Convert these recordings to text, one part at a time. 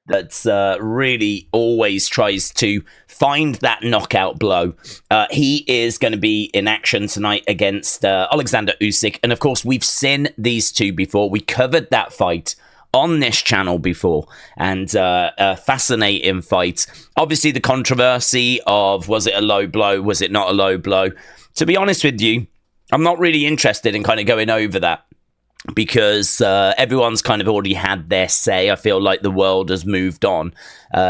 that really always tries to find that knockout blow. He is going to be in action tonight against Oleksandr Usyk. And of course, we've seen these two before. We covered that fight on this channel before, and a fascinating fight. Obviously, the controversy of, was it a low blow? Was it not a low blow? To be honest with you, I'm not really interested in kind of going over that, because everyone's kind of already had their say. I feel like the world has moved on.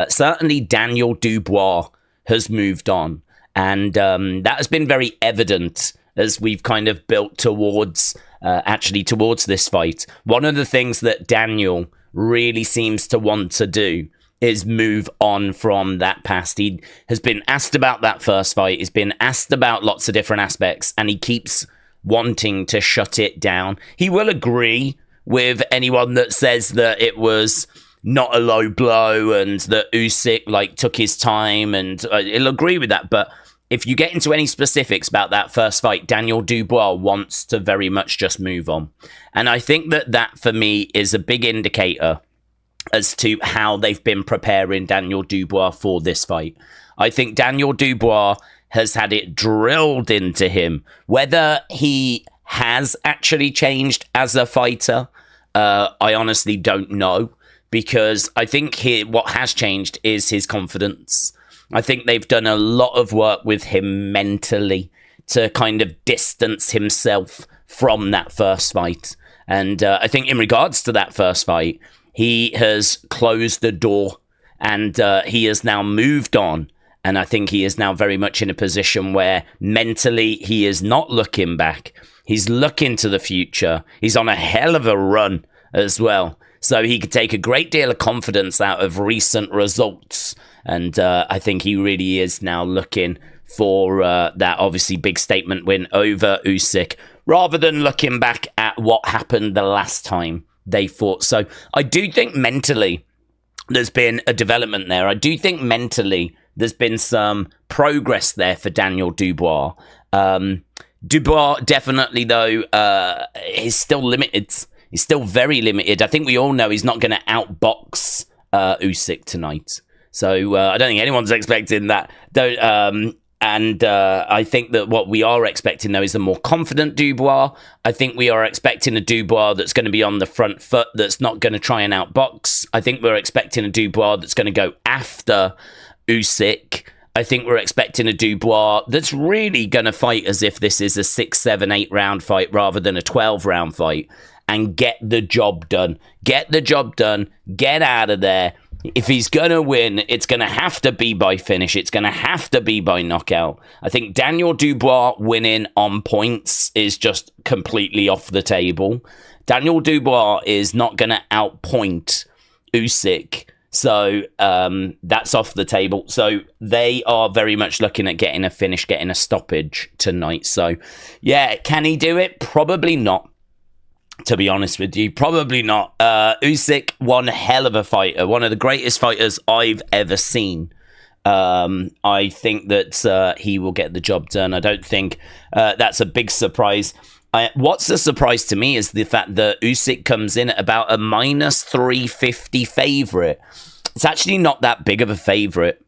Certainly Daniel Dubois has moved on. And that has been very evident as we've kind of built towards this fight. One of the things that Daniel really seems to want to do is move on from that past. He has been asked about that first fight. He's been asked about lots of different aspects, and he keeps wanting to shut it down. He will agree with anyone that says that it was not a low blow and that Usyk took his time, and he'll agree with that. But if you get into any specifics about that first fight, Daniel Dubois wants to very much just move on. And I think that for me is a big indicator as to how they've been preparing Daniel Dubois for this fight. I think Daniel Dubois has had it drilled into him. Whether he has actually changed as a fighter, I honestly don't know, because I think what has changed is his confidence. I think they've done a lot of work with him mentally to kind of distance himself from that first fight. And I think in regards to that first fight, he has closed the door, and he has now moved on. And I think he is now very much in a position where mentally he is not looking back. He's looking to the future. He's on a hell of a run as well. So he could take a great deal of confidence out of recent results. And I think he really is now looking for that obviously big statement win over Usyk, rather than looking back at what happened the last time they fought. So I do think mentally there's been a development there. I do think mentally there's been some progress there for Daniel Dubois. Dubois definitely, though, is still limited. He's still very limited. I think we all know he's not going to outbox Usyk tonight. So I don't think anyone's expecting that. I think that what we are expecting, though, is a more confident Dubois. I think we are expecting a Dubois that's going to be on the front foot, that's not going to try and outbox. I think we're expecting a Dubois that's going to go after Usyk. I think we're expecting a Dubois that's really going to fight as if this is a 6, 7, 8 round fight rather than a 12 round fight, and get the job done. Get the job done. Get out of there. If he's going to win, it's going to have to be by finish. It's going to have to be by knockout. I think Daniel Dubois winning on points is just completely off the table. Daniel Dubois is not going to outpoint Usyk. So that's off the table. So they are very much looking at getting a finish, getting a stoppage tonight. So, yeah, can he do it? Probably not. To be honest with you, probably not. Usyk, one hell of a fighter, one of the greatest fighters I've ever seen. I think that he will get the job done. I don't think that's a big surprise. What's a surprise to me is the fact that Usyk comes in at about a minus 350 favourite. It's actually not that big of a favourite.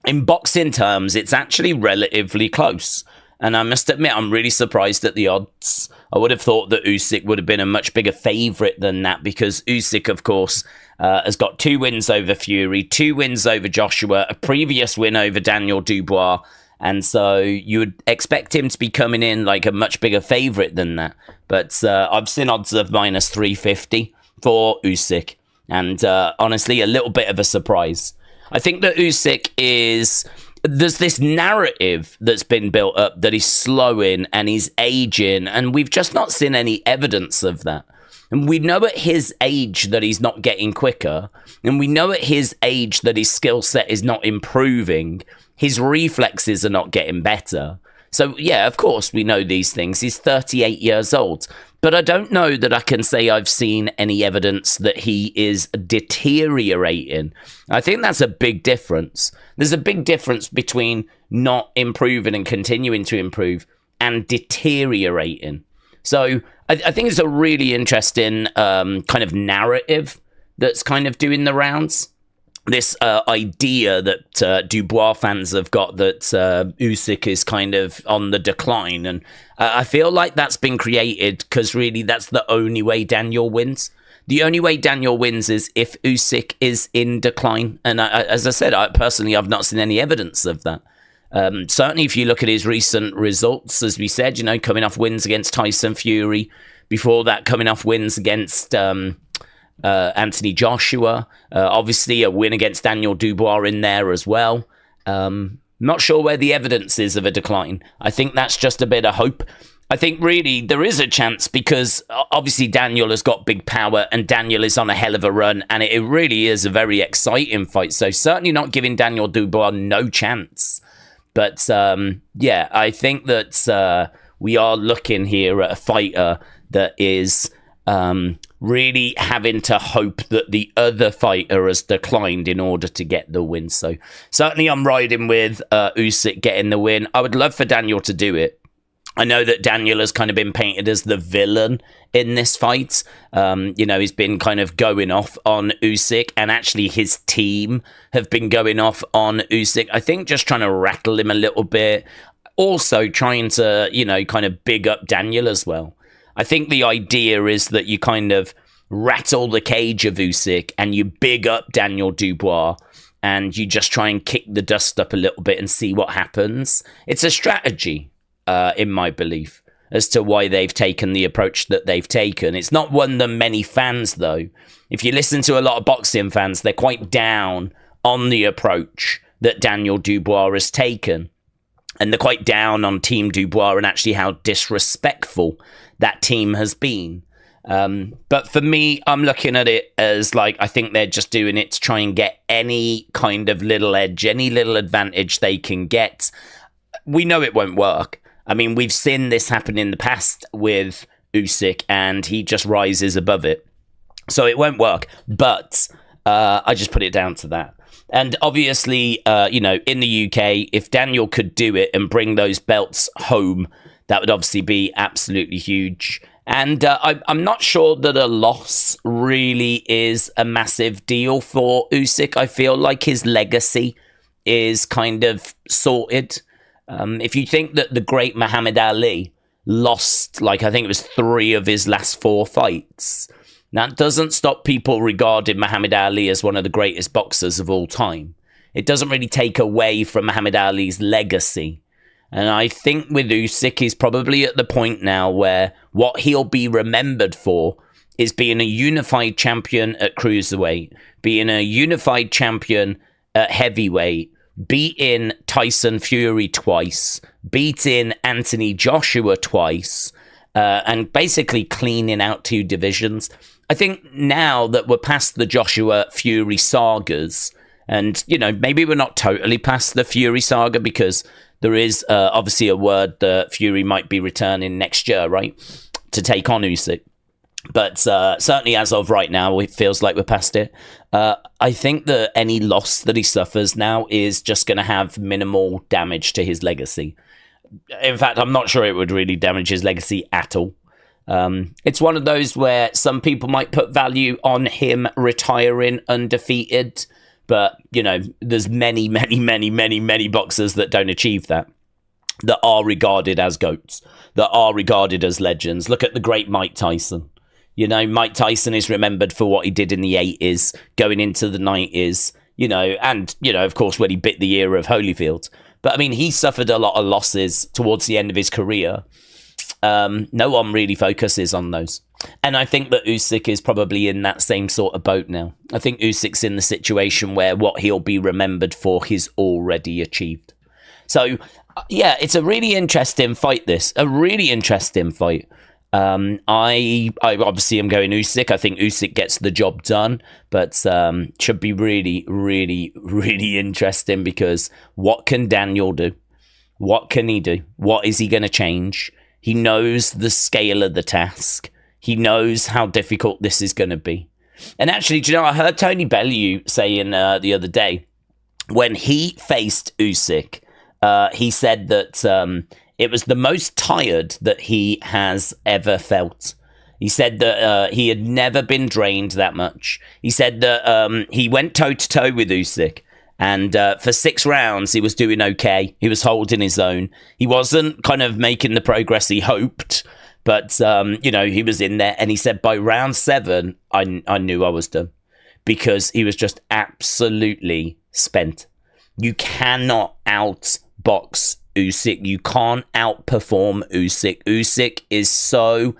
In boxing terms, it's actually relatively close. And I must admit, I'm really surprised at the odds. I would have thought that Usyk would have been a much bigger favourite than that, because Usyk, of course, has got 2 wins over Fury, 2 wins over Joshua, a previous win over Daniel Dubois. And so you would expect him to be coming in like a much bigger favourite than that. But I've seen odds of minus 350 for Usyk. And honestly, a little bit of a surprise. I think that Usyk is... There's this narrative that's been built up that he's slowing and he's aging, and we've just not seen any evidence of that. And we know at his age that he's not getting quicker, and we know at his age that his skill set is not improving. His reflexes are not getting better. So, yeah, of course, we know these things. He's 38 years old. But I don't know that I can say I've seen any evidence that he is deteriorating. I think that's a big difference. There's a big difference between not improving and continuing to improve and deteriorating. So I think it's a really interesting kind of narrative that's kind of doing the rounds. this idea that Dubois fans have got that Usyk is kind of on the decline. And I feel like that's been created because really that's the only way Daniel wins. The only way Daniel wins is if Usyk is in decline. And as I said, personally, I've not seen any evidence of that. Certainly, if you look at his recent results, as we said, coming off wins against Tyson Fury, before that coming off wins against Anthony Joshua, obviously a win against Daniel Dubois in there as well. Not sure where the evidence is of a decline. I think that's just a bit of hope. I think really there is a chance because obviously Daniel has got big power and Daniel is on a hell of a run and it really is a very exciting fight. So certainly not giving Daniel Dubois no chance. But yeah, I think that we are looking here at a fighter that is really having to hope that the other fighter has declined in order to get the win. So certainly I'm riding with Usyk getting the win. I would love for Daniel to do it. I know that Daniel has kind of been painted as the villain in this fight. He's been kind of going off on Usyk, and actually his team have been going off on Usyk. I think just trying to rattle him a little bit. Also trying to, kind of big up Daniel as well. I think the idea is that you kind of rattle the cage of Usyk and you big up Daniel Dubois and you just try and kick the dust up a little bit and see what happens. It's a strategy. In my belief, as to why they've taken the approach that they've taken. It's not one that many fans, though. If you listen to a lot of boxing fans, they're quite down on the approach that Daniel Dubois has taken. And they're quite down on Team Dubois and actually how disrespectful that team has been. But for me, I'm looking at it as like, I think they're just doing it to try and get any kind of little edge, any little advantage they can get. We know it won't work. I mean, we've seen this happen in the past with Usyk, and he just rises above it. So it won't work. But I just put it down to that. And obviously, in the UK, if Daniel could do it and bring those belts home, that would obviously be absolutely huge. And I'm not sure that a loss really is a massive deal for Usyk. I feel like his legacy is kind of sorted. If you think that the great Muhammad Ali lost, I think it was 3 of his last 4 fights, that doesn't stop people regarding Muhammad Ali as one of the greatest boxers of all time. It doesn't really take away from Muhammad Ali's legacy. And I think with Usyk, he's probably at the point now where what he'll be remembered for is being a unified champion at cruiserweight, being a unified champion at heavyweight, beating Tyson Fury twice, beating Anthony Joshua twice, and basically cleaning out 2 divisions. I think now that we're past the Joshua Fury sagas, and, maybe we're not totally past the Fury saga because there is obviously a word that Fury might be returning next year, right, to take on Usyk. But certainly as of right now, it feels like we're past it. I think that any loss that he suffers now is just going to have minimal damage to his legacy. In fact, I'm not sure it would really damage his legacy at all. It's one of those where some people might put value on him retiring undefeated. But, there's many, many, many, many, many boxers that don't achieve that are regarded as GOATs, that are regarded as legends. Look at the great Mike Tyson. Mike Tyson is remembered for what he did in the 80s, going into the 90s, and, of course, when he bit the ear of Holyfield. But, I mean, he suffered a lot of losses towards the end of his career. No one really focuses on those. And I think that Usyk is probably in that same sort of boat now. I think Usyk's in the situation where what he'll be remembered for, he's already achieved. So, yeah, it's a really interesting fight, this. A really interesting fight. I obviously am going Usyk. I think Usyk gets the job done, but should be really, really, really interesting because what can Daniel do? What can he do? What is he going to change? He knows the scale of the task. He knows how difficult this is going to be. And actually, do you know, I heard Tony Bellew saying the other day, when he faced Usyk, he said that it was the most tired that he has ever felt. He said that he had never been drained that much. He said that he went toe-to-toe with Usyk. And for 6 rounds, he was doing okay. He was holding his own. He wasn't kind of making the progress he hoped. But, he was in there. And he said by round 7, I knew I was done. Because he was just absolutely spent. You cannot outbox Usyk. You can't outperform Usyk. Usyk is so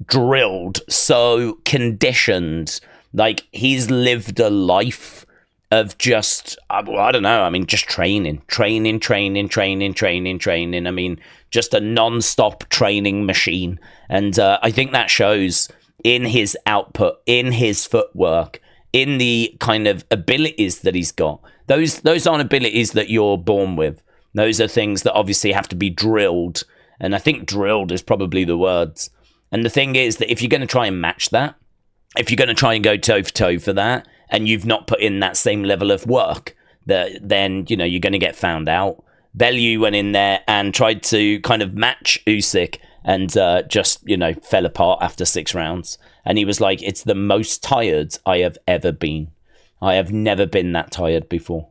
drilled, so conditioned. Like, he's lived a life of just, I don't know, I mean, just training. I mean, just a non-stop training machine. And I think that shows in his output, in his footwork, in the kind of abilities that he's got. Those aren't abilities that you're born with. Those are things that obviously have to be drilled. And I think drilled is probably the words. And the thing is that if you're going to try and match that, if you're going to try and go toe-for-toe for that, and you've not put in that same level of work, then, you're going to get found out. Bellew went in there and tried to kind of match Usyk and just, fell apart after 6 rounds. And he was like, it's the most tired I have ever been. I have never been that tired before.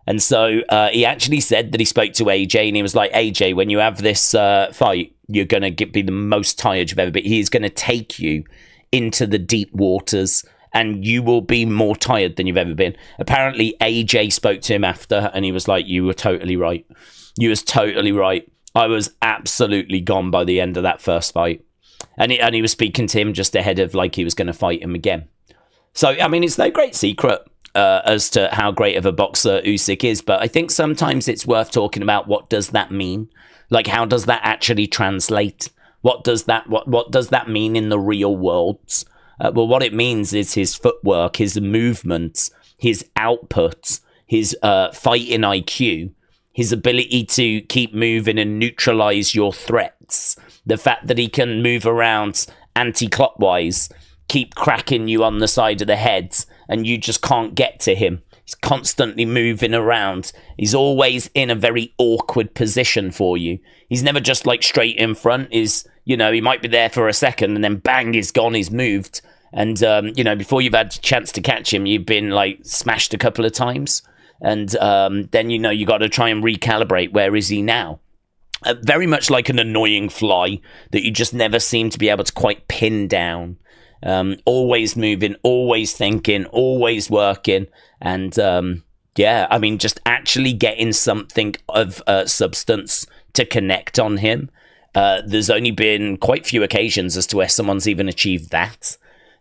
And so he actually said that he spoke to AJ and he was like, AJ, when you have this fight, you're going to be the most tired you've ever been. He's going to take you into the deep waters and you will be more tired than you've ever been. Apparently, AJ spoke to him after and he was like, you were totally right. You was totally right. I was absolutely gone by the end of that first fight. And he was speaking to him just ahead of like he was going to fight him again. So, I mean, it's no great secret as to how great of a boxer Usyk is, but I think sometimes it's worth talking about what does that mean? Like, how does that actually translate? What does that mean in the real world? Well, what it means is his footwork, his movements, his output, his fighting IQ, his ability to keep moving and neutralize your threats. The fact that he can move around anti-clockwise, keep cracking you on the side of the head, and you just can't get to him. He's constantly moving around. He's always in a very awkward position for you. He's never just like straight in front. He might be there for a second and then bang, he's gone, he's moved. And, before you've had a chance to catch him, you've been like smashed a couple of times. And then, you got to try and recalibrate. Where is he now? Very much like an annoying fly that you just never seem to be able to quite pin down. Always moving, always thinking, always working. And just actually getting something of substance to connect on him. There's only been quite few occasions as to where someone's even achieved that.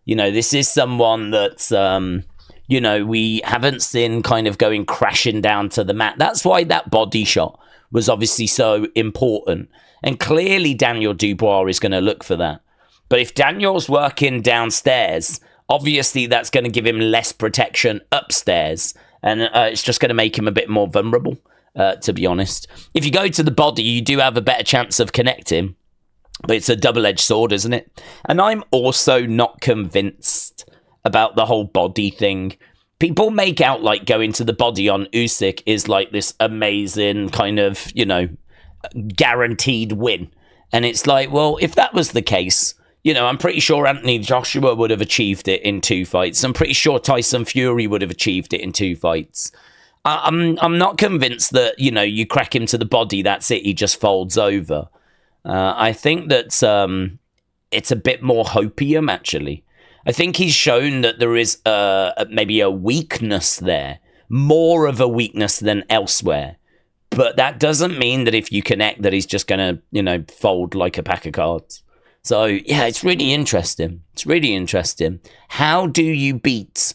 This is someone that's, we haven't seen kind of going crashing down to the mat. That's why that body shot was obviously so important. And clearly Daniel Dubois is going to look for that. But if Daniel's working downstairs, obviously that's going to give him less protection upstairs. And it's just going to make him a bit more vulnerable, to be honest. If you go to the body, you do have a better chance of connecting. But it's a double-edged sword, isn't it? And I'm also not convinced about the whole body thing. People make out like going to the body on Usyk is like this amazing kind of, guaranteed win. And it's like, well, if that was the case, I'm pretty sure Anthony Joshua would have achieved it in 2 fights. I'm pretty sure Tyson Fury would have achieved it in 2 fights. I'm not convinced that, you crack him to the body, that's it, he just folds over. I think that it's a bit more hopium, actually. I think he's shown that there is maybe a weakness there, more of a weakness than elsewhere. But that doesn't mean that if you connect that he's just going to, fold like a pack of cards. So, yeah, it's really interesting. It's really interesting. How do you beat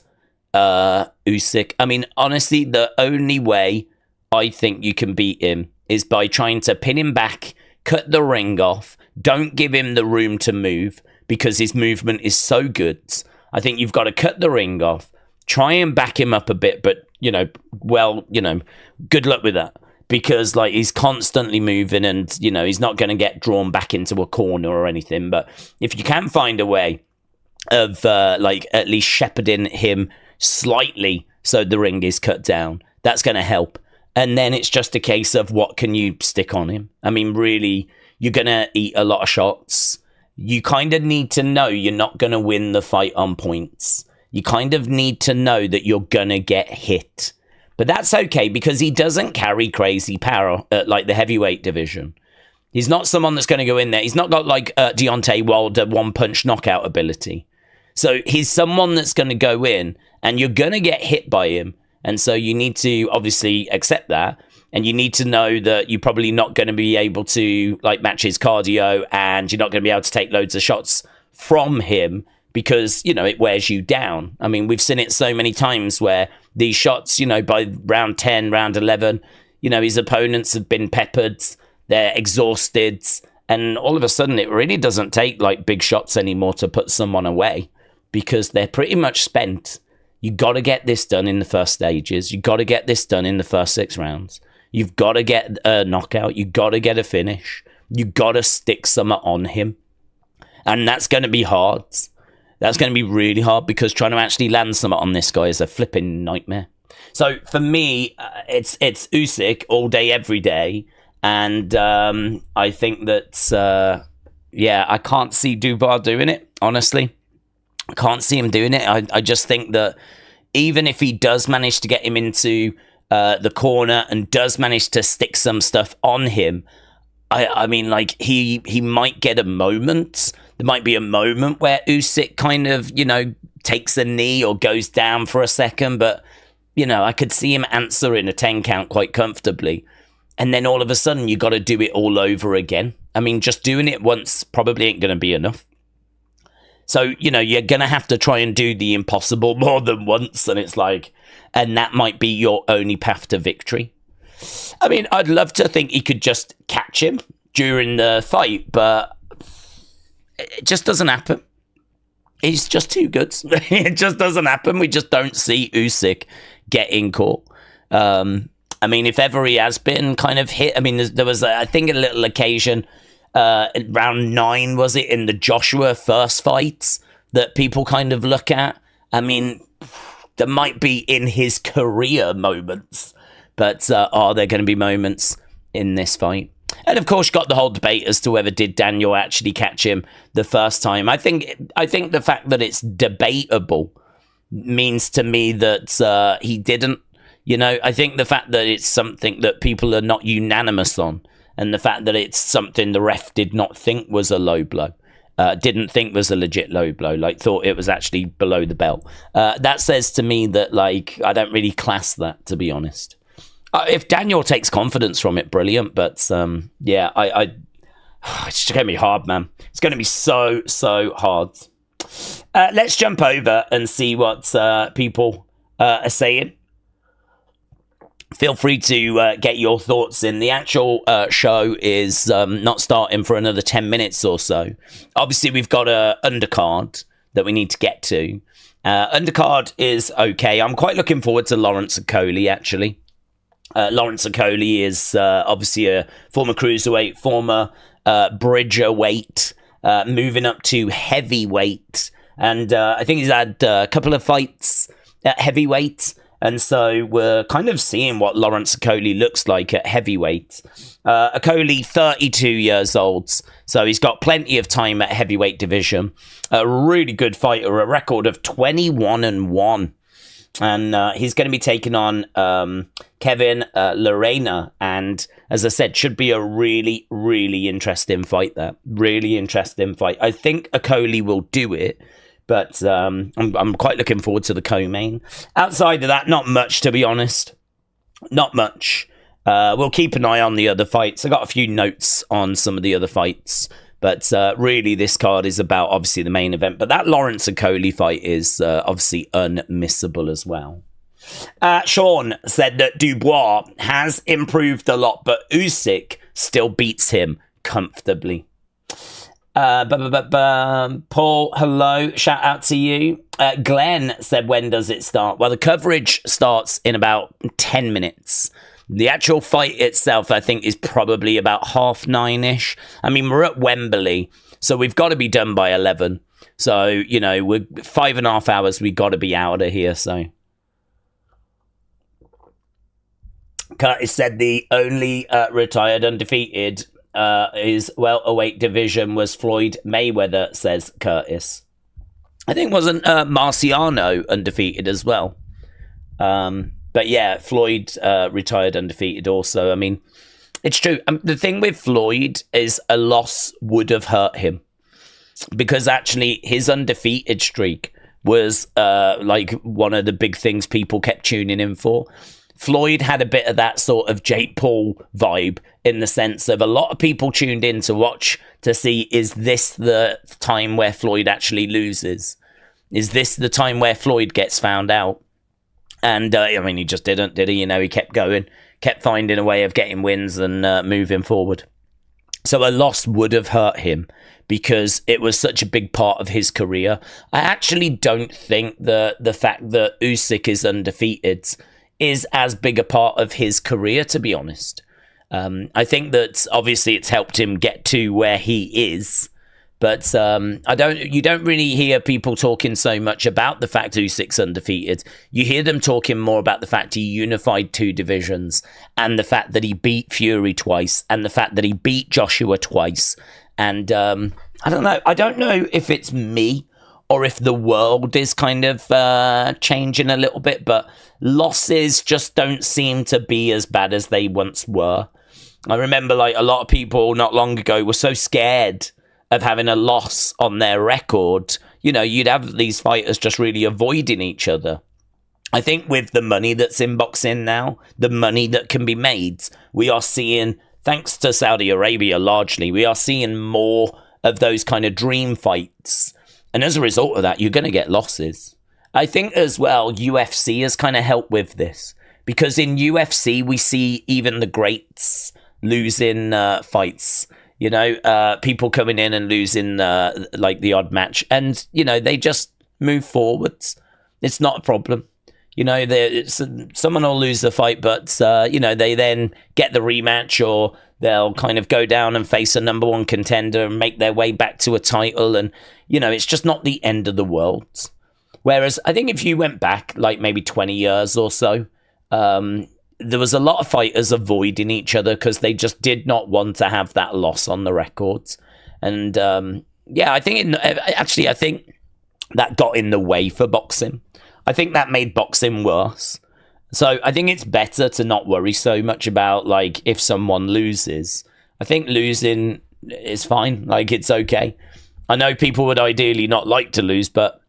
Usyk? I mean, honestly, the only way I think you can beat him is by trying to pin him back, cut the ring off, don't give him the room to move because his movement is so good. I think you've got to cut the ring off, try and back him up a bit, but, good luck with that. Because he's constantly moving and, he's not going to get drawn back into a corner or anything. But if you can find a way of, at least shepherding him slightly so the ring is cut down, that's going to help. And then it's just a case of what can you stick on him? I mean, really, you're going to eat a lot of shots. you kind of need to know you're not going to win the fight on points. You kind of need to know that you're going to get hit. But that's okay because he doesn't carry crazy power at like the heavyweight division. He's not someone that's going to go in there. He's not got like Deontay Wilder one-punch knockout ability. So he's someone that's going to go in and you're going to get hit by him. And so you need to obviously accept that. And you need to know that you're probably not going to be able to like match his cardio and you're not going to be able to take loads of shots from him because, you know, it wears you down. I mean, we've seen it so many times where these shots, you know, by round 10, round 11, you know, his opponents have been peppered, they're exhausted, and all of a sudden it really doesn't take like big shots anymore to put someone away because they're pretty much spent. You got to get this done in the first stages. You got to get this done in the first 6 rounds. You've got to get a knockout. You've got to get a finish. You've got to stick something on him. And that's going to be hard. That's going to be really hard because trying to actually land something on this guy is a flipping nightmare. So for me, it's Usyk all day, every day. And I think that, I can't see Dubois doing it, honestly. I can't see him doing it. I just think that even if he does manage to get him into the corner and does manage to stick some stuff on him, I mean, like, he might get a moment. There might be a moment where Usyk kind of, you know, takes a knee or goes down for a second. But, you know, I could see him answering a 10 count quite comfortably. And then all of a sudden, you got to do it all over again. I mean, just doing it once probably ain't going to be enough. So, you know, you're going to have to try and do the impossible more than once. And it's like, and that might be your only path to victory. I mean, I'd love to think he could just catch him during the fight, but it just doesn't happen. He's just too good. It just doesn't happen. We just don't see Usyk getting caught. I mean, if ever he has been kind of hit, I mean, there was, I think, a little occasion round 9, was it, in the Joshua first fight that people kind of look at. I mean, there might be in his career moments, but are there going to be moments in this fight? And of course, got the whole debate as to whether did Daniel actually catch him the first time. I think the fact that it's debatable means to me that he didn't. You know, I think the fact that it's something that people are not unanimous on, and the fact that it's something the ref did not think was a low blow, didn't think was a legit low blow, like thought it was actually below the belt. That says to me that, like, I don't really class that, to be honest. If Daniel takes confidence from it, brilliant. But it's going to be hard, man. It's going to be so hard. Let's jump over and see what people are saying. Feel free to get your thoughts in. The actual show is not starting for another 10 minutes or so. Obviously, we've got a undercard that we need to get to. Undercard is okay. I'm quite looking forward to Lawrence Okolie, actually. Lawrence Okolie is obviously a former cruiserweight, former bridgerweight, moving up to heavyweight. And I think he's had a couple of fights at heavyweight. And so we're kind of seeing what Lawrence Okolie looks like at heavyweight. Okolie, 32 years old, so he's got plenty of time at heavyweight division. A really good fighter, a record of 21-1. And he's going to be taking on Kevin Lerena. And as I said, should be a really, really interesting fight there. Really interesting fight. I think Okolie will do it. But I'm quite looking forward to the co-main. Outside of that, not much, to be honest. Not much. We'll keep an eye on the other fights. I got a few notes on some of the other fights. But really, this card is about, obviously, the main event. But that Lawrence Okolie fight is obviously unmissable as well. Sean said that Dubois has improved a lot, but Usyk still beats him comfortably. Paul, hello. Shout out to you. Glenn said, when does it start? Well, the coverage starts in about 10 minutes. The actual fight itself, I think, is probably about 9:30-ish. I mean, we're at Wembley, so we've got to be done by 11. So, you know, we're 5.5 hours. We've got to be out of here, so. Curtis said the only retired undefeated his welterweight division was Floyd Mayweather, says Curtis. I think wasn't Marciano undefeated as well. But yeah, Floyd retired undefeated also. I mean, it's true. The thing with Floyd is a loss would have hurt him because actually his undefeated streak was like one of the big things people kept tuning in for. Floyd had a bit of that sort of Jake Paul vibe in the sense of a lot of people tuned in to watch to see, is this the time where Floyd actually loses? Is this the time where Floyd gets found out? And, I mean, he just didn't, did he? You know, he kept going, kept finding a way of getting wins and moving forward. So a loss would have hurt him because it was such a big part of his career. I actually don't think the fact that Usyk is undefeated is as big a part of his career, to be honest. I think that obviously it's helped him get to where he is, but you don't really hear people talking so much about the fact Usyk's undefeated. You hear them talking more about the fact he unified 2 divisions and the fact that he beat Fury twice and the fact that he beat Joshua twice. And I don't know. I don't know if it's me or if the world is kind of changing a little bit, but losses just don't seem to be as bad as they once were. I remember like a lot of people not long ago were so scared of having a loss on their record. You know, you'd have these fighters just really avoiding each other. I think with the money that's in boxing now, the money that can be made, we are seeing, thanks to Saudi Arabia largely, we are seeing more of those kind of dream fights. And as a result of that, you're going to get losses. I think as well, UFC has kind of helped with this. Because in UFC, we see even the greats losing fights. You know, people coming in and losing like the odd match. And, you know, they just move forwards. It's not a problem. You know, someone will lose the fight, but, you know, they then get the rematch or they'll kind of go down and face a number 1 contender and make their way back to a title. And, you know, it's just not the end of the world. Whereas I think if you went back like maybe 20 years or so, there was a lot of fighters avoiding each other because they just did not want to have that loss on the records. And yeah, I think I think that got in the way for boxing. I think that made boxing worse. So I think it's better to not worry so much about like if someone loses. I think losing is fine. Like it's okay. I know people would ideally not like to lose, but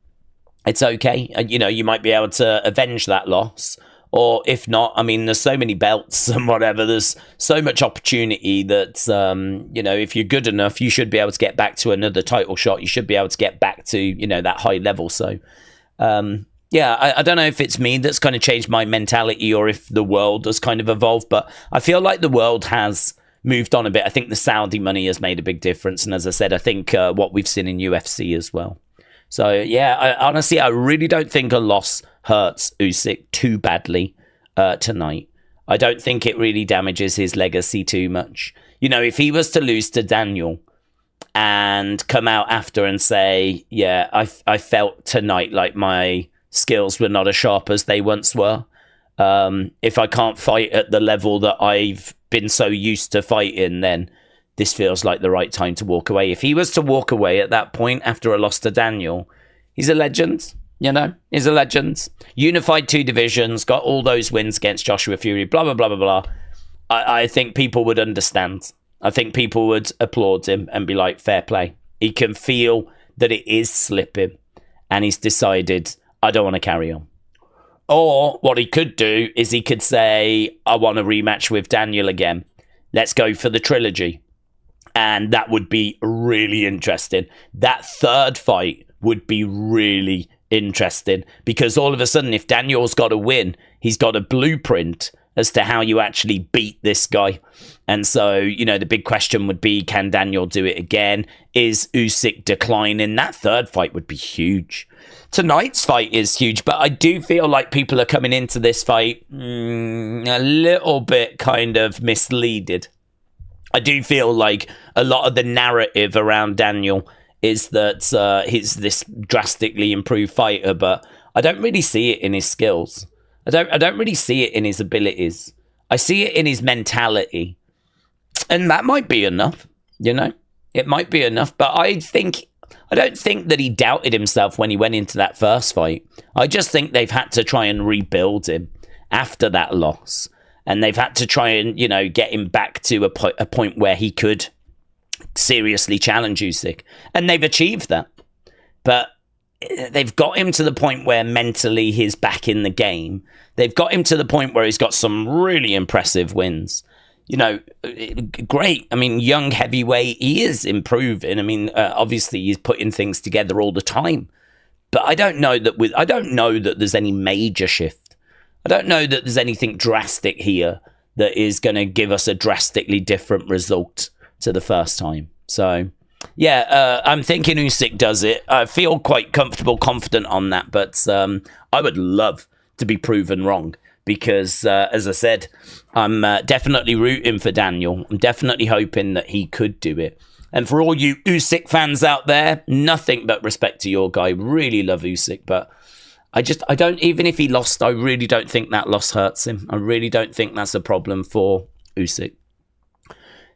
it's okay. You know, you might be able to avenge that loss. Or if not, I mean, there's so many belts and whatever. There's so much opportunity that, you know, if you're good enough, you should be able to get back to another title shot. You should be able to get back to, you know, that high level. So, yeah, I don't know if it's me that's kind of changed my mentality or if the world has kind of evolved. But I feel like the world has moved on a bit. I think the Saudi money has made a big difference. And as I said, I think what we've seen in UFC as well. So, yeah, honestly, I really don't think a loss hurts Usyk too badly tonight. I don't think it really damages his legacy too much. You know, if he was to lose to Daniel and come out after and say, yeah, I felt tonight like my skills were not as sharp as they once were. If I can't fight at the level that I've been so used to fighting, then this feels like the right time to walk away. If he was to walk away at that point after a loss to Daniel, he's a legend, you know? He's a legend. Unified 2 divisions, got all those wins against Joshua Fury, blah, blah, blah, blah, blah. I think people would understand. I think people would applaud him and be like, fair play. He can feel that it is slipping and he's decided, I don't want to carry on. Or what he could do is he could say, I want a rematch with Daniel again. Let's go for the trilogy. And that would be really interesting. That third fight would be really interesting because all of a sudden, if Daniel's got a win, he's got a blueprint as to how you actually beat this guy. And so, you know, the big question would be, can Daniel do it again? Is Usyk declining? That third fight would be huge. Tonight's fight is huge, but I do feel like people are coming into this fight a little bit kind of misleaded. I do feel like a lot of the narrative around Daniel is that he's this drastically improved fighter, but I don't really see it in his skills. I don't really see it in his abilities. I see it in his mentality. And that might be enough, you know? It might be enough, but I don't think that he doubted himself when he went into that first fight. I just think they've had to try and rebuild him after that loss. And they've had to try and, you know, get him back to a point where he could seriously challenge Usyk. And they've achieved that. But they've got him to the point where mentally he's back in the game. They've got him to the point where he's got some really impressive wins. You know, great. I mean, young heavyweight, he is improving. I mean, obviously he's putting things together all the time. But I don't know that there's any major shift. I don't know that there's anything drastic here that is going to give us a drastically different result to the first time. So, yeah, I'm thinking Usyk does it. I feel quite comfortable, confident on that. But I would love to be proven wrong. Because, as I said, I'm definitely rooting for Daniel. I'm definitely hoping that he could do it. And for all you Usyk fans out there, nothing but respect to your guy. Really love Usyk, but I don't, even if he lost, I really don't think that loss hurts him. I really don't think that's a problem for Usyk.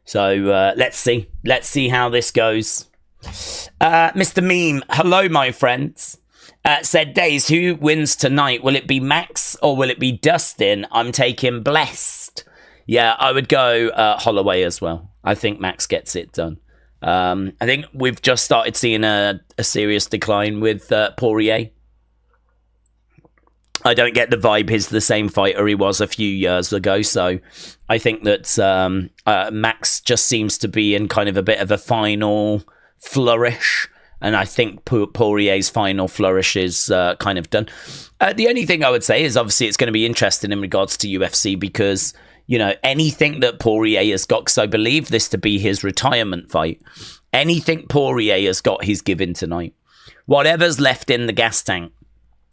So let's see. Let's see how this goes. Mr. Meme, hello, my friends. Said Days, who wins tonight? Will it be Max or will it be Dustin? I'm taking Blessed. Yeah, I would go Holloway as well. I think Max gets it done. I think we've just started seeing a serious decline with Poirier. I don't get the vibe he's the same fighter he was a few years ago. So I think that Max just seems to be in kind of a bit of a final flourish. And I think Poirier's final flourish is kind of done. The only thing I would say is obviously it's going to be interesting in regards to UFC because, you know, anything that Poirier has got, because I believe this to be his retirement fight, anything Poirier has got, he's given tonight. Whatever's left in the gas tank,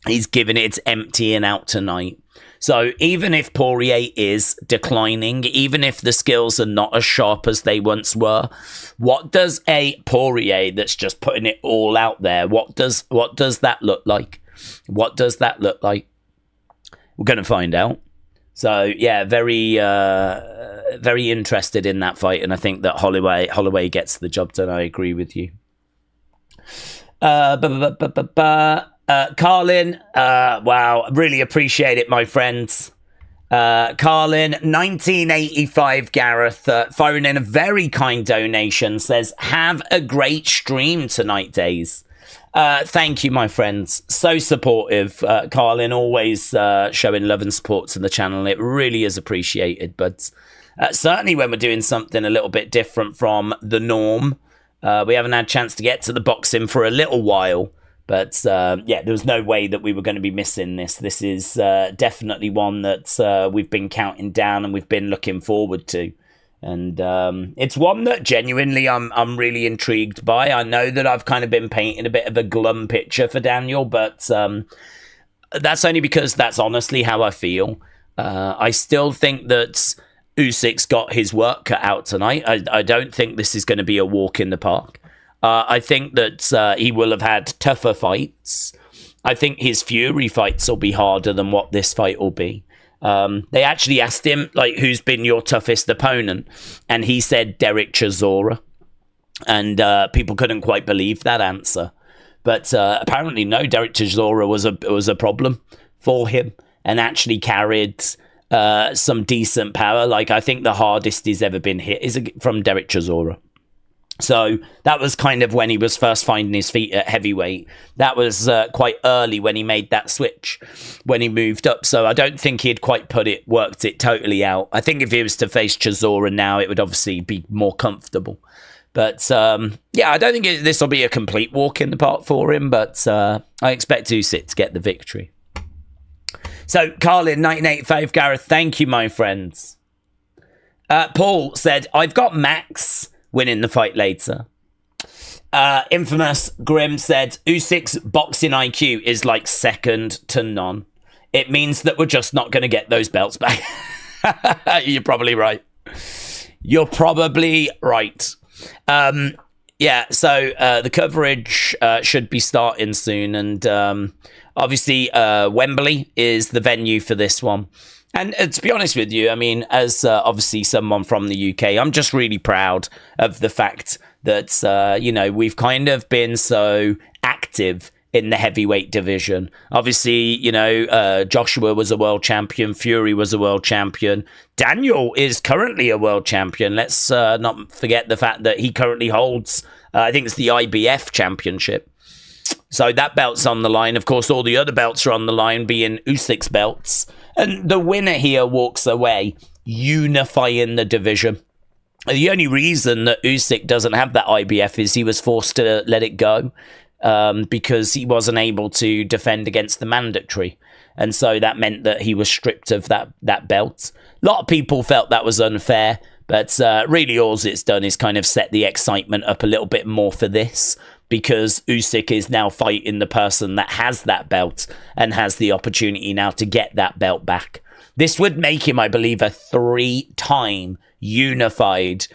he's given it, it's emptying out tonight. So even if Poirier is declining, even if the skills are not as sharp as they once were, what does a Poirier that's just putting it all out there, what does that look like? What does that look like? We're going to find out. So yeah, very interested in that fight, and I think that Holloway gets the job done. I agree with you. Carlin, wow, really appreciate it, my friends. Carlin, 1985, Gareth, firing in a very kind donation, says, have a great stream tonight, Days. Thank you, my friends. So supportive. Carlin, always showing love and support to the channel. It really is appreciated. But certainly when we're doing something a little bit different from the norm, we haven't had a chance to get to the boxing for a little while. But yeah, there was no way that we were going to be missing this. This is definitely one that we've been counting down and we've been looking forward to. And it's one that genuinely I'm really intrigued by. I know that I've kind of been painting a bit of a glum picture for Daniel, but that's only because that's honestly how I feel. I still think that Usyk's got his work cut out tonight. I don't think this is going to be a walk in the park. I think that he will have had tougher fights. I think his Fury fights will be harder than what this fight will be. They actually asked him, like, who's been your toughest opponent? And he said Derek Chisora. And people couldn't quite believe that answer. But apparently, no, Derek Chisora was a problem for him and actually carried some decent power. Like, I think the hardest he's ever been hit is from Derek Chisora. So that was kind of when he was first finding his feet at heavyweight. That was quite early when he made that switch, when he moved up. So I don't think he'd quite worked it totally out. I think if he was to face Chisora now, it would obviously be more comfortable. But yeah, I don't think this will be a complete walk in the park for him, but I expect Usyk to get the victory. So Carlin, 1985, Gareth, thank you, my friends. Paul said, I've got Max winning the fight later. Infamous Grim said, Usyk's boxing IQ is like second to none. It means that we're just not going to get those belts back. You're probably right. You're probably right. Yeah, so the coverage should be starting soon. And obviously, Wembley is the venue for this one. And to be honest with you, I mean, as obviously someone from the UK, I'm just really proud of the fact that, we've kind of been so active in the heavyweight division. Obviously, Joshua was a world champion. Fury was a world champion. Daniel is currently a world champion. Let's not forget the fact that he currently holds, I think it's the IBF championship. So that belt's on the line. Of course, all the other belts are on the line, being Usyk's belts. And the winner here walks away, unifying the division. The only reason that Usyk doesn't have that IBF is he was forced to let it go because he wasn't able to defend against the mandatory. And so that meant that he was stripped of that belt. A lot of people felt that was unfair, but really all it's done is kind of set the excitement up a little bit more for this, because Usyk is now fighting the person that has that belt and has the opportunity now to get that belt back. This would make him, I believe, a 3-time unified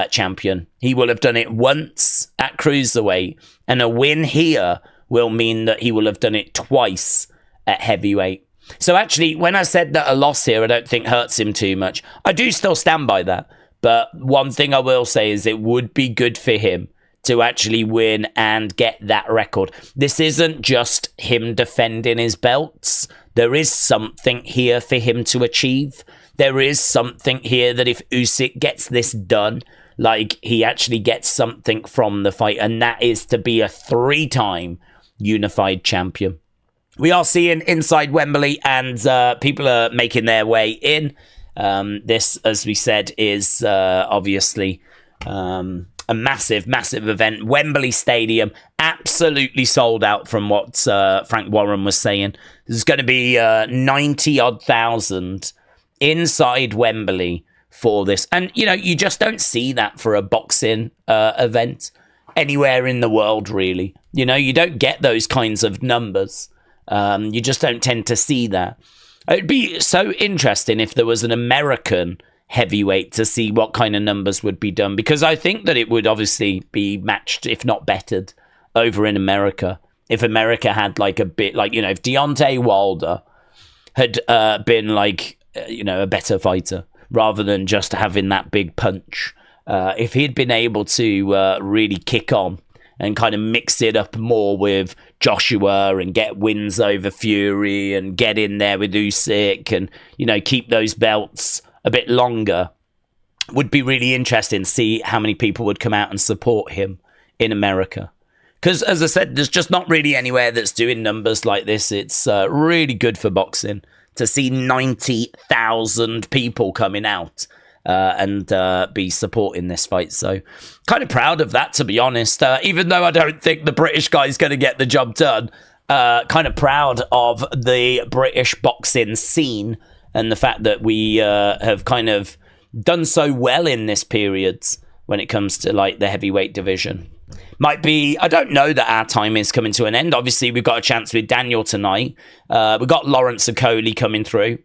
champion. He will have done it once at cruiserweight, and a win here will mean that he will have done it twice at heavyweight. So actually, when I said that a loss here I don't think hurts him too much, I do still stand by that. But one thing I will say is it would be good for him to actually win and get that record. This isn't just him defending his belts. There is something here for him to achieve. There is something here that if Usyk gets this done, like he actually gets something from the fight, and that is to be a 3-time unified champion. We are seeing inside Wembley, and people are making their way in. This, as we said, is obviously a massive, massive event. Wembley Stadium, absolutely sold out from what Frank Warren was saying. There's going to be 90-odd thousand inside Wembley for this. And, you just don't see that for a boxing event anywhere in the world, really. You don't get those kinds of numbers. You just don't tend to see that. It'd be so interesting if there was an American heavyweight to see what kind of numbers would be done, because I think that it would obviously be matched, if not bettered, over in America. If America had like a bit, like, if Deontay Wilder had been like, a better fighter rather than just having that big punch. If he'd been able to really kick on and kind of mix it up more with Joshua and get wins over Fury and get in there with Usyk and, keep those belts a bit longer, would be really interesting to see how many people would come out and support him in America. Because, as I said, there's just not really anywhere that's doing numbers like this. It's really good for boxing to see 90,000 people coming out and be supporting this fight. So kind of proud of that, to be honest. Even though I don't think the British guy's going to get the job done, kind of proud of the British boxing scene and the fact that we have kind of done so well in this period when it comes to like the heavyweight division. Might be, I don't know that our time is coming to an end. Obviously, we've got a chance with Daniel tonight. We've got Lawrence Okolie coming through.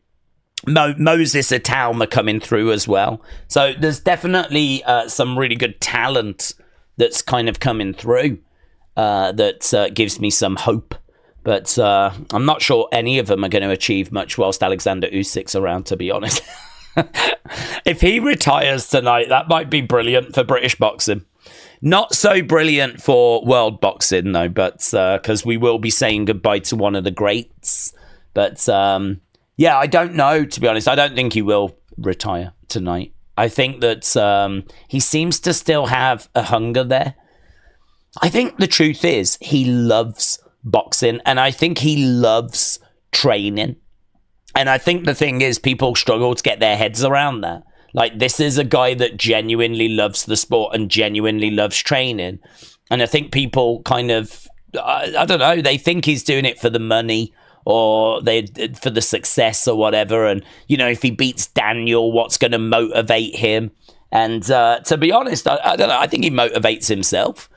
Moses Atalma coming through as well. So there's definitely some really good talent that's kind of coming through that gives me some hope. But I'm not sure any of them are going to achieve much whilst Oleksandr Usyk's around, to be honest. If he retires tonight, that might be brilliant for British boxing. Not so brilliant for world boxing, though, but because we will be saying goodbye to one of the greats. But yeah, I don't know, to be honest. I don't think he will retire tonight. I think that he seems to still have a hunger there. I think the truth is he loves boxing, and I think he loves training. And I think the thing is people struggle to get their heads around that. Like, this is a guy that genuinely loves the sport and genuinely loves training. And I think people kind of, I don't know, they think he's doing it for the money or for the success or whatever. And, if he beats Daniel, what's going to motivate him? And to be honest, I don't know, I think he motivates himself.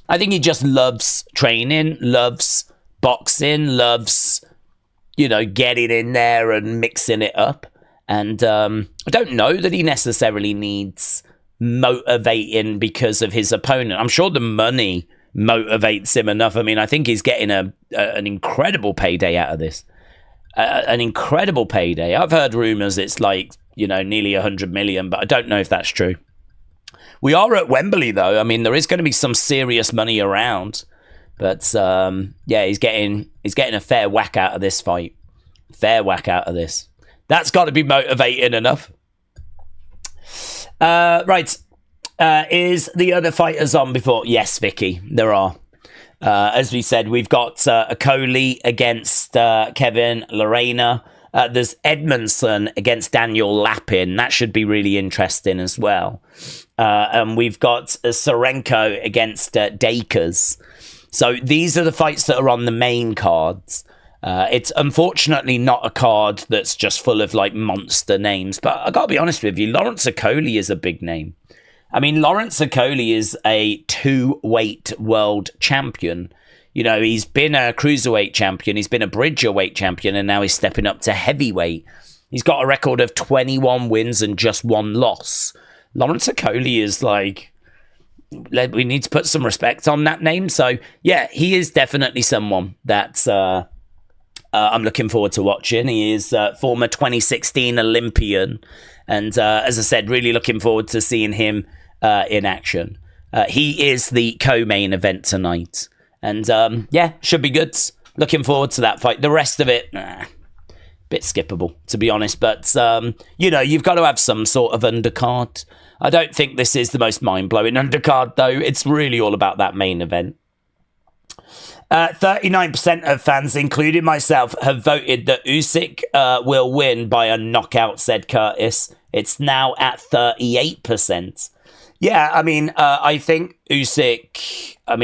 I think he just loves training, loves boxing, loves, getting in there and mixing it up. And I don't know that he necessarily needs motivating because of his opponent. I'm sure the money motivates him enough. I mean, I think he's getting an incredible payday out of this. an incredible payday. I've heard rumors it's like, nearly 100 million, but I don't know if that's true. We are at Wembley, though. I mean, there is going to be some serious money around. But, he's getting a fair whack out of this fight. Fair whack out of this. That's got to be motivating enough. Right. Is the other fighters on before? Yes, Vicky, there are. As we said, we've got Okolie against Kevin Lerena. There's Edmondson against Daniel Lapin. That should be really interesting as well. And we've got Serenko against Dakers. So these are the fights that are on the main cards. It's unfortunately not a card that's just full of like monster names. But I got to be honest with you, Lawrence Okolie is a big name. I mean, Lawrence Okolie is a 2-weight world champion. He's been a cruiserweight champion, he's been a bridgerweight champion, and now he's stepping up to heavyweight. He's got a record of 21 wins and just 1 loss. Lawrence Okolie is like, we need to put some respect on that name. So, yeah, he is definitely someone that I'm looking forward to watching. He is former 2016 Olympian. And as I said, really looking forward to seeing him in action. He is the co-main event tonight. And, should be good. Looking forward to that fight. The rest of it, bit skippable, to be honest. But, you've got to have some sort of undercard. I don't think this is the most mind-blowing undercard, though. It's really all about that main event. 39% of fans, including myself, have voted that Usyk will win by a knockout, said Curtis. It's now at 38%. Yeah, I mean, I think Usyk, I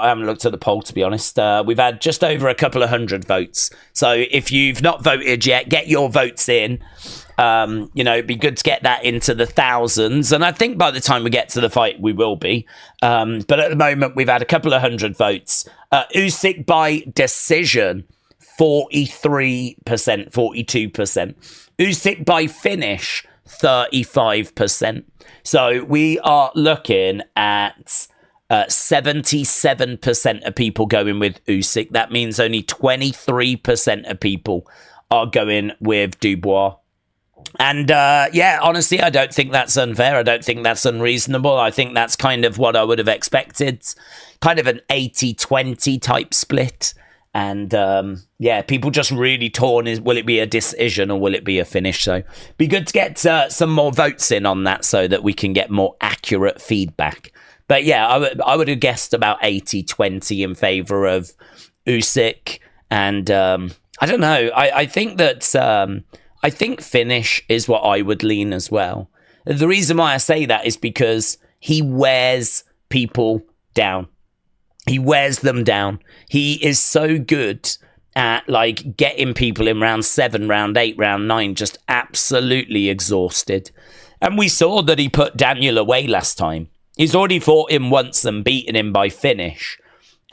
haven't looked at the poll, to be honest. We've had just over a couple of hundred votes. So if you've not voted yet, get your votes in. It'd be good to get that into the thousands. And I think by the time we get to the fight, we will be. But at the moment, we've had a couple of hundred votes. Usyk by decision, 43%, 42%. Usyk by finish, 35%. So we are looking at 77% of people going with Usyk. That means only 23% of people are going with Dubois. And honestly, I don't think that's unfair. I don't think that's unreasonable. I think that's kind of what I would have expected. Kind of an 80-20 type split. And people just really torn. Will it be a decision or will it be a finish? So be good to get some more votes in on that so that we can get more accurate feedback. But yeah, I would have guessed about 80-20 in favour of Usyk. And I don't know. I think that I think finish is what I would lean as well. The reason why I say that is because he wears people down. He wears them down. He is so good at like getting people in round 7, round 8, round 9, just absolutely exhausted. And we saw that he put Daniel away last time. He's already fought him once and beaten him by finish.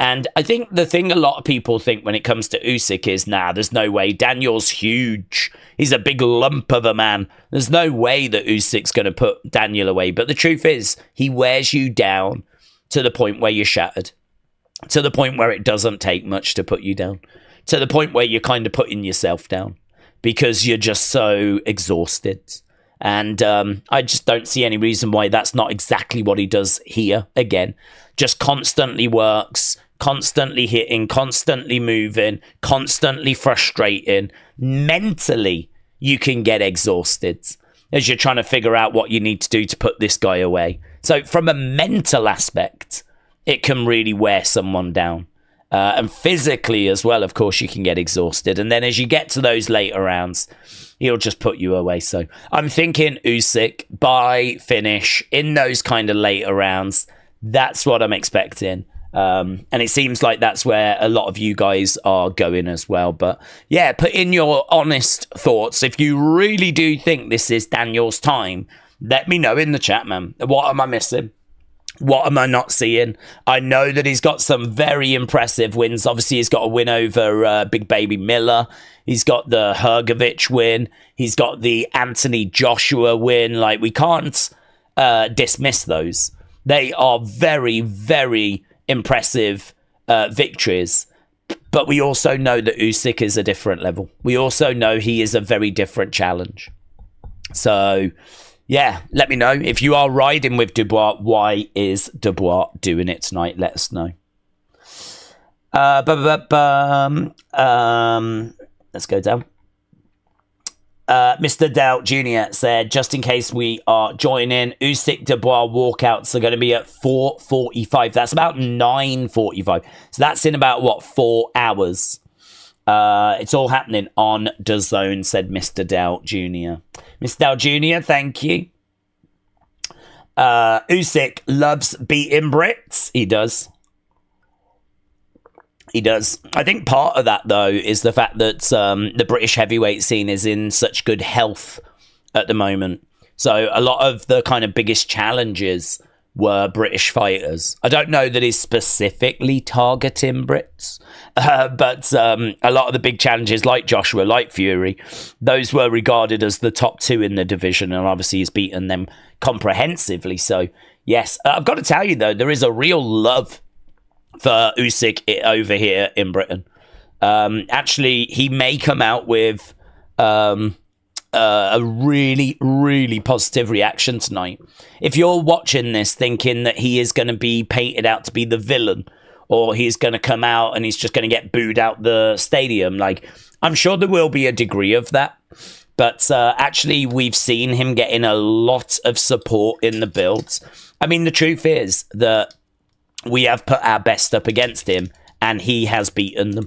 And I think the thing a lot of people think when it comes to Usyk is, there's no way. Daniel's huge. He's a big lump of a man. There's no way that Usyk's going to put Daniel away. But the truth is, he wears you down to the point where you're shattered. To the point where it doesn't take much to put you down. To the point where you're kind of putting yourself down. Because you're just so exhausted. And I just don't see any reason why that's not exactly what he does here. Again, just constantly works, constantly hitting, constantly moving, constantly frustrating. Mentally, you can get exhausted as you're trying to figure out what you need to do to put this guy away. So from a mental aspect, it can really wear someone down. And physically as well, of course, you can get exhausted. And then as you get to those later rounds, he'll just put you away. So I'm thinking Usyk by finish in those kind of later rounds. That's what I'm expecting. And it seems like that's where a lot of you guys are going as well. But yeah, put in your honest thoughts. If you really do think this is Daniel's time, let me know in the chat, man. What am I missing? What am I not seeing? I know that he's got some very impressive wins. Obviously, he's got a win over Big Baby Miller. He's got the Hrgovic win. He's got the Anthony Joshua win. Like, we can't dismiss those. They are very, very impressive victories. But we also know that Usyk is a different level. We also know he is a very different challenge. So, yeah, let me know. If you are riding with Dubois, why is Dubois doing it tonight? Let us know. Let's go down. Mr. Dell Jr. said, just in case we are joining, Usyk Dubois walkouts are going to be at 4:45. That's about 9:45. So that's in about, 4 hours. It's all happening on DAZN, said Mr. Dell Jr. Mr. Dell Jr., thank you. Usyk loves beating Brits. He does. He does. I think part of that, though, is the fact that the British heavyweight scene is in such good health at the moment. So a lot of the kind of biggest challenges were British fighters. I don't know that he's specifically targeting Brits, but a lot of the big challenges like Joshua, like Fury, those were regarded as the top two in the division, and obviously he's beaten them comprehensively. So, yes, I've got to tell you, though, there is a real love for Usyk over here in Britain. Actually, he may come out with a really, really positive reaction tonight. If you're watching this thinking that he is going to be painted out to be the villain, or he's going to come out and he's just going to get booed out the stadium, like, I'm sure there will be a degree of that. But actually, we've seen him getting a lot of support in the builds. I mean, the truth is that we have put our best up against him, and he has beaten them.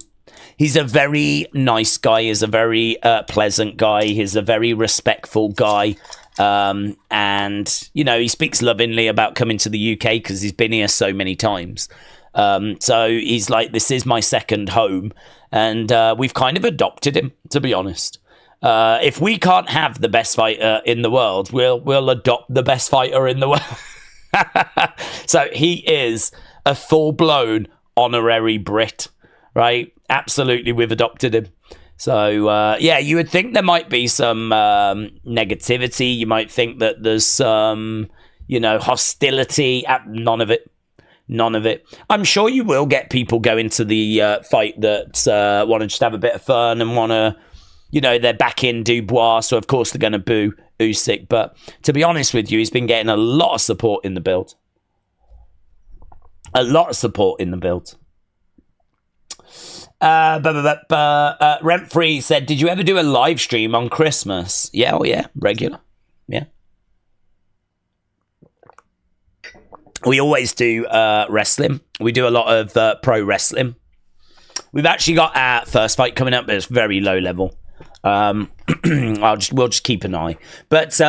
He's a very nice guy. He's a very pleasant guy. He's a very respectful guy. And, you know, he speaks lovingly about coming to the UK because he's been here so many times. So he's like, this is my second home. And we've kind of adopted him, to be honest. If we can't have the best fighter in the world, we'll adopt the best fighter in the world. So he is a full-blown honorary Brit, right? Absolutely, we've adopted him. So, yeah, you would think there might be some negativity. You might think that there's some, hostility. None of it. None of it. I'm sure you will get people going to the fight that want to just have a bit of fun and want to, they're back in Dubois, so of course they're going to boo Usyk. But to be honest with you, he's been getting a lot of support in the build. A lot of support in the build. Rent-Free said, did you ever do a live stream on Christmas? Yeah, oh yeah, regular. Yeah. We always do wrestling. We do a lot of pro wrestling. We've actually got our first fight coming up, but it's very low level. We'll just keep an eye. But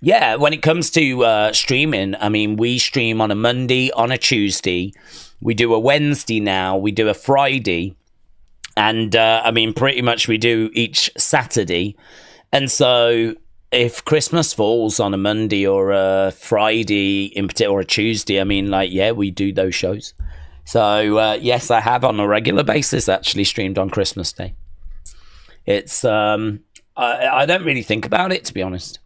yeah, when it comes to streaming, I mean, we stream on a Monday, on a Tuesday. We do a Wednesday now. We do a Friday. And I mean, pretty much we do each Saturday. And so if Christmas falls on a Monday or a Friday in particular, or a Tuesday, I mean, yeah, we do those shows. So yes, I have on a regular basis actually streamed on Christmas Day. It's I don't really think about it, to be honest.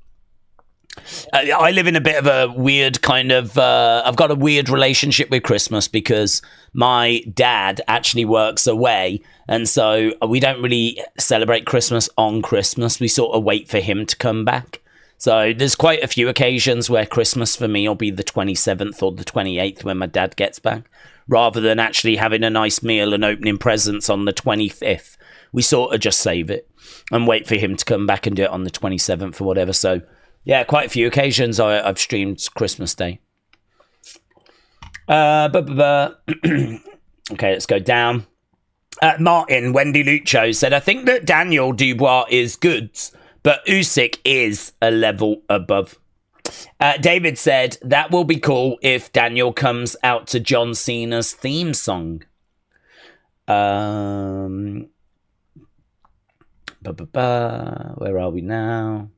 I live in a bit of a weird kind of I've got a weird relationship with Christmas because my dad actually works away, and so we don't really celebrate Christmas on Christmas. We sort of wait for him to come back. So there's quite a few occasions where Christmas for me will be the 27th or the 28th when my dad gets back, rather than actually having a nice meal and opening presents on the 25th. We sort of just save it and wait for him to come back and do it on the 27th or whatever. So yeah, quite a few occasions I've streamed Christmas Day. Okay, let's go down. Martin, Wendy Lucho said, I think that Daniel Dubois is good, but Usyk is a level above. David said, that will be cool if Daniel comes out to John Cena's theme song. Where are we now?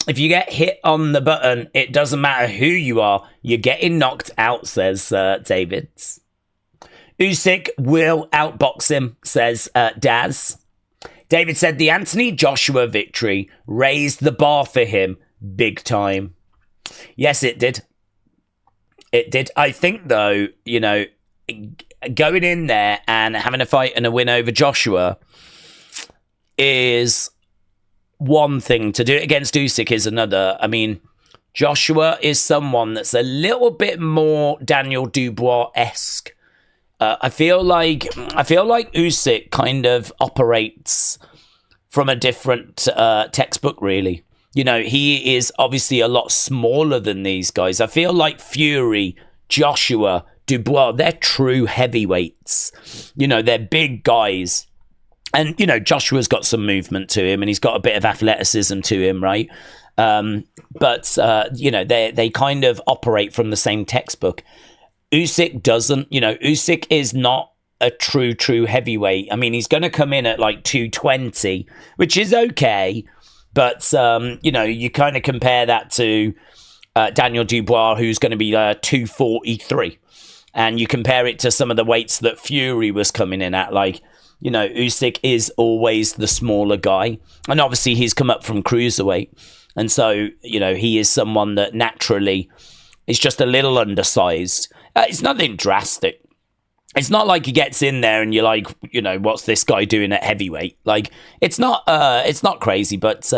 If you get hit on the button, it doesn't matter who you are. You're getting knocked out, says David. Usyk will outbox him, says Daz. David said the Anthony Joshua victory raised the bar for him big time. Yes, it did. It did. I think, though, going in there and having a fight and a win over Joshua is one thing. To do it against Usyk is another. I mean, Joshua is someone that's a little bit more Daniel Dubois-esque. I feel like Usyk kind of operates from a different textbook, really. You know, he is obviously a lot smaller than these guys. I feel like Fury, Joshua, Dubois, they're true heavyweights. You know, they're big guys. And, you know, Joshua's got some movement to him and he's got a bit of athleticism to him, right? But you know, they kind of operate from the same textbook. Usyk doesn't. You know, Usyk is not a true heavyweight. I mean, he's going to come in at like 220, which is okay. But, you know, you kind of compare that to Daniel Dubois, who's going to be 243. And you compare it to some of the weights that Fury was coming in at. Like, you know, Usyk is always the smaller guy. And obviously he's come up from cruiserweight. And so, you know, he is someone that naturally is just a little undersized. It's nothing drastic. It's not like he gets in there and you're like, you know, what's this guy doing at heavyweight? Like, it's not crazy, but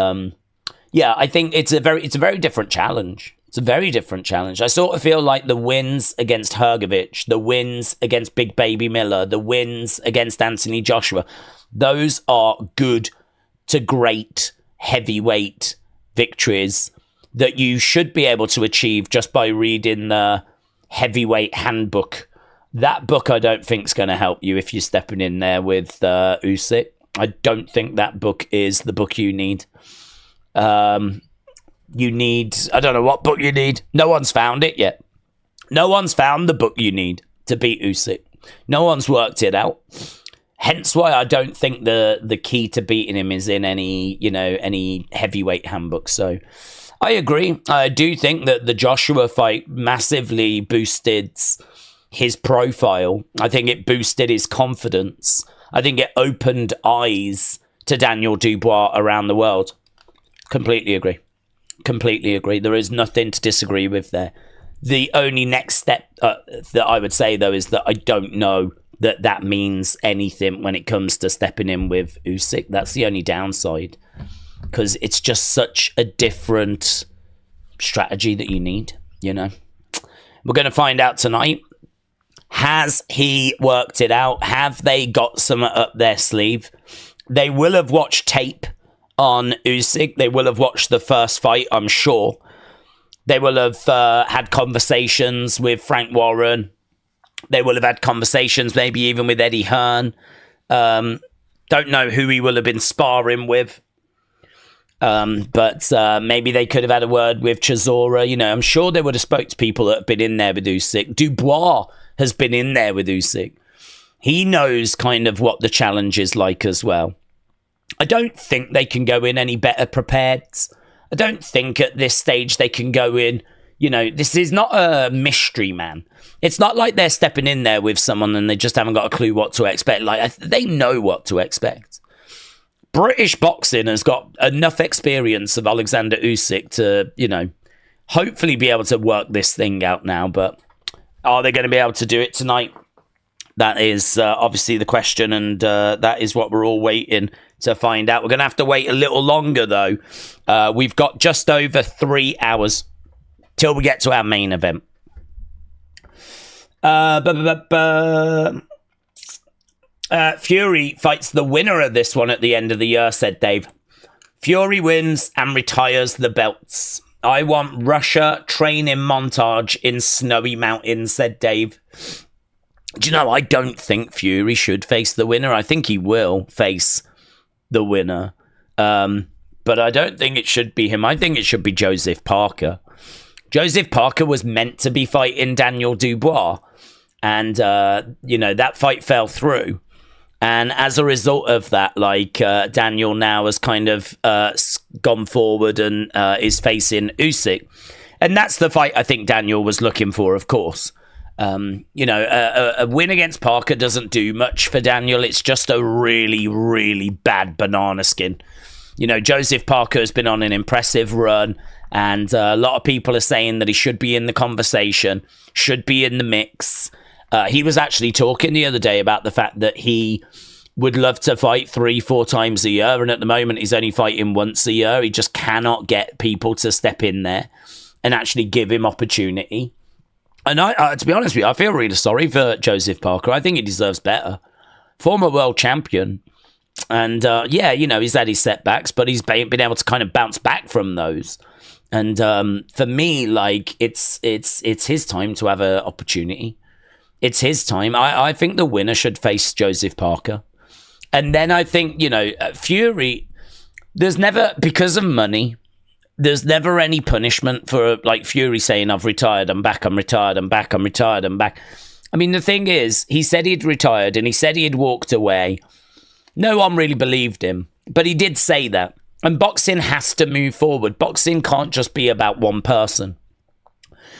yeah, I think it's a very different challenge. It's a very different challenge. I sort of feel like the wins against Hrgovic, the wins against Big Baby Miller, the wins against Anthony Joshua, those are good to great heavyweight victories that you should be able to achieve just by reading the heavyweight handbook. That book I don't think is going to help you if you're stepping in there with Usyk. I don't think that book is the book you need. You need, I don't know what book you need. No one's found it yet. No one's found the book you need to beat Usyk. No one's worked it out. Hence why I don't think the key to beating him is in any heavyweight handbook. So I agree. I do think that the Joshua fight massively boosted his profile. I think it boosted his confidence. I think it opened eyes to Daniel Dubois around the world. Completely agree. Completely agree. There is nothing to disagree with there. The only next step that I would say, though, is that I don't know that means anything when it comes to stepping in with Usyk. That's the only downside, because it's just such a different strategy that you need, you know. We're going to find out tonight. Has he worked it out? Have they got some up their sleeve? They will have watched tape on Usyk. They will have watched the first fight, I'm sure. They will have had conversations with Frank Warren. They will have had conversations maybe even with Eddie Hearn. Don't know who he will have been sparring with. But maybe they could have had a word with Chisora. You know, I'm sure they would have spoke to people that have been in there with Usyk. Dubois has been in there with Usyk. He knows kind of what the challenge is like as well. I don't think they can go in any better prepared. I don't think at this stage they can go in, you know, this is not a mystery man. It's not like they're stepping in there with someone and they just haven't got a clue what to expect. Like, they know what to expect. British boxing has got enough experience of Oleksandr Usyk to, you know, hopefully be able to work this thing out now. But are they going to be able to do it tonight? That is obviously the question, and that is what we're all waiting to find out. We're going to have to wait a little longer, though. We've got just over 3 hours till we get to our main event. Fury fights the winner of this one at the end of the year, said Dave. Fury wins and retires the belts. I want Russia training montage in snowy mountains, said Dave. Do you know, I don't think Fury should face the winner. I think he will face the winner. But I don't think it should be him. I think it should be Joseph Parker. Joseph Parker was meant to be fighting Daniel Dubois. And, you know, that fight fell through. And as a result of that, like, Daniel now has kind of gone forward and is facing Usyk. And that's the fight I think Daniel was looking for, of course. You know, a win against Parker doesn't do much for Daniel. It's just a really, really bad banana skin. You know, Joseph Parker has been on an impressive run, and a lot of people are saying that he should be in the conversation, should be in the mix. He was actually talking the other day about the fact that he would love to fight 3-4 times a year, and at the moment he's only fighting once a year. He just cannot get people to step in there and actually give him opportunity. And to be honest with you, I feel really sorry for Joseph Parker. I think he deserves better. Former world champion. And he's had his setbacks, but he's been able to kind of bounce back from those. And for me, like, it's his time to have an opportunity. It's his time. I think the winner should face Joseph Parker. And then I think, Fury, there's never, because of money, there's never any punishment for, like, Fury saying, I've retired, I'm back, I'm retired, I'm back, I'm retired, I'm back. I mean, the thing is, he said he'd retired and he said he had walked away. No one really believed him, but he did say that. And boxing has to move forward. Boxing can't just be about one person.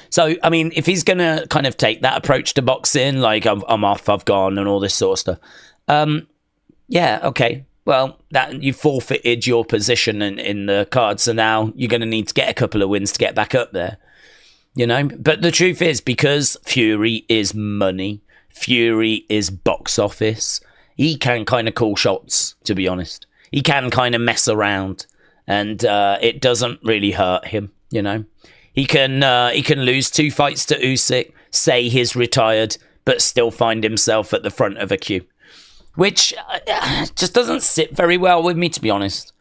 So, I mean, if he's going to kind of take that approach to boxing, like, I'm off, I've gone, and all this sort of stuff, okay. Well, that you forfeited your position in the card, so now you're going to need to get a couple of wins to get back up there, But the truth is, because Fury is money, Fury is box office, he can kind of call shots, to be honest. He can kind of mess around, and it doesn't really hurt him, He can lose 2 fights to Usyk, say he's retired, but still find himself at the front of a queue. Which just doesn't sit very well with me, to be honest.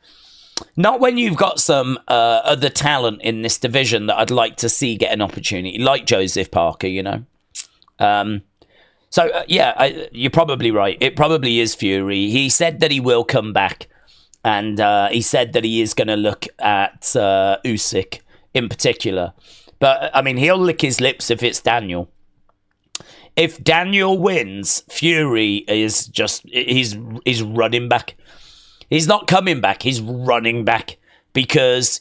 Not when you've got some other talent in this division that I'd like to see get an opportunity, like Joseph Parker, you're probably right. It probably is Fury. He said that he will come back, and he said that he is going to look at Usyk in particular. But, I mean, he'll lick his lips if it's Daniel. If Daniel wins, Fury is just, he's running back. He's not coming back, he's running back. Because,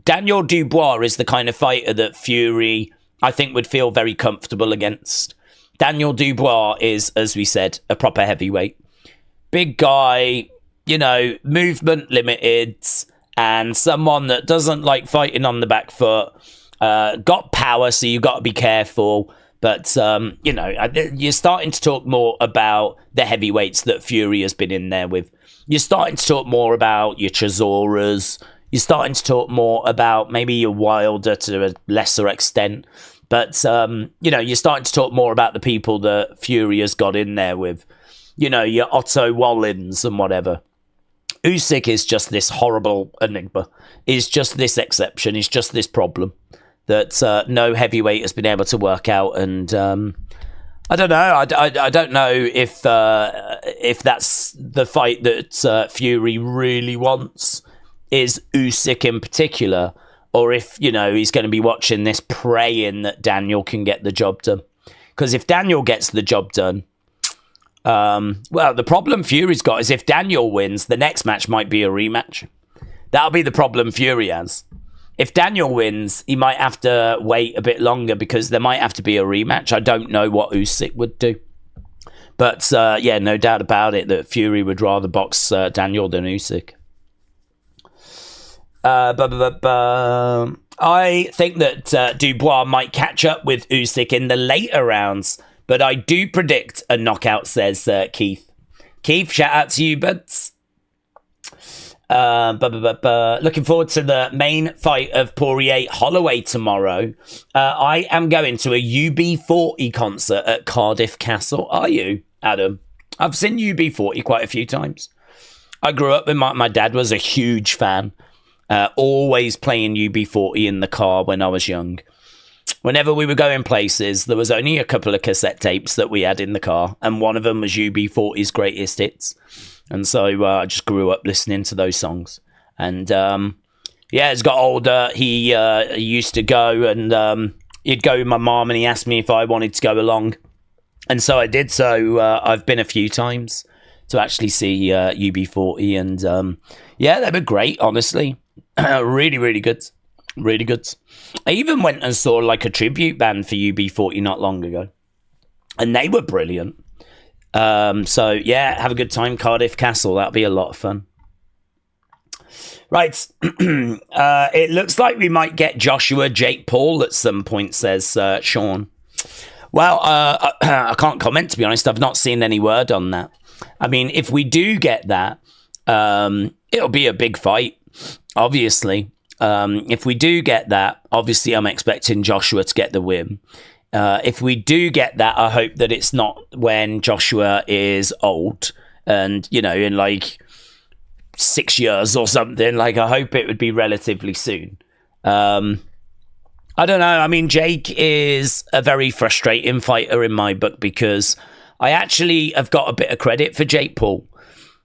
Daniel Dubois is the kind of fighter that Fury, I think, would feel very comfortable against. Daniel Dubois is, as we said, a proper heavyweight. Big guy, movement limited, and someone that doesn't like fighting on the back foot. Got power, so you've got to be careful. But, you're starting to talk more about the heavyweights that Fury has been in there with. You're starting to talk more about your Chisoras. You're starting to talk more about maybe your Wilder to a lesser extent. But, you're starting to talk more about the people that Fury has got in there with. Your Otto Wallins and whatever. Usyk is just this horrible enigma. He's just this exception. He's just this problem that no heavyweight has been able to work out. And I don't know. I don't know if that's the fight that Fury really wants, is Usyk in particular, or if, he's going to be watching this praying that Daniel can get the job done. Because if Daniel gets the job done, the problem Fury's got is if Daniel wins, the next match might be a rematch. That'll be the problem Fury has. If Daniel wins, he might have to wait a bit longer because there might have to be a rematch. I don't know what Usyk would do. But, no doubt about it that Fury would rather box Daniel than Usyk. I think that Dubois might catch up with Usyk in the later rounds, but I do predict a knockout, says Keith. Keith, shout out to you, buds. Looking forward to the main fight of Poirier-Holloway tomorrow. I am going to a UB40 concert at Cardiff Castle. Are you, Adam? I've seen UB40 quite a few times. I grew up with my dad was a huge fan. Always playing UB40 in the car when I was young. Whenever we were going places, there was only a couple of cassette tapes that we had in the car, and one of them was UB40's greatest hits. And so I just grew up listening to those songs. And as I got older, he used to go, and he'd go with my mom, and he asked me if I wanted to go along. And so I did. So I've been a few times to actually see UB40. And they were great, honestly. Really, really good. Really good. I even went and saw like a tribute band for UB40 not long ago. And they were brilliant. Have a good time, Cardiff Castle. That'll be a lot of fun. Right. It looks like we might get Joshua Jake Paul at some point, says Sean. Well, I can't comment, to be honest. I've not seen any word on that. I mean, if we do get that, it'll be a big fight, obviously. If we do get that, obviously I'm expecting Joshua to get the win. If we do get that, I hope that it's not when Joshua is old and, you know, in like 6 years or something. Like, I hope it would be relatively soon. I don't know. I mean, Jake is a very frustrating fighter in my book because I actually have got a bit of credit for Jake Paul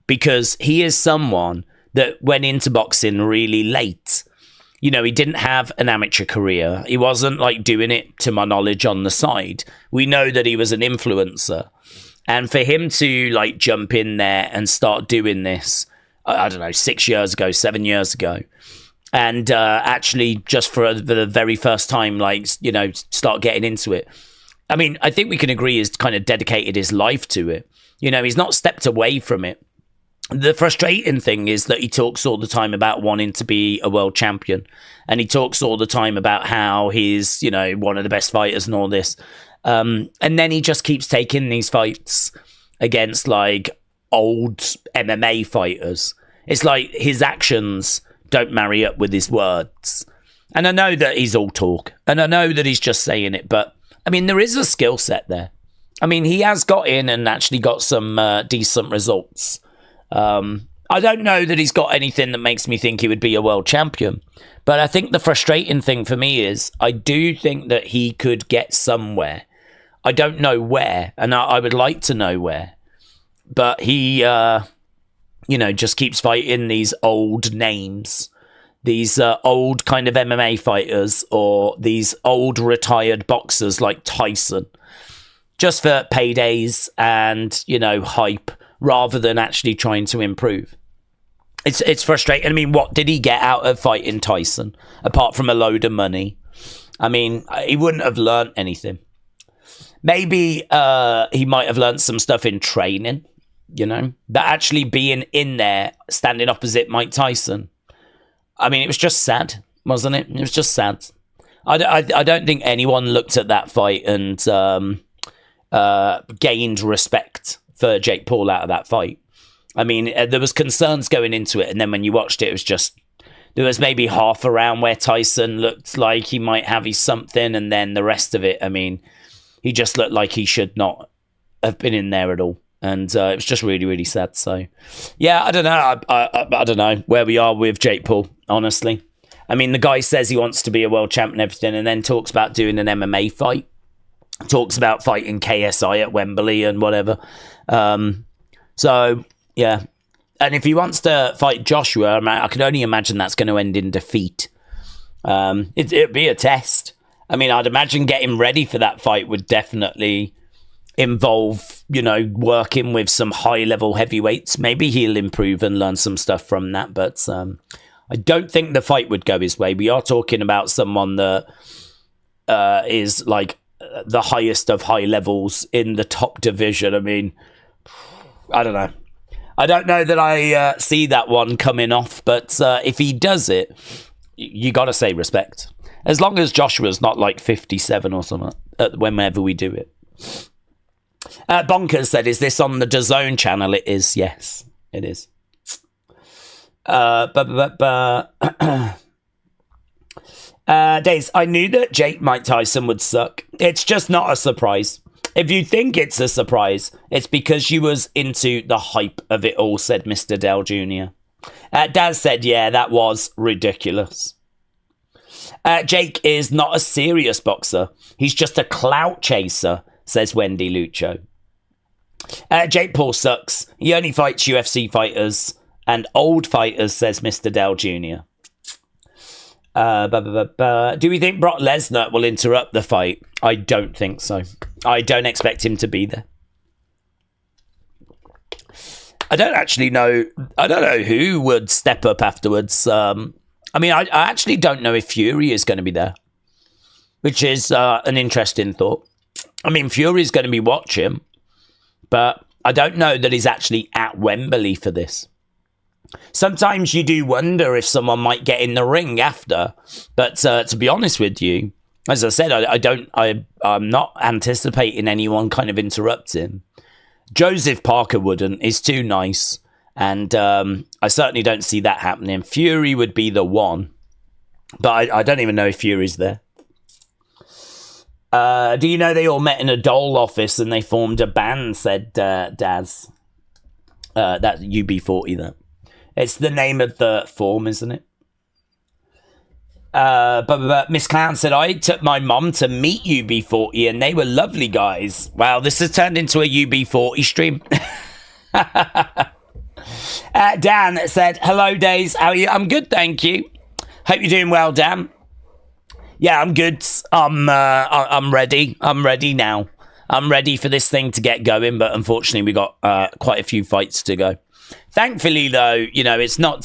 because he is someone that went into boxing really late. You know, he didn't have an amateur career. He wasn't like doing it, to my knowledge, on the side. We know that he was an influencer. And for him to like jump in there and start doing this, I don't know, 6 years ago, 7 years ago, and actually just for the very first time, like, you know, start getting into it. I mean, I think we can agree he's kind of dedicated his life to it. You know, he's not stepped away from it. The frustrating thing is that he talks all the time about wanting to be a world champion. And he talks all the time about how he's, you know, one of the best fighters and all this. And then he just keeps taking these fights against, like, old MMA fighters. It's like his actions don't marry up with his words. And I know that he's all talk. And I know that he's just saying it. But, I mean, there is a skill set there. I mean, he has got in and actually got some decent results. I don't know that he's got anything that makes me think he would be a world champion. But I think the frustrating thing for me is I do think that he could get somewhere. I don't know where, and I would like to know where. But he, you know, just keeps fighting these old names, these old kind of MMA fighters, or these old retired boxers like Tyson, just for paydays and, you know, hype, rather than actually trying to improve. It's frustrating. I mean, what did he get out of fighting Tyson, apart from a load of money? I mean, he wouldn't have learnt anything. Maybe he might have learnt some stuff in training, you know? But actually being in there, standing opposite Mike Tyson, I mean, it was just sad, wasn't it? It was just sad. I don't think anyone looked at that fight and gained respect for Jake Paul out of that fight. I mean, there was concerns going into it, and then when you watched it, it was just, there was maybe half a round where Tyson looked like he might have his something, and then the rest of it, I mean, he just looked like he should not have been in there at all. And it was just really, really sad. So, yeah, I don't know. I don't know where we are with Jake Paul, honestly. I mean, the guy says he wants to be a world champ and everything, and then talks about doing an MMA fight. Talks about fighting KSI at Wembley and whatever. So, yeah. And if he wants to fight Joshua, I can only imagine that's going to end in defeat. It'd be a test. I mean, I'd imagine getting ready for that fight would definitely involve, you know, working with some high-level heavyweights. Maybe he'll improve and learn some stuff from that. But I don't think the fight would go his way. We are talking about someone that is like the highest of high levels in the top division. I mean, I don't know. I don't know that I see that one coming off, but if he does it, you got to say respect. As long as Joshua's not like 57 or something whenever we do it. Bonkers said, is this on the DAZN channel? It is, yes, it is. Days, I knew that Mike Tyson would suck. It's just not a surprise. If you think it's a surprise, it's because you was into the hype of it all, said Mr. Dell Jr. Daz said, yeah, that was ridiculous. Jake is not a serious boxer. He's just a clout chaser, says Wendy Lucho. Jake Paul sucks. He only fights UFC fighters and old fighters, says Mr. Dell Jr. Do we think Brock Lesnar will interrupt the fight? I don't think so. I don't expect him to be there. I don't actually know. I don't know who would step up afterwards. I mean, I actually don't know if Fury is going to be there, which is an interesting thought. I mean, Fury's going to be watching, but I don't know that he's actually at Wembley for this. Sometimes you do wonder if someone might get in the ring after, but to be honest with you, as I said, I'm not anticipating anyone kind of interrupting. Joseph Parker wouldn't. He's too nice. And I certainly don't see that happening. Fury would be the one. But I don't even know if Fury's there. Do you know they all met in a Dole office and they formed a band, said Daz. That's UB40, though. It's the name of the form, isn't it? But Miss Clown said, I took my mom to meet UB40 and they were lovely guys. Wow, this has turned into a UB40 stream. Dan said, hello, Days. How are you? I'm good, thank you. Hope you're doing well, Dan. Yeah, I'm good. I'm ready. I'm ready now. I'm ready for this thing to get going, but unfortunately we got quite a few fights to go. Thankfully, though, you know, it's not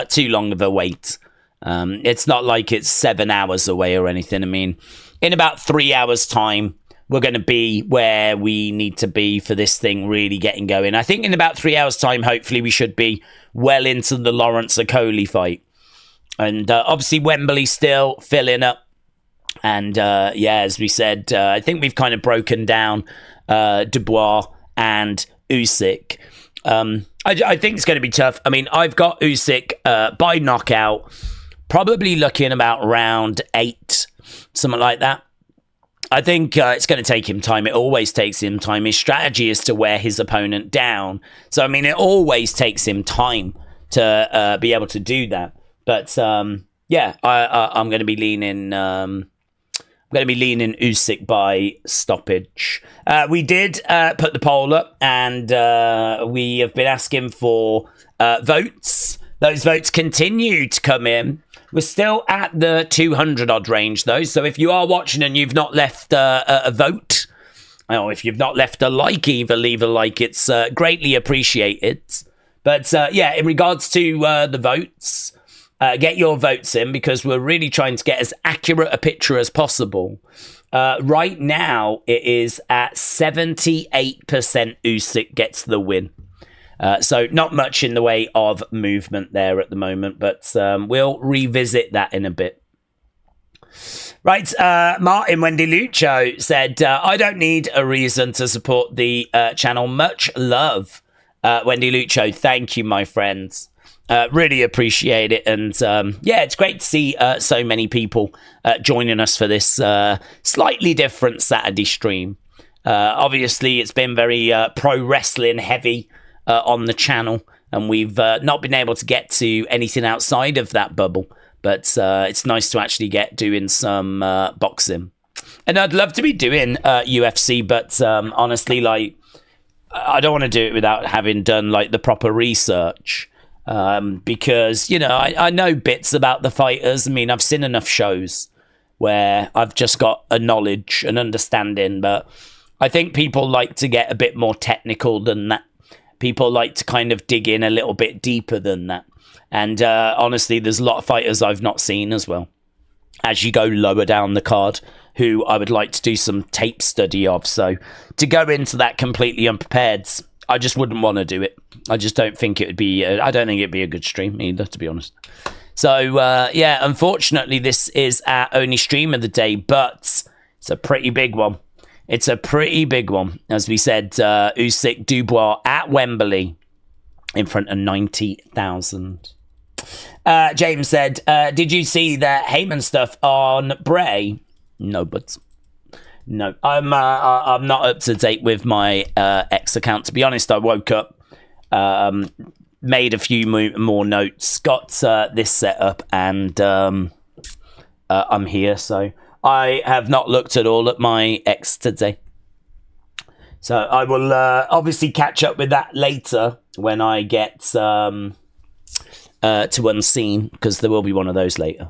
too long of a wait. It's not like it's 7 hours away or anything. I mean, in about 3 hours' time, we're going to be where we need to be for this thing really getting going. I think in about 3 hours' time, hopefully, we should be well into the Lawrence Okolie fight. And obviously, Wembley still filling up. And yeah, as we said, I think we've kind of broken down Dubois and Usyk. I think it's going to be tough. I mean, I've got Usyk by knockout. Probably looking about round 8, something like that. I think it's going to take him time. It always takes him time. His strategy is to wear his opponent down. So, I mean, it always takes him time to be able to do that. But, yeah, I'm going to be leaning... Usyk by stoppage. We did put the poll up, and we have been asking for votes. Those votes continue to come in. We're still at the 200-odd range, though. So if you are watching and you've not left a vote, or if you've not left a like, either leave a like. It's greatly appreciated. But yeah, in regards to the votes, get your votes in because we're really trying to get as accurate a picture as possible. Right now, it is at 78% Usyk gets the win. So not much in the way of movement there at the moment, but we'll revisit that in a bit. Right, Martin Wendy Lucho said, I don't need a reason to support the channel. Much love, Wendy Lucho. Thank you, my friends. Really appreciate it. And yeah, it's great to see so many people joining us for this slightly different Saturday stream. Obviously, it's been very pro wrestling heavy on the channel, and we've not been able to get to anything outside of that bubble. But it's nice to actually get doing some boxing. And I'd love to be doing UFC, but honestly, like, I don't want to do it without having done like the proper research. Because, you know, I know bits about the fighters. I mean, I've seen enough shows where I've just got a knowledge and understanding, but I think people like to get a bit more technical than that. People like to kind of dig in a little bit deeper than that. And honestly, there's a lot of fighters I've not seen as well, as you go lower down the card, who I would like to do some tape study of. So to go into that completely unprepared, I just wouldn't want to do it. I just don't think it would be... I don't think it'd be a good stream either, to be honest. So, yeah, unfortunately, this is our only stream of the day, but it's a pretty big one. It's a pretty big one. As we said, Usyk Dubois at Wembley in front of 90,000. James said, did you see the Heyman stuff on Bray? No, but... No, I'm not up to date with my X account. To be honest, I woke up, made a few more notes, got this set up, and I'm here. So I have not looked at all at my X today. So I will obviously catch up with that later when I get to Unseen, because there will be one of those later.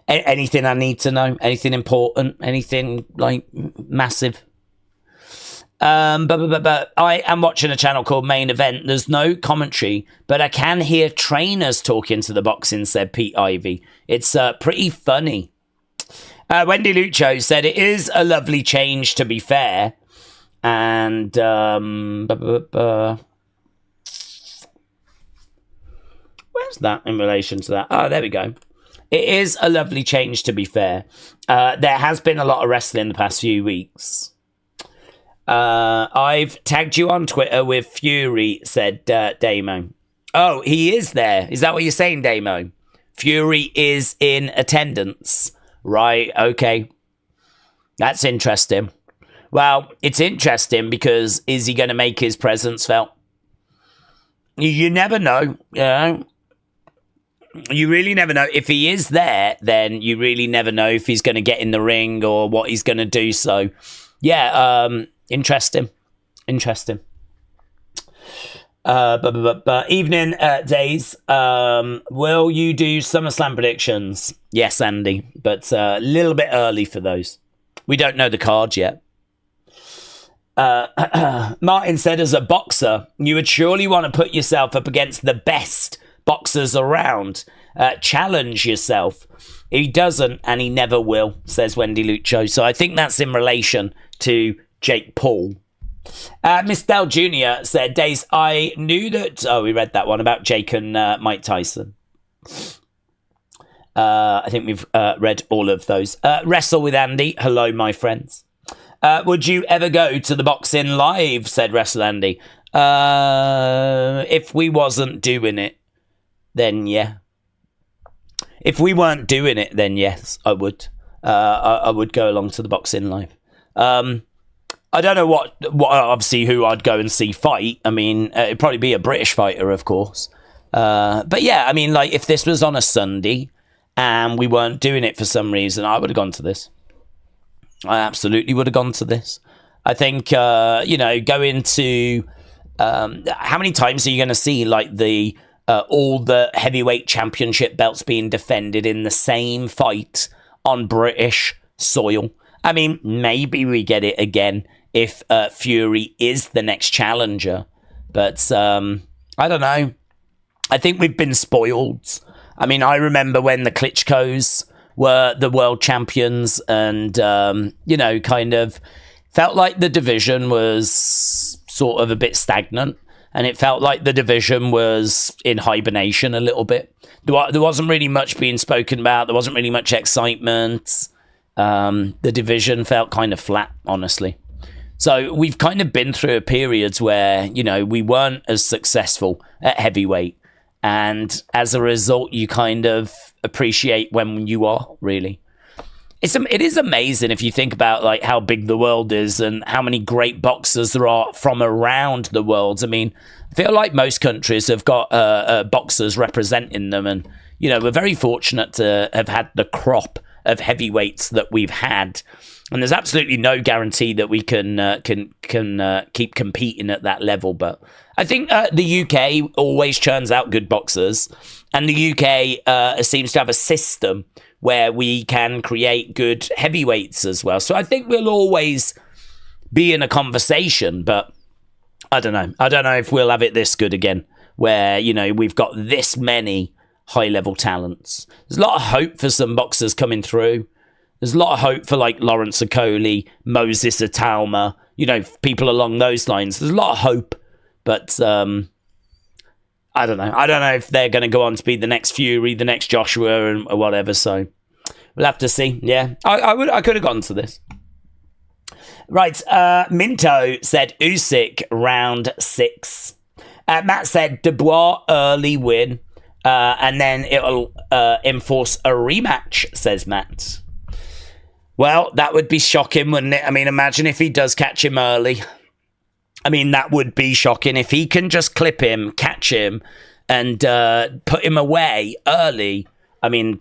Anything I need to know? Anything important? Anything like massive? But I am watching a channel called Main Event. There's no commentary, but I can hear trainers talking to the boxing, said Pete Ivy. It's pretty funny. Wendy Lucho said it is a lovely change, to be fair. And where's that in relation to that? Oh, there we go. It is a lovely change, to be fair. There has been a lot of wrestling the past few weeks. I've tagged you on Twitter with Fury, said Damo. Oh, he is there. Is that what you're saying, Damo? Fury is in attendance. Right, okay. That's interesting. Well, it's interesting because is he going to make his presence felt? You never know, you know. You really never know. If he is there, then you really never know if he's going to get in the ring or what he's going to do. So, yeah, interesting. Evening, Days. Will you do SummerSlam predictions? Yes, Andy, but a little bit early for those. We don't know the card yet. Martin said, as a boxer, you would surely want to put yourself up against the best boxers around. Challenge yourself. He doesn't, and he never will, says Wendy Lucho. So I think that's in relation to Jake Paul. Miss Dell Jr. said, Days, I knew that... Oh, we read that one about Jake and Mike Tyson. I think we've read all of those. Wrestle with Andy. Hello, my friends. Would you ever go to the Boxing Live, said Wrestle Andy. If we wasn't doing it, then yeah. If we weren't doing it, then yes, I would. I would go along to the Boxing Live. I don't know what obviously who I'd go and see fight. I mean, it'd probably be a British fighter, of course. But yeah, I mean, like if this was on a Sunday and we weren't doing it for some reason, I would have gone to this. I absolutely would have gone to this. I think, going to... how many times are you going to see, like, the all the heavyweight championship belts being defended in the same fight on British soil? I mean, maybe we get it again if Fury is the next challenger. But, I don't know. I think we've been spoiled. I mean, I remember when the Klitschko's were the world champions and, kind of felt like the division was sort of a bit stagnant and it felt like the division was in hibernation a little bit. There wasn't really much being spoken about. There wasn't really much excitement. The division felt kind of flat, honestly. So we've kind of been through periods where, we weren't as successful at heavyweight. And as a result, you kind of appreciate when you are, really. It is amazing if you think about like how big the world is and how many great boxers there are from around the world. I mean, I feel like most countries have got boxers representing them. And, we're very fortunate to have had the crop of heavyweights that we've had. And there's absolutely no guarantee that we can keep competing at that level. But I think the UK always churns out good boxers. And the UK seems to have a system where we can create good heavyweights as well. So I think we'll always be in a conversation. But I don't know. I don't know if we'll have it this good again, where, we've got this many high-level talents. There's a lot of hope for some boxers coming through. There's a lot of hope for like Lawrence Okolie, Moses Atalma, people along those lines. There's a lot of hope, but I don't know. I don't know if they're going to go on to be the next Fury, the next Joshua, or whatever. So we'll have to see. Yeah, I could have gone to this. Right, Minto said Usyk round 6. Matt said Dubois early win, and then it'll enforce a rematch. Says Matt. Well, that would be shocking, wouldn't it? I mean, imagine if he does catch him early. I mean, that would be shocking. If he can just clip him, catch him, and put him away early. I mean,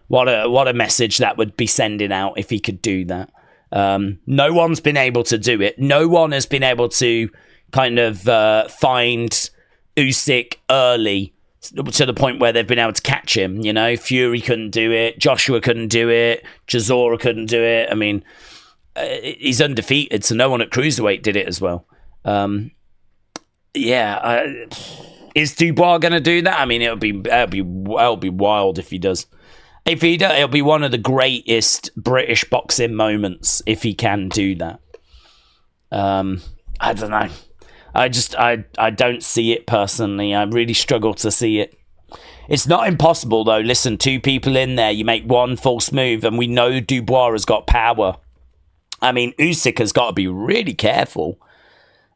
what a message that would be sending out if he could do that. No one's been able to do it. No one has been able to kind of find Usyk early to the point where they've been able to catch him. Fury couldn't do it. Joshua couldn't do it. Chisora couldn't do it. I mean, he's undefeated, so no one at cruiserweight did it as well. Is Dubois going to do that? I mean, it'll be wild if he does. If he does, it'll be one of the greatest British boxing moments if he can do that. I don't know. I don't see it personally. I really struggle to see it. It's not impossible, though. Listen, 2 people in there, you make one false move, and we know Dubois has got power. I mean, Usyk has got to be really careful.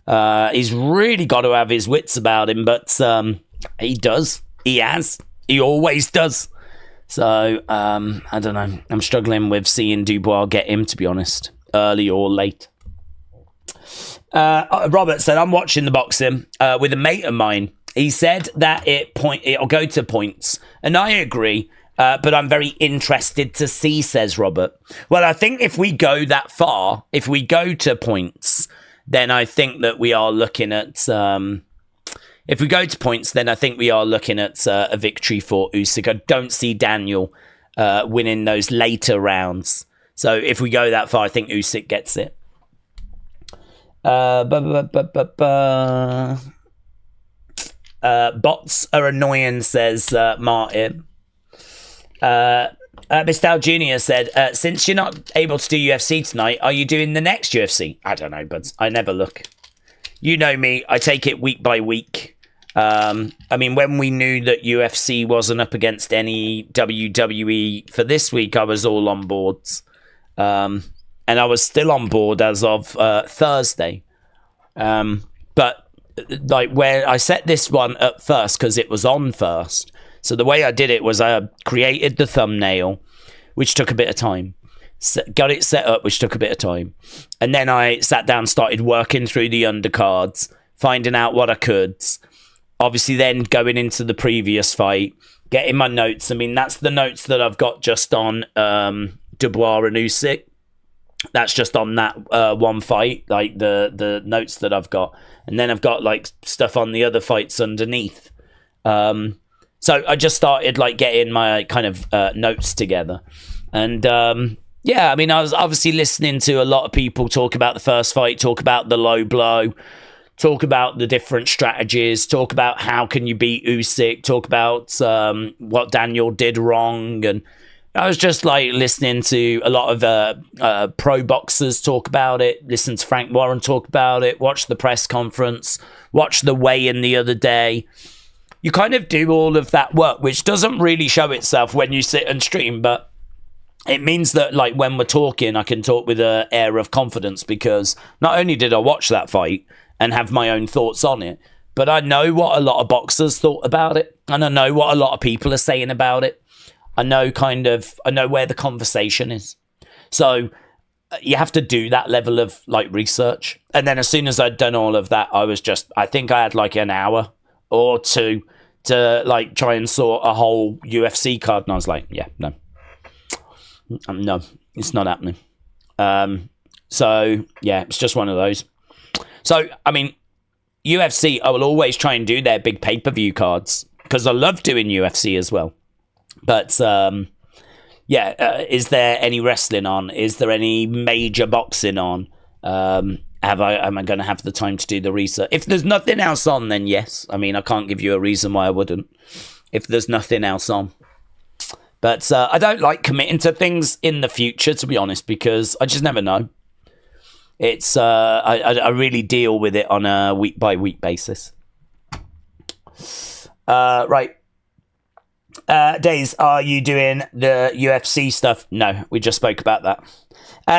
He's really got to have his wits about him, but he does. He has. He always does. So, I don't know. I'm struggling with seeing Dubois get him, to be honest, early or late. Robert said, I'm watching the boxing with a mate of mine. He said that it'll go to points. And I agree. But I'm very interested to see, says Robert. Well, I think if we go that far, if we go to points, then I think that we are looking at... if we go to points, then I think we are looking at a victory for Usyk. I don't see Daniel winning those later rounds. So if we go that far, I think Usyk gets it. Bots are annoying, says Martin. Mistal Jr. said, since you're not able to do UFC tonight, are you doing the next UFC? I don't know, but I never look. You know me, I take it week by week. I mean, when we knew that UFC wasn't up against any WWE for this week, I was all on boards. And I was still on board as of Thursday. But like where I set this one up first because it was on first. So the way I did it was I created the thumbnail, which took a bit of time. Got it set up, which took a bit of time. And then I sat down, started working through the undercards, finding out what I could. Obviously then going into the previous fight, getting my notes. I mean, that's the notes that I've got just on Dubois and Usyk. That's just on that one fight, like the notes that I've got. And then I've got like stuff on the other fights underneath. So I just started like getting my kind of notes together. And yeah, I mean, I was obviously listening to a lot of people talk about the first fight, talk about the low blow, talk about the different strategies, talk about how can you beat Usyk, talk about what Daniel did wrong. And I was just like listening to a lot of pro boxers talk about it, listen to Frank Warren talk about it, watch the press conference, watch the weigh-in the other day. You kind of do all of that work, which doesn't really show itself when you sit and stream, but it means that like when we're talking, I can talk with an air of confidence because not only did I watch that fight and have my own thoughts on it, but I know what a lot of boxers thought about it, and I know what a lot of people are saying about it. I know where the conversation is. So you have to do that level of like research. And then as soon as I'd done all of that, I think I had like an hour or two to like try and sort a whole UFC card. And I was like, yeah, no, it's not happening. So yeah, it's just one of those. So, I mean, UFC, I will always try and do their big pay-per-view cards because I love doing UFC as well. But yeah, is there any wrestling on? Is there any major boxing on? Am I going to have the time to do the research? If there's nothing else on, then yes. I mean, I can't give you a reason why I wouldn't. If there's nothing else on. But I don't like committing to things in the future, to be honest, because I just never know. It's I really deal with it on a week by week basis. Right. Days, are you doing the UFC stuff? No, we just spoke about that.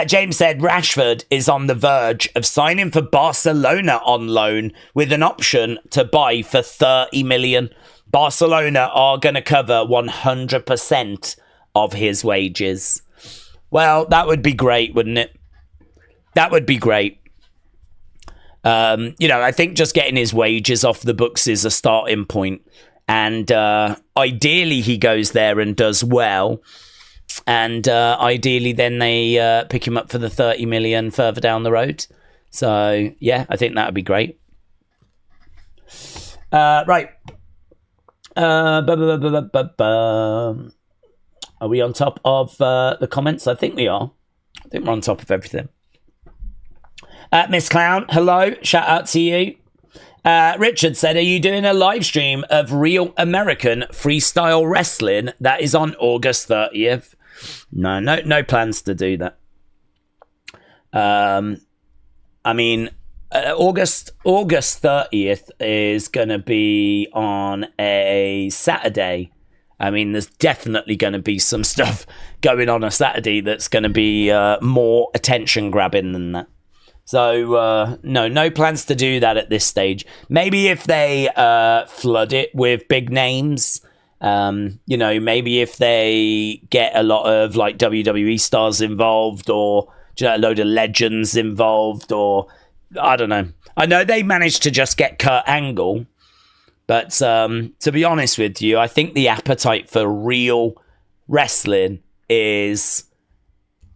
James said Rashford is on the verge of signing for Barcelona on loan with an option to buy for 30 million. Barcelona are going to cover 100% of his wages. Well, that would be great, wouldn't it? That would be great. I think just getting his wages off the books is a starting point. And ideally, he goes there and does well. And ideally, then they pick him up for the 30 million further down the road. So, yeah, I think that would be great. Right. Are we on top of the comments? I think we are. I think we're on top of everything. Miss Clown, hello. Shout out to you. Richard said, are you doing a live stream of Real American Freestyle Wrestling that is on August 30th? No plans to do that. I mean, August 30th is going to be on a Saturday. I mean, there's definitely going to be some stuff going on a Saturday that's going to be more attention grabbing than that. So, no plans to do that at this stage. Maybe if they flood it with big names, maybe if they get a lot of like WWE stars involved, or a load of legends involved, or I don't know. I know they managed to just get Kurt Angle. But to be honest with you, I think the appetite for real wrestling is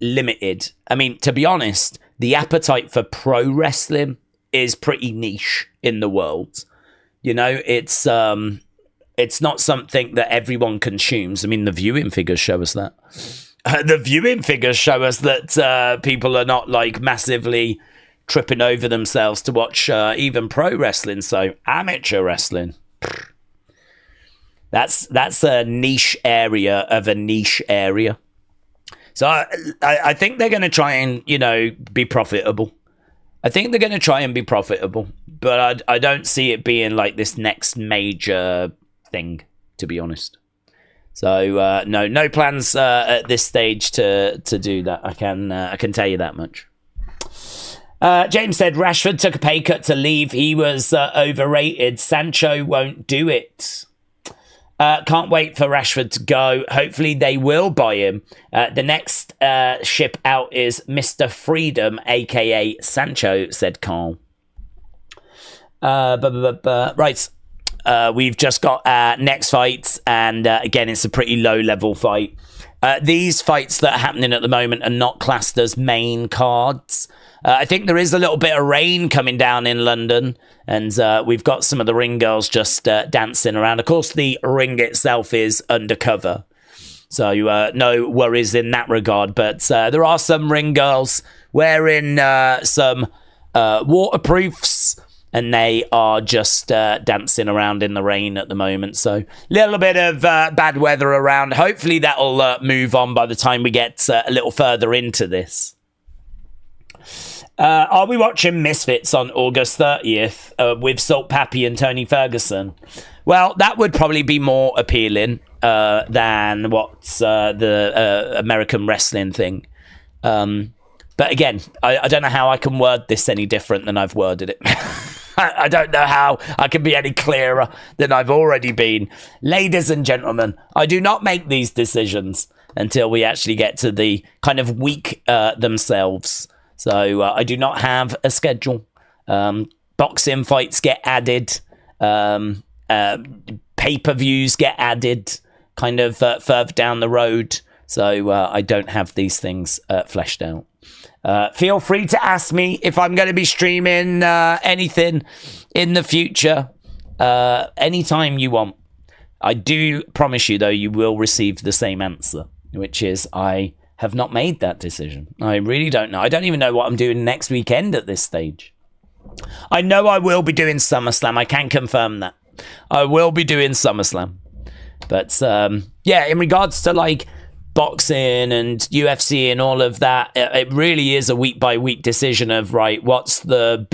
limited. I mean, to be honest, the appetite for pro wrestling is pretty niche in the world. It's not something that everyone consumes. I mean, the viewing figures show us that. The viewing figures show us that people are not like massively tripping over themselves to watch even pro wrestling. So amateur wrestling. That's a niche area of a niche area. So I think they're going to try and, be profitable. I think they're going to try and be profitable. But I don't see it being like this next major thing, to be honest. So, no plans at this stage to do that. I can tell you that much. James said Rashford took a pay cut to leave. He was overrated. Sancho won't do it. Can't wait for Rashford to go. Hopefully they will buy him. The next ship out is Mr. Freedom, a.k.a. Sancho, said Carl. Right. We've just got our next fight. And again, it's a pretty low-level fight. These fights that are happening at the moment are not classed as main cards. I think there is a little bit of rain coming down in London, and we've got some of the ring girls just dancing around. Of course, the ring itself is undercover, so no worries in that regard. But there are some ring girls wearing some waterproofs, and they are just dancing around in the rain at the moment. So a little bit of bad weather around. Hopefully that'll move on by the time we get a little further into this. Are we watching Misfits on August 30th with Salt Pappy and Tony Ferguson? Well, that would probably be more appealing than what's the American wrestling thing. But again, I don't know how I can word this any different than I've worded it. I don't know how I can be any clearer than I've already been. Ladies and gentlemen, I do not make these decisions until we actually get to the kind of week themselves. So I do not have a schedule. Boxing fights get added. Pay-per-views get added kind of further down the road. So I don't have these things fleshed out. Feel free to ask me if I'm going to be streaming anything in the future. Anytime you want. I do promise you, though, you will receive the same answer, which is I have not made that decision. I really don't know. I don't even know what I'm doing next weekend at this stage. I know I will be doing SummerSlam. I can confirm that. I will be doing SummerSlam. But, in regards to, like, boxing and UFC and all of that, it really is a week-by-week decision of, right, what's the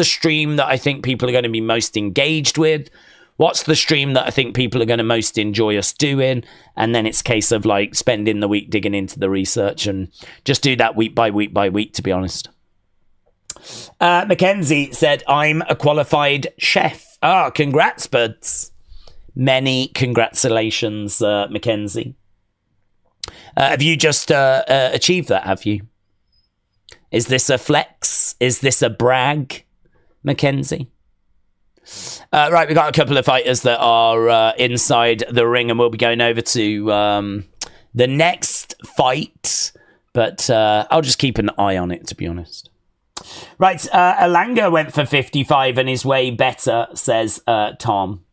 stream that I think people are going to be most engaged with? What's the stream that I think people are going to most enjoy us doing? And then it's a case of like spending the week digging into the research and just do that week by week, to be honest. Mackenzie said, I'm a qualified chef. Congrats, buds. Many congratulations, Mackenzie. Have you just achieved that, have you? Is this a flex? Is this a brag, Mackenzie? Right, we've got a couple of fighters that are inside the ring, and we'll be going over to the next fight. But I'll just keep an eye on it, to be honest. Right, Alanga went for 55 and is way better, says Tom.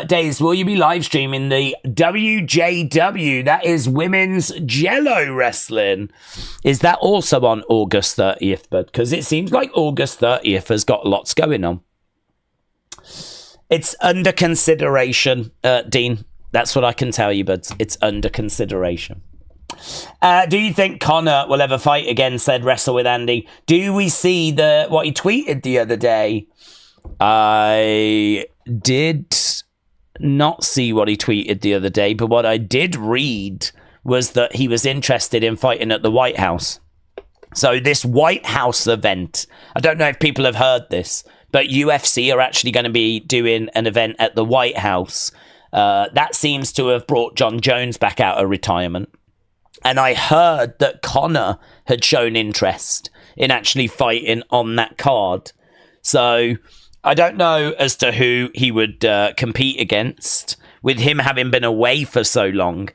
Days, will you be live streaming the WJW? That is Women's Jello Wrestling. Is that also on August 30th, bud? Because it seems like August 30th has got lots going on. It's under consideration, Dean. That's what I can tell you, but it's under consideration. Do you think Conor will ever fight again, said Wrestle with Andy? Do we see what he tweeted the other day? I did not see what he tweeted the other day, but what I did read was that he was interested in fighting at the White House. So this White House event, I don't know if people have heard this, but UFC are actually going to be doing an event at the White House. That seems to have brought John Jones back out of retirement. And I heard that Conor had shown interest in actually fighting on that card. So I don't know as to who he would compete against. With him having been away for so long,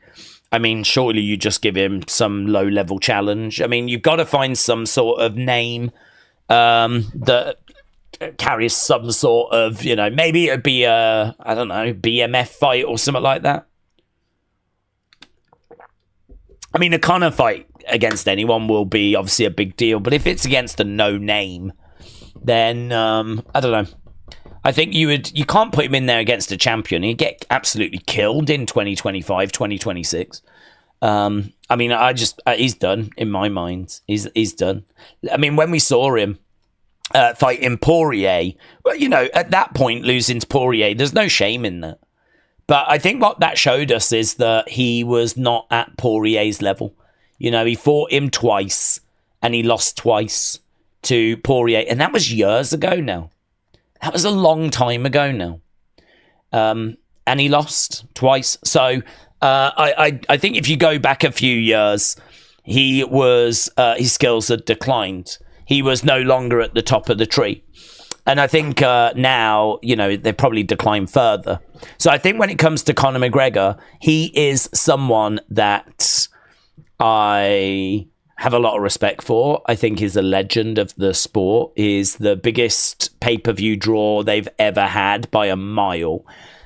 I mean, surely you just give him some low-level challenge. I mean, you've got to find some sort of name that carries some sort of, maybe it'd be a, I don't know, BMF fight or something like that. I mean, a Conor fight against anyone will be obviously a big deal, but if it's against a no-name, then, I don't know. I think you can't put him in there against a champion. He'd get absolutely killed in 2025, 2026. I mean, he's done in my mind. He's done. I mean, when we saw him fighting Poirier, well, at that point, losing to Poirier, there's no shame in that. But I think what that showed us is that he was not at Poirier's level. He fought him twice and he lost twice to Poirier. And that was years ago now. That was a long time ago now. And he lost twice. So I think if you go back a few years, his skills had declined. He was no longer at the top of the tree. And I think now, they've probably declined further. So I think when it comes to Conor McGregor, he is someone that I have a lot of respect for. I think he's a legend of the sport. He's the biggest pay-per-view draw they've ever had by a mile.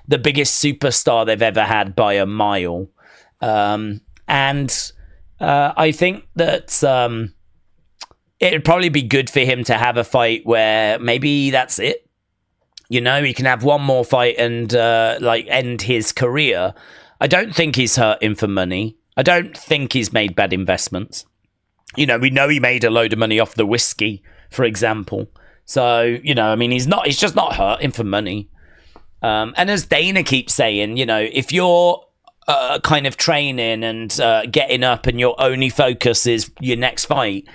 The biggest superstar they've ever had by a mile. And I think that it'd probably be good for him to have a fight where maybe that's it. He can have one more fight and end his career. I don't think he's hurting for money. I don't think he's made bad investments. We know he made a load of money off the whiskey, for example. So, he's just not hurting for money. And as Dana keeps saying, if you're kind of training and getting up and your only focus is your next fight,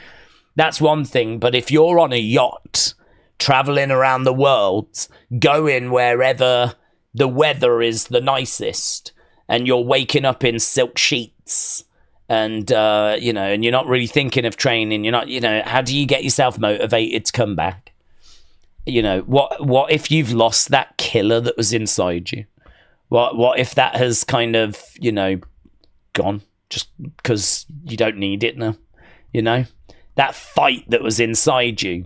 that's one thing. But if you're on a yacht, traveling around the world, going wherever the weather is the nicest, and you're waking up in silk sheets, and and you're not really thinking of training, you're not, how do you get yourself motivated to come back? What if you've lost that killer that was inside you? What if that has kind of gone just because you don't need it now? That fight that was inside you.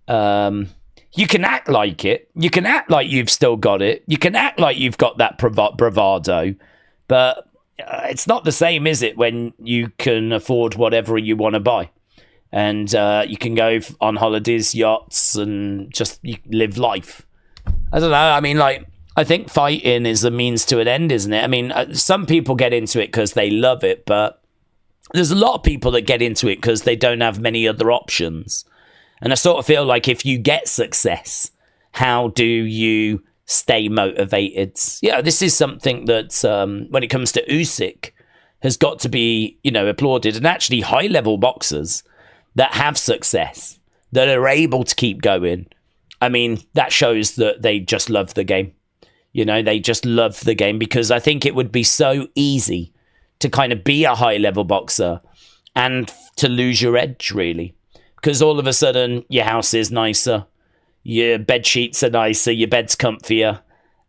You can act like it. You can act like you've still got it. You can act like you've got that bravado, but it's not the same, is it, when you can afford whatever you want to buy, and you can go on holidays, yachts, and just live life. I don't know. I mean, I think fighting is a means to an end, isn't it? I mean, some people get into it because they love it, but there's a lot of people that get into it because they don't have many other options. And I sort of feel like if you get success, how do you stay motivated? This is something that, when it comes to Usyk, has got to be, applauded. And actually high-level boxers that have success, that are able to keep going, I mean, that shows that they just love the game. They just love the game, because I think it would be so easy to kind of be a high-level boxer and to lose your edge, really. Because all of a sudden, your house is nicer, your bed sheets are nicer, your bed's comfier,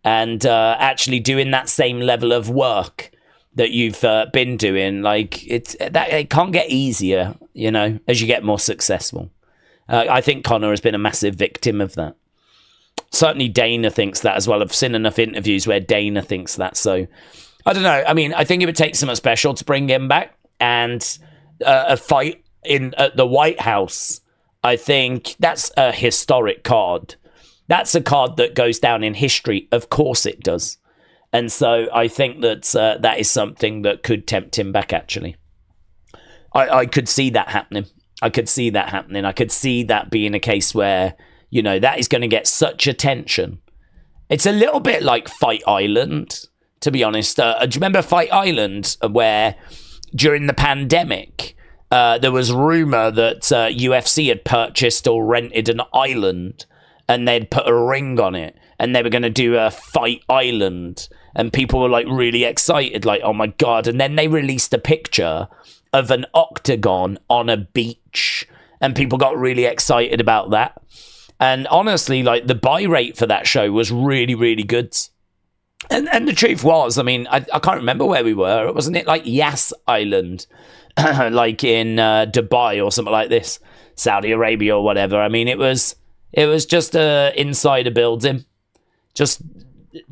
and actually doing that same level of work that you've been doing, it can't get easier, as you get more successful. I think Conor has been a massive victim of that. Certainly Dana thinks that as well. I've seen enough interviews where Dana thinks that. So, I don't know. I mean, I think it would take something special to bring him back, and a fight at the White House, I think that's a historic card. That's a card that goes down in history. Of course it does. And so I think that that is something that could tempt him back, actually. I could see that happening. I could see that being a case where, you know, that is going to get such attention. It's a little bit like Fight Island, to be honest. Do you remember Fight Island, where during the pandemic, there was rumor that UFC had purchased or rented an island and they'd put a ring on it and they were going to do a Fight Island, and people were like really excited, like, oh my God. And then they released a picture of an octagon on a beach and people got really excited about that. And honestly, like, the buy rate for that show was really, really good. And the truth was, I mean, I can't remember where we were. Wasn't it like Yas Island, like in Dubai or something like this, Saudi Arabia or whatever? I mean, it was just inside a building.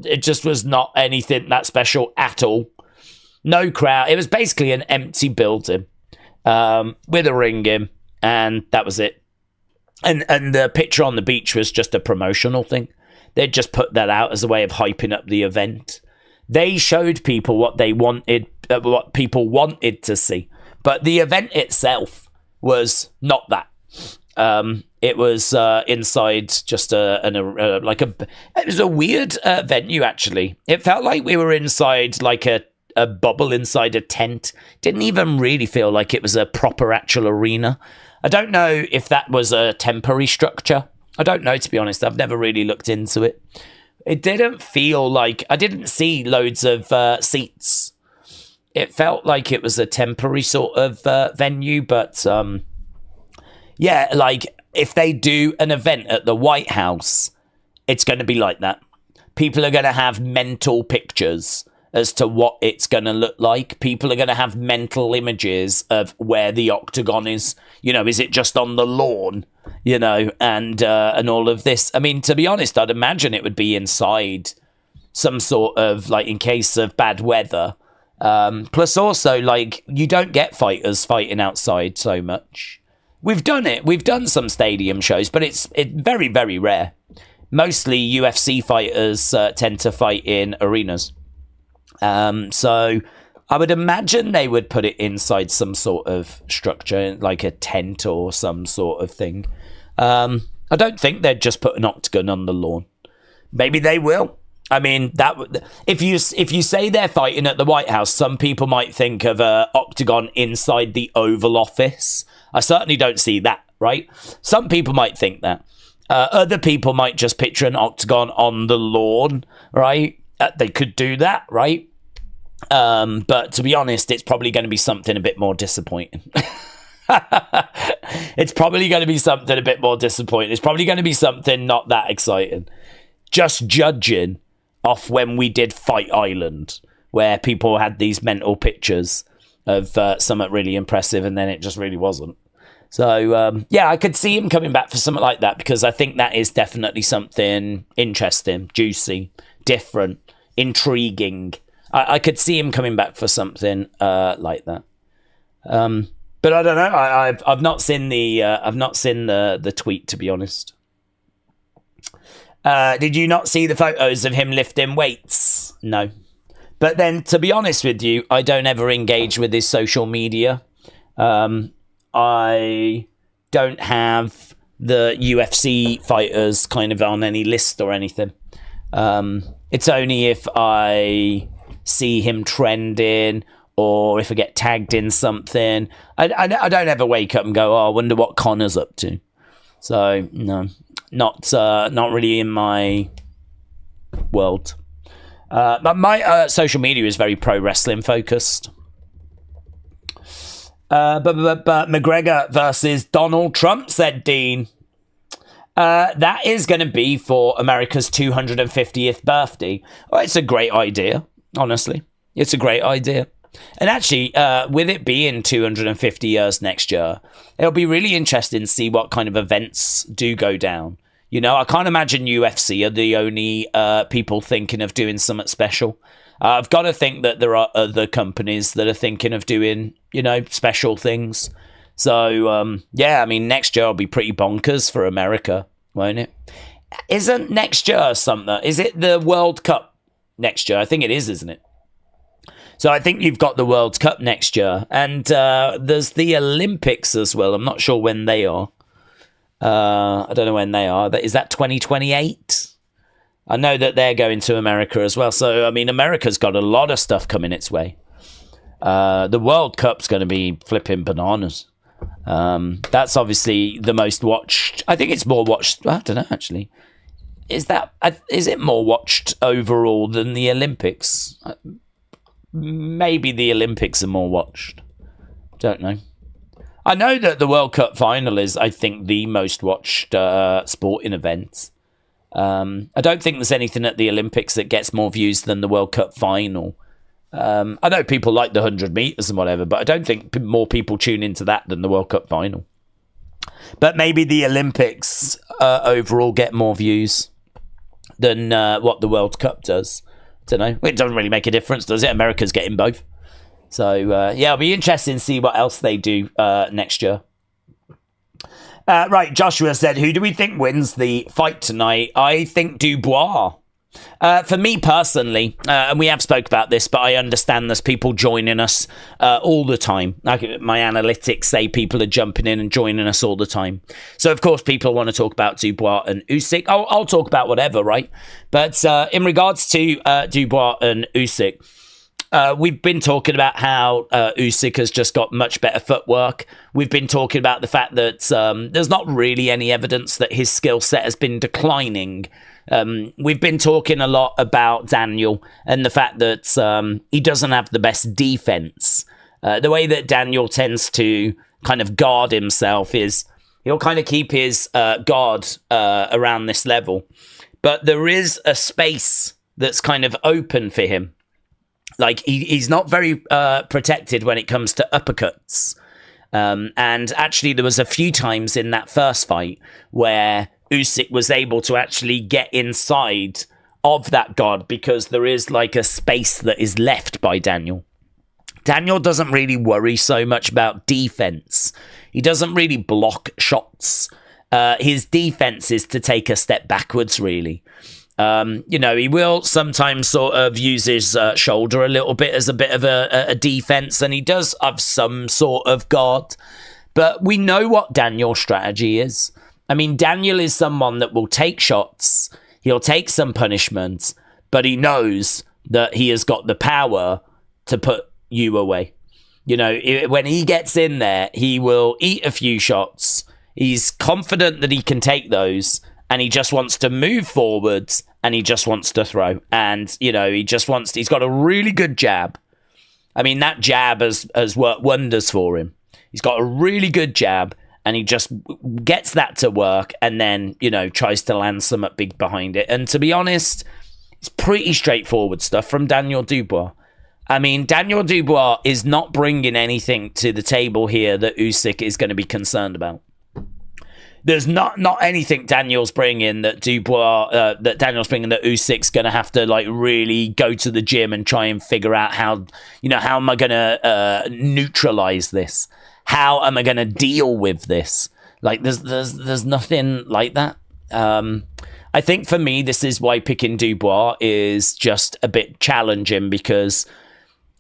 It just was not anything that special at all. No crowd. It was basically an empty building with a ring in, and that was it. And the picture on the beach was just a promotional thing. They'd just put that out as a way of hyping up the event. They showed people what they wanted, what people wanted to see. But the event itself was not that. It was inside just it was a weird venue, actually. It felt like we were inside like a bubble inside a tent. Didn't even really feel like it was a proper actual arena. I don't know if that was a temporary structure. I don't know, to be honest. I've never really looked into it. It didn't feel like... I didn't see loads of seats. It felt like it was a temporary sort of venue, but yeah, like if they do an event at the White House, it's going to be like that. People are going to have mental pictures as to what it's going to look like. People are going to have mental images of where the octagon is. You know, is it just on the lawn? You know, and all of this. I mean, to be honest, I'd imagine it would be inside some sort of, like, in case of bad weather. Plus also, like, you don't get fighters fighting outside so much. We've done it. We've done some stadium shows, but it's very, very rare. Mostly UFC fighters tend to fight in arenas. So I would imagine they would put it inside some sort of structure, like a tent or some sort of thing. I don't think they'd just put an octagon on the lawn. Maybe they will. I mean, that if you say they're fighting at the White House, some people might think of an octagon inside the Oval Office. I certainly don't see that, right? Some people might think that. Other people might just picture an octagon on the lawn, right? They could do that, right? But to be honest, it's probably going to be something a bit more disappointing. It's probably going to be something a bit more disappointing. It's probably going to be something not that exciting. Just judging off when we did Fight Island, where people had these mental pictures of something really impressive, and then it just really wasn't. So, yeah, I could see him coming back for something like that, because I think that is definitely something interesting, juicy, different, intriguing. I could see him coming back for something like that. But I don't know. I've not seen the tweet, to be honest. Did you not see the photos of him lifting weights? No. But then, to be honest with you, I don't ever engage with his social media. I don't have the UFC fighters kind of on any list or anything. It's only if I see him trending or if I get tagged in something. I don't ever wake up and go, oh, I wonder what Connor's up to. So, no, not really in my world. But my social media is very pro wrestling focused. But McGregor versus Donald Trump, said Dean. That is going to be for America's 250th birthday. Well, it's a great idea, honestly. It's a great idea. And actually, with it being 250 years next year, it'll be really interesting to see what kind of events do go down. You know, I can't imagine UFC are the only people thinking of doing something special. I've got to think that there are other companies that are thinking of doing, you know, special things. So, yeah, I mean, next year will be pretty bonkers for America, won't it? Isn't next year something? Is it the World Cup next year? I think it is, isn't it? So I think you've got the World Cup next year. And there's the Olympics as well. I'm not sure when they are. I don't know when they are. Is that 2028? I know that they're going to America as well. So, I mean, America's got a lot of stuff coming its way. The World Cup's going to be flipping bananas. That's obviously the most watched. I think it's more watched. I don't know, actually. Is it more watched overall than the Olympics? Maybe the Olympics are more watched. Don't know. I know that the World Cup final is, I think, the most watched sporting event. I don't think there's anything at the Olympics that gets more views than the World Cup final. I know people like the 100 meters and whatever, but I don't think more people tune into that than the World Cup final. But maybe the Olympics overall get more views than what the World Cup does. I don't know. It doesn't really make a difference, does it? America's getting both. So, yeah, it'll be interesting to see what else they do next year. Right, Joshua said, who do we think wins the fight tonight? I think Dubois. For me personally, and we have spoke about this, but I understand there's people joining us all the time. Like my analytics say people are jumping in and joining us all the time. So, of course, people want to talk about Dubois and Usyk. I'll talk about whatever, right? But in regards to Dubois and Usyk, we've been talking about how Usyk has just got much better footwork. We've been talking about the fact that there's not really any evidence that his skill set has been declining. We've been talking a lot about Daniel and the fact that he doesn't have the best defense. The way that Daniel tends to kind of guard himself is he'll kind of keep his guard around this level. But there is a space that's kind of open for him. Like, he's not very protected when it comes to uppercuts. And actually, there was a few times in that first fight where Usyk was able to actually get inside of that guard because there is like a space that is left by Daniel. Daniel doesn't really worry so much about defense. He doesn't really block shots. His defense is to take a step backwards, really. He will sometimes sort of use his shoulder a little bit as a bit of a defense, and he does have some sort of guard. But we know what Daniel's strategy is. I mean, Daniel is someone that will take shots, he'll take some punishment, but he knows that he has got the power to put you away. You know, when he gets in there, he will eat a few shots. He's confident that he can take those, and he just wants to move forwards, and he just wants to throw. And, you know, he's got a really good jab. I mean, that jab has worked wonders for him. He's got a really good jab, and he just gets that to work and then, you know, tries to land something big behind it. And to be honest, it's pretty straightforward stuff from Daniel Dubois. I mean, Daniel Dubois is not bringing anything to the table here that Usyk is going to be concerned about. There's not anything Daniel's bringing that Usyk's going to have to like really go to the gym and try and figure out how am I going to neutralize this? How am I going to deal with this? Like, there's nothing like that. I think for me, this is why picking Dubois is just a bit challenging, because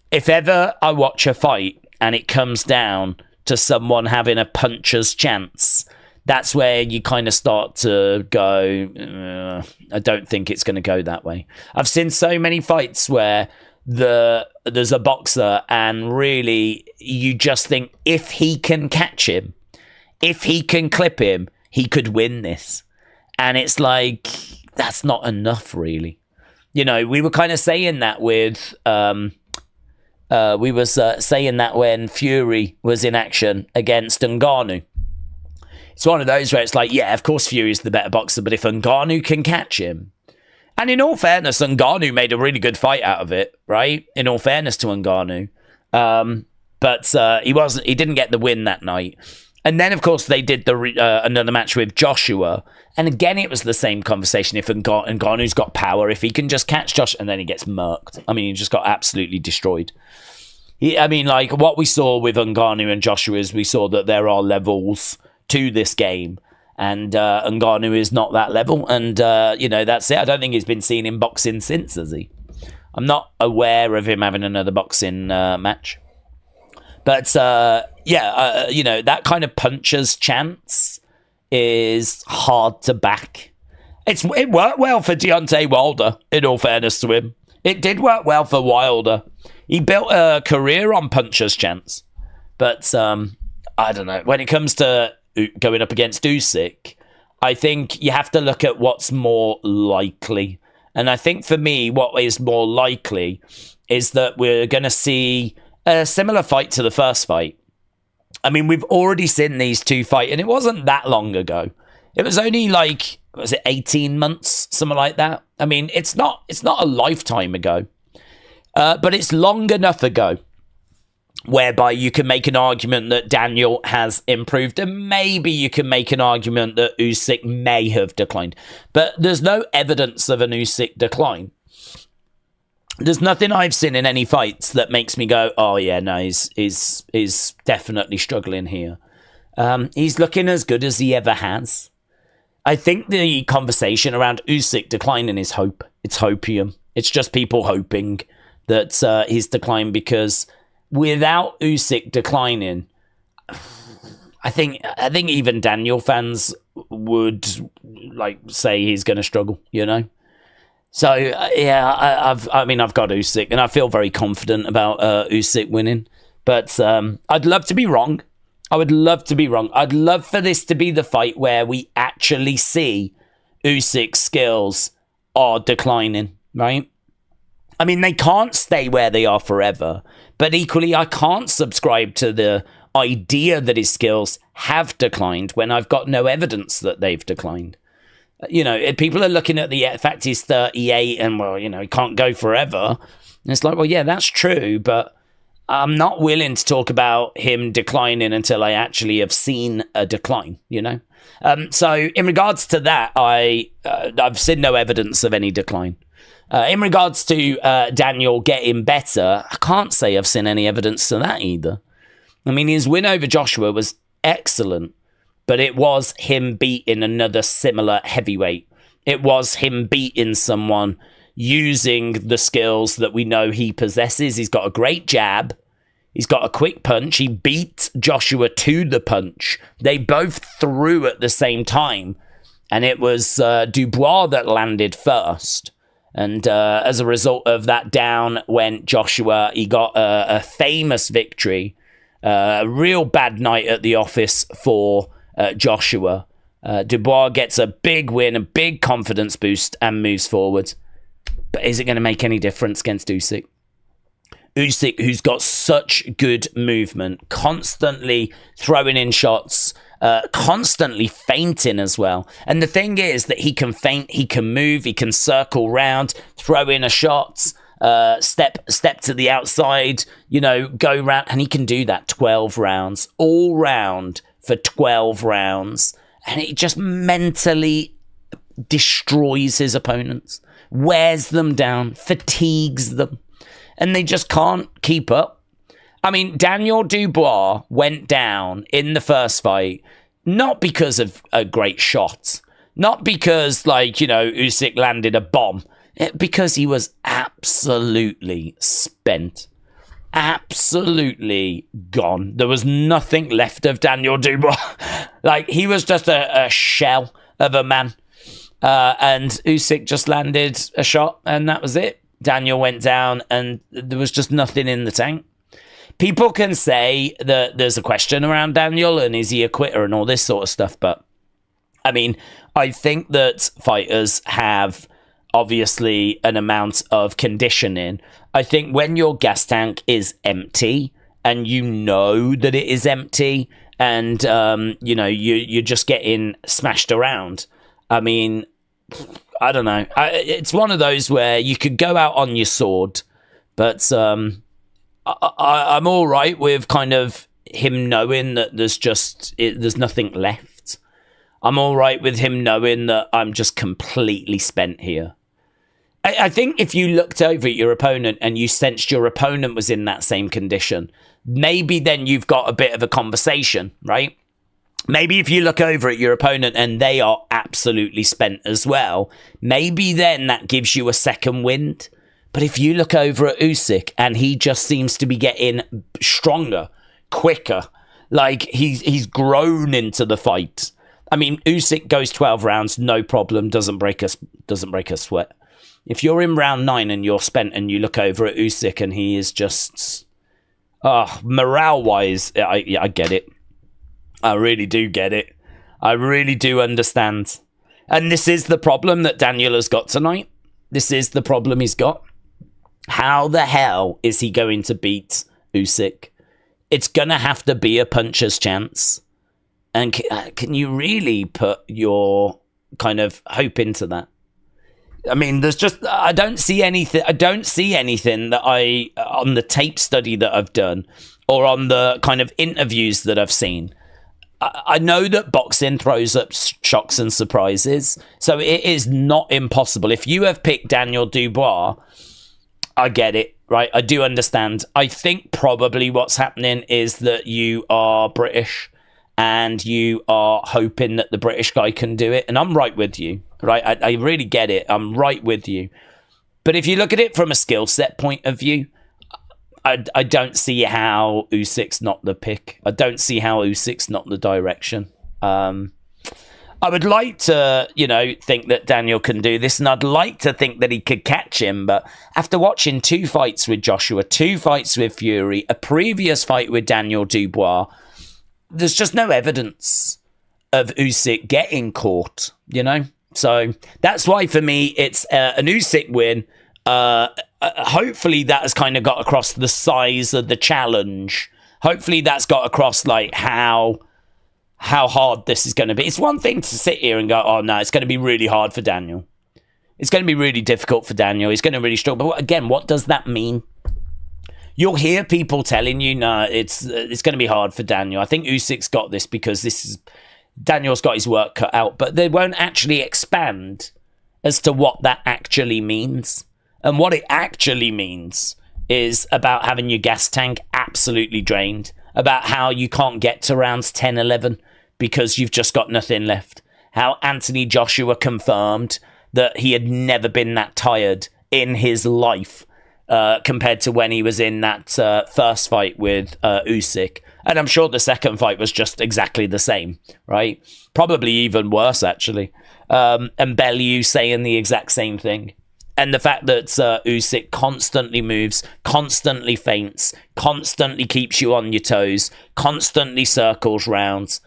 if ever I watch a fight and it comes down to someone having a puncher's chance, that's where you kind of start to go, I don't think it's going to go that way. I've seen so many fights where there's a boxer and really you just think if he can catch him, if he can clip him, he could win this. And it's like, that's not enough, really. You know, we were kind of saying that with, saying that when Fury was in action against Ngannou. It's one of those where it's like, yeah, of course Fury's the better boxer, but if Ngannou can catch him, and in all fairness, Ngannou made a really good fight out of it, right? In all fairness to Ngannou. But he didn't get the win that night. And then, of course, they did another match with Joshua. And again, it was the same conversation. If Ngannou's got power, if he can just catch Josh, and then he gets murked. I mean, he just got absolutely destroyed. Like what we saw with Ngannou and Joshua is we saw that there are levels to this game. And Ngannou is not that level. And, that's it. I don't think he's been seen in boxing since, has he? I'm not aware of him having another boxing match. But, that kind of puncher's chance is hard to back. It worked well for Deontay Wilder, in all fairness to him. It did work well for Wilder. He built a career on puncher's chance. But, I don't know. When it comes to going up against Usyk, I think you have to look at what's more likely. And I think for me, what is more likely is that we're going to see a similar fight to the first fight. I mean, we've already seen these two fight, and it wasn't that long ago. It was only 18 months, something like that. I mean, it's not a lifetime ago, but it's long enough ago whereby you can make an argument that Daniel has improved, and maybe you can make an argument that Usyk may have declined. But there's no evidence of an Usyk decline. There's nothing I've seen in any fights that makes me go, oh yeah, no, he's definitely struggling here. He's looking as good as he ever has. I think the conversation around Usyk declining is hope. It's hopium. It's just people hoping that he's declined, because without Usyk declining, I think even Daniel fans would say he's going to struggle, you know? So, I've got Usyk, and I feel very confident about Usyk winning. But I'd love to be wrong. I would love to be wrong. I'd love for this to be the fight where we actually see Usyk's skills are declining, right? I mean, they can't stay where they are forever. But equally, I can't subscribe to the idea that his skills have declined when I've got no evidence that they've declined. You know, people are looking at the fact he's 38 and, well, you know, he can't go forever. And it's like, well, yeah, that's true, but I'm not willing to talk about him declining until I actually have seen a decline, you know? So in regards to that, I've seen no evidence of any decline. In regards to Daniel getting better, I can't say I've seen any evidence to that either. I mean, his win over Joshua was excellent, but it was him beating another similar heavyweight. It was him beating someone using the skills that we know he possesses. He's got a great jab. He's got a quick punch. He beat Joshua to the punch. They both threw at the same time, and it was Dubois that landed first. And as a result of that down went Joshua. He got a famous victory. A real bad night at the office for Joshua. Dubois gets a big win, a big confidence boost, and moves forward. But is it going to make any difference against Usyk? Usyk, who's got such good movement, constantly throwing in shots, constantly feinting as well. And the thing is that he can feint, he can move, he can circle round, throw in a shot, step to the outside, you know, go round, and he can do that 12 rounds, all round for 12 rounds. And it just mentally destroys his opponents, wears them down, fatigues them, and they just can't keep up. I mean, Daniel Dubois went down in the first fight, not because of a great shot, not because, Usyk landed a bomb, because he was absolutely spent. Absolutely gone. There was nothing left of Daniel Dubois. He was just a shell of a man. And Usyk just landed a shot, and that was it. Daniel went down, and there was just nothing in the tank. People can say that there's a question around Daniel, and is he a quitter and all this sort of stuff. But, I mean, I think that fighters have obviously an amount of conditioning. I think when your gas tank is empty and you know that it is empty and, you're just getting smashed around. I mean, I don't know. It's one of those where you could go out on your sword, but I'm all right with kind of him knowing that there's nothing left. I'm all right with him knowing that I'm just completely spent here. I think if you looked over at your opponent and you sensed your opponent was in that same condition, maybe then you've got a bit of a conversation, right? Maybe if you look over at your opponent and they are absolutely spent as well, maybe then that gives you a second wind. But if you look over at Usyk, and he just seems to be getting stronger, quicker, like he's grown into the fight. I mean, Usyk goes 12 rounds, no problem, doesn't break a sweat. If you're in round 9 and you're spent, and you look over at Usyk and he is just, morale-wise, I get it. I really do get it. I really do understand. And this is the problem that Daniel has got tonight. This is the problem he's got. How the hell is he going to beat Usyk? It's going to have to be a puncher's chance. And can you really put your kind of hope into that? I mean, I don't see anything that on the tape study that I've done, or on the kind of interviews that I've seen. I know that boxing throws up shocks and surprises, so it is not impossible. If you have picked Daniel Dubois, I get it, right? I do understand. I think probably what's happening is that you are British, and you are hoping that the British guy can do it. And I'm right with you, right? I really get it. I'm right with you. But if you look at it from a skill set point of view, I don't see how Usyk's not the pick. I don't see how Usyk's not the direction. I would like to, think that Daniel can do this, and I'd like to think that he could catch him. But after watching 2 fights with Joshua, 2 fights with Fury, a previous fight with Daniel Dubois, there's just no evidence of Usyk getting caught, So that's why, for me, it's an Usyk win. Hopefully that has kind of got across the size of the challenge. Hopefully that's got across, like, how hard this is going to be. It's one thing to sit here and go, oh, no, it's going to be really hard for Daniel. It's going to be really difficult for Daniel. He's going to really struggle. But again, what does that mean? You'll hear people telling you, no, it's going to be hard for Daniel. I think Usyk's got this because Daniel's got his work cut out, but they won't actually expand as to what that actually means. And what it actually means is about having your gas tank absolutely drained, about how you can't get to rounds 10, 11 because you've just got nothing left. How Anthony Joshua confirmed that he had never been that tired in his life, compared to when he was in that first fight with Usyk. And I'm sure the second fight was just exactly the same, right? Probably even worse, actually. And Bellew saying the exact same thing. And the fact that Usyk constantly moves, constantly feints, constantly keeps you on your toes, constantly circles rounds,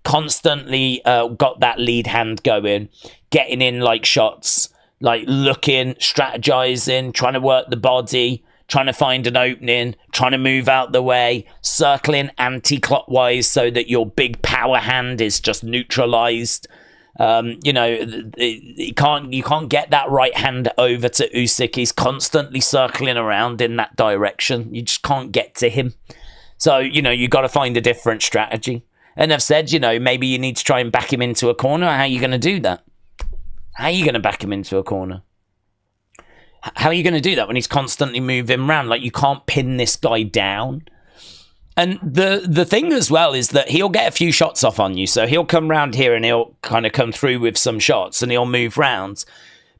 constantly got that lead hand going, getting in like shots, like looking, strategizing, trying to work the body, trying to find an opening, trying to move out the way, circling anti-clockwise so that your big power hand is just neutralized. You can't get that right hand over to Usyk. He's constantly circling around in that direction. You just can't get to him. So, you got to find a different strategy. And I've said, maybe you need to try and back him into a corner. How are you going to do that? How are you going to back him into a corner? How are you going to do that when he's constantly moving around? Like, you can't pin this guy down. And the thing as well is that he'll get a few shots off on you. So he'll come round here and he'll kind of come through with some shots and he'll move rounds.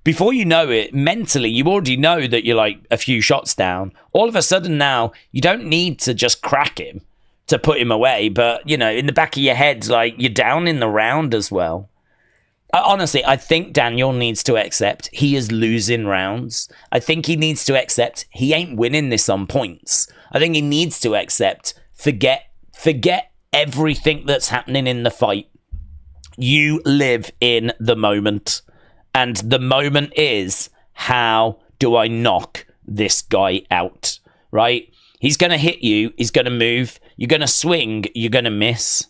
Before you know it, mentally, you already know that you're like a few shots down. All of a sudden now, you don't need to just crack him to put him away. But, in the back of your head, like, you're down in the round as well. Honestly, I think Daniel needs to accept he is losing rounds. I think he needs to accept he ain't winning this on points. I think he needs to accept, forget everything that's happening in the fight. You live in the moment. And the moment is, how do I knock this guy out, right? He's going to hit you. He's going to move. You're going to swing. You're going to miss.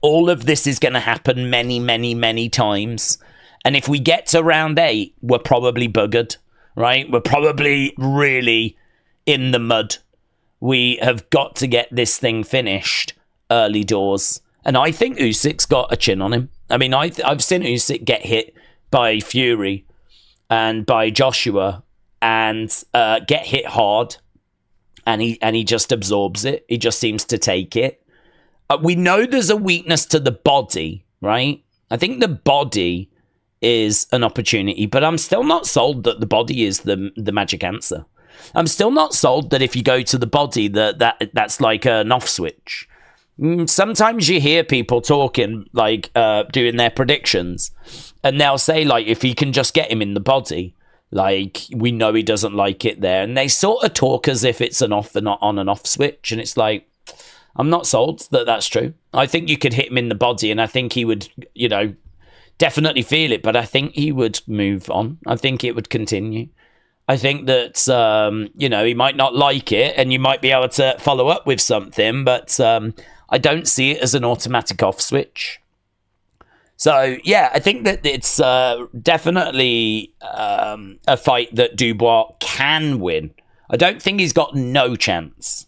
All of this is going to happen many, many, many times. And if we get to round 8, we're probably buggered, right? We're probably really in the mud. We have got to get this thing finished early doors. And I think Usyk's got a chin on him. I mean, I've seen Usyk get hit by Fury and by Joshua and get hit hard. And he just absorbs it. He just seems to take it. We know there's a weakness to the body, right? I think the body is an opportunity, but I'm still not sold that the body is the magic answer. I'm still not sold that if you go to the body, that's like an off switch. Sometimes you hear people talking, like doing their predictions, and they'll say, like, if he can just get him in the body, like, we know he doesn't like it there. And they sort of talk as if it's an off and not on and off switch. And it's like, I'm not sold that that's true. I think you could hit him in the body, and I think he would, definitely feel it, but I think he would move on. I think it would continue. I think that, he might not like it, and you might be able to follow up with something, but I don't see it as an automatic off switch. So, yeah, I think that it's definitely a fight that Dubois can win. I don't think he's got no chance.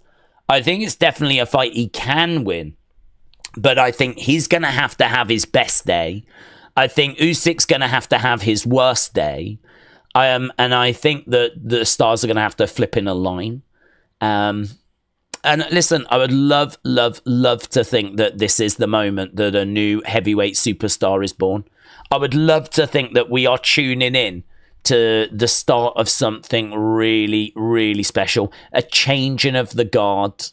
I think it's definitely a fight he can win. But I think he's going to have his best day. I think Usyk's going to have his worst day. And I think that the stars are going to have to flip in a line. And listen, I would love, love, love to think that this is the moment that a new heavyweight superstar is born. I would love to think that we are tuning in to the start of something really, really special. A changing of the guard.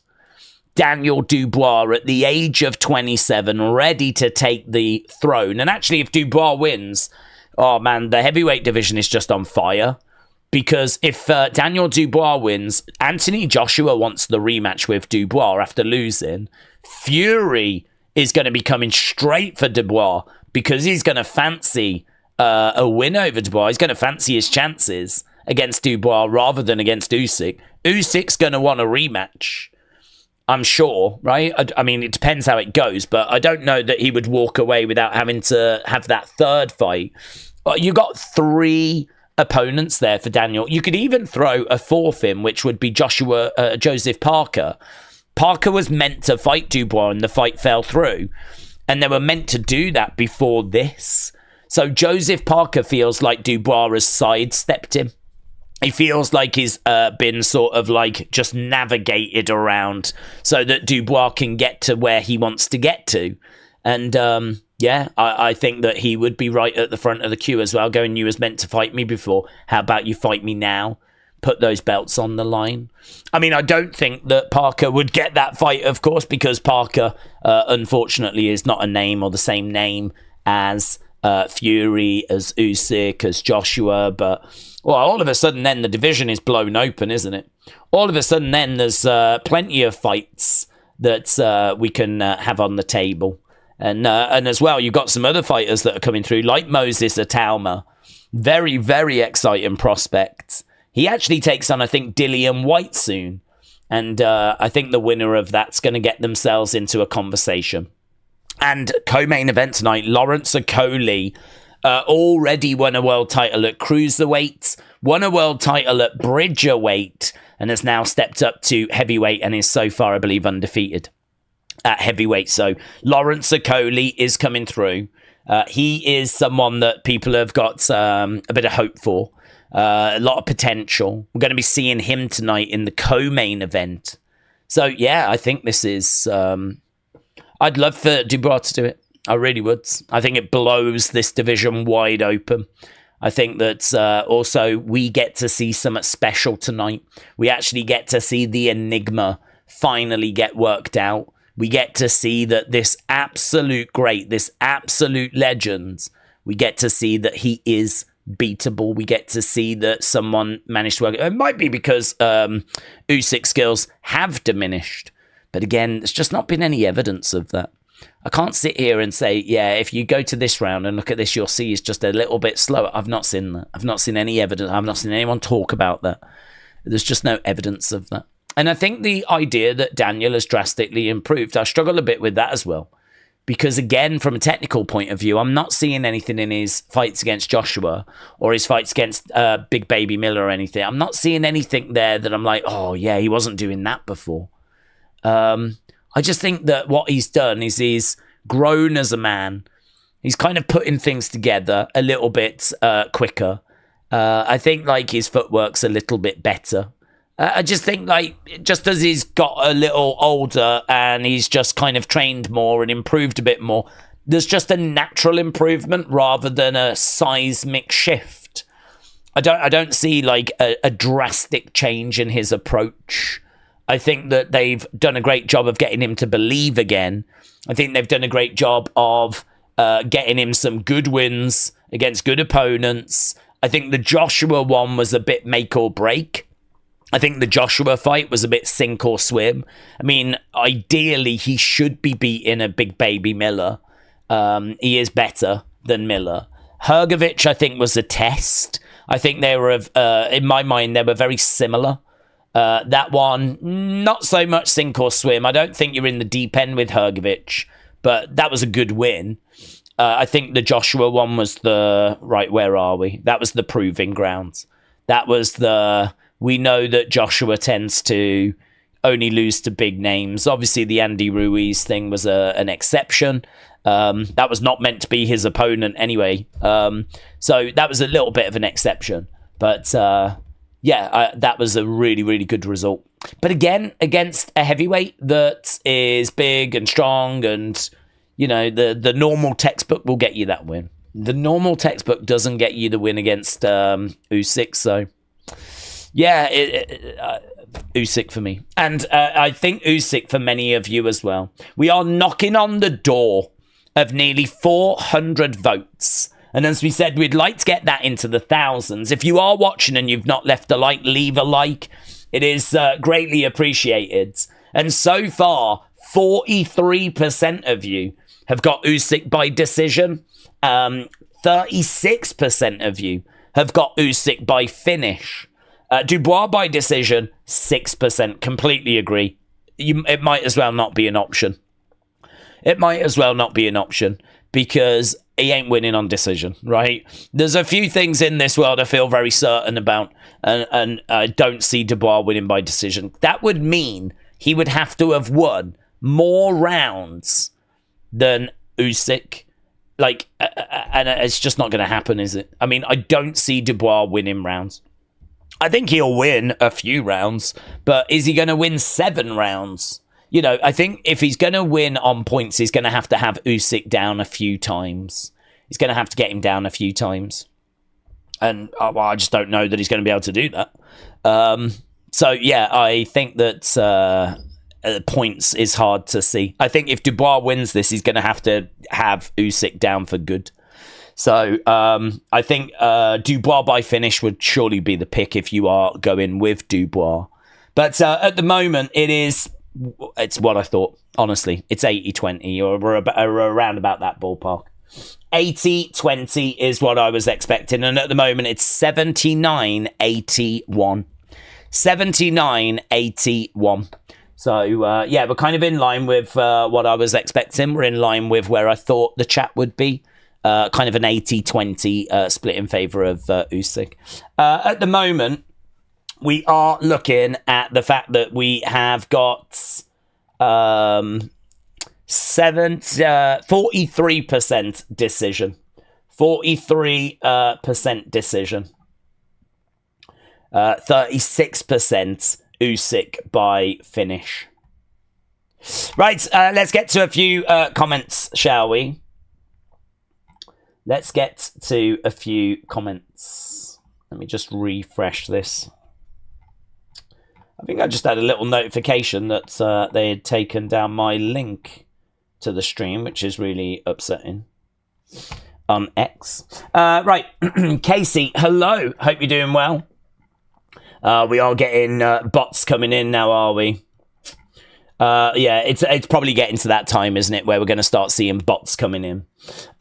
Daniel Dubois at the age of 27, ready to take the throne. And actually, if Dubois wins, oh man, the heavyweight division is just on fire. Because if Daniel Dubois wins, Anthony Joshua wants the rematch with Dubois after losing. Fury is going to be coming straight for Dubois because he's going to fancy a win over Dubois. He's going to fancy his chances against Dubois rather than against Usyk. Usyk's going to want a rematch, I'm sure, right? I mean, it depends how it goes, but I don't know that he would walk away without having to have that third fight. You got 3 opponents there for Daniel. You could even throw a 4th in, which would be Joseph Parker. Parker was meant to fight Dubois and the fight fell through, and they were meant to do that before this. So Joseph Parker feels like Dubois has sidestepped him. He feels like he's been sort of like just navigated around so that Dubois can get to where he wants to get to. And I think that he would be right at the front of the queue as well, going, you was meant to fight me before. How about you fight me now? Put those belts on the line. I mean, I don't think that Parker would get that fight, of course, because Parker, unfortunately, is not a name or the same name as Fury, as Usyk, as Joshua. But, well, all of a sudden then the division is blown open, isn't it? All of a sudden then there's plenty of fights that we can have on the table. And as well, you've got some other fighters that are coming through, like Moses Atauma. Very, very exciting prospect. He actually takes on, I think, Dillian White soon. And I think the winner of that's going to get themselves into a conversation. And co-main event tonight, Lawrence Okolie already won a world title at cruiserweight, won a world title at bridgerweight, and has now stepped up to heavyweight and is so far, I believe, undefeated at heavyweight. So Lawrence Okolie is coming through. He is someone that people have got a bit of hope for, a lot of potential. We're going to be seeing him tonight in the co-main event. So yeah, I think this is... I'd love for Dubois to do it. I really would. I think it blows this division wide open. I think that also we get to see something special tonight. We actually get to see the enigma finally get worked out. We get to see that this absolute great, this absolute legend, we get to see that he is beatable. We get to see that someone managed to work. It might be because Usyk's skills have diminished. But again, there's just not been any evidence of that. I can't sit here and say, yeah, if you go to this round and look at this, you'll see he's just a little bit slower. I've not seen that. I've not seen any evidence. I've not seen anyone talk about that. There's just no evidence of that. And I think the idea that Daniel has drastically improved, I struggle a bit with that as well. Because again, from a technical point of view, I'm not seeing anything in his fights against Joshua or his fights against Big Baby Miller or anything. I'm not seeing anything there that I'm like, oh yeah, he wasn't doing that before. I just think that what he's done is he's grown as a man. He's kind of putting things together a little bit quicker. I think like his footwork's a little bit better. I just think like just as he's got a little older and he's just kind of trained more and improved a bit more, there's just a natural improvement rather than a seismic shift. I don't see like a drastic change in his approach. I think that they've done a great job of getting him to believe again. I think they've done a great job of getting him some good wins against good opponents. I think the Joshua one was a bit make or break. I think the Joshua fight was a bit sink or swim. I mean, ideally, he should be beating a big baby Miller. He is better than Miller. Hrgovic, I think, was a test. I think they were, in my mind, they were very similar. That one, not so much sink or swim. I don't think you're in the deep end with Hrgovic, but that was a good win. I think the Joshua one was right, where are we? That was the proving grounds. That was we know that Joshua tends to only lose to big names. Obviously, the Andy Ruiz thing was an exception. That was not meant to be his opponent anyway. So that was a little bit of an exception. But that was a really, really good result. But again, against a heavyweight that is big and strong and, you know, the normal textbook will get you that win. The normal textbook doesn't get you the win against Usyk. So, yeah, Usyk for me. And I think Usyk for many of you as well. We are knocking on the door of nearly 400 votes. And as we said, we'd like to get that into the thousands. If you are watching and you've not left a like, leave a like. It is greatly appreciated. And so far, 43% of you have got Usyk by decision. 36% of you have got Usyk by finish. Dubois by decision, 6%. Completely agree. It might as well not be an option. It might as well not be an option because he ain't winning on decision, right? There's a few things in this world I feel very certain about, and I don't see Dubois winning by decision. That would mean he would have to have won more rounds than Usyk. And it's just not going to happen, is it? I mean, I don't see Dubois winning rounds. I think he'll win a few rounds, but is he going to win 7 rounds? You know, I think if he's going to win on points, he's going to have Usyk down a few times. He's going to have to get him down a few times. And I just don't know that he's going to be able to do that. So, yeah, I think that points is hard to see. I think if Dubois wins this, he's going to have Usyk down for good. So I think Dubois by finish would surely be the pick if you are going with Dubois. But at the moment, it's what I thought, honestly. It's 80-20 or around about that ballpark. 80-20 is what I was expecting. And at the moment, it's 79-81. 79-81. So, we're kind of in line with what I was expecting. We're in line with where I thought the chat would be. Kind of an 80-20 split in favour of Usyk. At the moment, we are looking at the fact that we have got 43% decision. 43% decision. 36% Usyk by finish. Right, let's get to a few comments, shall we? Let's get to a few comments. Let me just refresh this. I think I just had a little notification that they had taken down my link to the stream, which is really upsetting. On X. Right, Casey, hello. Hope you're doing well. We are getting bots coming in now, are we? It's probably getting to that time, isn't it, where we're going to start seeing bots coming in.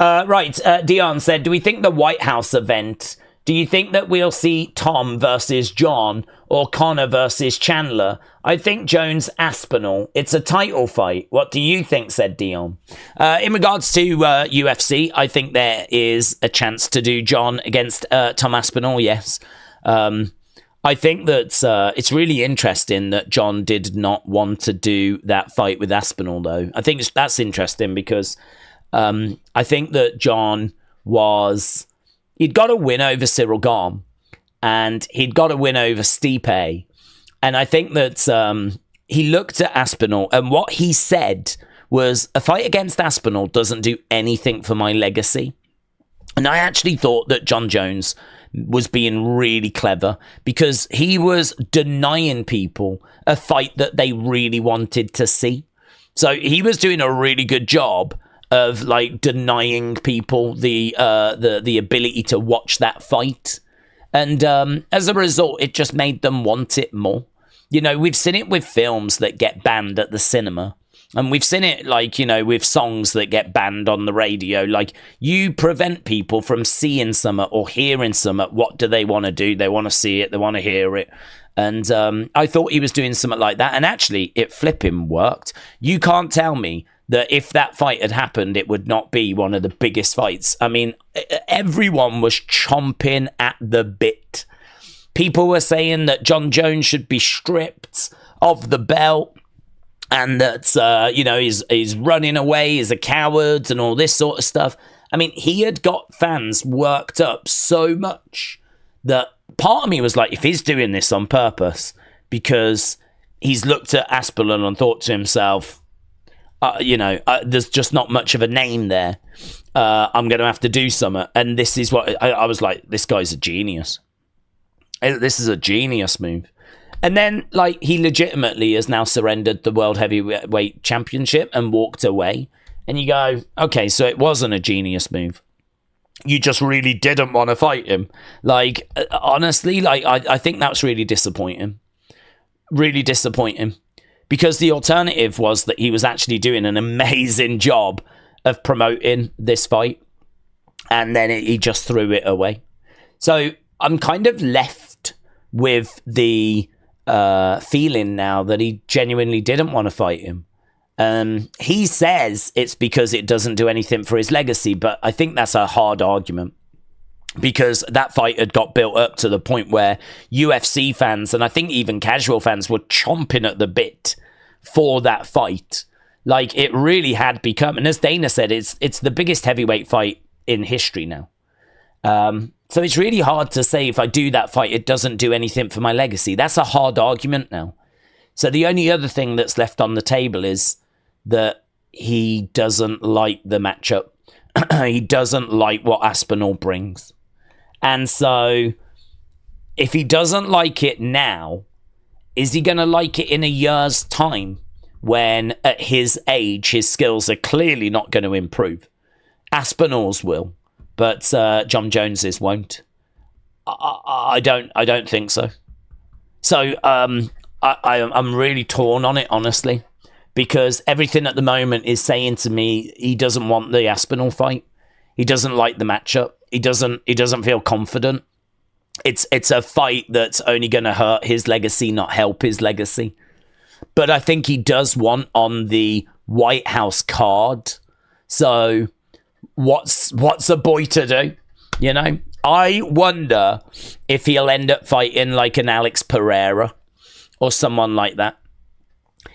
Right, Dion said, do we think the White House event, do you think that we'll see Tom versus John or Connor versus Chandler? I think Jones Aspinall. It's a title fight. What do you think, said Dion? In regards to UFC, I think there is a chance to do John against Tom Aspinall, yes. I think that it's really interesting that John did not want to do that fight with Aspinall, though. I think that's interesting because I think that John he'd got a win over Cyril Gane and he'd got a win over Stipe. And I think that he looked at Aspinall and what he said was a fight against Aspinall doesn't do anything for my legacy. And I actually thought that Jon Jones was being really clever because he was denying people a fight that they really wanted to see. So he was doing a really good job of like denying people the ability to watch that fight. And as a result, it just made them want it more. You know, we've seen it with films that get banned at the cinema. And we've seen it, like, you know, with songs that get banned on the radio. Like, you prevent people from seeing something or hearing something. What do they want to do? They want to see it. They want to hear it. And I thought he was doing something like that. And actually, it flipping worked. You can't tell me that if that fight had happened, it would not be one of the biggest fights. I mean, everyone was chomping at the bit. People were saying that Jon Jones should be stripped of the belt. And that, you know, he's running away, he's a coward and all this sort of stuff. I mean, he had got fans worked up so much that part of me was like, if he's doing this on purpose, because he's looked at Aspinall and thought to himself, you know, there's just not much of a name there. I'm going to have to do something. And this is what I was like, this guy's a genius. This is a genius move. And then, like, he legitimately has now surrendered the World Heavyweight Championship and walked away. And you go, okay, so it wasn't a genius move. You just really didn't want to fight him. Like, honestly, like, I think that's really disappointing. Really disappointing. Because the alternative was that he was actually doing an amazing job of promoting this fight. And then he just threw it away. So I'm kind of left with the feeling now that he genuinely didn't want to fight him. He says it's because it doesn't do anything for his legacy, but I think that's a hard argument because that fight had got built up to the point where UFC fans, and I think even casual fans, were chomping at the bit for that fight. Like, it really had become, and as Dana said, it's the biggest heavyweight fight in history now. So it's really hard to say if I do that fight, it doesn't do anything for my legacy. That's a hard argument now. So the only other thing that's left on the table is that he doesn't like the matchup. He doesn't like what Aspinall brings. And so if he doesn't like it now, is he going to like it in a year's time when at his age, his skills are clearly not going to improve? Aspinall's will. But Jon Jones's won't. I don't think so. So I'm really torn on it, honestly, because everything at the moment is saying to me he doesn't want the Aspinall fight. He doesn't like the matchup. He doesn't feel confident. It's a fight that's only going to hurt his legacy, not help his legacy. But I think he does want on the White House card. So what's a boy to do? You know, I wonder if he'll end up fighting like an Alex Pereira or someone like that.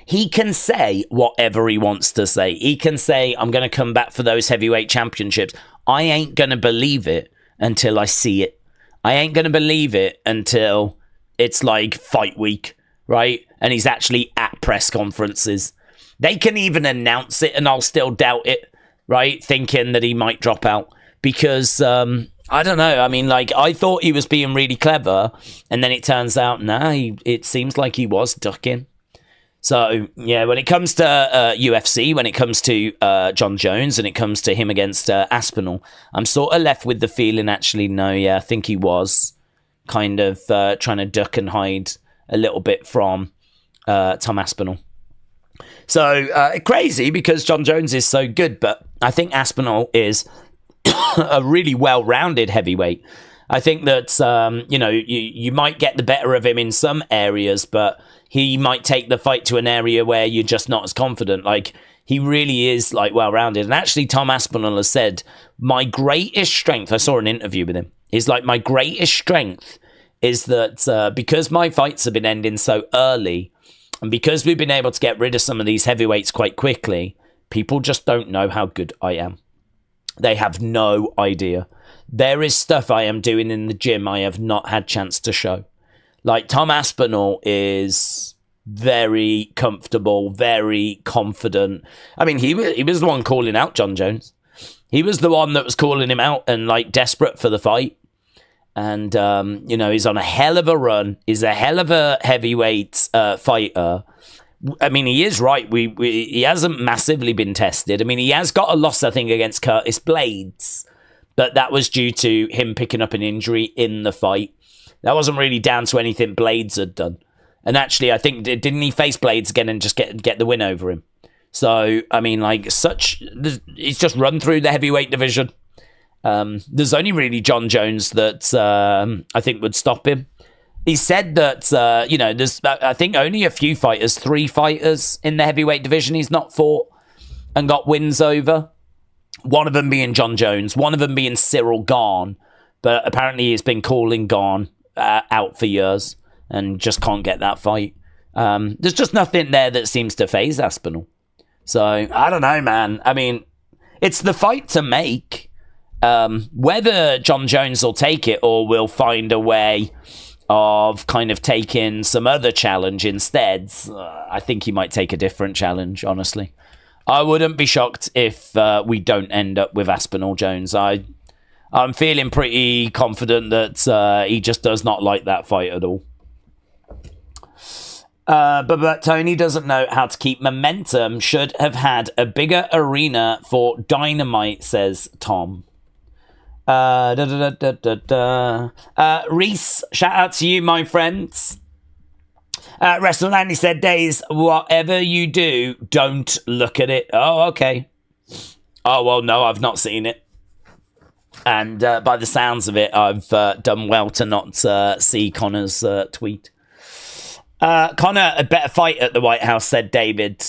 He can say whatever he wants to say. He can say, I'm going to come back for those heavyweight championships. I ain't going to believe it until I see it. I ain't going to believe it until it's like fight week, right? And he's actually at press conferences. They can even announce it and I'll still doubt it, right? Thinking that he might drop out because, I don't know. I mean, like, I thought he was being really clever and then it turns out, it seems like he was ducking. So, yeah, when it comes to UFC, when it comes to Jon Jones and it comes to him against Aspinall, I'm sort of left with the feeling, actually, I think he was kind of trying to duck and hide a little bit from Tom Aspinall. So, crazy because Jon Jones is so good, but I think Aspinall is a really well-rounded heavyweight. I think that, you might get the better of him in some areas, but he might take the fight to an area where you're just not as confident. Like, he really is, like, well-rounded. And actually, Tom Aspinall has said, my greatest strength, I saw an interview with him, is like, my greatest strength is that because my fights have been ending so early, and because we've been able to get rid of some of these heavyweights quite quickly, people just don't know how good I am. They have no idea. There is stuff I am doing in the gym I have not had chance to show. Like, Tom Aspinall is very comfortable, very confident. I mean, he was the one calling out John Jones. He was the one that was calling him out and like desperate for the fight. And, you know, he's on a hell of a run. He's a hell of a heavyweight fighter. I mean, he is right. He hasn't massively been tested. I mean, he has got a loss, I think, against Curtis Blades. But that was due to him picking up an injury in the fight. That wasn't really down to anything Blades had done. And actually, I think, didn't he face Blades again and just get the win over him? So, I mean, like, he's just run through the heavyweight division. There's only really John Jones that I think would stop him. He said that, you know, there's, I think, only a few fighters, 3 fighters in the heavyweight division he's not fought and got wins over. One of them being John Jones, one of them being Cyril Gane. But apparently he's been calling Gane out for years and just can't get that fight. There's just nothing there that seems to faze Aspinall. So, I don't know, man. I mean, it's the fight to make. Whether John Jones will take it or will find a way of kind of taking some other challenge instead, I think he might take a different challenge, honestly. I wouldn't be shocked if we don't end up with Aspinall Jones. I'm feeling pretty confident that he just does not like that fight at all. But Tony doesn't know how to keep momentum. Should have had a bigger arena for Dynamite, says Tom. Reese, shout out to you, my friends. WrestleLandy said, Days, whatever you do, don't look at it. Oh, okay. Oh, well, no, I've not seen it. And by the sounds of it, I've done well to not see Connor's tweet. Connor, a better fight at the White House, said David.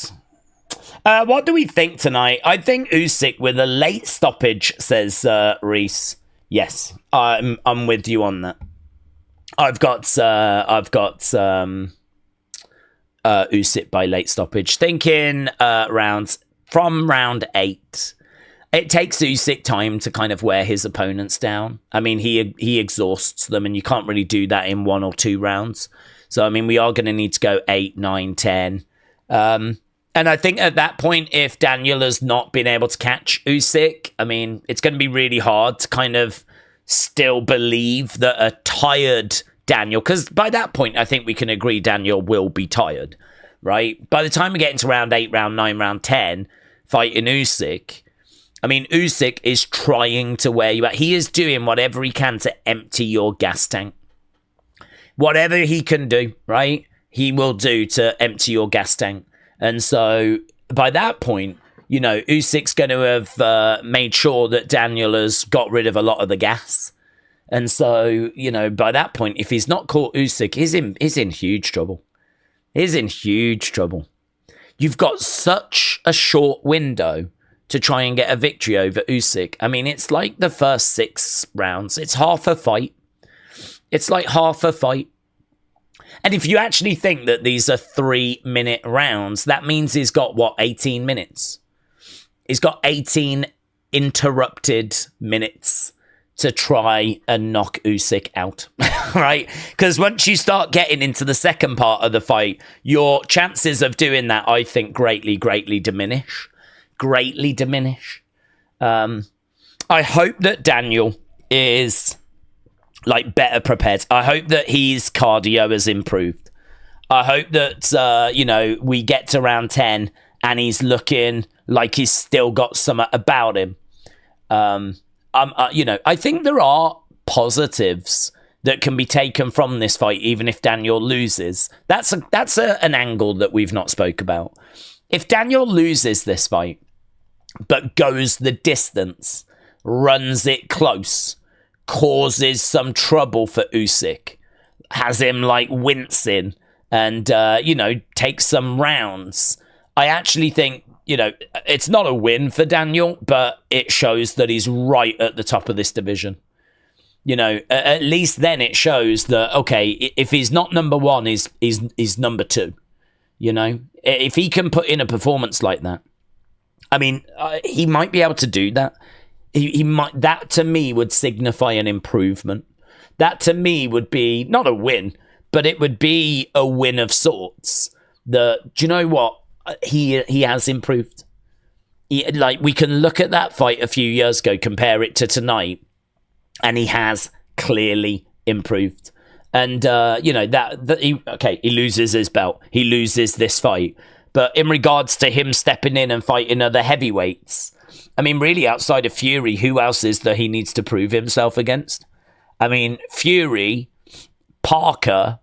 What do we think tonight? I think Usyk with a late stoppage, says Reese. Yes, I'm with you on that. I've got Usyk by late stoppage. Thinking from round 8. It takes Usyk time to kind of wear his opponents down. I mean, he exhausts them, and you can't really do that in 1 or 2 rounds. So, I mean, we are going to need to go 8, 9, 10. And I think at that point, if Daniel has not been able to catch Usyk, I mean, it's going to be really hard to kind of still believe that a tired Daniel, because by that point, I think we can agree Daniel will be tired, right? By the time we get into round 8, round 9, round 10, fighting Usyk, I mean, Usyk is trying to wear you out. He is doing whatever he can to empty your gas tank. Whatever he can do, right? He will do to empty your gas tank. And so by that point, you know, Usyk's going to have made sure that Daniel has got rid of a lot of the gas. And so, you know, by that point, if he's not caught Usyk, he's in huge trouble. He's in huge trouble. You've got such a short window to try and get a victory over Usyk. I mean, it's like the first 6 rounds. It's half a fight. It's like half a fight. And if you actually think that these are 3-minute rounds, that means he's got, 18 minutes? He's got 18 interrupted minutes to try and knock Usyk out, right? Because once you start getting into the second part of the fight, your chances of doing that, I think, greatly diminish. Greatly diminish. I hope that Daniel is like better prepared. I hope that his cardio has improved. I hope that you know, we get to round 10 and he's looking like he's still got something about him. You know, I think there are positives that can be taken from this fight, even if Daniel loses. That's an angle that we've not spoke about. If Daniel loses this fight, but goes the distance, runs it close, causes some trouble for Usyk, has him like wincing and, you know, takes some rounds, I actually think, you know, it's not a win for Daniel, but it shows that he's right at the top of this division. You know, at least then it shows that, okay, if he's not number 1, he's number 2. You know, if he can put in a performance like that, I mean, he might be able to do that. He might. That to me would signify an improvement. That to me would be not a win, but it would be a win of sorts. Do you know what? He has improved. We can look at that fight a few years ago, compare it to tonight, and he has clearly improved. And he loses his belt, he loses this fight, but in regards to him stepping in and fighting other heavyweights, I mean, really, outside of Fury, who else is there he needs to prove himself against? I mean, Fury, Parker,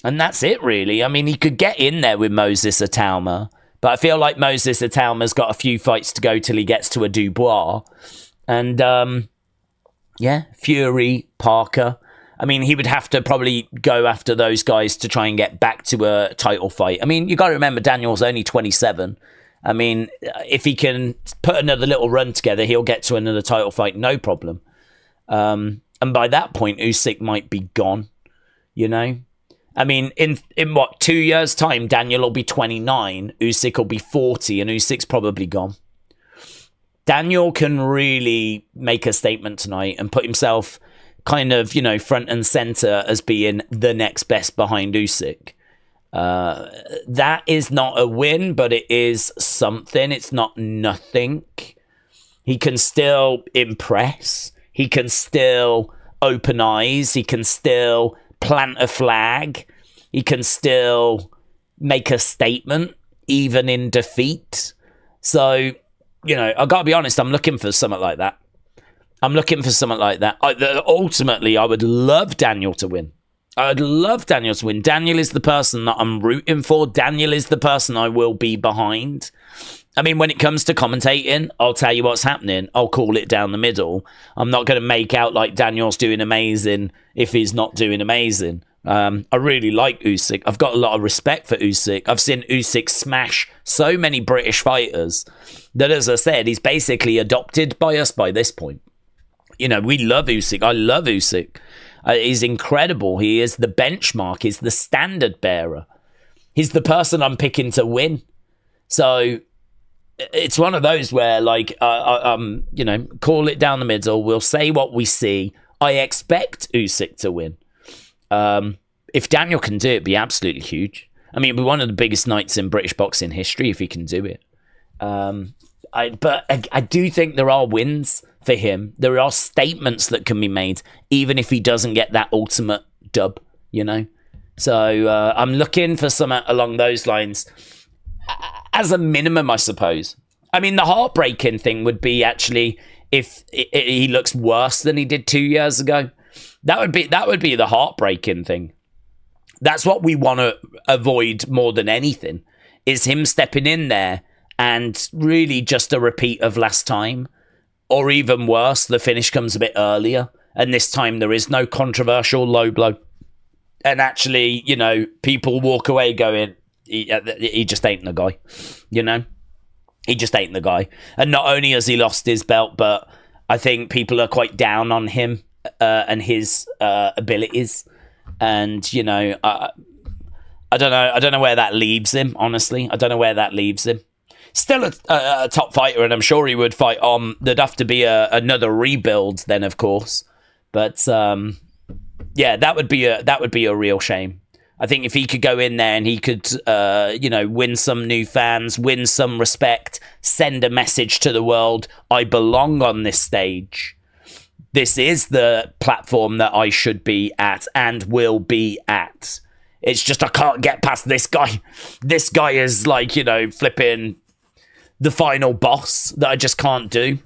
and that's it, really. I mean, he could get in there with Moses Itauma, but I feel like Moses Itauma's got a few fights to go till he gets to a Dubois. And, Fury, Parker. I mean, he would have to probably go after those guys to try and get back to a title fight. I mean, you got to remember, Daniel's only 27. I mean, if he can put another little run together, he'll get to another title fight, no problem. And by that point, Usyk might be gone, you know? I mean, in 2 years' time, Daniel will be 29, Usyk will be 40, and Usyk's probably gone. Daniel can really make a statement tonight and put himself kind of, front and center as being the next best behind Usyk. That is not a win, but it is something. It's not nothing. He can still impress. He can still open eyes. He can still plant a flag. He can still make a statement, even in defeat. So, I got to be honest, I'm looking for something like that. Ultimately, I would love Daniel to win. Daniel is the person that I'm rooting for. Daniel is the person I will be behind. I mean, when it comes to commentating, I'll tell you what's happening. I'll call it down the middle. I'm not going to make out like Daniel's doing amazing if he's not doing amazing. I really like Usyk. I've got a lot of respect for Usyk. I've seen Usyk smash so many British fighters that, as I said, he's basically adopted by us by this point. We love Usyk. I love Usyk. He's incredible. He is the benchmark. He's the standard bearer. He's the person I'm picking to win. So it's one of those where, call it down the middle. We'll say what we see. I expect Usyk to win. If Daniel can do it, it'd be absolutely huge. I mean, it'd be one of the biggest nights in British boxing history if he can do it. But I do think there are wins for him. There are statements that can be made, even if he doesn't get that ultimate dub, So I'm looking for something along those lines. As a minimum, I suppose. I mean, the heartbreaking thing would be actually if he looks worse than he did 2 years ago. That would be the heartbreaking thing. That's what we want to avoid more than anything, is him stepping in there and really just a repeat of last time. Or even worse, the finish comes a bit earlier, and this time there is no controversial low blow. And actually, people walk away going, he just ain't the guy, He just ain't the guy. And not only has he lost his belt, but I think people are quite down on him and his abilities. And, I don't know where that leaves him, honestly. I don't know where that leaves him. Still a top fighter, and I'm sure he would fight on. There'd have to be another rebuild then, of course. But that would be a real shame. I think if he could go in there and he could, win some new fans, win some respect, send a message to the world, I belong on this stage. This is the platform that I should be at and will be at. It's just I can't get past this guy. This guy is flipping the final boss that I just can't do.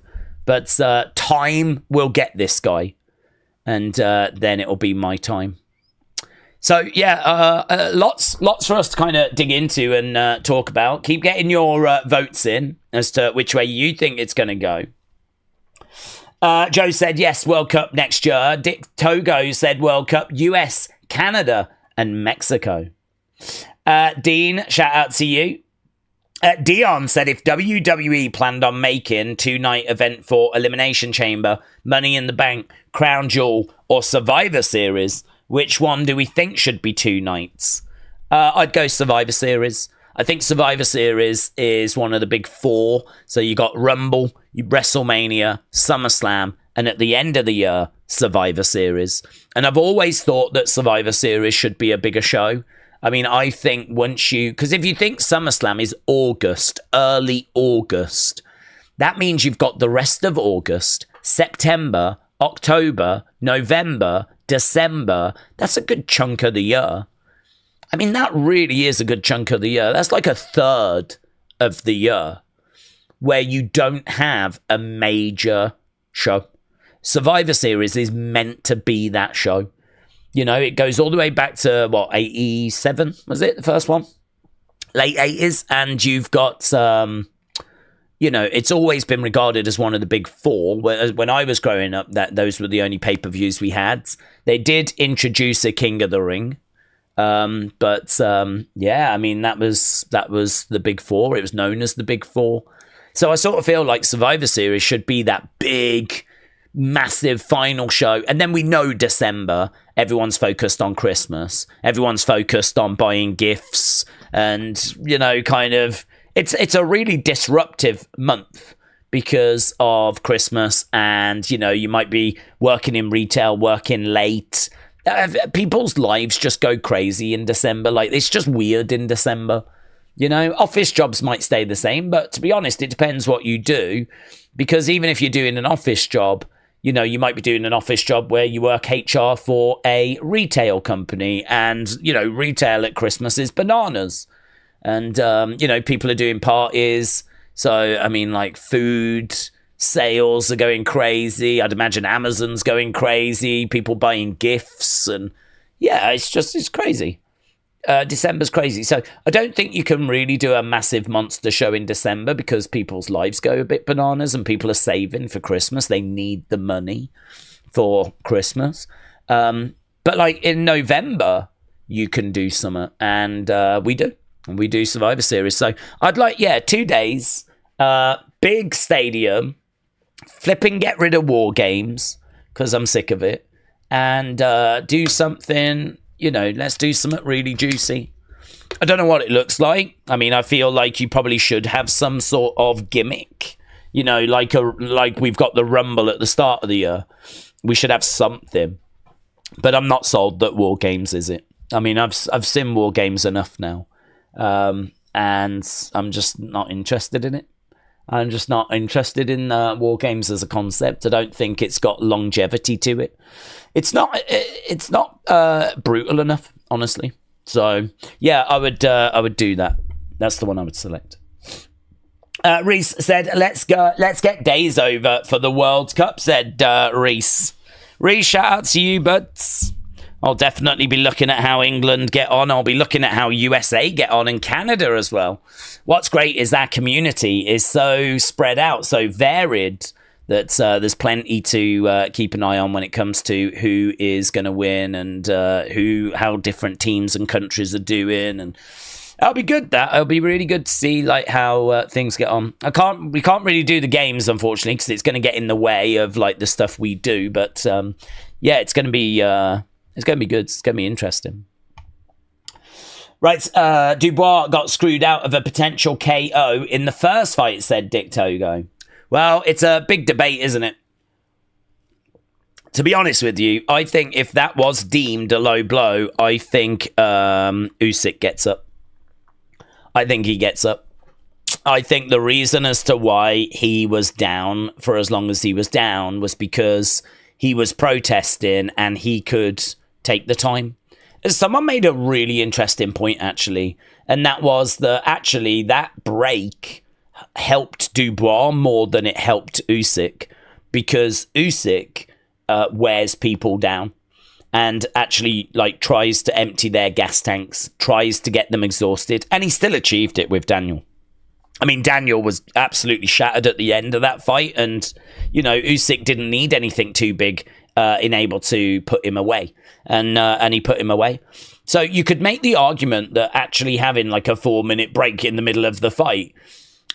But time will get this guy. And then it'll be my time. So, lots for us to kind of dig into and talk about. Keep getting your votes in as to which way you think it's going to go. Joe said, yes, World Cup next year. Dick Togo said World Cup, US, Canada, and Mexico. Dean, shout out to you. Dion said if WWE planned on making 2-night event for Elimination Chamber, Money in the Bank, Crown Jewel, or Survivor Series, which one do we think should be 2 nights? I'd go Survivor Series. I think Survivor Series is one of the big 4. So you got Rumble, WrestleMania, SummerSlam, and at the end of the year, Survivor Series. And I've always thought that Survivor Series should be a bigger show. I mean, I think because if you think SummerSlam is August, early August, that means you've got the rest of August, September, October, November, December. That's a good chunk of the year. I mean, that really is a good chunk of the year. That's like a third of the year where you don't have a major show. Survivor Series is meant to be that show. You know, it goes all the way back to, 87, was it, the first one? Late 80s. And you've got, it's always been regarded as one of the big four. When I was growing up, those were the only pay-per-views we had. They did introduce a King of the Ring. I mean, that was the big four. It was known as the big four. So I sort of feel like Survivor Series should be that big, massive final show. And then we know December, everyone's focused on Christmas. Everyone's focused on buying gifts. And, it's a really disruptive month because of Christmas. And, you might be working in retail, working late. People's lives just go crazy in December. Like, it's just weird in December. Office jobs might stay the same, but to be honest, it depends what you do. Because even if you're doing an office job, you might be doing an office job where you work HR for a retail company, and, retail at Christmas is bananas. And, people are doing parties. So, I mean, like, food sales are going crazy. I'd imagine Amazon's going crazy. People buying gifts. And, yeah, it's crazy. December's crazy. So I don't think you can really do a massive monster show in December because people's lives go a bit bananas and people are saving for Christmas. They need the money for Christmas. But like in November, you can do summer, and we do. And we do Survivor Series. So I'd like, 2 days, big stadium, flipping get rid of War Games because I'm sick of it, and do something... let's do something really juicy. I don't know what it looks like. I mean, I feel like you probably should have some sort of gimmick. Like we've got the Rumble at the start of the year. We should have something. But I'm not sold that War Games is it. I mean, I've seen War Games enough now. And I'm just not interested in it. I'm just not interested in War Games as a concept. I don't think it's got longevity to it. It's not brutal enough, honestly. So yeah, I would do that. That's the one I would select. Reese said, "Let's get days over for the World Cup." Said Reese. Reese, shout out to you, buds. I'll definitely be looking at how England get on. I'll be looking at how USA get on, and Canada as well. What's great is our community is so spread out, so varied, that there's plenty to keep an eye on when it comes to who is going to win and how different teams and countries are doing. And that'll be good. It'll be really good to see like how things get on. We can't really do the games, unfortunately, because it's going to get in the way of like the stuff we do. But it's going to be good. It's going to be interesting. Right, Dubois got screwed out of a potential KO in the first fight, said Dick Togo. Well, it's a big debate, isn't it? To be honest with you, I think if that was deemed a low blow, I think Usyk gets up. I think he gets up. I think the reason as to why he was down for as long as he was down was because he was protesting and he could take the time. Someone made a really interesting point, actually, and that was that break helped Dubois more than it helped Usyk, because Usyk wears people down and actually like tries to empty their gas tanks, tries to get them exhausted, and he still achieved it with Daniel. I mean, Daniel was absolutely shattered at the end of that fight, and Usyk didn't need anything too big in able to put him away, and he put him away. So you could make the argument that actually having like a 4-minute break in the middle of the fight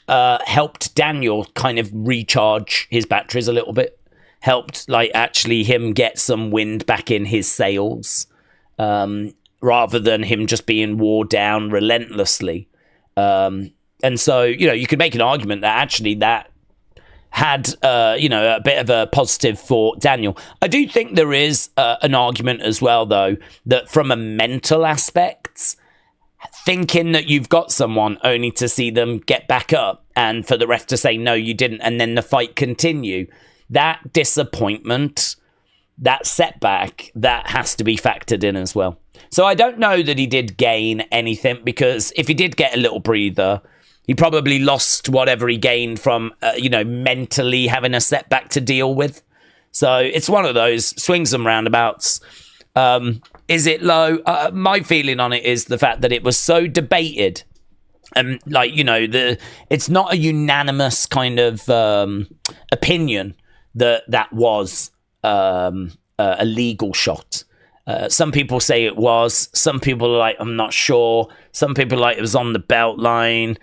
helped Daniel kind of recharge his batteries a little bit, helped like actually him get some wind back in his sails, rather than him just being wore down relentlessly. And so, you could make an argument that actually that had, a bit of a positive for Daniel. I do think there is an argument as well, though, that from a mental aspect, thinking that you've got someone only to see them get back up and for the ref to say, no, you didn't, and then the fight continue. That disappointment, that setback, that has to be factored in as well. So I don't know that he did gain anything, because if he did get a little breather, he probably lost whatever he gained from, mentally having a setback to deal with. So it's one of those swings and roundabouts. Is it low? My feeling on it is the fact that it was so debated. And it's not a unanimous kind of opinion that was a legal shot. Some people say it was. Some people are like, I'm not sure. Some people are like, it was on the belt line,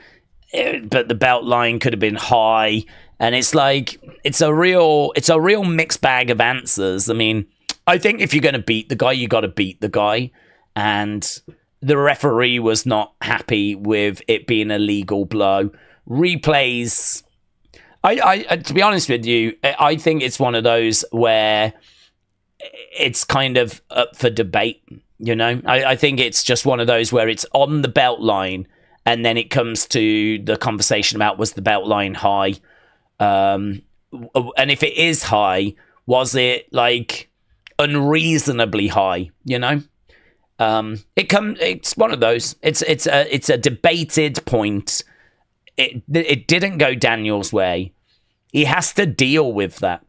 but the belt line could have been high. And it's like, it's a real mixed bag of answers. I mean, I think if you're going to beat the guy, you got to beat the guy. And the referee was not happy with it being a legal blow. Replays, I to be honest with you, I think it's one of those where it's kind of up for debate. I think it's just one of those where it's on the belt line, and then it comes to the conversation about, was the belt line high? And if it is high, was it like unreasonably high? It's one of those. It's a debated point. It didn't go Daniel's way. He has to deal with that,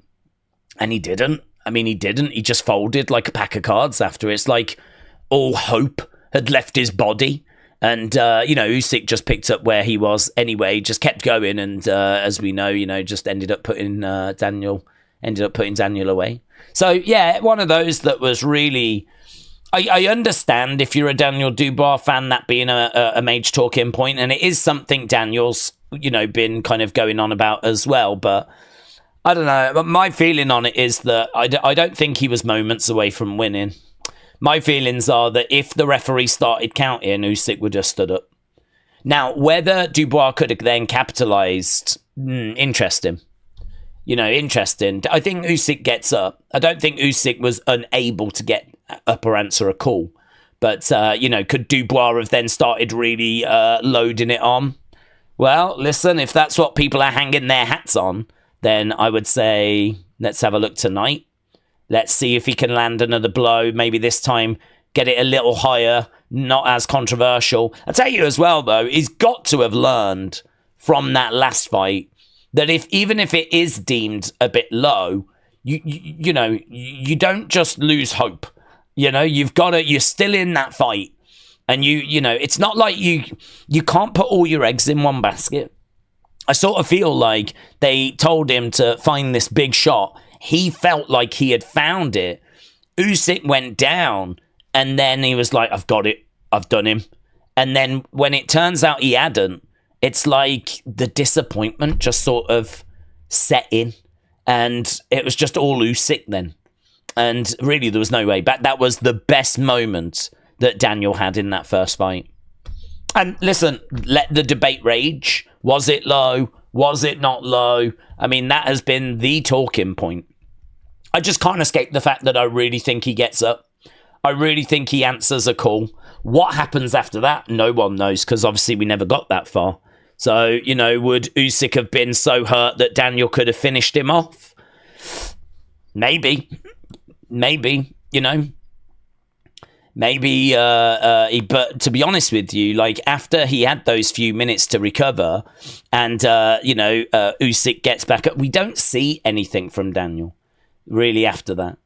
and he didn't. I mean, he didn't. He just folded like a pack of cards after. It's like all hope had left his body. And, Usyk just picked up where he was anyway, just kept going. And as we know, just ended up putting Daniel away. So, yeah, one of those that was really... I understand if you're a Daniel Dubois fan, that being a major talking point. And it is something Daniel's, been kind of going on about as well. But I don't know. But my feeling on it is that I don't think he was moments away from winning. My feelings are that if the referee started counting, Usyk would have stood up. Now, whether Dubois could have then capitalised, interesting. Interesting. I think Usyk gets up. I don't think Usyk was unable to get up or answer a call. But, could Dubois have then started really loading it on? Well, listen, if that's what people are hanging their hats on, then I would say, let's have a look tonight. Let's see if he can land another blow. Maybe this time get it a little higher, not as controversial. I'll tell you as well, though, he's got to have learned from that last fight that even if it is deemed a bit low, you don't just lose hope. You're still in that fight. And it's not like you can't put all your eggs in one basket. I sort of feel like they told him to find this big shot. He felt like he had found it. Usyk went down, and then he was like, I've got it. I've done him. And then when it turns out he hadn't, it's like the disappointment just sort of set in. And it was just all Usyk then. And really, there was no way back. That was the best moment that Daniel had in that first fight. And listen, let the debate rage. Was it low? Was it not low? I mean, that has been the talking point. I just can't escape the fact that I really think he gets up. I really think he answers a call. What happens after that? No one knows, because obviously we never got that far. So, would Usyk have been so hurt that Daniel could have finished him off? Maybe, Maybe, but to be honest with you, like after he had those few minutes to recover and, Usyk gets back up, we don't see anything from Daniel really after that.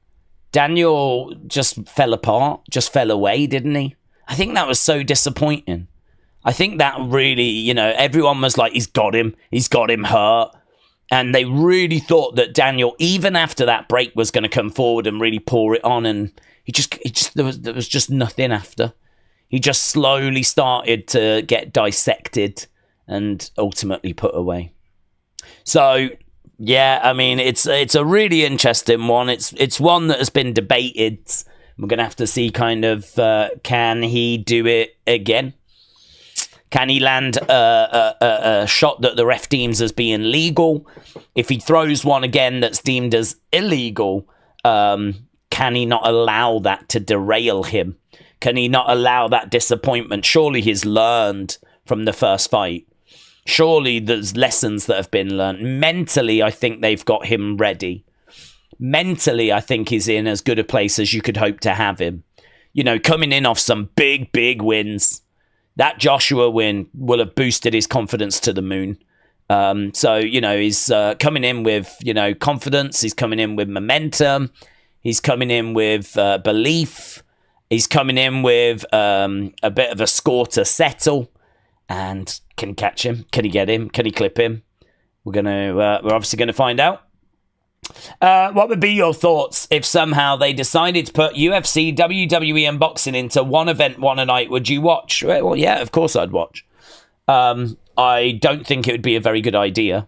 Daniel just fell apart, just fell away, didn't he? I think that was so disappointing. I think that really, everyone was like, he's got him hurt. And they really thought that Daniel, even after that break, was going to come forward and really pour it on. And there was just nothing after. He just slowly started to get dissected and ultimately put away. So, yeah, I mean, it's a really interesting one. It's one that has been debated. We're going to have to see kind of, can he do it again? Can he land a shot that the ref deems as being legal? If he throws one again that's deemed as illegal, can he not allow that to derail him? Can he not allow that disappointment? Surely he's learned from the first fight. Surely there's lessons that have been learned. Mentally, I think they've got him ready. Mentally, I think he's in as good a place as you could hope to have him. You know, coming in off some big, big wins. That Joshua win will have boosted his confidence to the moon. So, you know, he's coming in with, you know, confidence. He's coming in with momentum. He's coming in with belief. He's coming in with a bit of a score to settle. And can he catch him? Can he get him? Can he clip him? We're obviously going to find out. What would be your thoughts if somehow they decided to put UFC, WWE, and boxing into one event, one a night? Would you watch? Well, yeah, of course I'd watch. I don't think it would be a very good idea.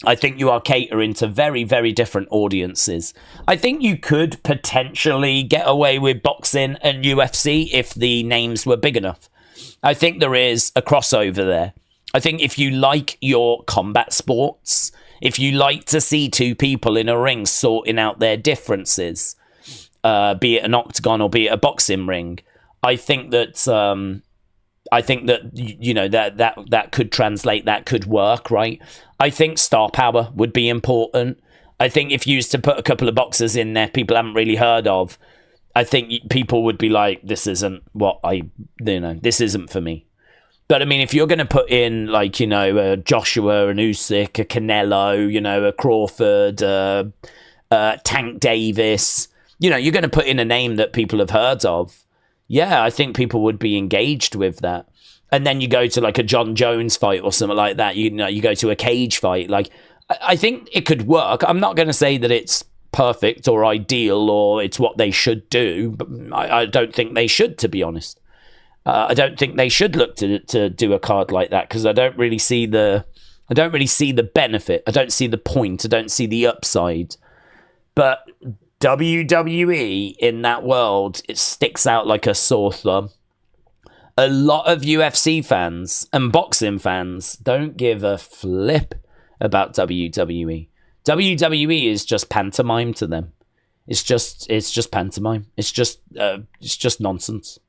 I think you are catering to very, very different audiences. I think you could potentially get away with boxing and UFC if the names were big enough. I think there is a crossover there. I think if you like your combat sports, if you like to see two people in a ring sorting out their differences, be it an octagon or be it a boxing ring, I think that you know that could translate, that could work, right? I think star power would be important. I think if you used to put a couple of boxers in there people haven't really heard of, I think people would be like, this isn't this isn't for me. But I mean, if you're going to put in, like, you know, a Joshua, an Usyk, a Canelo, you know, a Crawford, Tank Davis, you know, you're going to put in a name that people have heard of. Yeah, I think people would be engaged with that. And then you go to like a John Jones fight or something like that. You know, you go to a cage fight. Like, I think it could work. I'm not going to say that it's perfect or ideal or it's what they should do, but I don't think they should, to be honest. I don't think they should look to do a card like that because I don't really see the benefit. I don't see the point. I don't see the upside. But WWE in that world, it sticks out like a sore thumb. A lot of UFC fans and boxing fans don't give a flip about WWE. WWE is just pantomime to them. It's just pantomime. It's just nonsense.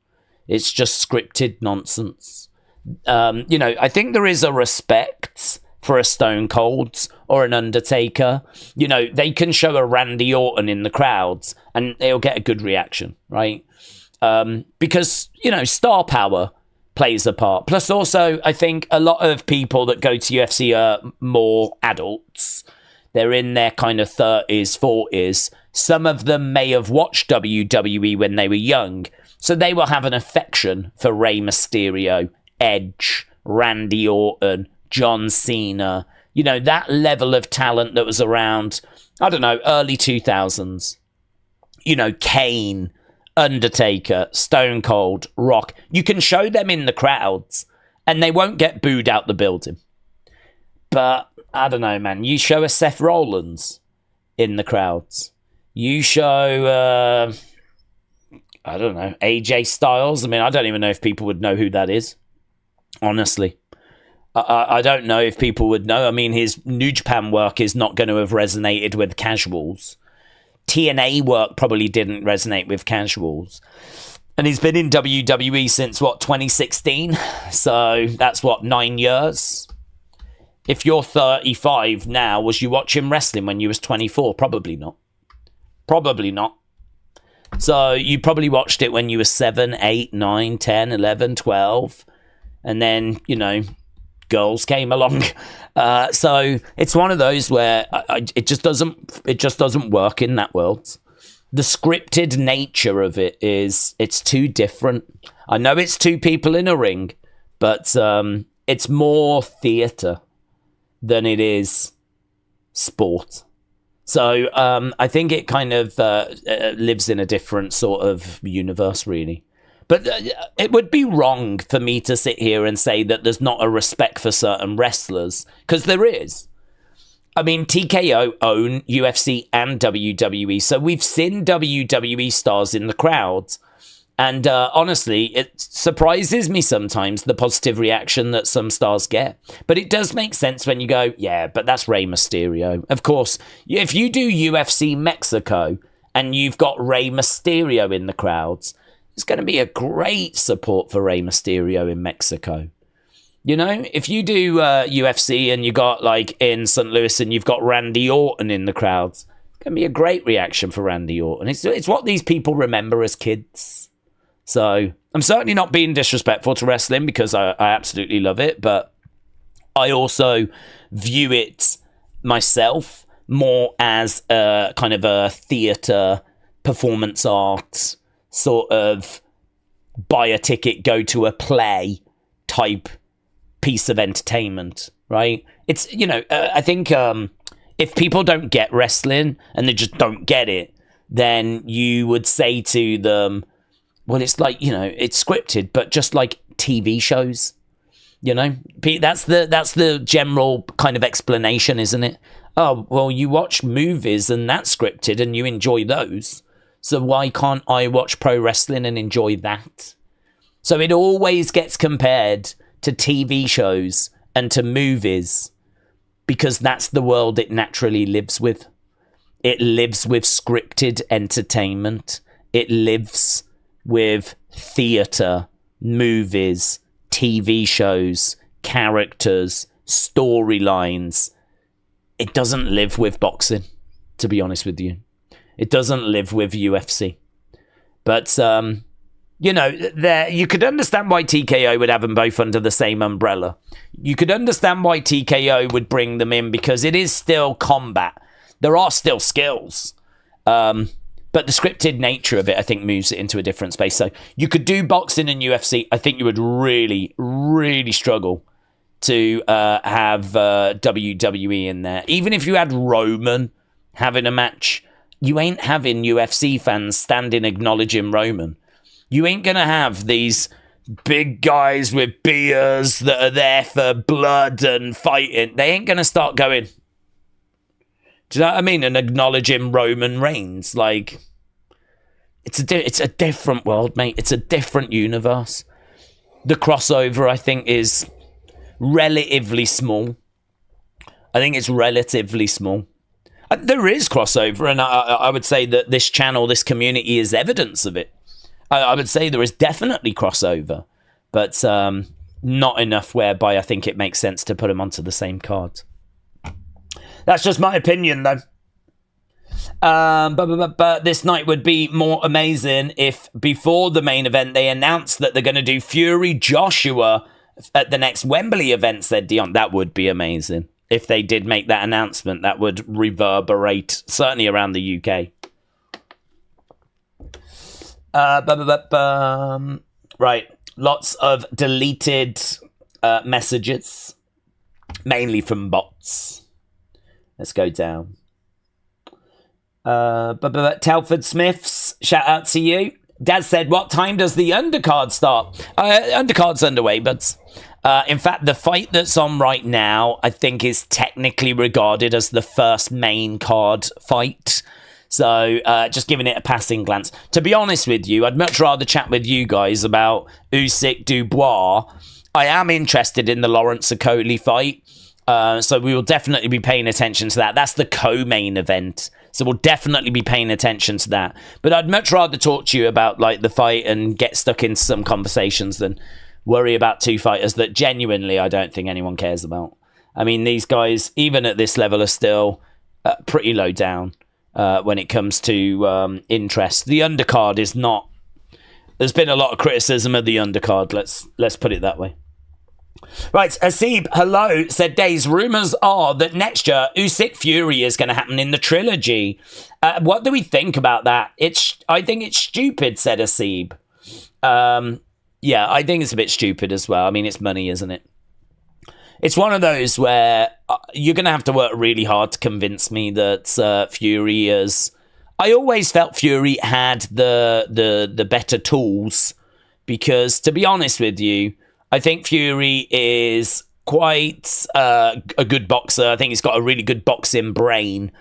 It's just scripted nonsense. You know, I think there is a respect for a Stone Cold or an Undertaker. You know, they can show a Randy Orton in the crowds and they'll get a good reaction, right? Because, you know, star power plays a part. Plus also, I think a lot of people that go to UFC are more adults. They're in their kind of 30s, 40s. Some of them may have watched WWE when they were young. So they will have an affection for Rey Mysterio, Edge, Randy Orton, John Cena. You know, that level of talent that was around, I don't know, early 2000s. You know, Kane, Undertaker, Stone Cold, Rock. You can show them in the crowds and they won't get booed out the building. But, I don't know, man. You show a Seth Rollins in the crowds. You show... I don't know, AJ Styles. I mean, I don't even know if people would know who that is. Honestly. I don't know if people would know. I mean, his New Japan work is not going to have resonated with casuals. TNA work probably didn't resonate with casuals. And he's been in WWE since, 2016? So that's, 9 years? If you're 35 now, was you watching wrestling when you was 24? Probably not. Probably not. So you probably watched it when you were 7, 8, 9, 10, 11, 12. And then, you know, girls came along. So it's one of those where it just doesn't work in that world. The scripted nature of it it's too different. I know it's two people in a ring, but it's more theatre than it is sport. So I think it kind of lives in a different sort of universe, really. But it would be wrong for me to sit here and say that there's not a respect for certain wrestlers, because there is. I mean, TKO own UFC and WWE, so we've seen WWE stars in the crowds. And honestly, it surprises me sometimes, the positive reaction that some stars get. But it does make sense when you go, yeah, but that's Rey Mysterio. Of course, if you do UFC Mexico and you've got Rey Mysterio in the crowds, It's going to be a great support for Rey Mysterio in Mexico. You know, if you do UFC and you got like in St. Louis and you've got Randy Orton in the crowds, it's going to be a great reaction for Randy Orton. It's what these people remember as kids. So I'm certainly not being disrespectful to wrestling because I absolutely love it, but I also view it myself more as a kind of a theatre, performance art, sort of buy a ticket, go to a play type piece of entertainment, right? It's, you know, I think if people don't get wrestling and they just don't get it, then you would say to them, well, it's like, you know, it's scripted, but just like TV shows, you know, that's the general kind of explanation, isn't it? Oh, well, you watch movies and that's scripted and you enjoy those. So why can't I watch pro wrestling and enjoy that? So it always gets compared to TV shows and to movies because that's the world it naturally lives with. It lives with scripted entertainment. It lives with theatre, movies, TV shows, characters, storylines. It doesn't live with boxing, to be honest with you. It doesn't live with UFC. But, you know, you could understand why TKO would have them both under the same umbrella. You could understand why TKO would bring them in because it is still combat. There are still skills. But the scripted nature of it, I think, moves it into a different space. So you could do boxing and UFC. I think you would really, really struggle to have WWE in there. Even if you had Roman having a match, you ain't having UFC fans standing acknowledging Roman. You ain't going to have these big guys with beers that are there for blood and fighting. They ain't going to start going, do you know what I mean? And acknowledging Roman Reigns. Like, it's a different world, mate. It's a different universe. The crossover, I think, is relatively small. I think it's relatively small. There is crossover, and I would say that this channel, this community is evidence of it. I would say there is definitely crossover, but not enough whereby I think it makes sense to put them onto the same card. That's just my opinion, though. But this night would be more amazing if before the main event they announced that they're going to do Fury Joshua at the next Wembley event, said Dion. That would be amazing. If they did make that announcement, that would reverberate, certainly around the UK. Right. Lots of deleted messages, mainly from bots. Let's go down. Telford Smiths, shout out to you. Dad said, what time does the undercard start? Undercard's underway, but in fact, the fight that's on right now, I think is technically regarded as the first main card fight. So just giving it a passing glance. To be honest with you, I'd much rather chat with you guys about Usyk Dubois. I am interested in the Lawrence Okolie fight. So we will definitely be paying attention to that. That's the co-main event. So we'll definitely be paying attention to that. But I'd much rather talk to you about like the fight and get stuck into some conversations than worry about two fighters that genuinely I don't think anyone cares about. I mean, these guys, even at this level, are still pretty low down when it comes to interest. The undercard is not... There's been a lot of criticism of the undercard. Let's put it that way. Right, Asib, hello, said Days, rumours are that next year Usyk Fury is going to happen in the trilogy. What do we think about that? I think it's stupid, said Asib. Yeah, I think it's a bit stupid as well. I mean, it's money, isn't it? It's one of those where you're going to have to work really hard to convince me that Fury is... I always felt Fury had the better tools because, to be honest with you, I think Fury is quite a good boxer. I think he's got a really good boxing brain.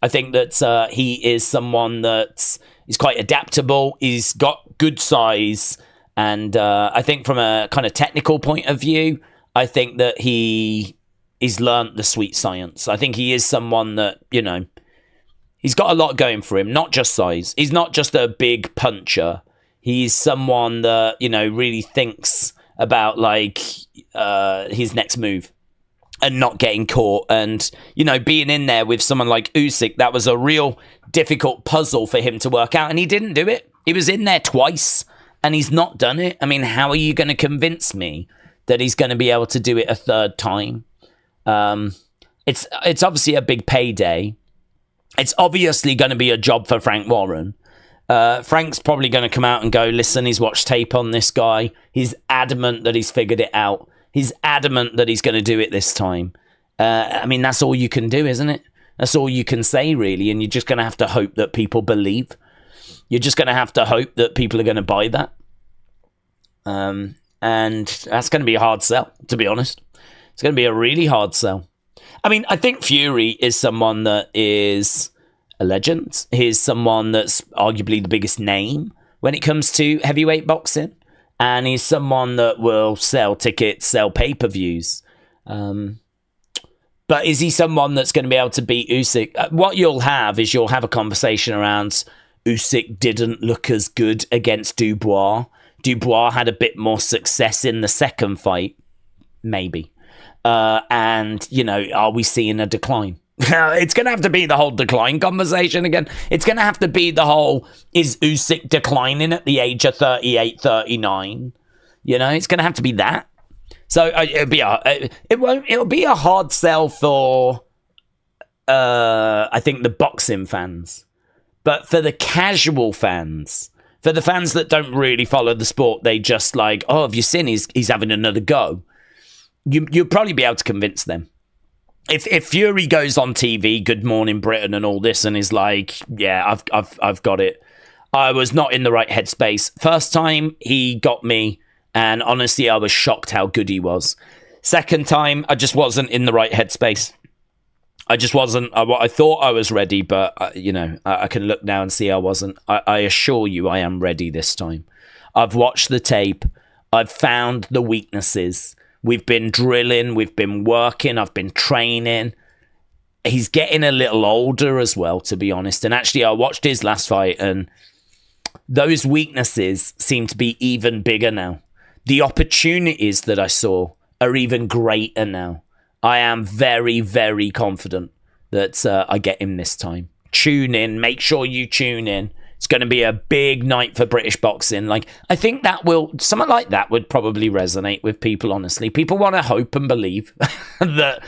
I think that he is someone that is quite adaptable. He's got good size. And I think from a kind of technical point of view, I think that he's learnt the sweet science. I think he is someone that, you know, he's got a lot going for him, not just size. He's not just a big puncher. He's someone that, really thinks about, like, his next move and not getting caught. And, being in there with someone like Usyk, that was a real difficult puzzle for him to work out. And he didn't do it. He was in there twice and he's not done it. I mean, how are you going to convince me that he's going to be able to do it a third time? It's obviously a big payday. It's obviously going to be a job for Frank Warren. Frank's probably going to come out and go, listen, he's watched tape on this guy. He's adamant that he's figured it out. He's adamant that he's going to do it this time. I mean, that's all you can do, isn't it? That's all you can say, really. And you're just going to have to hope that people believe. You're just going to have to hope that people are going to buy that. And that's going to be a hard sell, to be honest. It's going to be a really hard sell. I mean, I think Fury is someone that is a legend. He's someone that's arguably the biggest name when it comes to heavyweight boxing. And he's someone that will sell tickets, sell pay-per-views. But is he someone that's going to be able to beat Usyk? What you'll have is you'll have a conversation around Usyk didn't look as good against Dubois. Dubois had a bit more success in the second fight. Maybe. And, are we seeing a decline? It's going to have to be the whole decline conversation again. It's going to have to be the whole, is Usyk declining at the age of 38, 39? It's going to have to be that. So it'll be a hard sell for, I think, the boxing fans. But for the casual fans, for the fans that don't really follow the sport, they just like, oh, have you seen he's having another go? You'll probably be able to convince them. If Fury goes on TV, Good Morning Britain and all this, and is like, yeah, I've got it. I was not in the right headspace. First time he got me, and honestly, I was shocked how good he was. Second time, I just wasn't in the right headspace. I just wasn't. I thought I was ready, but I can look now and see I wasn't. I assure you, I am ready this time. I've watched the tape. I've found the weaknesses. We've been drilling, we've been working, I've been training. He's getting a little older as well, to be honest. And actually, I watched his last fight, and those weaknesses seem to be even bigger now. The opportunities that I saw are even greater now. I am very, very confident that I get him this time. Tune in, make sure you tune in. It's going to be a big night for British boxing. Like, I think something like that would probably resonate with people, honestly. People want to hope and believe that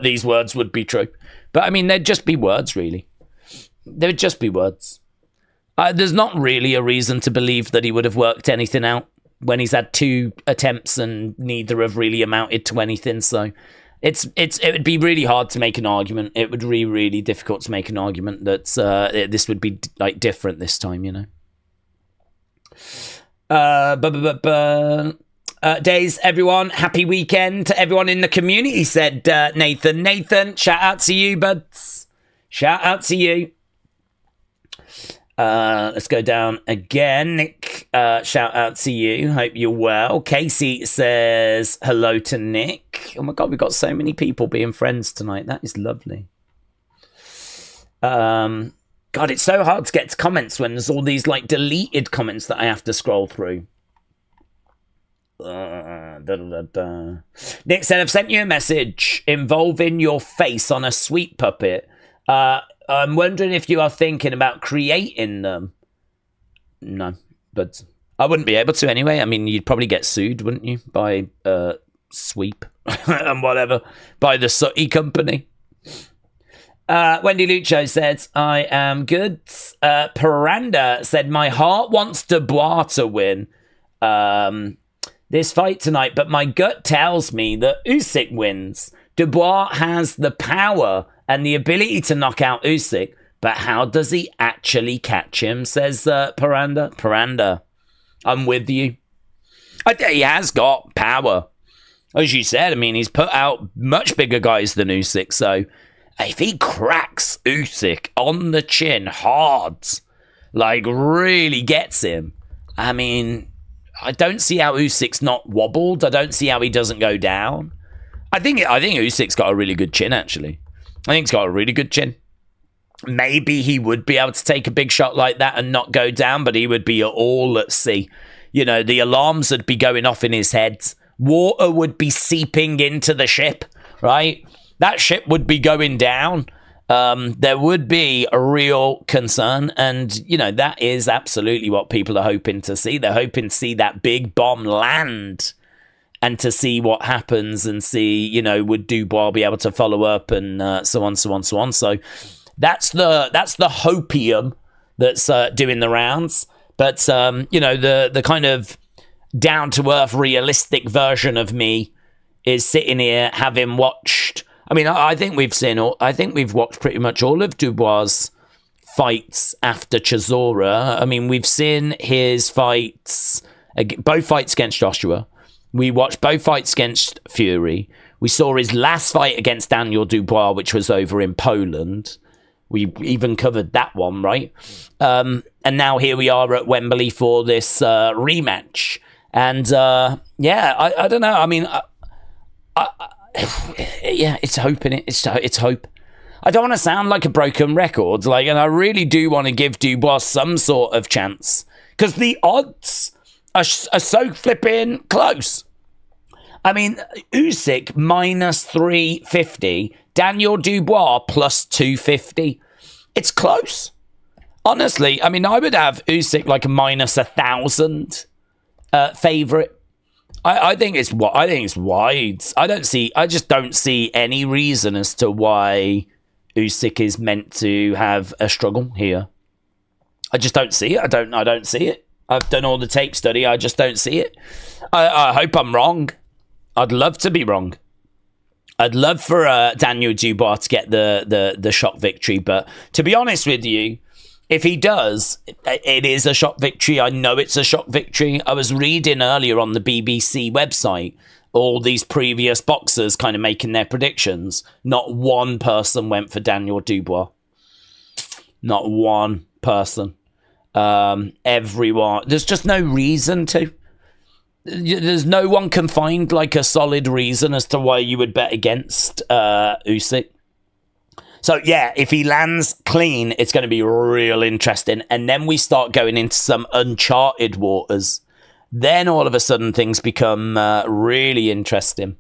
these words would be true. But, I mean, they'd just be words, really. They would just be words. There's not really a reason to believe that he would have worked anything out when he's had 2 attempts and neither have really amounted to anything. So it would be really hard to make an argument. It would be really difficult to make an argument that this would be like different this time, Days, everyone. Happy weekend to everyone in the community, said Nathan. Nathan, shout out to you, buds. Shout out to you. Let's go down again. Nick, shout out to you. Hope you're well. Casey says hello to Nick. Oh my God, we've got so many people being friends tonight. That is lovely. God, it's so hard to get to comments when there's all these like deleted comments that I have to scroll through. Nick said, I've sent you a message involving your face on a sweet puppet. I'm wondering if you are thinking about creating them. No, but I wouldn't be able to anyway. I mean, you'd probably get sued, wouldn't you? By Sweep and whatever. By the Sooty company. Wendy Lucho says, I am good. Paranda said, my heart wants Dubois to win this fight tonight, but my gut tells me that Usyk wins. Dubois has the power and the ability to knock out Usyk, but how does he actually catch him, says Paranda. Paranda, I'm with you. I think he has got power. As you said, I mean, he's put out much bigger guys than Usyk, so if he cracks Usyk on the chin hard, like really gets him, I mean, I don't see how Usyk's not wobbled. I don't see how he doesn't go down. I think Usyk's got a really good chin, actually. I think he's got a really good chin. maybe he would be able to take a big shot like that and not go down, but he would be all at sea. You know, the alarms would be going off in his head. Water would be seeping into the ship, right? That ship would be going down. There would be a real concern. And, you know, that is absolutely what people are hoping to see. They're hoping to see that big bomb land and to see what happens and see, you know, would Dubois be able to follow up and so on, so on, so on. So that's the hopium that's doing the rounds. But, you know, the kind of down-to-earth, realistic version of me is sitting here having watched... I mean, I think we've watched pretty much all of Dubois' fights after Chisora. I mean, we've seen his fights, both fights against Joshua. We watched both fights against Fury. We saw his last fight against Daniel Dubois, which was over in Poland. We even covered that one, right? And now here we are at Wembley for this rematch. And yeah, I don't know. I mean, yeah, it's hope in it. It's hope. I don't want to sound like a broken record, and I really do want to give Dubois some sort of chance because the odds are so flipping close. I mean, Usyk minus 350, Daniel Dubois plus 250. It's close. Honestly, I mean, I would have Usyk like a minus 1,000 favorite. I think it's wide. I just don't see any reason as to why Usyk is meant to have a struggle here. I just don't see it. I don't see it. I've done all the tape study. I just don't see it. I hope I'm wrong. I'd love to be wrong. I'd love for Daniel Dubois to get the shock victory, but to be honest with you, if he does, it is a shock victory. I know it's a shock victory. I was reading earlier on the BBC website all these previous boxers kind of making their predictions. Not one person went for Daniel Dubois. Not one person. Everyone. There's just no reason to. There's no one can find like a solid reason as to why you would bet against Usyk. So, yeah, if he lands clean, it's going to be real interesting. And then we start going into some uncharted waters. Then all of a sudden things become really interesting.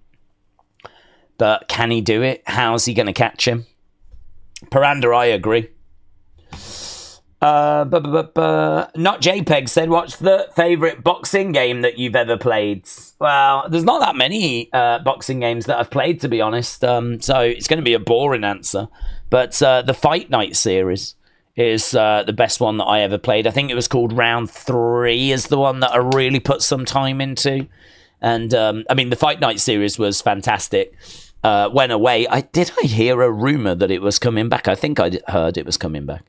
But can he do it? How's he going to catch him? Paranda, I agree. Not JPEG said, what's the favourite boxing game that you've ever played? Well, there's not that many boxing games that I've played, to be honest. So it's going to be a boring answer. But the Fight Night series is the best one that I ever played. I think it was called Round 3 is the one that I really put some time into. And, I mean, the Fight Night series was fantastic. Went away. Did I hear a rumour that it was coming back? I think I heard it was coming back.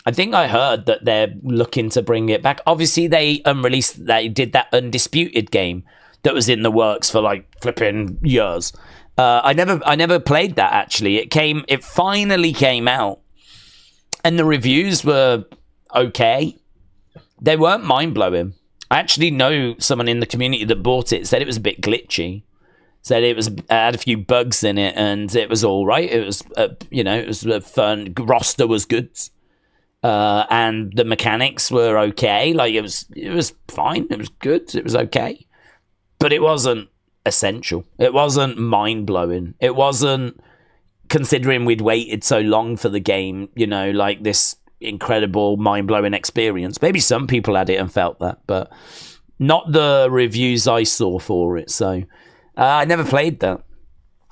I think I heard that they're looking to bring it back. Obviously, they did that Undisputed game that was in the works for like flipping years. I never played that actually. It finally came out, and the reviews were okay. They weren't mind blowing. I actually know someone in the community that bought it, said it was a bit glitchy, said it had a few bugs in it, and it was all right. It was it was fun. Roster was good. And the mechanics were okay. Like it was fine. It was good. It was okay, but it wasn't essential. It wasn't mind blowing. It wasn't, considering we'd waited so long for the game. Like this incredible mind blowing experience. Maybe some people had it and felt that, but not the reviews I saw for it. So I never played that,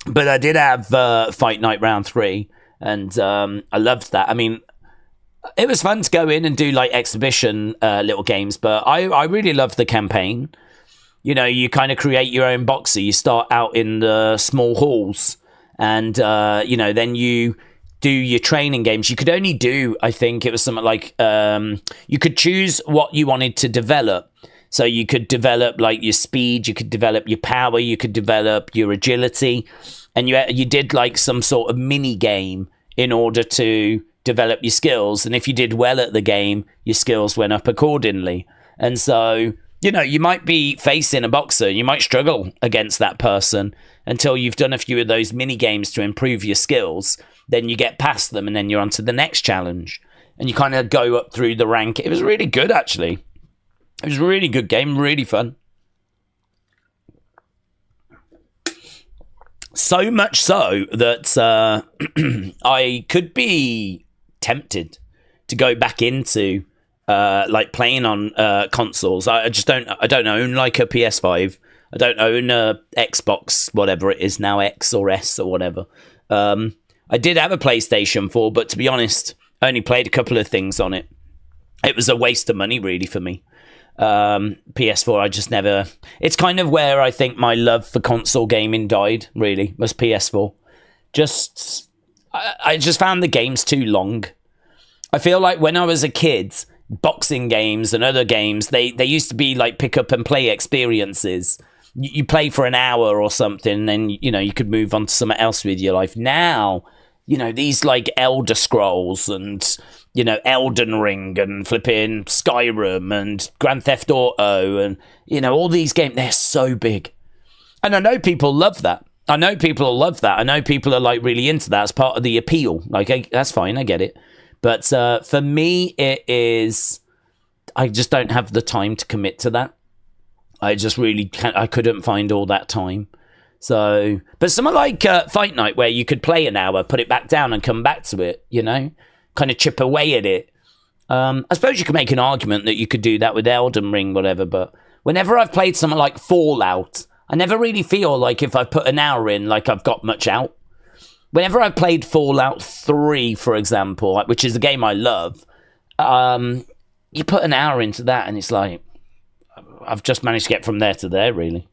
but I did have Fight Night Round 3, and I loved that. I mean, it was fun to go in and do like exhibition little games, but I really loved the campaign. You kind of create your own boxer. You start out in the small halls, and then you do your training games. You could only do, I think it was something like, you could choose what you wanted to develop. So you could develop like your speed, you could develop your power, you could develop your agility, and you did like some sort of mini game in order to develop your skills. And if you did well at the game, your skills went up accordingly. And so you might be facing a boxer. You might struggle against that person until you've done a few of those mini games to improve your skills. Then you get past them, and then you're on to the next challenge. And you kind of go up through the rank. It was really good, actually. It was a really good game, really fun. So much so that I could be tempted to go back into like playing on consoles. I don't own like a PS5. I don't own a Xbox, whatever it is now, X or S or whatever. I did have a PlayStation 4, but to be honest, I only played a couple of things on it. It was a waste of money, really, for me. PS4, I just never... It's kind of where I think my love for console gaming died, really, was PS4. I just found the games too long. I feel like when I was a kid, boxing games and other games, they used to be like pick up and play experiences. You play for an hour or something, and then, you could move on to something else with your life. Now, these like Elder Scrolls and... Elden Ring and flipping Skyrim and Grand Theft Auto and, all these games, they're so big. And I know people love that. I know people are like really into that as part of the appeal. Like, that's fine, I get it. But for me, it is, I just don't have the time to commit to that. I just really can't, I couldn't find all that time. So, but something like Fight Night, where you could play an hour, put it back down and come back to it, kind of chip away at it. I suppose you could make an argument that you could do that with Elden Ring, whatever, but whenever I've played something like Fallout, I never really feel like if I put an hour in, like I've got much out. Whenever I've played Fallout 3, for example, which is a game I love, you put an hour into that and it's like, I've just managed to get from there to there, really.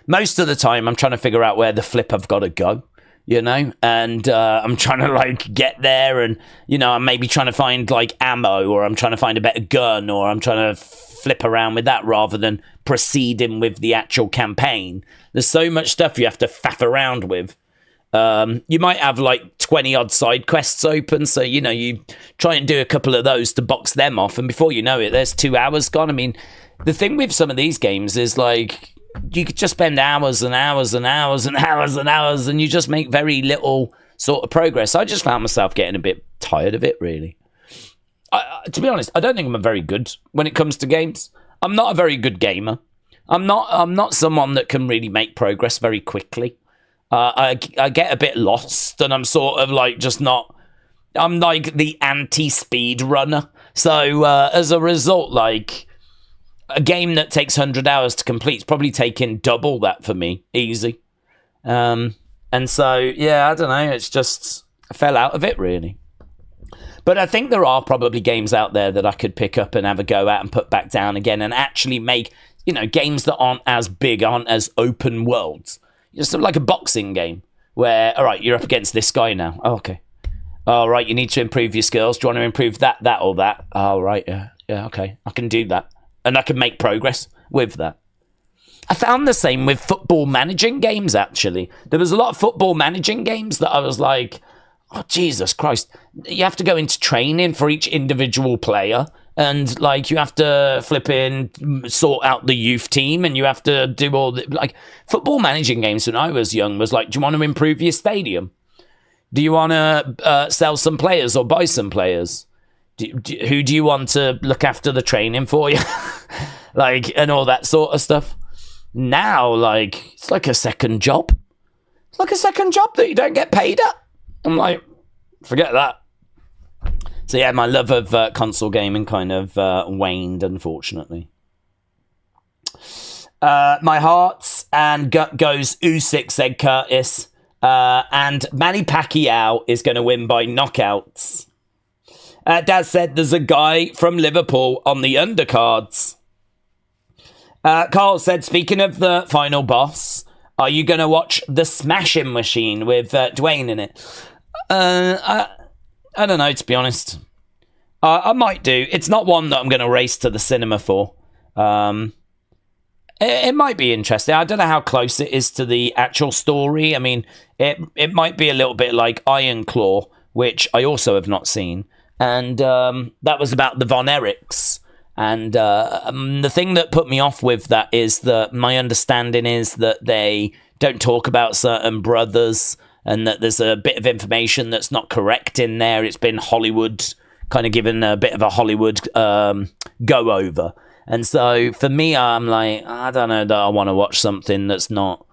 Most of the time, I'm trying to figure out where the flip I've got to go. And I'm trying to like get there, and I'm maybe trying to find like ammo, or I'm trying to find a better gun, or I'm trying to flip around with that rather than proceeding with the actual campaign. There's so much stuff you have to faff around with. You might have like 20 odd side quests open, so you try and do a couple of those to box them off, and before you know it, there's 2 hours gone. I mean, the thing with some of these games is like, you could just spend hours and hours and hours and hours and hours, and you just make very little sort of progress. I just found myself getting a bit tired of it, really. To be honest, I don't think I'm very good when it comes to games. I'm not a very good gamer. I'm not someone that can really make progress very quickly. I get a bit lost, and I'm sort of like just not... I'm like the anti-speed runner. So as a result, like... a game that takes 100 hours to complete is probably taking double that for me, easy. And so, yeah, I don't know. It's just, I fell out of it, really. But I think there are probably games out there that I could pick up and have a go at and put back down again and actually make, games that aren't as big, aren't as open worlds. Just like a boxing game where, all right, you're up against this guy now. Oh, okay. All right, you need to improve your skills. Do you want to improve that, or that? Oh, right, yeah, okay. I can do that. And I can make progress with that. I found the same with football managing games, actually. There was a lot of football managing games that I was like, oh, Jesus Christ. You have to go into training for each individual player. And, like, you have to flip in, sort out the youth team, and you have to do all the... Like, football managing games when I was young was like, do you want to improve your stadium? Do you want to sell some players or buy some players? Who do you want to look after the training for you? Like, and all that sort of stuff. Now, like, it's like a second job. It's like a second job that you don't get paid at. I'm like, forget that. So, yeah, my love of console gaming kind of waned, unfortunately. My heart and gut goes Usyk, said Curtis. And Manny Pacquiao is going to win by knockouts. Daz said there's a guy from Liverpool on the undercards. Carl said, speaking of the final boss, are you going to watch The Smashing Machine with Dwayne in it? I don't know, to be honest. I might do. It's not one that I'm going to race to the cinema for. It might be interesting. I don't know how close it is to the actual story. I mean, it might be a little bit like Iron Claw, which I also have not seen. And that was about the Von Erichs. And the thing that put me off with that is that my understanding is that they don't talk about certain brothers, and that there's a bit of information that's not correct in there. It's been Hollywood kind of given a bit of a Hollywood go over. And so for me, I'm like, I don't know that I want to watch something that's not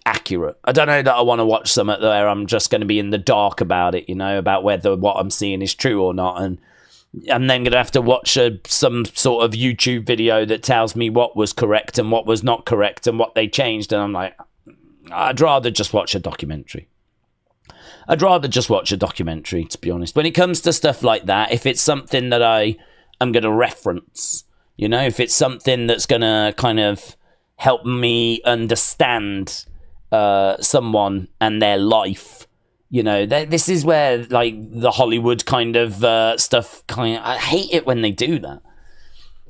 accurate. I don't know that I want to watch something where I'm just going to be in the dark about it, about whether what I'm seeing is true or not. And I'm then going to have to watch some sort of YouTube video that tells me what was correct and what was not correct and what they changed. And I'm like, I'd rather just watch a documentary. To be honest. When it comes to stuff like that, if it's something that I'm going to reference, if it's something that's going to kind of help me understand someone and their life, this is where like the Hollywood kind of stuff I hate it when they do that.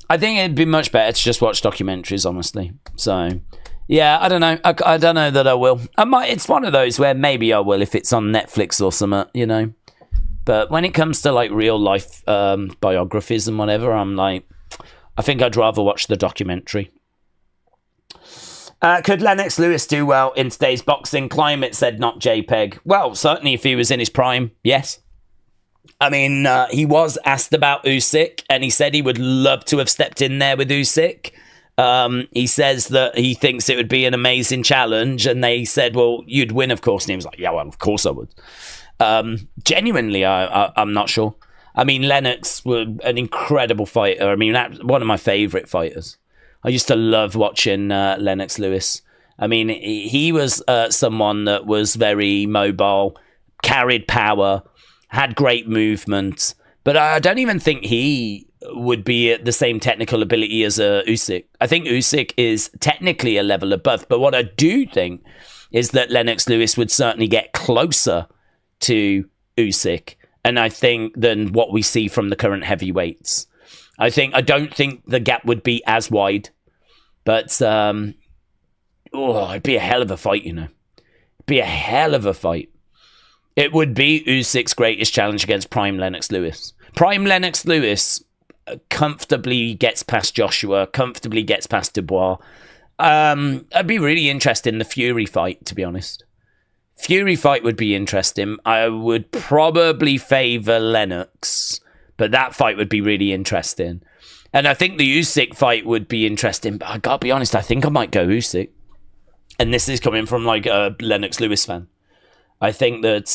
I think it'd be much better to just watch documentaries, honestly. So yeah, I don't know. I don't know that I will. I might. It's one of those where maybe I will if it's on Netflix or something, But when it comes to like real life biographies and whatever, I'm like, I think I'd rather watch the documentary. Could Lennox Lewis do well in today's boxing climate, said Not JPEG? Well, certainly if he was in his prime, yes. I mean, he was asked about Usyk, and he said he would love to have stepped in there with Usyk. He says that he thinks it would be an amazing challenge, and they said, well, you'd win, of course. And he was like, yeah, well, of course I would. Genuinely, I'm not sure. I mean, Lennox was an incredible fighter. I mean, one of my favourite fighters. I used to love watching Lennox Lewis. I mean, he was someone that was very mobile, carried power, had great movement. But I don't even think he would be at the same technical ability as Usyk. I think Usyk is technically a level above. But what I do think is that Lennox Lewis would certainly get closer to Usyk, and I think than what we see from the current heavyweights. I don't think the gap would be as wide. But, it'd be a hell of a fight, It'd be a hell of a fight. It would be Usyk's greatest challenge against Prime Lennox Lewis. Prime Lennox Lewis comfortably gets past Joshua, comfortably gets past Dubois. I'd be really interested in the Fury fight, to be honest. Fury fight would be interesting. I would probably favour Lennox, but that fight would be really interesting. And I think the Usyk fight would be interesting, but I gotta be honest, I think I might go Usyk. And this is coming from like a Lennox Lewis fan. I think that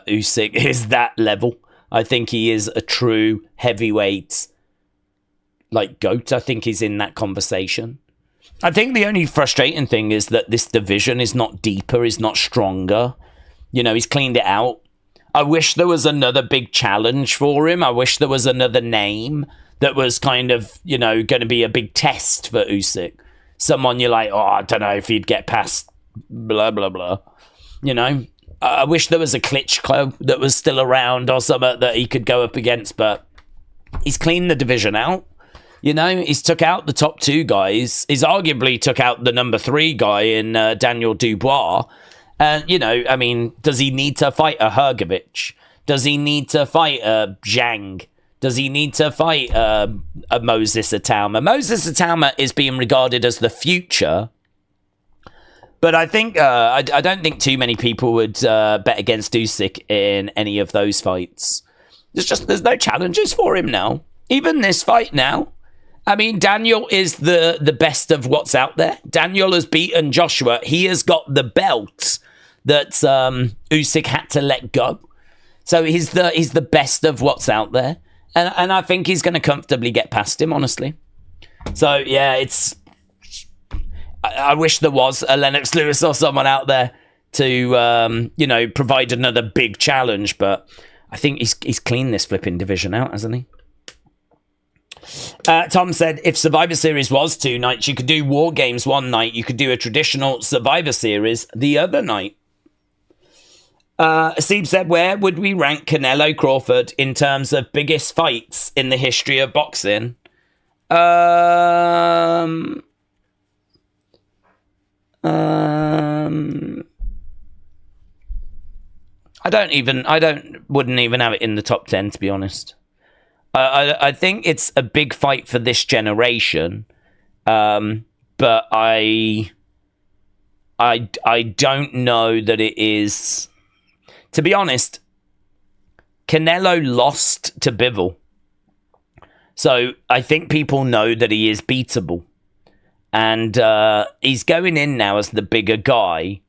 Usyk is that level. I think he is a true heavyweight, like GOAT. I think he's in that conversation. I think the only frustrating thing is that this division is not deeper, is not stronger. He's cleaned it out. I wish there was another big challenge for him. I wish there was another name that was kind of, going to be a big test for Usyk. Someone you're like, I don't know if he'd get past blah, blah, blah. I wish there was a Klitschko that was still around or something that he could go up against, but he's cleaned the division out. He's took out the top two guys. He's arguably took out the number 3 guy in Daniel Dubois. And, I mean, does he need to fight a Hrgovic? Does he need to fight a Zhang? Does he need to fight a Moses Atauma? Moses Atauma is being regarded as the future. But I think I don't think too many people would bet against Usyk in any of those fights. There's no challenges for him now. Even this fight now. I mean, Daniel is the best of what's out there. Daniel has beaten Joshua. He has got the belt that Usyk had to let go. So he's the best of what's out there. And I think he's going to comfortably get past him, honestly. So, yeah, I wish there was a Lennox Lewis or someone out there to, provide another big challenge. But I think he's cleaned this flipping division out, hasn't he? Tom said, if Survivor Series was 2 nights, you could do War Games one night. You could do a traditional Survivor Series the other night. Aseeb said, where would we rank Canelo Crawford in terms of biggest fights in the history of boxing? I wouldn't even have it in the top 10, to be honest. I think it's a big fight for this generation, but I don't know that it is. To be honest, Canelo lost to Bivol, so I think people know that he is beatable, and he's going in now as the bigger guy.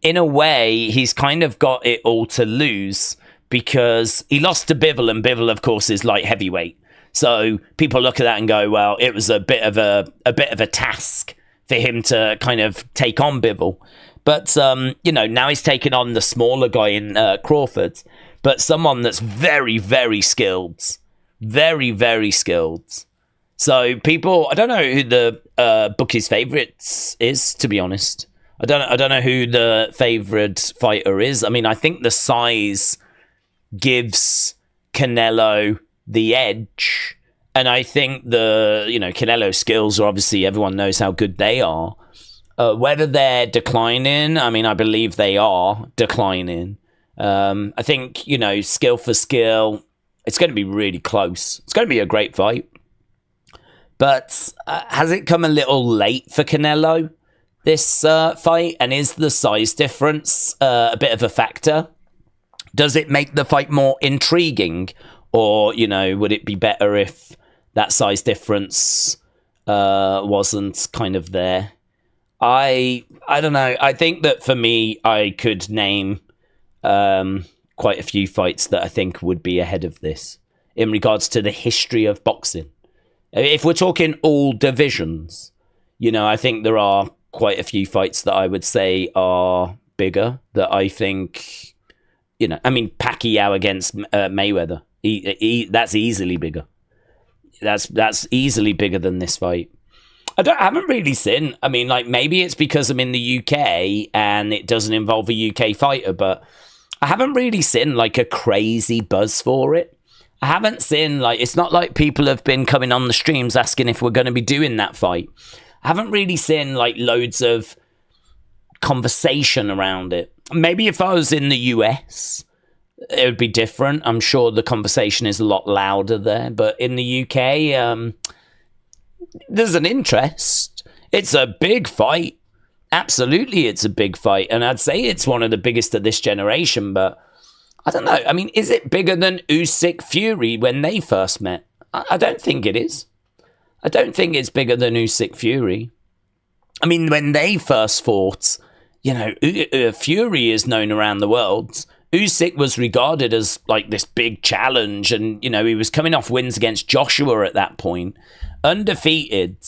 In a way, he's kind of got it all to lose because he lost to Bivol, and Bivol, of course, is light heavyweight. So people look at that and go, "Well, it was a bit of a task for him to kind of take on Bivol." But now he's taken on the smaller guy in Crawford, but someone that's very, very skilled, very, very skilled. So people, I don't know who the bookies' favourites is, to be honest. I don't know who the favourite fighter is. I mean, I think the size gives Canelo the edge, and I think Canelo's skills are obviously, everyone knows how good they are. Whether they're declining, I mean, I believe they are declining. I think, skill for skill, it's going to be really close. It's going to be a great fight. But has it come a little late for Canelo, this fight? And is the size difference a bit of a factor? Does it make the fight more intriguing? Or, would it be better if that size difference wasn't kind of there? I don't know. I think that for me, I could name quite a few fights that I think would be ahead of this in regards to the history of boxing. If we're talking all divisions, I think there are quite a few fights that I would say are bigger, that I think, Pacquiao against Mayweather. That's easily bigger. That's easily bigger than this fight. I haven't really seen. I mean, maybe it's because I'm in the UK and it doesn't involve a UK fighter, but I haven't really seen a crazy buzz for it. I haven't seen it's not like people have been coming on the streams asking if we're going to be doing that fight. I haven't really seen loads of conversation around it. Maybe if I was in the US, it would be different. I'm sure the conversation is a lot louder there, but in the UK, there's an interest. It's a big fight. Absolutely, it's a big fight. And I'd say it's one of the biggest of this generation, but I don't know. I mean, is it bigger than Usyk Fury when they first met? I don't think it is. I don't think it's bigger than Usyk Fury. I mean, when they first fought, Fury is known around the world. Usyk was regarded as this big challenge, and he was coming off wins against Joshua at that point, undefeated.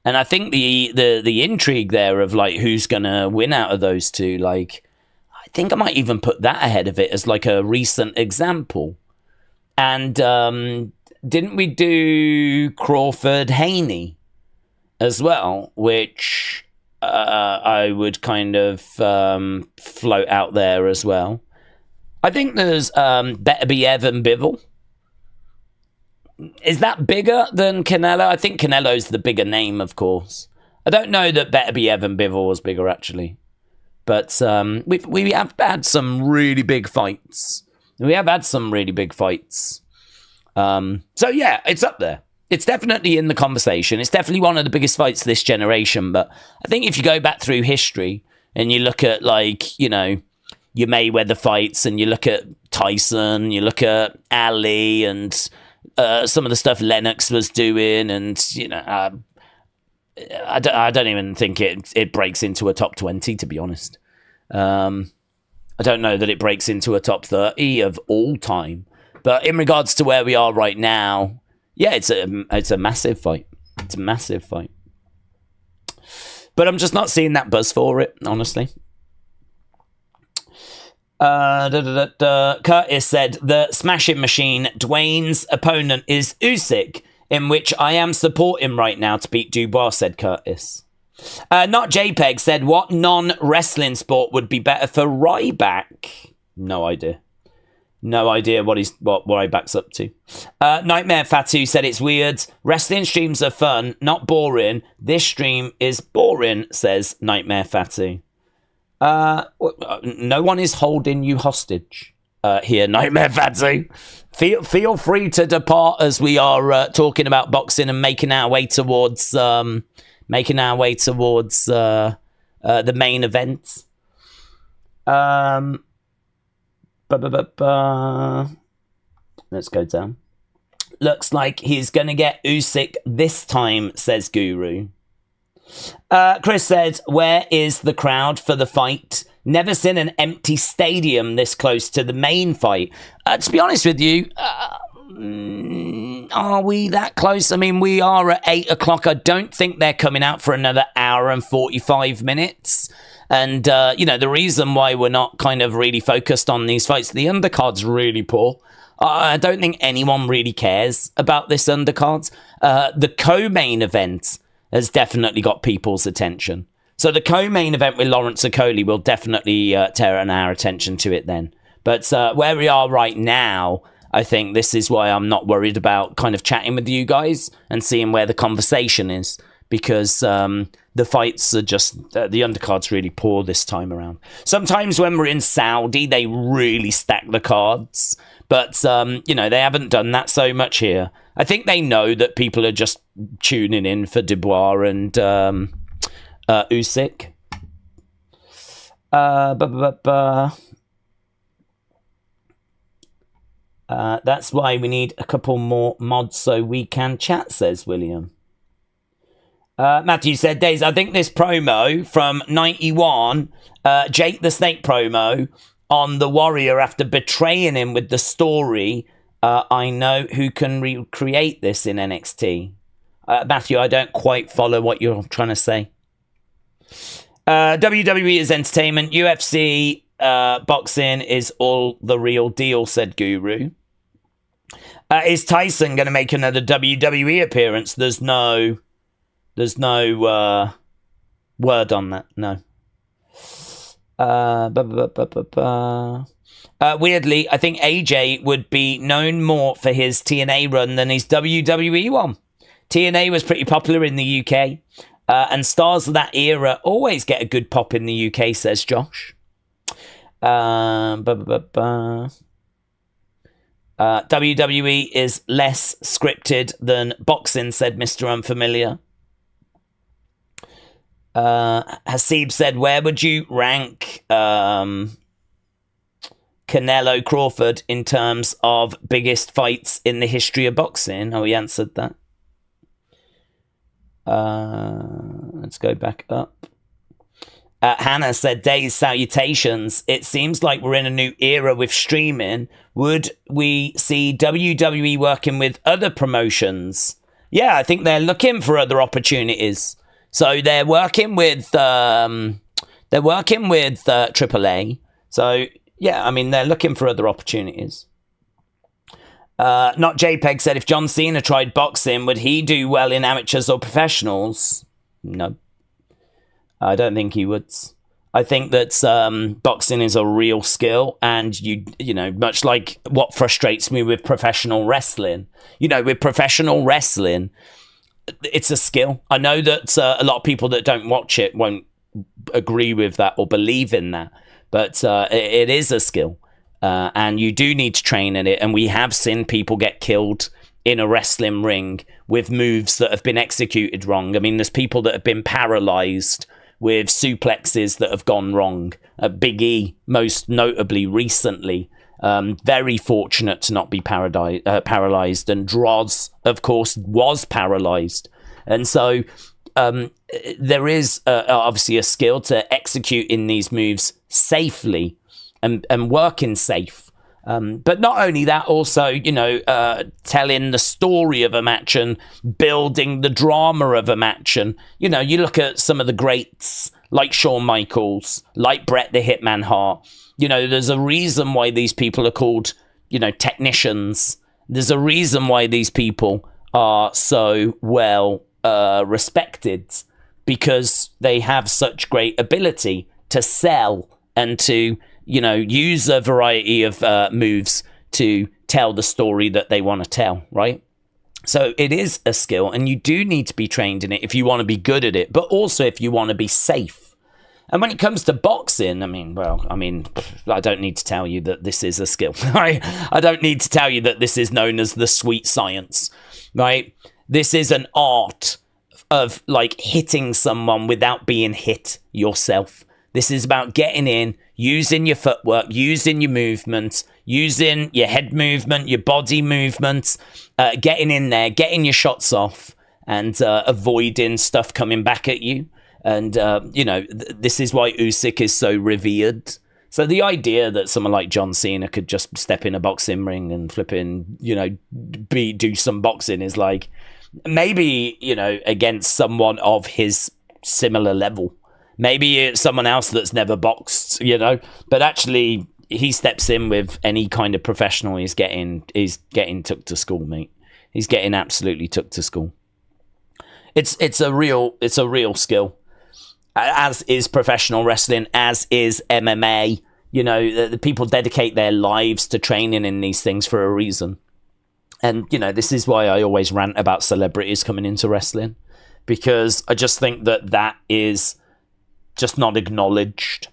And I think the intrigue there of who's gonna win out of those two, I think I might even put that ahead of it as a recent example. And didn't we do Crawford Haney as well, which I would kind of float out there as well. I think there's Beterbiev and Bivol. Is that bigger than Canelo? I think Canelo's the bigger name, of course. I don't know that Beterbiev and Bivol was bigger, actually. But we have had some really big fights. So, yeah, it's up there. It's definitely in the conversation. It's definitely one of the biggest fights of this generation. But I think if you go back through history and you look at, your Mayweather fights, and you look at Tyson, you look at Ali, and some of the stuff Lennox was doing, and I don't even think it breaks into a top 20, to be honest. I don't know that it breaks into a top 30 of all time, but in regards to where we are right now, yeah, it's a massive fight. It's a massive fight, but I'm just not seeing that buzz for it, honestly. Curtis said, the smashing machine, Dwayne's opponent is Usyk, in which I am supporting right now to beat Dubois, said Curtis. Not JPEG said, what non-wrestling sport would be better for Ryback? No idea. No idea what Ryback's up to. Nightmare Fatu said, it's weird. Wrestling streams are fun, not boring. This stream is boring, says Nightmare Fatu. No one is holding you hostage. here, Nightmare Fatu. Feel free to depart as we are talking about boxing and making our way towards the main event. Let's go down. Looks like he's going to get Usyk this time, says Guru. Chris said, where is the crowd for the fight? Never seen an empty stadium this close to the main fight. To be honest with you, are we that close? I mean, we are at 8 o'clock. I don't think they're coming out for another hour and 45 minutes. And, the reason why we're not kind of really focused on these fights, the undercard's really poor. I don't think anyone really cares about this undercard. The co-main event has definitely got people's attention. So the co-main event with Lawrence Okolie will definitely turn our attention to it then. But where we are right now, I think this is why I'm not worried about kind of chatting with you guys and seeing where the conversation is. Because the fights are just, the undercard's really poor this time around. Sometimes when we're in Saudi, they really stack the cards. But, they haven't done that so much here. I think they know that people are just tuning in for Dubois and Usyk. That's why we need a couple more mods so we can chat, says William. Matthew said, Days, I think this promo from 91, Jake the Snake promo on the Warrior after betraying him with the story, I know who can recreate this in NXT. Matthew, I don't quite follow what you're trying to say. WWE is entertainment. UFC boxing is all the real deal, said Guru. Is Tyson going to make another WWE appearance? There's no word on that. No. Weirdly, I think AJ would be known more for his TNA run than his WWE one. TNA was pretty popular in the UK, and stars of that era always get a good pop in the UK, says Josh. WWE is less scripted than boxing, said Mr. Unfamiliar. Hasib said, where would you rank Canelo Crawford in terms of biggest fights in the history of boxing? Oh, he answered that. Let's go back up. Hannah said, Days, salutations. It seems like we're in a new era with streaming. Would we see WWE working with other promotions? Yeah, I think they're looking for other opportunities. So they're working with AAA. So yeah, I mean they're looking for other opportunities. Not JPEG said, if John Cena tried boxing, would he do well in amateurs or professionals? No, I don't think he would. I think that boxing is a real skill, and you know, much like what frustrates me with professional wrestling. You know, with professional wrestling, it's a skill. I know that a lot of people that don't watch it won't agree with that or believe in that, but it is a skill, and you do need to train in it. And we have seen people get killed in a wrestling ring with moves that have been executed wrong. I mean, there's people that have been paralyzed with suplexes that have gone wrong. Big E, most notably recently. Very fortunate to not be paralyzed, and Droz, of course, was paralyzed. And so there is obviously a skill to execute in these moves safely and working safe. But not only that, also, you know, telling the story of a match and building the drama of a match. And, you know, you look at some of the greats like Shawn Michaels, like Bret the Hitman Hart. You know, there's a reason why these people are called, you know, technicians. There's a reason why these people are so well respected, because they have such great ability to sell and to, you know, use a variety of moves to tell the story that they want to tell, right? So it is a skill, and you do need to be trained in it if you want to be good at it, but also if you want to be safe. And when it comes to boxing, I don't need to tell you that this is a skill. Right? I don't need to tell you that this is known as the sweet science, right? This is an art of like hitting someone without being hit yourself. This is about getting in, using your footwork, using your movement, using your head movement, your body movement, getting in there, getting your shots off, and avoiding stuff coming back at you. And, this is why Usyk is so revered. So the idea that someone like John Cena could just step in a boxing ring and do some boxing is like, maybe, against someone of his similar level. Maybe it's someone else that's never boxed, But actually, he steps in with any kind of professional. He's getting took to school, mate. He's getting absolutely took to school. It's a real skill. As is professional wrestling, as is MMA. The people dedicate their lives to training in these things for a reason. And, this is why I always rant about celebrities coming into wrestling. Because I just think that is just not acknowledged.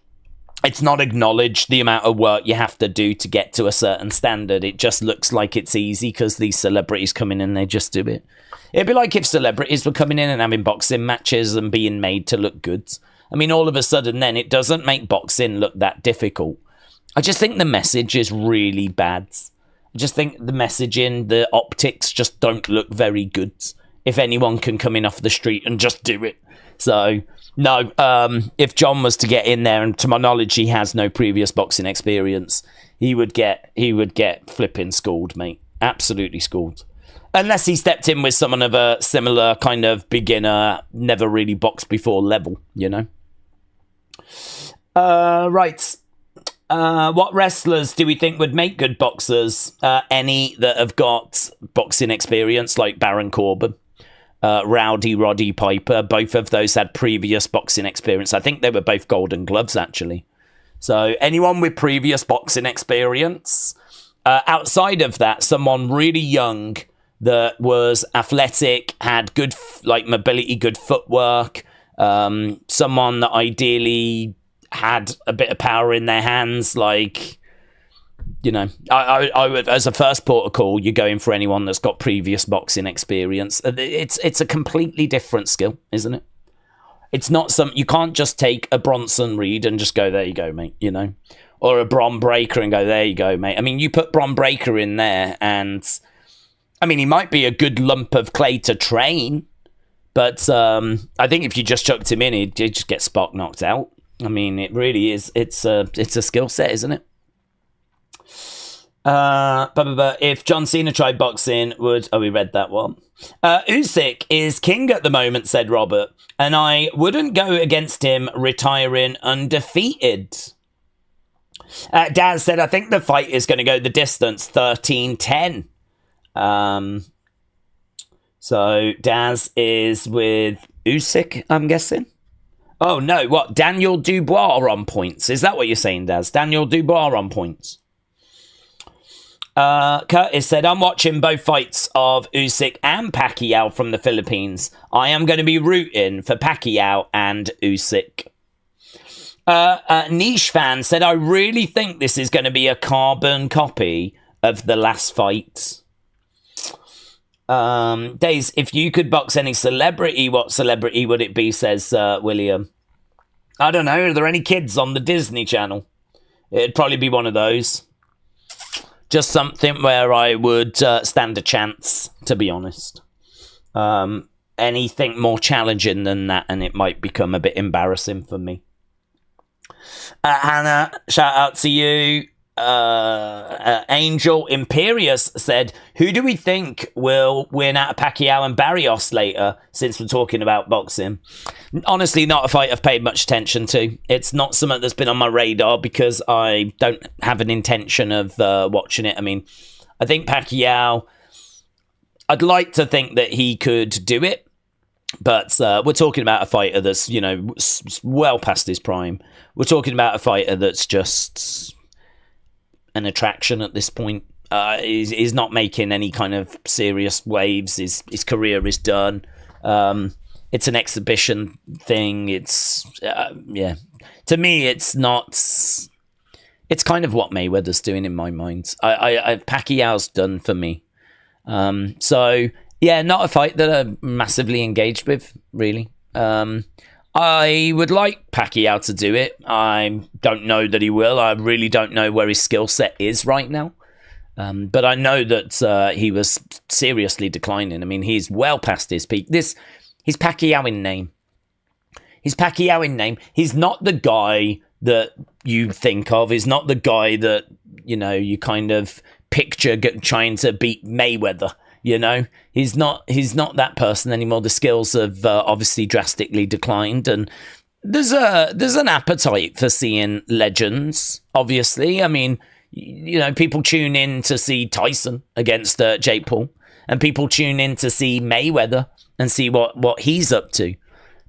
It's not acknowledged the amount of work you have to do to get to a certain standard. It just looks like it's easy because these celebrities come in and they just do it. It'd be like if celebrities were coming in and having boxing matches and being made to look good. All of a sudden then it doesn't make boxing look that difficult. I just think the message is really bad. I just think the messaging, the optics just don't look very good if anyone can come in off the street and just do it. So, no, if John was to get in there, and to my knowledge he has no previous boxing experience, he would get flipping schooled, mate. Absolutely schooled. Unless he stepped in with someone of a similar kind of beginner, never really boxed before level, Right. What wrestlers do we think would make good boxers? Any that have got boxing experience, like Baron Corbin, Rowdy Roddy Piper. Both of those had previous boxing experience. I think they were both Golden Gloves, actually. So anyone with previous boxing experience. Outside of that, someone really young that was athletic, had good mobility, good footwork, someone that ideally had a bit of power in their hands, I would, as a first port of call, you're going for anyone that's got previous boxing experience. It's a completely different skill, isn't it? It's not you can't just take a Bronson Reed and just go, there you go, mate, or a Bron Breakker and go, there you go, mate. You put Bron Breakker in there and he might be a good lump of clay to train, but I think if you just chucked him in, he'd just get spark knocked out. It really is. It's a skill set, isn't it? If John Cena tried boxing, we read that one. Usyk is king at the moment, said Robert, and I wouldn't go against him retiring undefeated. Daz said, I think the fight is going to go the distance, 13-10. So Daz is with Usyk, I'm guessing. Oh no, what? Daniel Dubois on points. Is that what you're saying, Daz? Daniel Dubois on points. Curtis said, I'm watching both fights of Usyk and Pacquiao from the Philippines. I am going to be rooting for Pacquiao and Usyk. Niche fan said, I really think this is going to be a carbon copy of the last fight. Days, if you could box any celebrity, what celebrity would it be, says William. I don't know, are there any kids on the Disney Channel? It'd probably be one of those. Just something where I would stand a chance, to be honest. Anything more challenging than that, and it might become a bit embarrassing for me. Hannah, shout out to you. Angel Imperius said, who do we think will win out of Pacquiao and Barrios later, since we're talking about boxing? Honestly, not a fight I've paid much attention to. It's not something that's been on my radar because I don't have an intention of watching it. I think Pacquiao, I'd like to think that he could do it, but we're talking about a fighter that's, well past his prime. We're talking about a fighter that's just an attraction at this point. He's not making any kind of serious waves. His career is done. it's an exhibition thing. It's yeah. To me, it's not. It's kind of what Mayweather's doing in my mind. Pacquiao's done for me. So yeah, not a fight that I'm massively engaged with, really. I would like Pacquiao to do it. I don't know that he will. I really don't know where his skill set is right now. But I know that he was seriously declining. I mean, he's well past his peak. He's Pacquiao in name. He's Pacquiao in name. He's not the guy that you think of. He's not the guy that, you kind of picture trying to beat Mayweather. He's not that person anymore. The skills have obviously drastically declined, and there's an appetite for seeing legends. Obviously, I mean, people tune in to see Tyson against Jake Paul, and people tune in to see Mayweather and see what he's up to.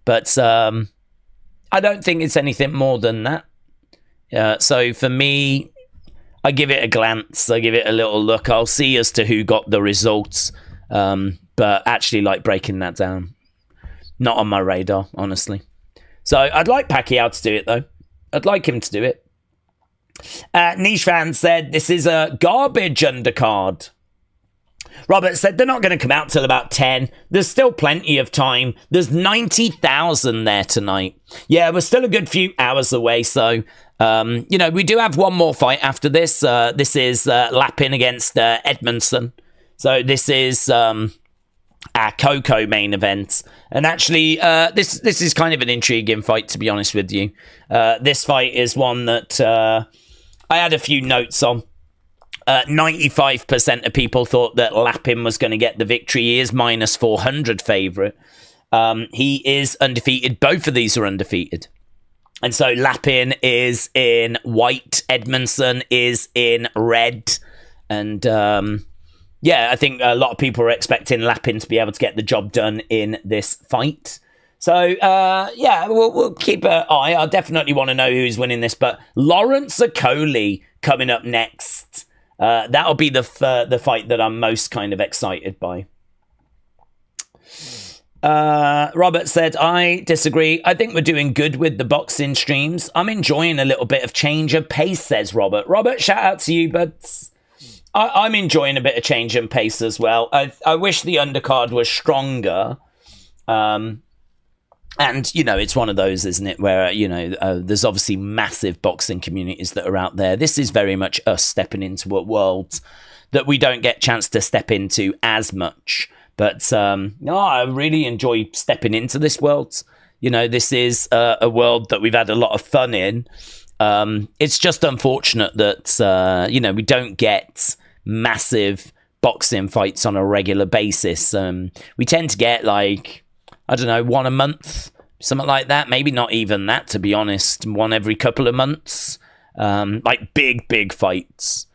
But I don't think it's anything more than that. So for me, I give it a glance. I give it a little look. I'll see as to who got the results. But actually, like, breaking that down, not on my radar, honestly. So I'd like Pacquiao to do it, though. I'd like him to do it. Niche Fan said, this is a garbage undercard. Robert said, they're not going to come out till about 10. There's still plenty of time. There's 90,000 there tonight. Yeah, we're still a good few hours away, so... we do have one more fight after this. This is Lapin against Edmondson. So this is our Coco main event. And actually, this is kind of an intriguing fight, to be honest with you. This fight is one that I had a few notes on. 95% of people thought that Lapin was going to get the victory. He is minus 400 favourite. He is undefeated. Both of these are undefeated. And so Lapin is in white, Edmondson is in red. And I think a lot of people are expecting Lapin to be able to get the job done in this fight. So, we'll keep an eye. I definitely want to know who's winning this. But Lawrence Okolie coming up next. That'll be the fight that I'm most kind of excited by. Robert said, I disagree. I think we're doing good with the boxing streams. I'm enjoying a little bit of change of pace, says Robert. Robert, shout out to you, buds. I'm enjoying a bit of change and pace as well. I wish the undercard was stronger. And, it's one of those, isn't it, where, there's obviously massive boxing communities that are out there. This is very much us stepping into a world that we don't get a chance to step into as much. But I really enjoy stepping into this world. This is a world that we've had a lot of fun in. It's just unfortunate that, we don't get massive boxing fights on a regular basis. We tend to get, one a month, something like that. Maybe not even that, to be honest. One every couple of months. Big fights.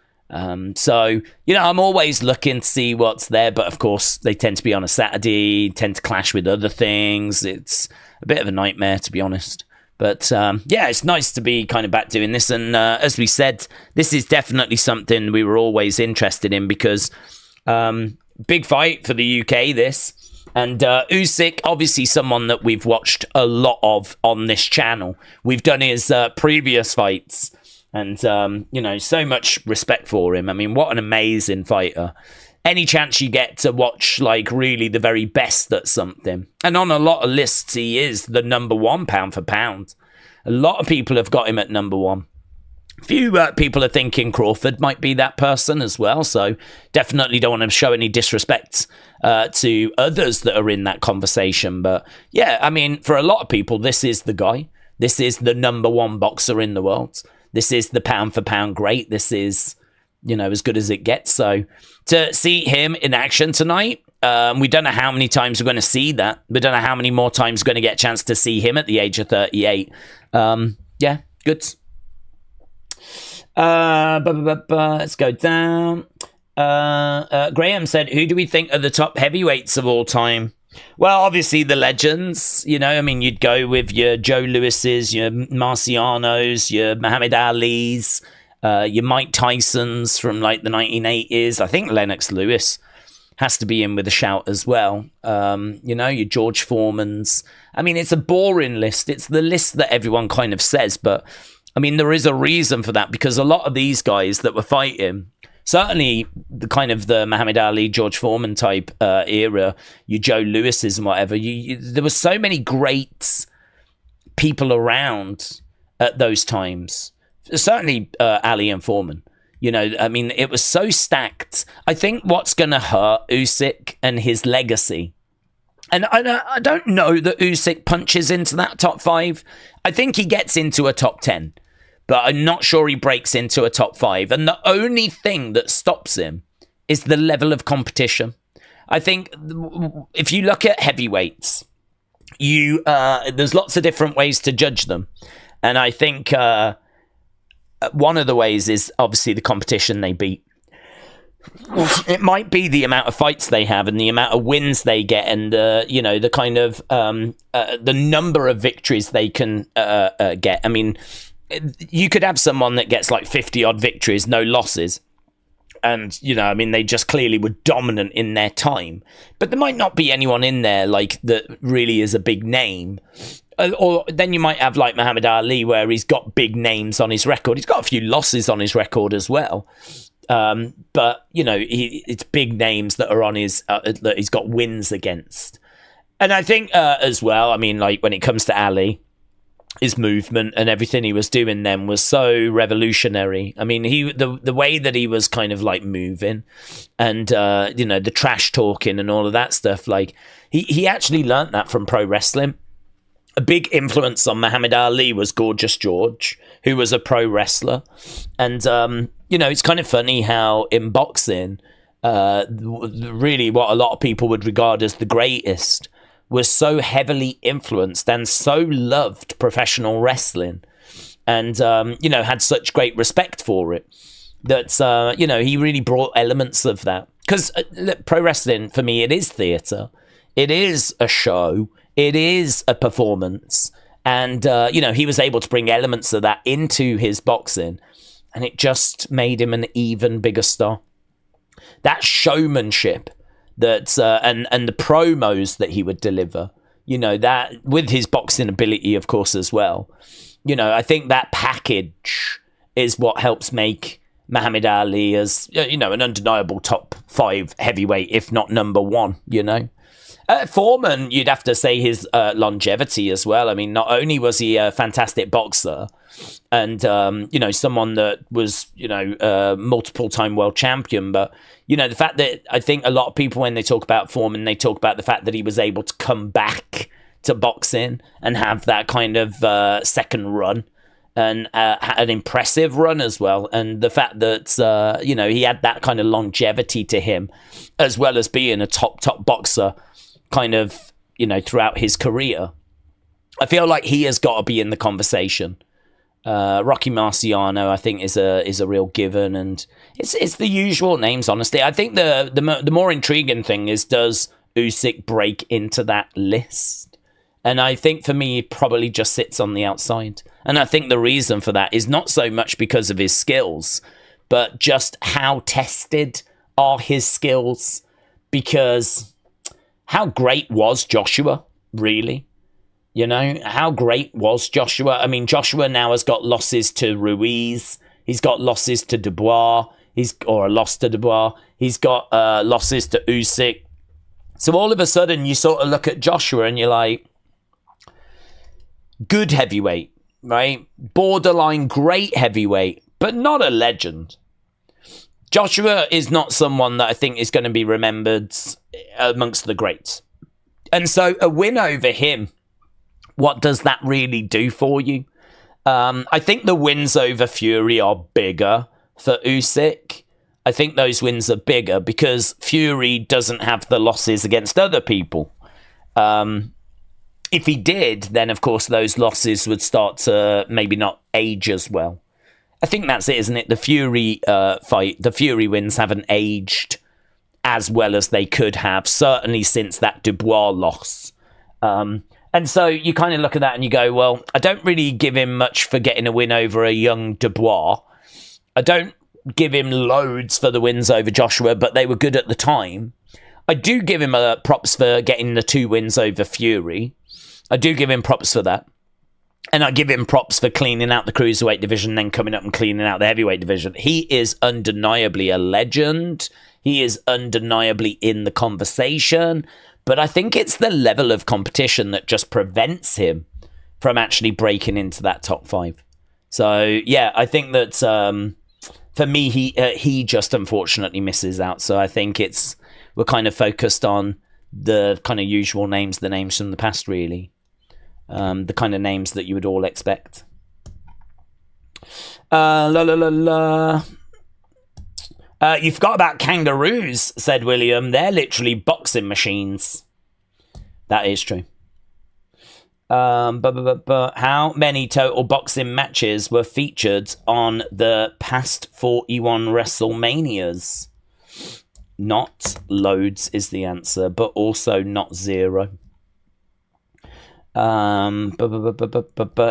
So, I'm always looking to see what's there, but of course they tend to be on a Saturday, tend to clash with other things. It's a bit of a nightmare, to be honest. But it's nice to be kind of back doing this. And as we said, this is definitely something we were always interested in because big fight for the UK, this. And Usyk, obviously someone that we've watched a lot of on this channel. We've done his previous fights. And, so much respect for him. I mean, what an amazing fighter. Any chance you get to watch, really the very best at something. And on a lot of lists, he is the number one pound for pound. A lot of people have got him at number one. Few people are thinking Crawford might be that person as well. So definitely don't want to show any disrespect to others that are in that conversation. But, for a lot of people, this is the guy. This is the number one boxer in the world. This is the pound for pound great. This is, as good as it gets. So to see him in action tonight, we don't know how many times we're going to see that. We don't know how many more times we're going to get a chance to see him at the age of 38. Good. Let's go down. Graham said, who do we think are the top heavyweights of all time? Well, obviously the legends, you'd go with your Joe Lewis's, your Marcianos, your Muhammad Ali's, your Mike Tyson's from the 1980s. I think Lennox Lewis has to be in with a shout as well. Your George Foremans. I mean, it's a boring list. It's the list that everyone kind of says, but I mean, there is a reason for that, because a lot of these guys that were fighting, certainly the kind of the Muhammad Ali, George Foreman type era, your Joe Lewis's and whatever, there were so many great people around at those times. Certainly Ali and Foreman. I mean, it was so stacked. I think what's going to hurt Usyk and his legacy, and I don't know that Usyk punches into that top 5. I think he gets into a top 10. But I'm not sure he breaks into a top 5. And the only thing that stops him is the level of competition. I think if you look at heavyweights, there's lots of different ways to judge them. And I think one of the ways is obviously the competition they beat. It might be the amount of fights they have and the amount of wins they get, and the kind of the number of victories they can get. I mean, you could have someone that gets like 50 odd victories, no losses. And, I mean, they just clearly were dominant in their time. But there might not be anyone in there like that really is a big name. Or then you might have like Muhammad Ali, where he's got big names on his record. He's got a few losses on his record as well. But, it's big names that are on his, that he's got wins against. And I think as well, I mean, like when it comes to Ali, his movement and everything he was doing then was so revolutionary. I mean, the way that he was kind of like moving and, the trash talking and all of that stuff, like he actually learnt that from pro wrestling. A big influence on Muhammad Ali was Gorgeous George, who was a pro wrestler. And, it's kind of funny how in boxing, really what a lot of people would regard as the greatest was so heavily influenced and so loved professional wrestling and, had such great respect for it that, he really brought elements of that. Because pro wrestling, for me, it is theatre. It is a show. It is a performance. And, he was able to bring elements of that into his boxing, and it just made him an even bigger star. That showmanship that and the promos that he would deliver, that with his boxing ability, of course, as well. I think that package is what helps make Muhammad Ali as, an undeniable top 5 heavyweight, if not number 1, Foreman, you'd have to say his longevity as well. I mean, not only was he a fantastic boxer and, someone that was, multiple time world champion, but, the fact that I think a lot of people, when they talk about Foreman, they talk about the fact that he was able to come back to boxing and have that kind of second run and an impressive run as well. And the fact that, he had that kind of longevity to him, as well as being a top boxer kind of, throughout his career. I feel like he has got to be in the conversation. Rocky Marciano, I think, is a real given, and it's the usual names. Honestly, I think the more intriguing thing is, does Usyk break into that list? And I think for me, he probably just sits on the outside. And I think the reason for that is not so much because of his skills, but just how tested are his skills. Because how great was Joshua, really? How great was Joshua? I mean, Joshua now has got losses to Ruiz. He's got losses to Dubois. Or a loss to Dubois. He's got losses to Usyk. So all of a sudden, you sort of look at Joshua and you're like, good heavyweight, right? Borderline great heavyweight, but not a legend. Joshua is not someone that I think is going to be remembered amongst the greats. And so a win over him, what does that really do for you? I think the wins over Fury are bigger for Usyk. I think those wins are bigger because Fury doesn't have the losses against other people. If he did, then of course those losses would start to maybe not age as well. I think that's it, isn't it? The Fury fight, the Fury wins haven't aged as well as they could have, certainly since that Dubois loss. And so you kind of look at that and you go, well, I don't really give him much for getting a win over a young Dubois. I don't give him loads for the wins over Joshua, but they were good at the time. I do give him props for getting the 2 wins over Fury. I do give him props for that. And I give him props for cleaning out the cruiserweight division, then coming up and cleaning out the heavyweight division. He is undeniably a legend. He is undeniably in the conversation. But I think it's the level of competition that just prevents him from actually breaking into that top 5. So, yeah, I think that for me, he just unfortunately misses out. So I think we're kind of focused on the kind of usual names, the names from the past, really. The kind of names that you would all expect. You forgot about kangaroos, said William. They're literally boxing machines. That is true. How many total boxing matches were featured on the past 41 WrestleManias? Not loads is the answer, but also not 0.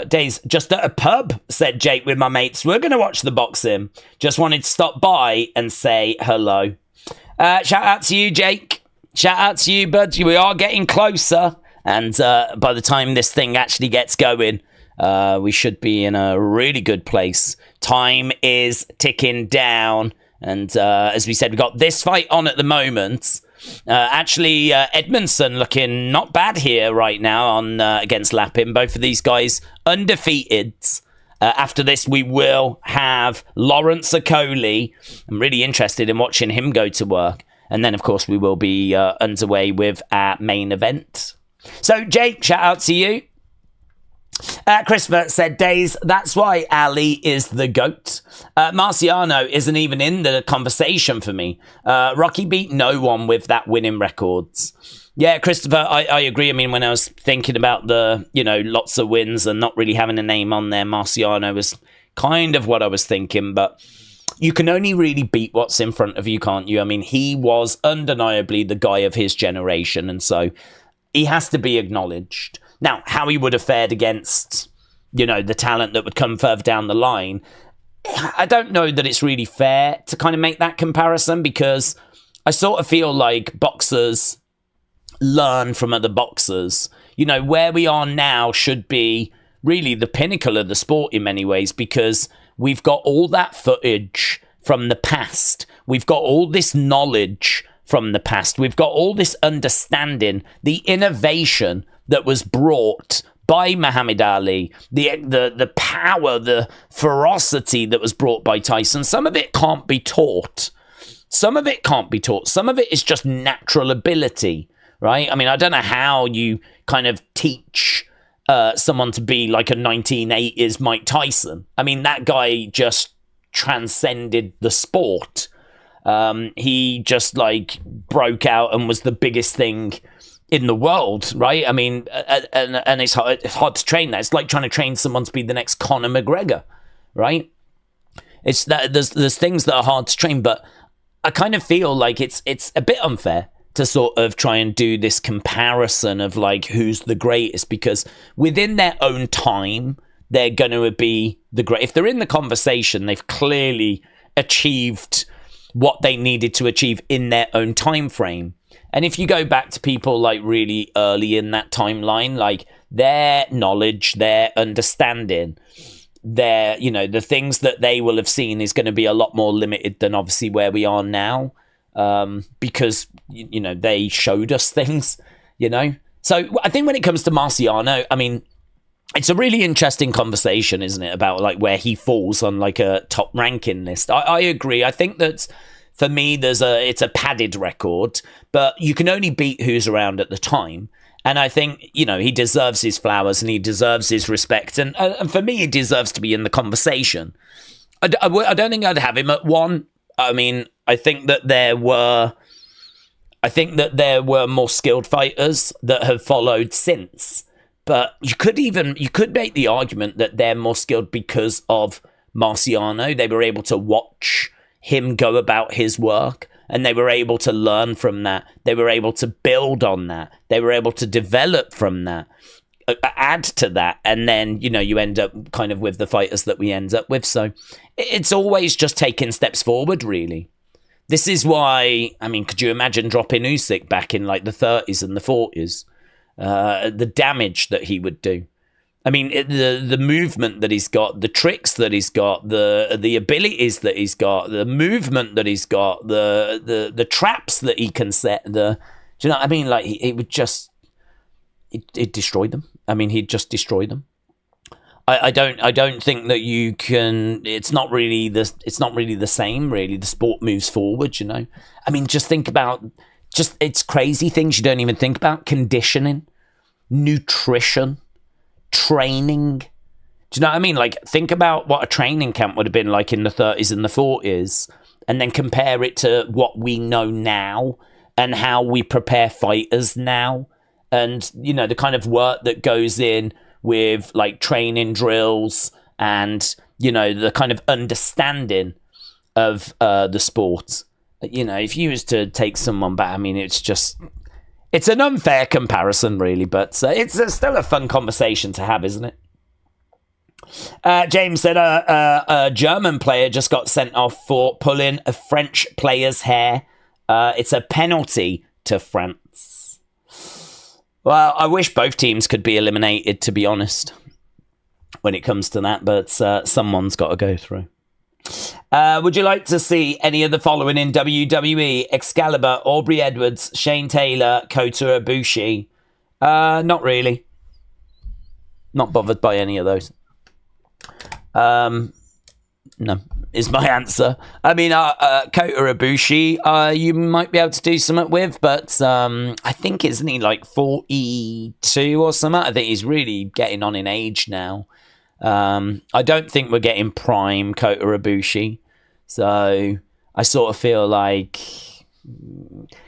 Days just at a pub, said Jake with my mates. We're going to watch the boxing. Just wanted to stop by and say hello. Shout out to you, Jake. Shout out to you, bud. We are getting closer. And by the time this thing actually gets going, we should be in a really good place. Time is ticking down. And as we said, we've got this fight on at the moment. Actually, Edmondson looking not bad here right now on against Lapin. Both of these guys undefeated. After this, we will have Lawrence Okolie. I'm really interested in watching him go to work. And then, of course, we will be underway with our main event. So, Jake, shout out to you. Christopher said, Days, that's why Ali is the GOAT. Marciano isn't even in the conversation for me. Rocky beat no one with that winning records. Yeah, Christopher, I agree. I mean, when I was thinking about the, lots of wins and not really having a name on there, Marciano was kind of what I was thinking, but you can only really beat what's in front of you, can't you? I mean, he was undeniably the guy of his generation, and so he has to be acknowledged. Now, how he would have fared against, the talent that would come further down the line, I don't know that it's really fair to kind of make that comparison, because I sort of feel like boxers learn from other boxers. Where we are now should be really the pinnacle of the sport in many ways, because we've got all that footage from the past. We've got all this knowledge from the past. We've got all this understanding, the innovation that was brought by Muhammad Ali, the power, the ferocity that was brought by Tyson. Some of it can't be taught. Some of it can't be taught. Some of it is just natural ability, right? I mean, I don't know how you kind of teach someone to be like a 1980s Mike Tyson. I mean, that guy just transcended the sport. He just broke out and was the biggest thing in the world, right? I mean, and it's hard to train that. It's like trying to train someone to be the next Conor McGregor, right? It's that there's things that are hard to train, but I kind of feel like it's a bit unfair to sort of try and do this comparison of who's the greatest, because within their own time, they're going to be the great. If they're in the conversation, they've clearly achieved what they needed to achieve in their own time frame. And if you go back to people really early in that timeline, their knowledge, their understanding, their, the things that they will have seen is going to be a lot more limited than obviously where we are now, because, they showed us things, So I think when it comes to Marciano, I mean, it's a really interesting conversation, isn't it, about where he falls on a top ranking list. I agree. I think that for me, it's a padded record, but you can only beat who's around at the time. And I think, he deserves his flowers and he deserves his respect. And for me, he deserves to be in the conversation. I don't think I'd have him at 1. I mean, I think that there were more skilled fighters that have followed since. But you could make the argument that they're more skilled because of Marciano. They were able to watch him go about his work, and they were able to learn from that. They were able to build on that. They were able to develop from that, add to that, and then, you end up kind of with the fighters that we end up with. So it's always just taking steps forward, really. This is why, I mean, could you imagine dropping Usyk back in like the 30s and the 40s? The damage that he would do. I mean, the movement that he's got, the tricks that he's got, the abilities that he's got, the movement that he's got, the traps that he can set. Do you know what I mean? Like it would just, it destroyed them. I mean, he'd just destroy them. I don't think that you can. It's not really the same. Really, the sport moves forward. You know, I mean, just think about it's crazy things you don't even think about: conditioning, nutrition, training. Do you know what I mean? Like, think about what a training camp would have been like in the 30s and the 40s, and then compare it to what we know now and how we prepare fighters now, and you know the kind of work that goes in with like training drills and, you know, the kind of understanding of the sport. You know, if you was to take someone back, I mean, it's an unfair comparison, really, but it's still a fun conversation to have, isn't it? James said a German player just got sent off for pulling a French player's hair. It's a penalty to France. Well, I wish both teams could be eliminated, to be honest, when it comes to that, but someone's got to go through. Would you like to see any of the following in WWE? Excalibur, Aubrey Edwards, Shane Taylor, Kota Ibushi? Not really. Not bothered by any of those. No, is my answer. I mean, Kota Ibushi, you might be able to do something with, but I think, isn't he like 42 or something? I think he's really getting on in age now. I don't think we're getting prime Kota Ibushi, so I sort of feel like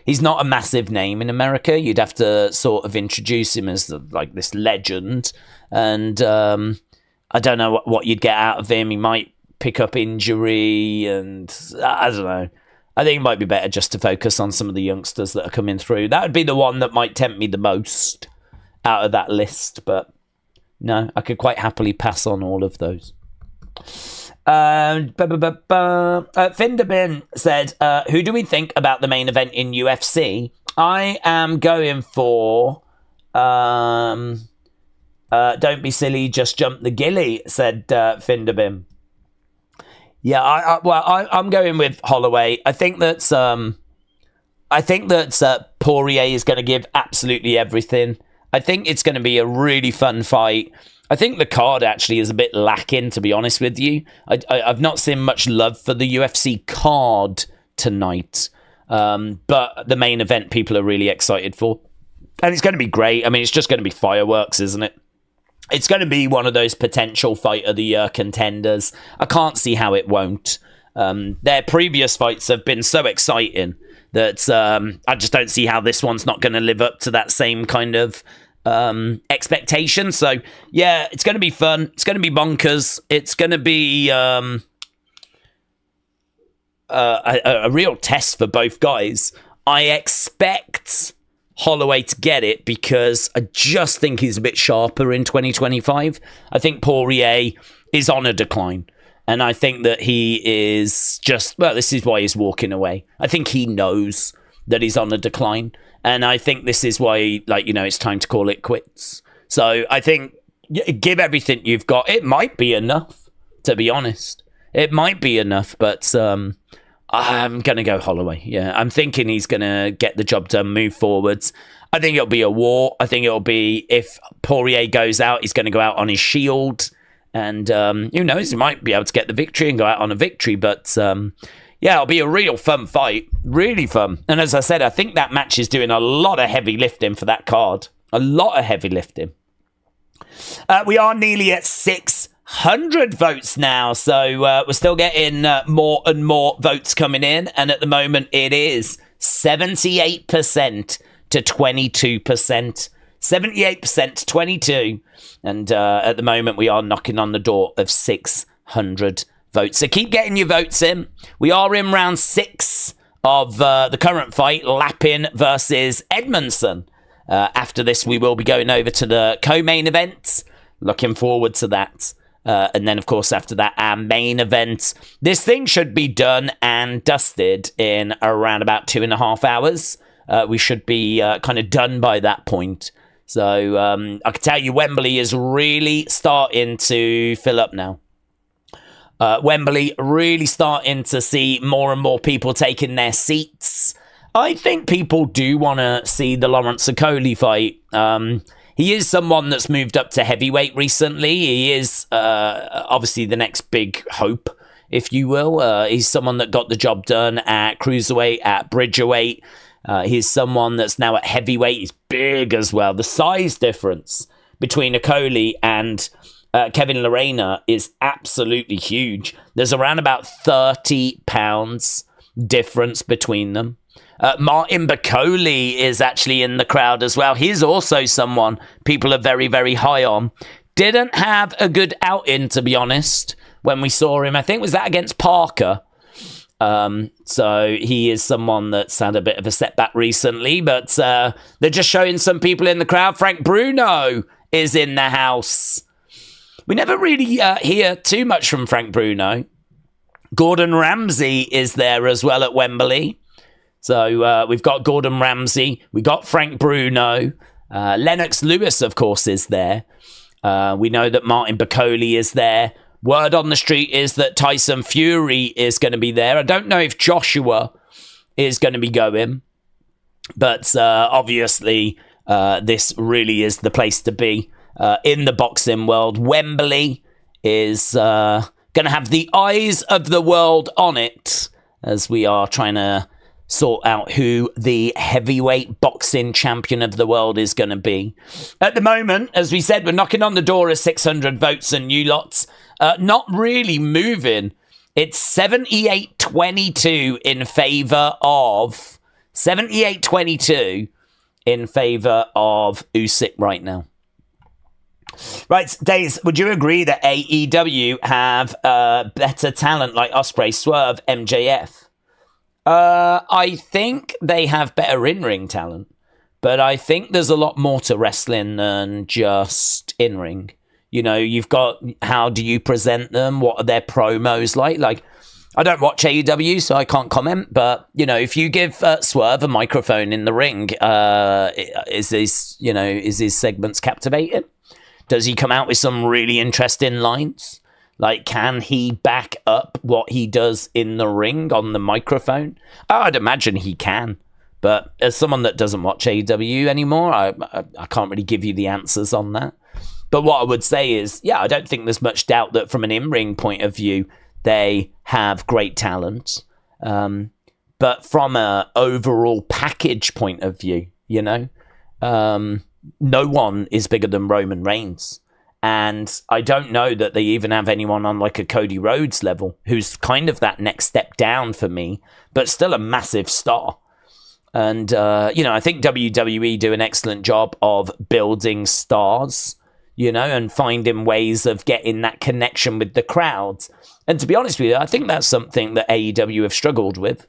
he's not a massive name in America. You'd have to sort of introduce him as like this legend, and I don't know what you'd get out of him. He might pick up injury, and I don't know. I think it might be better just to focus on some of the youngsters that are coming through. That would be the one that might tempt me the most out of that list, but no, I could quite happily pass on all of those. Finderbin said, who do we think about the main event in UFC? I am going for don't be silly, just jump the gilly, said Finderbin. Yeah, I'm going with Holloway. I think that Poirier is going to give absolutely everything. I think it's going to be a really fun fight. I think the card actually is a bit lacking, to be honest with you. I've not seen much love for the UFC card tonight, but the main event people are really excited for, and it's going to be great. I mean, it's just going to be fireworks, isn't it? It's going to be one of those potential fight of the year contenders. I can't see how it won't. Their previous fights have been so exciting that I just don't see how this one's not going to live up to that same kind of expectation. So, yeah, it's going to be fun. It's going to be bonkers. It's going to be a real test for both guys. I expect Holloway to get it because I just think he's a bit sharper in 2025. I think Poirier is on a decline. And I think that he is just, well, this is why he's walking away. I think he knows that he's on a decline. And I think this is why, like, you know, it's time to call it quits. So I think give everything you've got. It might be enough, to be honest. It might be enough, but I'm going to go Holloway. Yeah, I'm thinking he's going to get the job done, move forwards. I think it'll be a war. I think it'll be, if Poirier goes out, he's going to go out on his shield. And who knows, he might be able to get the victory and go out on a victory. But yeah, it'll be a real fun fight. Really fun. And as I said, I think that match is doing a lot of heavy lifting for that card. A lot of heavy lifting. We are nearly at 600 votes now. So we're still getting more and more votes coming in. And at the moment, it is 78% to 22%. 78% to 22%. And at the moment, we are knocking on the door of 600 votes. So keep getting your votes in. We are in round 6 of the current fight, Lappin versus Edmondson. After this, we will be going over to the co-main event. Looking forward to that. And then, of course, after that, our main event. This thing should be done and dusted in around about 2.5 hours. We should be kind of done by that point. So I can tell you Wembley is really starting to fill up now. Wembley really starting to see more and more people taking their seats. I think people do want to see the Lawrence Okolie fight. He is someone that's moved up to heavyweight recently. He is obviously the next big hope, if you will. He's someone that got the job done at cruiserweight, at bridgerweight. He's someone that's now at heavyweight. He's big as well. The size difference between Okolie and Kevin Lerena is absolutely huge. There's around about 30 pounds difference between them. Martin Okolie is actually in the crowd as well. He's also someone people are very, very high on. Didn't have a good outing, to be honest, when we saw him. I think was that against Parker. So he is someone that's had a bit of a setback recently, but they're just showing some people in the crowd. Frank Bruno is in the house. We never really hear too much from Frank Bruno. Gordon Ramsay is there as well at Wembley. So we've got Gordon Ramsay. We got Frank Bruno. Lennox Lewis, of course, is there. We know that Martin Okolie is there. Word on the street is that Tyson Fury is going to be there. I don't know if Joshua is going to be going. But obviously, this really is the place to be in the boxing world. Wembley is going to have the eyes of the world on it as we are trying to sort out who the heavyweight boxing champion of the world is going to be. At the moment, as we said, we're knocking on the door of 600 votes and new lots. Not really moving. It's 78-22 in favour of 78-22 in favour of Usyk right now. Right, Days, would you agree that AEW have better talent like Ospreay, Swerve, MJF? I think they have better in-ring talent, but I think there's a lot more to wrestling than just in-ring. You know, you've got how do you present them? What are their promos like? Like, I don't watch AEW, so I can't comment, but, you know, if you give Swerve a microphone in the ring, is his segments captivating? Does he come out with some really interesting lines? Like, can he back up what he does in the ring on the microphone? I'd imagine he can. But as someone that doesn't watch AEW anymore, I can't really give you the answers on that. But what I would say is, yeah, I don't think there's much doubt that from an in-ring point of view, they have great talent. But from an overall package point of view, you know, no one is bigger than Roman Reigns. And I don't know that they even have anyone on like a Cody Rhodes level, who's kind of that next step down for me, but still a massive star. And, I think WWE do an excellent job of building stars, you know, and finding ways of getting that connection with the crowd. And to be honest with you, I think that's something that AEW have struggled with.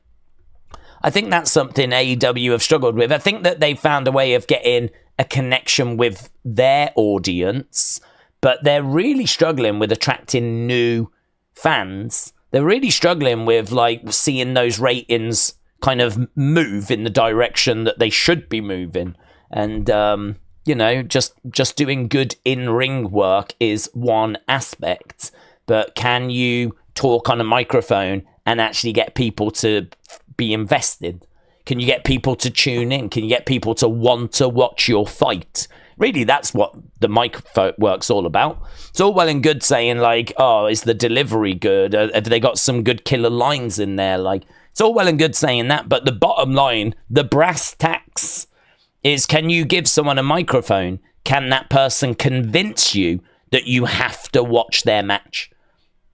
I think that they found a way of getting a connection with their audience, but they're really struggling with attracting new fans. They're really struggling with like seeing those ratings kind of move in the direction that they should be moving. And, just doing good in-ring work is one aspect, but can you talk on a microphone and actually get people to be invested? Can you get people to tune in? Can you get people to want to watch your fight? Really, that's what the mic work's all about. It's all well and good saying like, oh, is the delivery good? Have they got some good killer lines in there? Like, it's all well and good saying that, but the bottom line, the brass tacks, is can you give someone a microphone? Can that person convince you that you have to watch their match?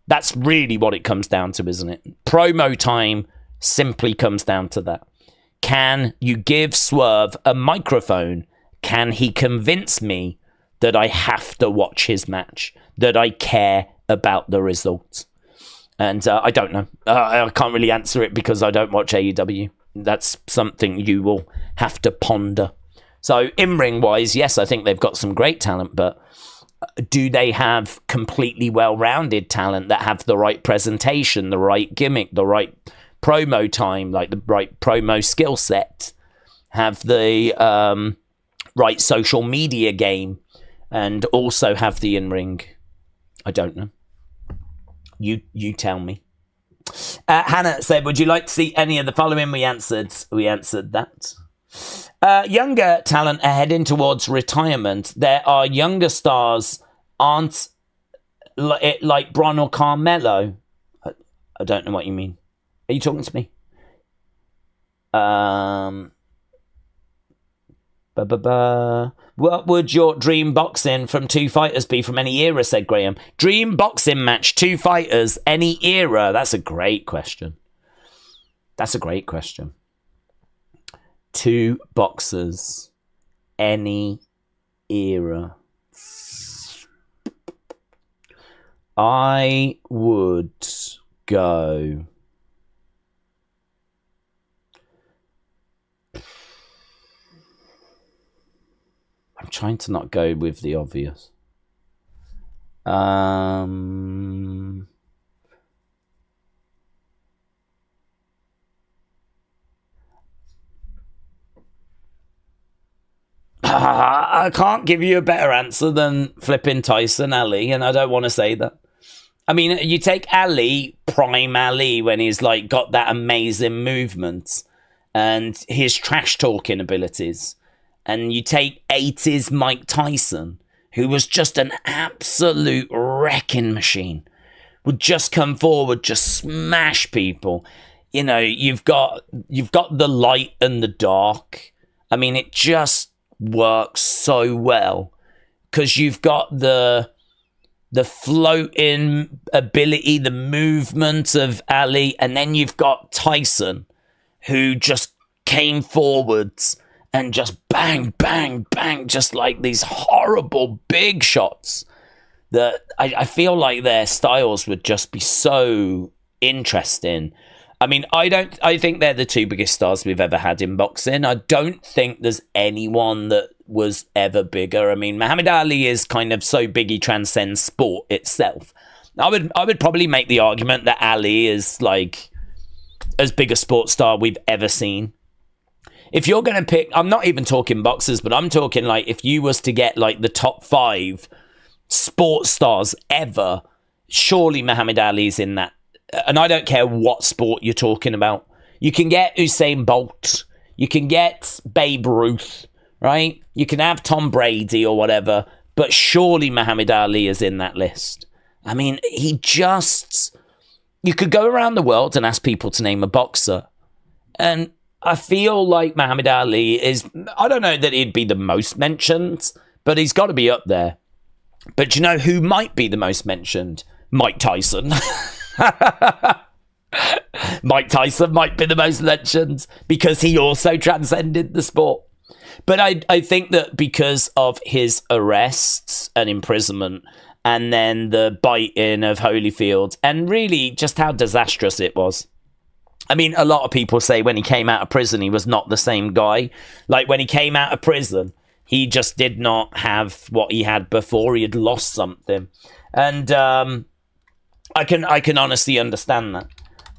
That's really what it comes down to, isn't it? Promo time simply comes down to that. Can you give Swerve a microphone? Can he convince me that I have to watch his match? That I care about the results? And I don't know. I can't really answer it because I don't watch AEW. That's something you will have to ponder. So in-ring wise, yes, I think they've got some great talent, but do they have completely well-rounded talent that have the right presentation, the right gimmick, the right promo time, like the right promo skill set, have the right social media game, and also have the in-ring? I don't know. You tell me. Hannah said, would you like to see any of the following? We answered that. Younger talent are heading towards retirement. There are younger stars aren't like Bron or Carmelo. I don't know what you mean. Are you talking to me? What would your dream boxing from two fighters be from any era, said Graham. Dream boxing match, two fighters, any era? That's a great question. Two boxers, any era. I would go... I'm trying to not go with the obvious. I can't give you a better answer than flipping Tyson Ali, and I don't want to say that. I mean, you take Ali, prime Ali, when he's like got that amazing movement and his trash talking abilities. And you take 80s Mike Tyson, who was just an absolute wrecking machine, would just come forward, just smash people. You know, you've got the light and the dark. I mean, it just works so well because you've got the floating ability, the movement of Ali, and then you've got Tyson, who just came forwards and just bang, bang, bang, just like these horrible big shots that I feel like their styles would just be so interesting. I mean, I think they're the two biggest stars we've ever had in boxing. I don't think there's anyone that was ever bigger. I mean, Muhammad Ali is kind of so big he transcends sport itself. I would probably make the argument that Ali is like as big a sports star we've ever seen. If you're going to pick, I'm not even talking boxers, but I'm talking like if you was to get like the top 5 sports stars ever, surely Muhammad Ali's in that. And I don't care what sport you're talking about. You can get Usain Bolt. You can get Babe Ruth, right? You can have Tom Brady or whatever, but surely Muhammad Ali is in that list. I mean, you could go around the world and ask people to name a boxer. And I feel like Muhammad Ali is, I don't know that he'd be the most mentioned, but he's got to be up there. But you know who might be the most mentioned? Mike Tyson. Mike Tyson might be the most mentioned because he also transcended the sport. But I think that because of his arrests and imprisonment and then the bite-in of Holyfield and really just how disastrous it was. I mean, a lot of people say when he came out of prison, he was not the same guy. Like, when he came out of prison, he just did not have what he had before. He had lost something. And I can honestly understand that.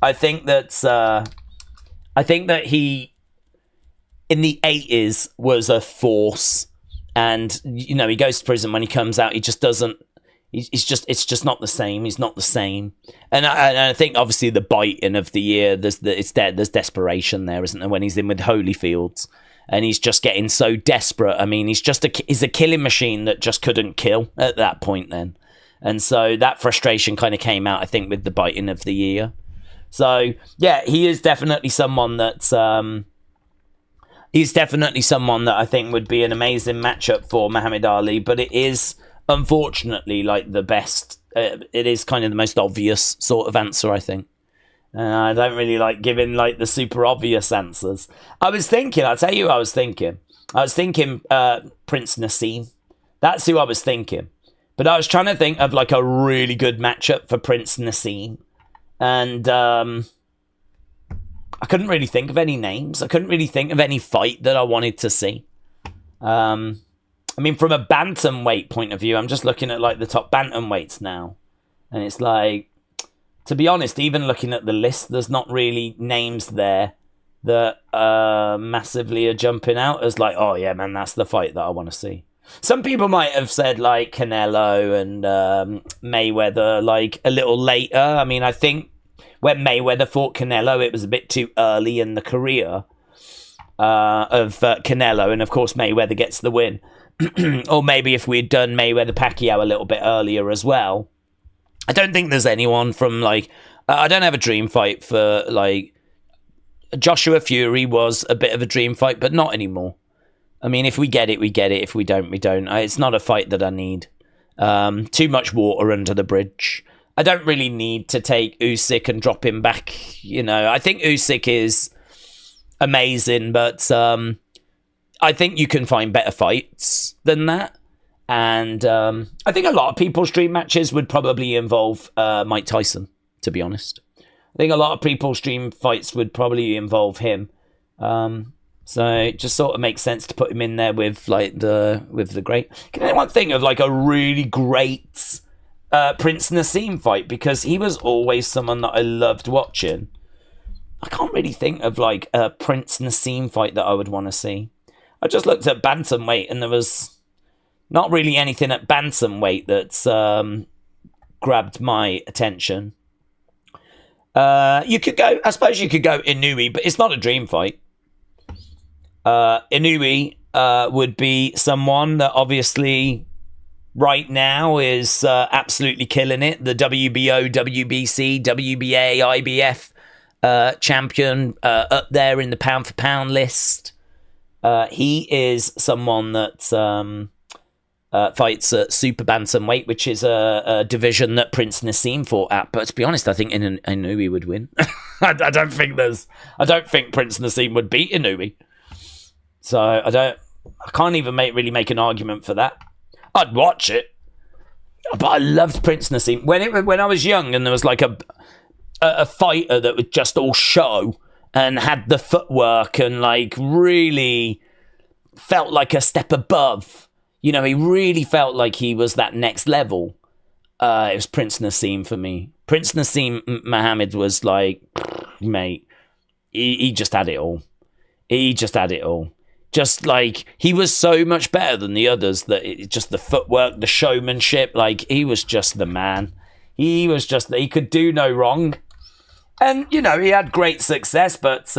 I think that he, in the 80s, was a force. And, you know, he goes to prison. When he comes out, he just doesn't... it's just not the same. He's not the same. And I think obviously the bite-in of the year, there's desperation there, isn't there? When he's in with Holyfield and he's just getting so desperate. I mean, he's a killing machine that just couldn't kill at that point then. And so that frustration kind of came out, I think, with the bite-in of the year. So yeah, he is definitely someone that's he's definitely someone that I think would be an amazing matchup for Muhammad Ali, but it is unfortunately like the best. It is kind of the most obvious sort of answer, I think. I don't really like giving like the super obvious answers. I'll tell you who I was thinking. Prince Nassim. That's who I was thinking. But I was trying to think of like a really good matchup for Prince Nassim. And I couldn't really think of any names. I couldn't really think of any fight that I wanted to see. I mean, from a bantamweight point of view, I'm just looking at like the top bantamweights now. And it's like, to be honest, even looking at the list, there's not really names there that massively are jumping out as like, oh yeah, man, that's the fight that I want to see. Some people might have said like Canelo and Mayweather like a little later. I mean, I think when Mayweather fought Canelo, it was a bit too early in the career of Canelo, and of course Mayweather gets the win. Or maybe if we'd done Mayweather-Pacquiao a little bit earlier as well. I don't think there's anyone from like... I don't have a dream fight for like... Joshua Fury was a bit of a dream fight, but not anymore. I mean, if we get it, we get it. If we don't, we don't. It's not a fight that I need. Too much water under the bridge. I don't really need to take Usyk and drop him back. You know, I think Usyk is amazing, but I think you can find better fights than that. And I think a lot of people's dream matches would probably involve Mike Tyson, to be honest. I think a lot of people's dream fights would probably involve him. So it just sort of makes sense to put him in there with like the great. Can anyone think of like a really great Prince Naseem fight? Because he was always someone that I loved watching. I can't really think of like a Prince Naseem fight that I would want to see. I just looked at bantamweight and there was not really anything at bantamweight that's grabbed my attention. You could go, I suppose you could go Inoue, but it's not a dream fight. Inoue would be someone that obviously right now is absolutely killing it. The WBO, WBC, WBA, IBF champion up there in the pound for pound list. He is someone that fights at super bantamweight, which is a division that Prince Naseem fought at. But to be honest, I think Inoue would win. I don't think Prince Naseem would beat Inoue. So I can't even really make an argument for that. I'd watch it, but I loved Prince Naseem when I was young, and there was like a fighter that would just all show and had the footwork and like really felt like a step above. You know, he really felt like he was that next level. It was Prince Naseem for me. Prince Naseem Muhammad was like, mate, he just had it all. He just had it all. Just like, he was so much better than the others, that just the footwork, the showmanship, like, he was just the man. He could do no wrong. And, you know, he had great success, but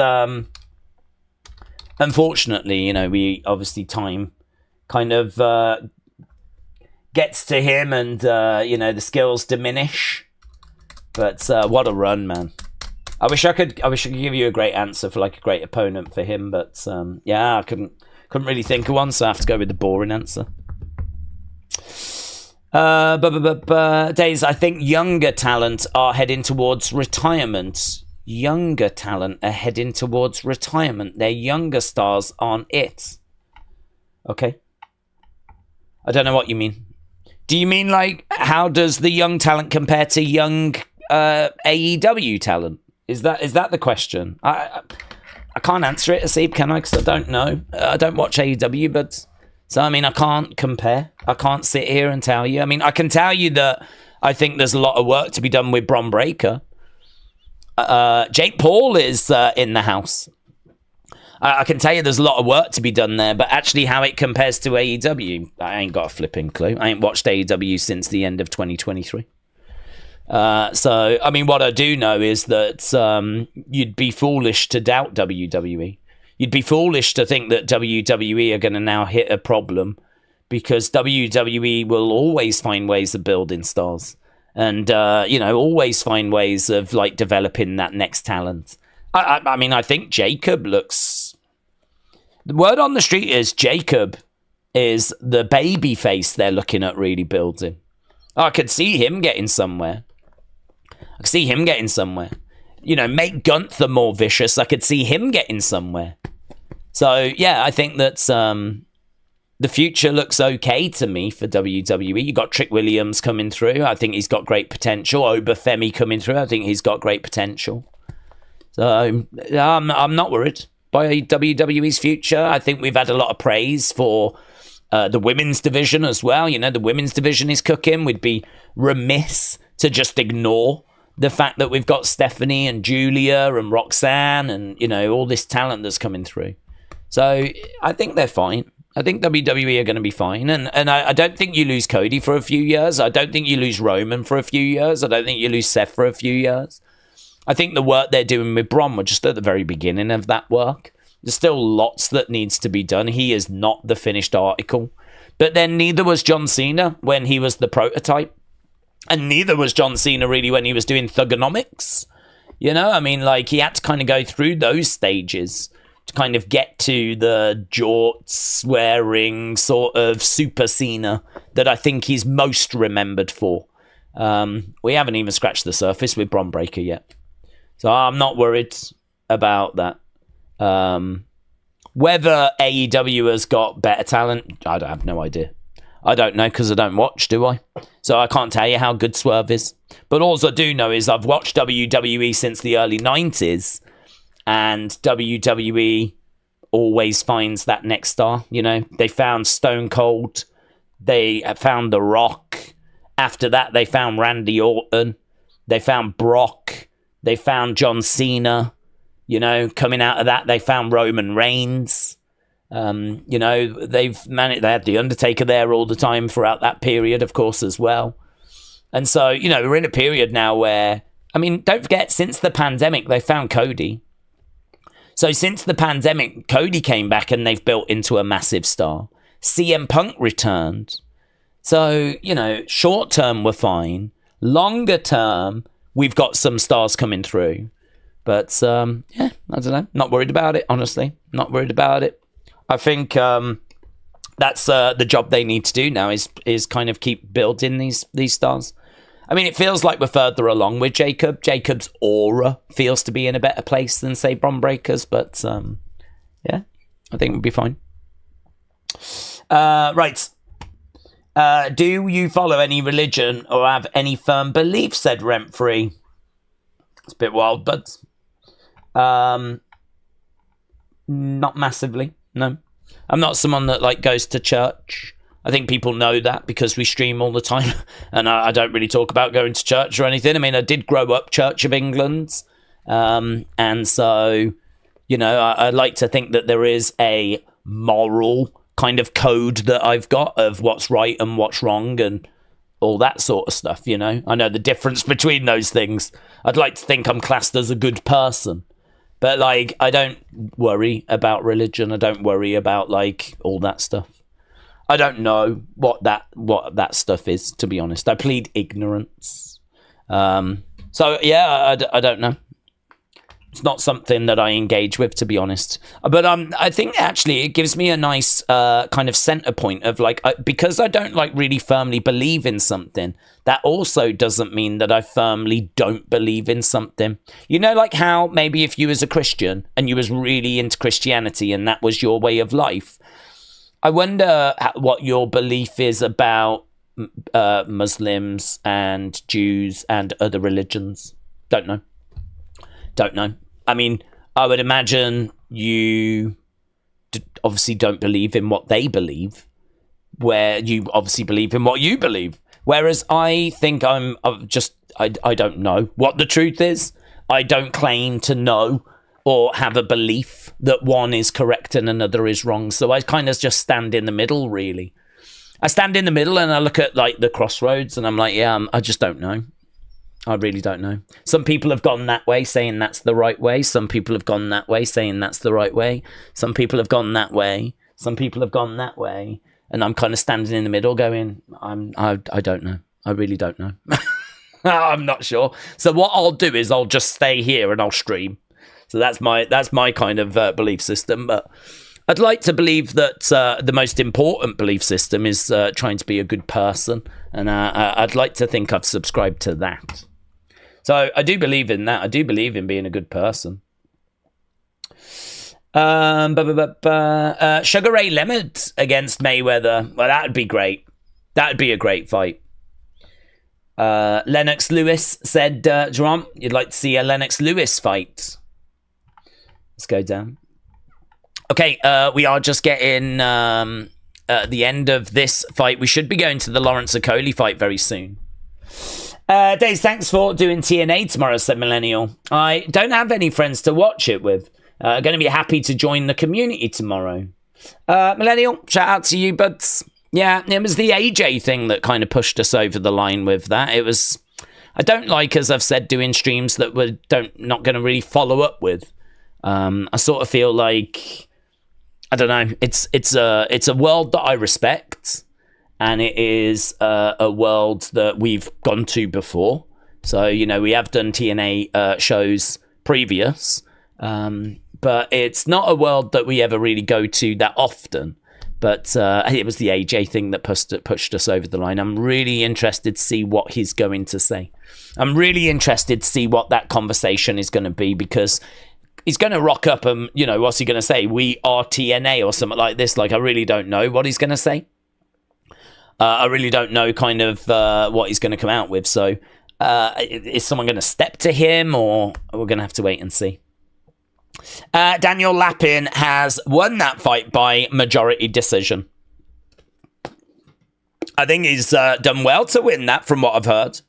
unfortunately, you know, time kind of gets to him and, you know, the skills diminish. But what a run, man. I wish I could give you a great answer for like a great opponent for him, but yeah, I couldn't really think of one, so I have to go with the boring answer. Days, I think younger talent are heading towards retirement. Younger talent are heading towards retirement. Their younger stars aren't it. Okay. I don't know what you mean. Do you mean like, how does the young talent compare to young AEW talent? Is that the question? I can't answer it, Asib, can I? Because I don't know. I don't watch AEW, but... So, I mean, I can't compare. I can't sit here and tell you. I mean, I can tell you that I think there's a lot of work to be done with Bron Breakker. Jake Paul is in the house. I can tell you there's a lot of work to be done there, but actually how it compares to AEW, I ain't got a flipping clue. I ain't watched AEW since the end of 2023. So, I mean, what I do know is that you'd be foolish to doubt WWE. You'd be foolish to think that WWE are going to now hit a problem, because WWE will always find ways of building stars and, you know, always find ways of, like, developing that next talent. I mean, I think Jacob looks... The word on the street is Jacob is the baby face they're looking at really building. I could see him getting somewhere. You know, make Gunther more vicious. I could see him getting somewhere. So, yeah, I think that the future looks okay to me for WWE. You got Trick Williams coming through. I think he's got great potential. Obafemi coming through. I think he's got great potential. So, I'm not worried by WWE's future. I think we've had a lot of praise for The women's division as well. You know, the women's division is cooking. We'd be remiss to just ignore the fact that we've got Stephanie and Julia and Roxanne and, you know, all this talent that's coming through. So I think they're fine. I think WWE are going to be fine. And I don't think you lose Cody for a few years. I don't think you lose Roman for a few years. I don't think you lose Seth for a few years. I think the work they're doing with Bron, we're just at the very beginning of that work. There's still lots that needs to be done. He is not the finished article. But then neither was John Cena when he was the prototype. And neither was John Cena really when he was doing Thugonomics. You know, I mean, like, he had to kind of go through those stages to kind of get to the jorts-wearing sort of Super Cena that I think he's most remembered for. We haven't even scratched the surface with Bron Breakker yet. So I'm not worried about that. Whether AEW has got better talent, I have no idea. I don't know because I don't watch, do I? So I can't tell you how good Swerve is. But all I do know is I've watched WWE since the early 90s, and WWE always finds that next star. You know, they found Stone Cold, they found The Rock. After that, they found Randy Orton, they found Brock, they found John Cena. You know, coming out of that, they found Roman Reigns. You know, they've managed. They had The Undertaker there all the time throughout that period, of course, as well. And so, you know, we're in a period now where, I mean, don't forget, since the pandemic, they found Cody. So since the pandemic, Cody came back and they've built into a massive star. CM Punk returned. So, you know, short term, we're fine. Longer term, we've got some stars coming through. But, yeah, I don't know. Not worried about it, honestly. Not worried about it. I think that's the job they need to do now is kind of keep building these stars. I mean, it feels like we're further along with Jacob. Jacob's aura feels to be in a better place than, say, Bron Breakker's. But, yeah, I think we'll be fine. Right. Do you follow any religion or have any firm beliefs, said Rent-Free? It's a bit wild, but... not massively, no. I'm not someone that like goes to church. I think people know that because we stream all the time, and I don't really talk about going to church or anything. I mean, I did grow up Church of England, and so, you know, I like to think that there is a moral kind of code that I've got of what's right and what's wrong and all that sort of stuff, you know. I know the difference between those things. I'd like to think I'm classed as a good person. But, like, I don't worry about religion. I don't worry about, like, all that stuff. I don't know what that stuff is, to be honest. I plead ignorance. So, yeah, I don't know. It's not something that I engage with, to be honest. But I think, actually, it gives me a nice kind of center point of, like, because I don't, like, really firmly believe in something, that also doesn't mean that I firmly don't believe in something. You know, like how maybe if you was a Christian and you was really into Christianity and that was your way of life, I wonder what your belief is about Muslims and Jews and other religions. Don't know. I mean, I would imagine you obviously don't believe in what they believe, where you obviously believe in what you believe. Whereas I think I don't know what the truth is. I don't claim to know or have a belief that one is correct and another is wrong. So I kind of just stand in the middle, really. I stand in the middle and I look at, like, the crossroads and I'm like, yeah, I just don't know. I really don't know. Some people have gone that way, saying that's the right way. Some people have gone that way, saying that's the right way. Some people have gone that way. Some people have gone that way. And I'm kind of standing in the middle going, I don't know. I really don't know. I'm not sure. So what I'll do is I'll just stay here and I'll stream. So that's my kind of belief system. But I'd like to believe that the most important belief system is trying to be a good person. And I'd like to think I've subscribed to that. So I do believe in that. I do believe in being a good person. Sugar Ray Leonard against Mayweather. Well, that would be great. That would be a great fight. Lennox Lewis said, Jerome, you'd like to see a Lennox Lewis fight. Let's go down. Okay, we are just getting at the end of this fight. We should be going to the Lawrence Okolie fight very soon. Days, thanks for doing TNA tomorrow, said Millennial. I don't have any friends to watch it with. Going to be happy to join the community tomorrow. Millennial, shout out to you, buds. Yeah, it was the AJ thing that kind of pushed us over the line with that. It was... I don't like, as I've said, doing streams that we're not going to really follow up with. I sort of feel like... I don't know. It's a world that I respect, and it is a world that we've gone to before. So, you know, we have done TNA shows previous, but it's not a world that we ever really go to that often. But it was the AJ thing that pushed us over the line. I'm really interested to see what he's going to say. I'm really interested to see what that conversation is going to be, because he's going to rock up and, you know, what's he going to say? We are TNA or something like this. Like, I really don't know what he's going to say. I really don't know kind of what he's going to come out with. So is someone going to step to him, or we're going to have to wait and see? Daniel Lapin has won that fight by majority decision. I think he's done well to win that, from what I've heard.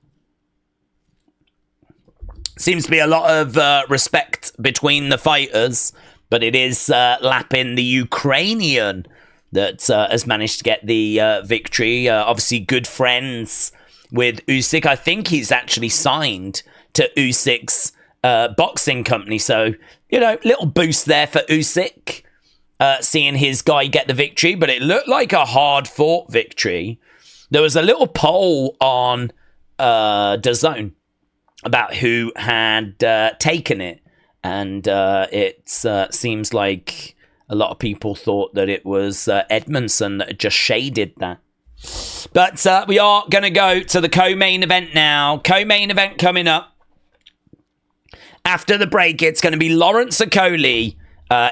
Seems to be a lot of respect between the fighters, but it is Lapin, the Ukrainian, that has managed to get the victory. Obviously, good friends with Usyk. I think he's actually signed to Usyk's boxing company. So, you know, little boost there for Usyk, seeing his guy get the victory. But it looked like a hard-fought victory. There was a little poll on DAZN about who had taken it, and it seems like a lot of people thought that it was Edmondson that had just shaded that. But we are going to go to the co-main event now. Co-main event coming up. After the break, it's going to be Lawrence Okolie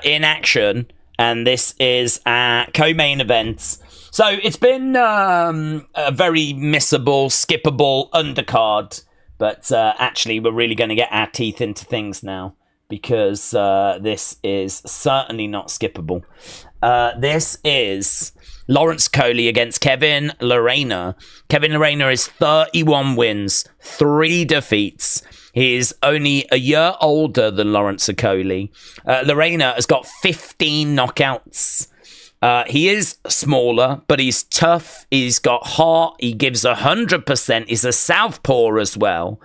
in action, and this is our co-main event. So it's been a very missable, skippable undercard. But actually, we're really going to get our teeth into things now, because this is certainly not skippable. This is Lawrence Okolie against Kevin Lerena. Kevin Lerena is 31 wins, 3 defeats. He is only a year older than Lawrence Okolie. Lerena has got 15 knockouts. He is smaller, but he's tough. He's got heart. He gives 100%. He's a southpaw as well.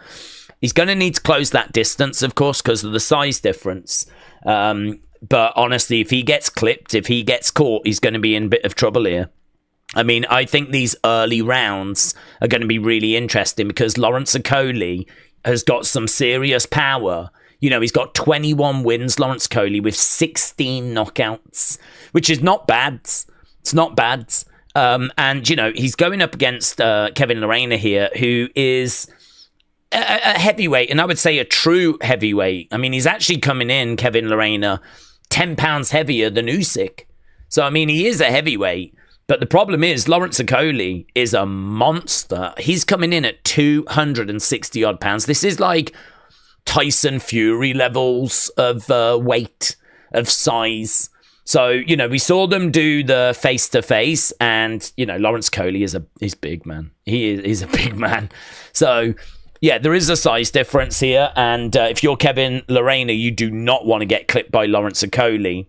He's going to need to close that distance, of course, because of the size difference. But honestly, if he gets clipped, if he gets caught, he's going to be in a bit of trouble here. I mean, I think these early rounds are going to be really interesting, because Lawrence Okolie has got some serious power. You know, he's got 21 wins, Lawrence Okolie, with 16 knockouts, which is not bad. It's not bad. And, you know, he's going up against Kevin Lerena here, who is a heavyweight, and I would say a true heavyweight. I mean, he's actually coming in, Kevin Lerena, 10 pounds heavier than Usyk. So, I mean, he is a heavyweight. But the problem is, Lawrence Okolie is a monster. He's coming in at 260 odd pounds. This is like Tyson Fury levels of weight, of size. So, you know, we saw them do the face-to-face, and, you know, Lawrence Okolie is big, man. He's a big man. So, yeah, there is a size difference here, and if you're Kevin Lerena, you do not want to get clipped by Lawrence Okolie.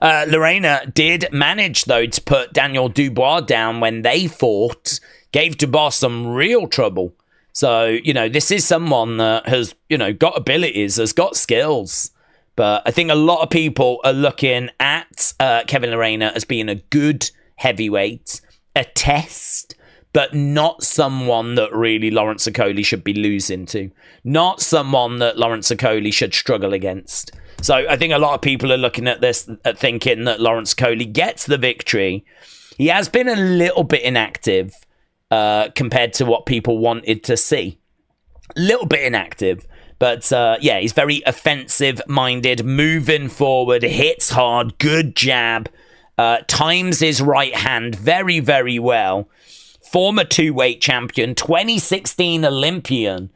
Lerena did manage, though, to put Daniel Dubois down when they fought, gave Dubois some real trouble. So, you know, this is someone that has, you know, got abilities, has got skills. But I think a lot of people are looking at Kevin Lerena as being a good heavyweight, a test, but not someone that really Lawrence Okolie should be losing to. Not someone that Lawrence Okolie should struggle against. So I think a lot of people are looking at this, thinking that Lawrence Okolie gets the victory. He has been a little bit inactive compared to what people wanted to see. A little bit inactive. But, yeah, he's very offensive-minded, moving forward, hits hard, good jab, times his right hand very, very well. Former two-weight champion, 2016 Olympian,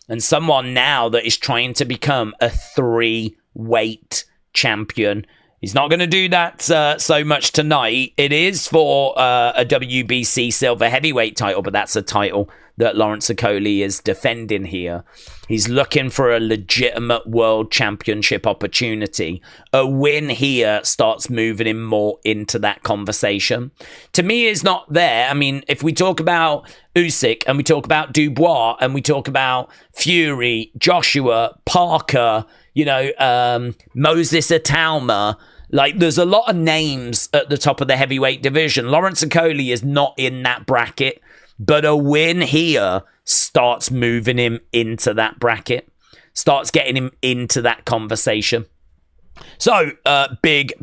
and someone now that is trying to become a three-weight champion. He's not going to do that so much tonight. It is for a WBC Silver Heavyweight title, but that's a title that Lawrence Okolie is defending here. He's looking for a legitimate world championship opportunity. A win here starts moving him more into that conversation. To me, it's not there. I mean, if we talk about Usyk and we talk about Dubois and we talk about Fury, Joshua, Parker, Moses Atalma, like, there's a lot of names at the top of the heavyweight division. Lawrence Okolie is not in that bracket, but a win here starts moving him into that bracket, starts getting him into that conversation. So, big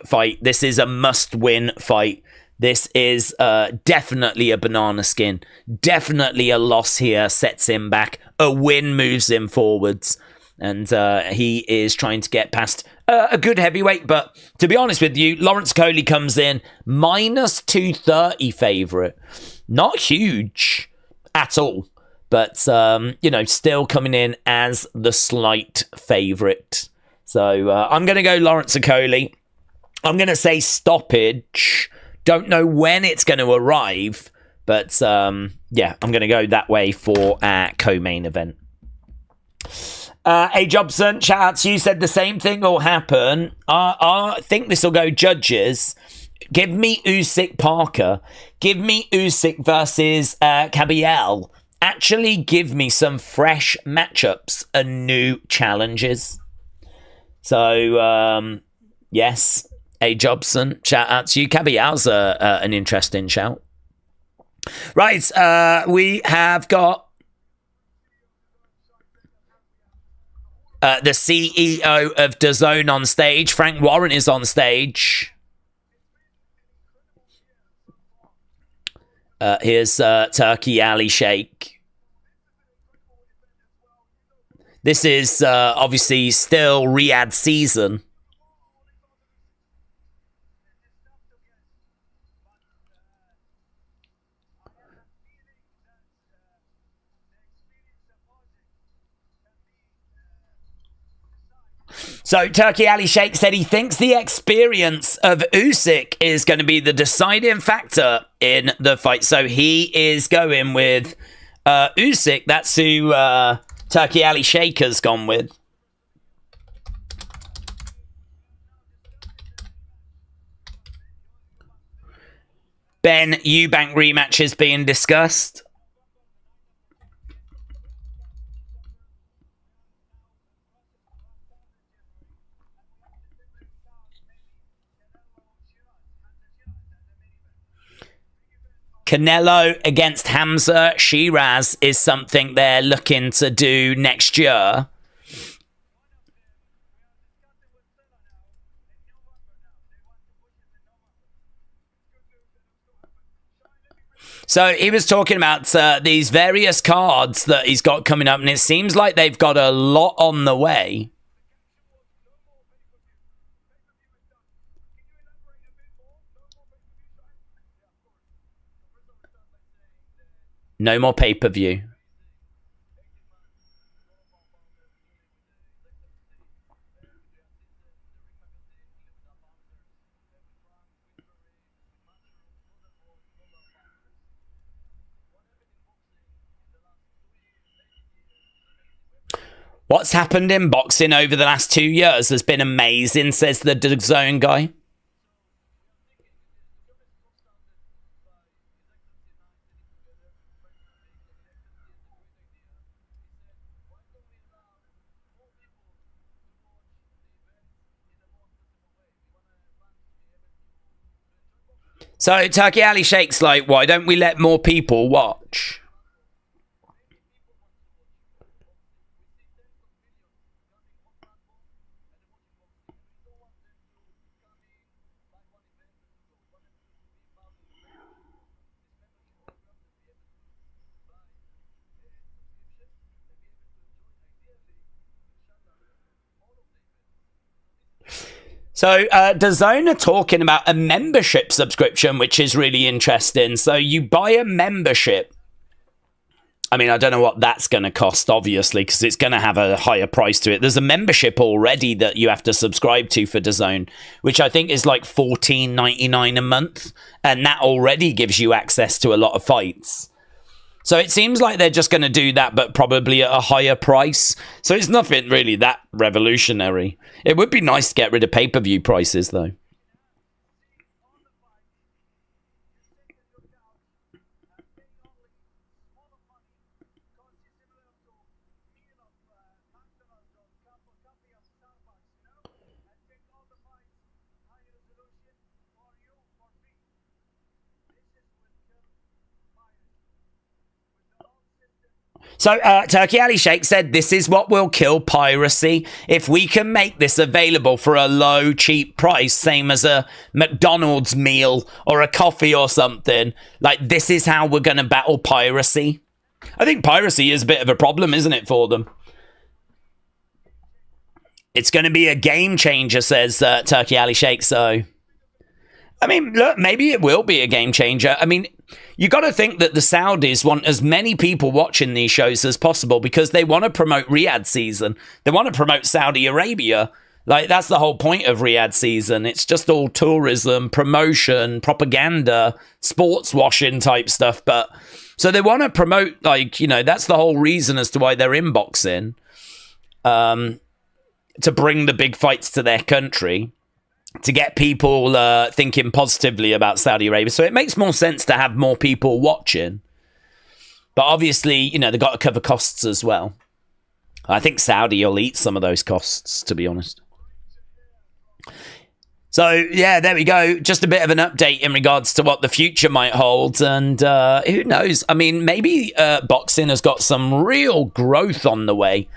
fight. This is a must-win fight. This is definitely a banana skin. Definitely a loss here sets him back. A win moves him forwards. And he is trying to get past a good heavyweight. But to be honest with you, Lawrence Okolie comes in minus 230 favourite. Not huge at all. But, still coming in as the slight favourite. So I'm going to go Lawrence Okolie. I'm going to say stoppage. Don't know when it's going to arrive. But, I'm going to go that way for our co-main event. A. Jobson, shout out to you, said the same thing will happen. I think this will go judges. Give me Usyk Parker. Give me Usyk versus Kabiel. Actually give me some fresh matchups and new challenges. So, yes, A. Jobson, shout out to you. Kabiel's an interesting shout. Right, we have got the CEO of DAZN on stage. Frank Warren is on stage. Here's Turkey Ali Sheikh. This is obviously still Riyadh season. So Turkey Ali Sheikh said he thinks the experience of Usyk is going to be the deciding factor in the fight. So he is going with Usyk. That's who Turkey Ali Sheikh has gone with. Ben Eubank rematch is being discussed. Canelo against Hamza Shiraz is something they're looking to do next year. So he was talking about these various cards that he's got coming up, and it seems like they've got a lot on the way. No more pay-per-view. What's happened in boxing over the last 2 years has been amazing, says the DAZN guy. So Turkey Ali Sheikh's like, why don't we let more people watch? So DAZN are talking about a membership subscription, which is really interesting. So you buy a membership I mean, I don't know what that's going to cost, obviously, because it's going to have a higher price to it. There's a membership already that you have to subscribe to for DAZN, which I think is like $14.99 a month. And that already gives you access to a lot of fights. So it seems like they're just going to do that, but probably at a higher price. So it's nothing really that revolutionary. It would be nice to get rid of pay-per-view prices, though. So, Turkey Ali Sheikh said, this is what will kill piracy. If we can make this available for a low, cheap price, same as a McDonald's meal or a coffee or something, like, this is how we're going to battle piracy. I think piracy is a bit of a problem, isn't it, for them? It's going to be a game changer, says Turkey Ali Sheikh. So, I mean, look, maybe it will be a game changer. I mean, you got to think that the Saudis want as many people watching these shows as possible because they want to promote Riyadh season. They want to promote Saudi Arabia. Like, that's the whole point of Riyadh season. It's just all tourism, promotion, propaganda, sports washing type stuff. But so they want to promote, like, you know, that's the whole reason as to why they're in boxing, to bring the big fights to their country, to get people thinking positively about Saudi Arabia. So it makes more sense to have more people watching. But obviously, you know, they've got to cover costs as well. I think Saudi will eat some of those costs, to be honest. So, yeah, there we go. Just a bit of an update in regards to what the future might hold. And who knows? I mean, maybe boxing has got some real growth on the way.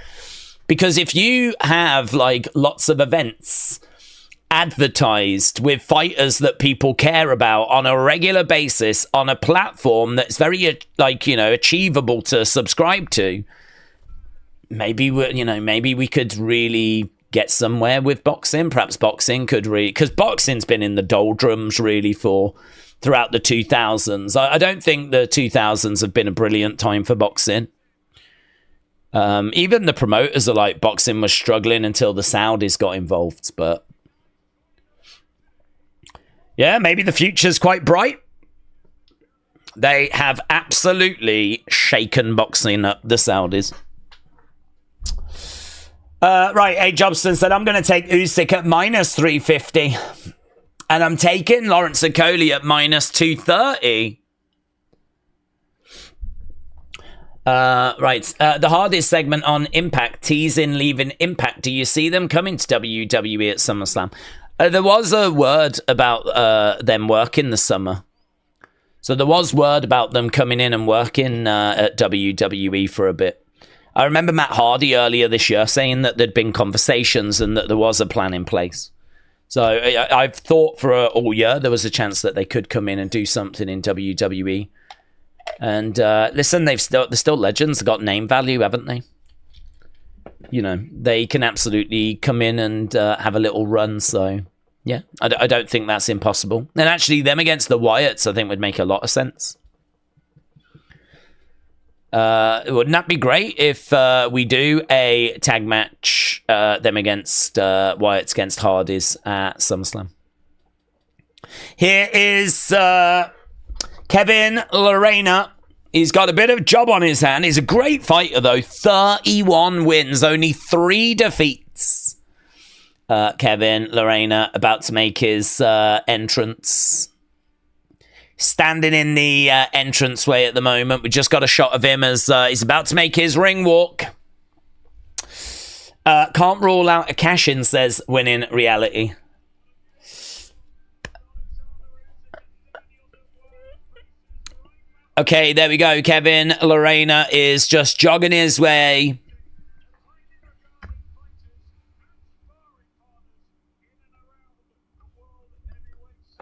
Because if you have, like, lots of events advertised with fighters that people care about on a regular basis on a platform that's very, like, you know, achievable to subscribe to, maybe we could really get somewhere with boxing. Perhaps boxing could really, because boxing's been in the doldrums really throughout the 2000s. I don't think the 2000s have been a brilliant time for boxing. Even the promoters are like, boxing was struggling until the Saudis got involved. But yeah, maybe the future's quite bright. They have absolutely shaken boxing up, the Saudis. Right, A. Jobson said, I'm going to take Usyk at minus 350. And I'm taking Lawrence Okolie at minus 230. Right, the hardest segment on Impact, teasing leaving Impact. Do you see them coming to WWE at SummerSlam? There was a word about them working the summer. So there was word about them coming in and working at WWE for a bit. I remember Matt Hardy earlier this year saying that there'd been conversations and that there was a plan in place. So I've thought for all year there was a chance that they could come in and do something in WWE. And listen, they're still legends. They've got name value, haven't they? You know, they can absolutely come in and have a little run. So, yeah, I don't think that's impossible. And actually, them against the Wyatts, I think, would make a lot of sense. Wouldn't that be great if we do a tag match, them against Wyatts against Hardys at SummerSlam? Here is Kevin Lerena. He's got a bit of a job on his hand. He's a great fighter, though. 31 wins, only 3 defeats. Kevin Lerena about to make his entrance. Standing in the entranceway at the moment. We just got a shot of him as he's about to make his ring walk. Can't rule out a cash-in, says Winning Reality. Okay, there we go. Kevin Lerena is just jogging his way.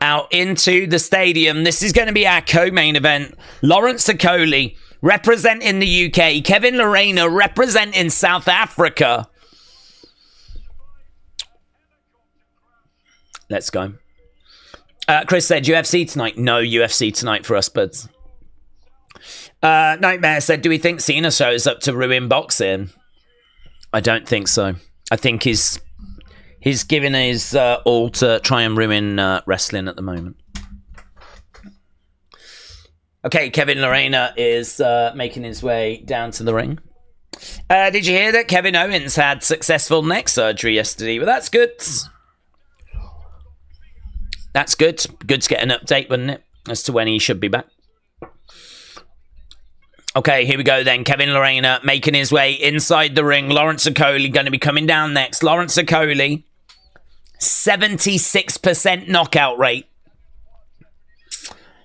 Out into the stadium. This is going to be our co-main event. Lawrence Okolie representing the UK. Kevin Lerena representing South Africa. Let's go. Chris said UFC tonight. No UFC tonight for us, buds. Nightmare said, do we think Cena shows up to ruin boxing? I don't think so. I think he's giving his all to try and ruin wrestling at the moment. Okay, Kevin Lerena is making his way down to the ring. Did you hear that Kevin Owens had successful neck surgery yesterday? Well, that's good. That's good. Good to get an update, wouldn't it? As to when he should be back. Okay, here we go then. Kevin Lerena making his way inside the ring. Lawrence Okolie going to be coming down next. Lawrence Okolie, 76% knockout rate.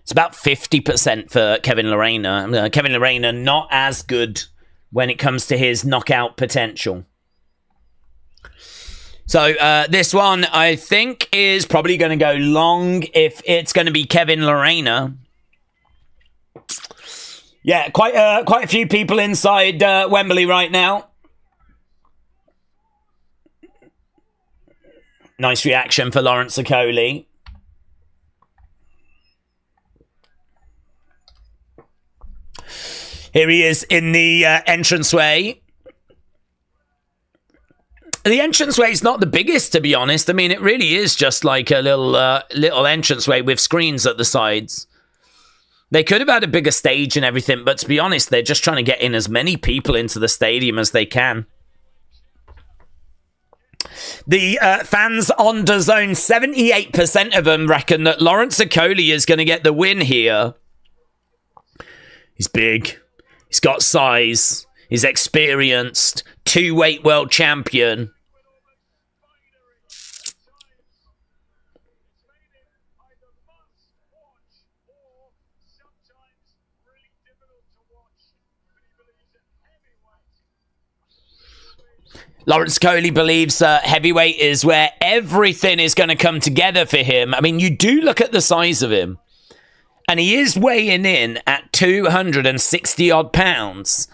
It's about 50% for Kevin Lerena. Kevin Lerena not as good when it comes to his knockout potential. So this one, I think, is probably going to go long if it's going to be Kevin Lerena. Yeah, quite a few people inside Wembley right now. Nice reaction for Lawrence Okolie. Here he is in the entranceway. The entranceway is not the biggest, to be honest. I mean, it really is just like a little entranceway with screens at the sides. They could have had a bigger stage and everything, but to be honest, they're just trying to get in as many people into the stadium as they can. The fans on DAZN, 78% of them reckon that Lawrence Okolie is going to get the win here. He's big. He's got size. He's experienced. Two-weight world champion. Lawrence Okolie believes heavyweight is where everything is going to come together for him. I mean, you do look at the size of him. And he is weighing in at 260 odd pounds.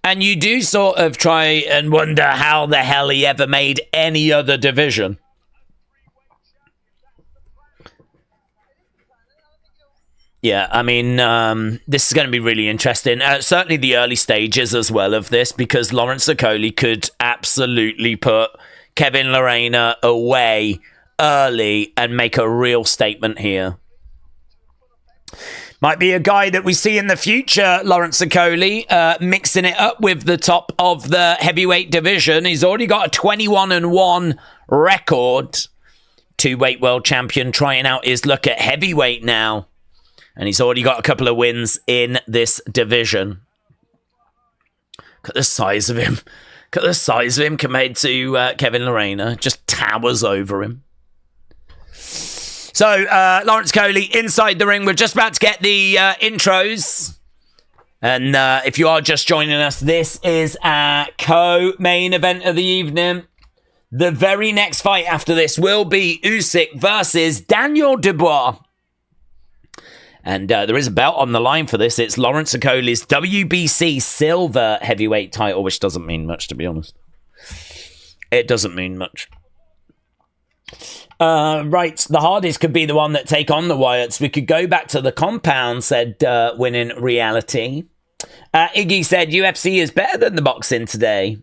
And you do sort of try and wonder how the hell he ever made any other division. Yeah, I mean, this is going to be really interesting. Certainly the early stages as well of this, because Lawrence Okolie could absolutely put Kevin Lerena away early and make a real statement here. Might be a guy that we see in the future, Lawrence Okolie, mixing it up with the top of the heavyweight division. He's already got a 21-1 record. Two-weight world champion trying out his look at heavyweight now. And he's already got a couple of wins in this division. Look at the size of him. Look at the size of him compared to Kevin Lerena. Just towers over him. So, Lawrence Okolie inside the ring. We're just about to get the intros. And if you are just joining us, this is our co-main event of the evening. The very next fight after this will be Usyk versus Daniel Dubois. And there is a belt on the line for this. It's Lawrence Okolie's WBC silver heavyweight title, which doesn't mean much, to be honest. It doesn't mean much. Right, the hardest could be the one that take on the Wyatts. We could go back to the compound, said Winning Reality. Iggy said UFC is better than the boxing today.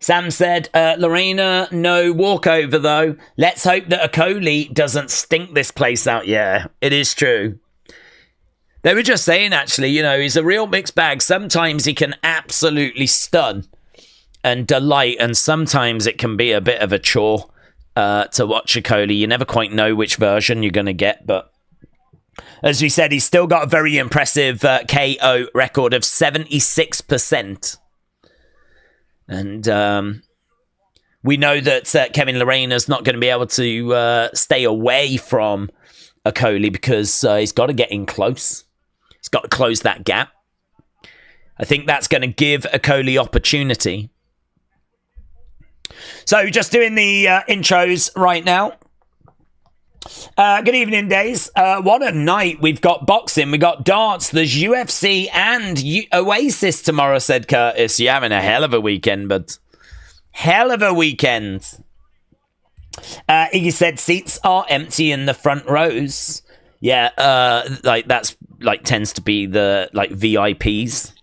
Sam said, Lerena, no walkover though. Let's hope that Okolie doesn't stink this place out. Yeah, it is true. They were just saying, actually, you know, he's a real mixed bag. Sometimes he can absolutely stun and delight, and sometimes it can be a bit of a chore to watch Okolie. You never quite know which version you're going to get, but as we said, he's still got a very impressive KO record of 76%. And we know that Kevin Lerena's not going to be able to stay away from Okolie because he's got to get in close. He's got to close that gap. I think that's going to give Okolie opportunity. So just doing the intros right now. Good evening, Days. What a night. We've got boxing, we've got darts, there's UFC and Oasis tomorrow, said Curtis. You're having a hell of a weekend, bud. Hell of a weekend. Iggy said seats are empty in the front rows. Yeah, like that's like tends to be the like VIPs.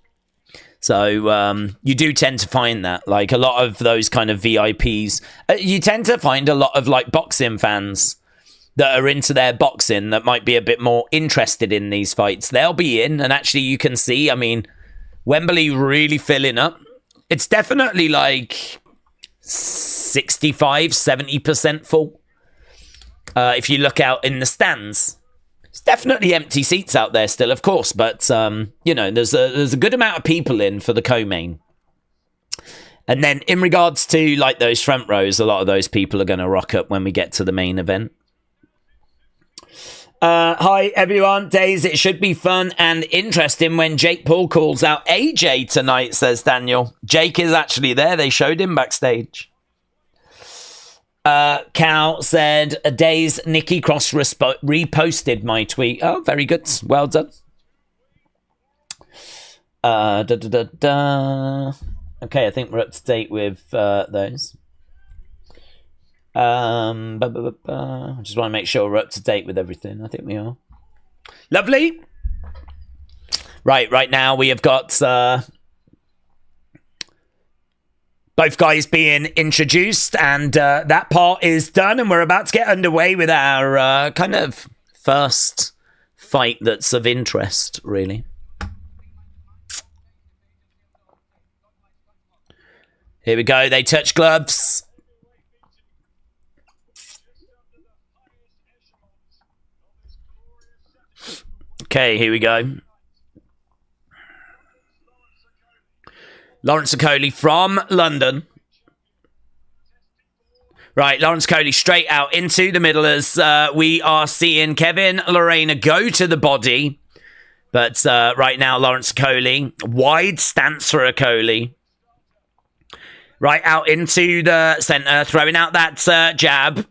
So you do tend to find that, like a lot of those kind of VIPs, you tend to find a lot of like boxing fans that are into their boxing that might be a bit more interested in these fights. They'll be in, and actually you can see, I mean, Wembley really filling up. It's definitely like 65, 70% full. If you look out in the stands, it's definitely empty seats out there still, of course, but you know, there's a good amount of people in for the co-main. And then in regards to like those front rows, a lot of those people are going to rock up when we get to the main event. Hi everyone, Days. It should be fun and interesting when Jake Paul calls out AJ tonight, says Daniel. Jake is actually there. They showed him backstage. Cal said, Days, Nikki Cross reposted my tweet. Oh, very good. Well done. Okay, I think we're up to date with those. I just want to make sure we're up to date with everything. I think we are. Lovely. Right now we have got both guys being introduced, and that part is done, and we're about to get underway with our kind of first fight that's of interest, really. Here we go. They touch gloves. Okay, here we go. Lawrence Okolie from London. Right, Lawrence Okolie straight out into the middle as we are seeing Kevin Lerena go to the body. But right now, Lawrence Okolie, wide stance for Okolie. Right out into the center, throwing out that jab.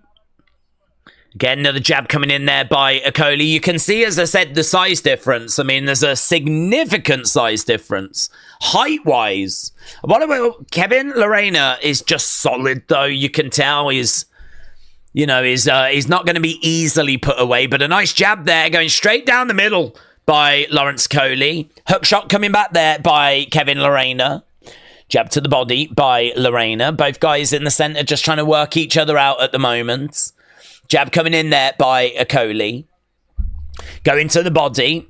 Again, another jab coming in there by Okolie. You can see, as I said, the size difference. I mean, there's a significant size difference. Height-wise. What about Kevin Lerena is just solid, though. You can tell he's not going to be easily put away. But a nice jab there, going straight down the middle by Lawrence Okolie. Hook shot coming back there by Kevin Lerena. Jab to the body by Lerena. Both guys in the center just trying to work each other out at the moment. Jab coming in there by Okolie. Going to the body.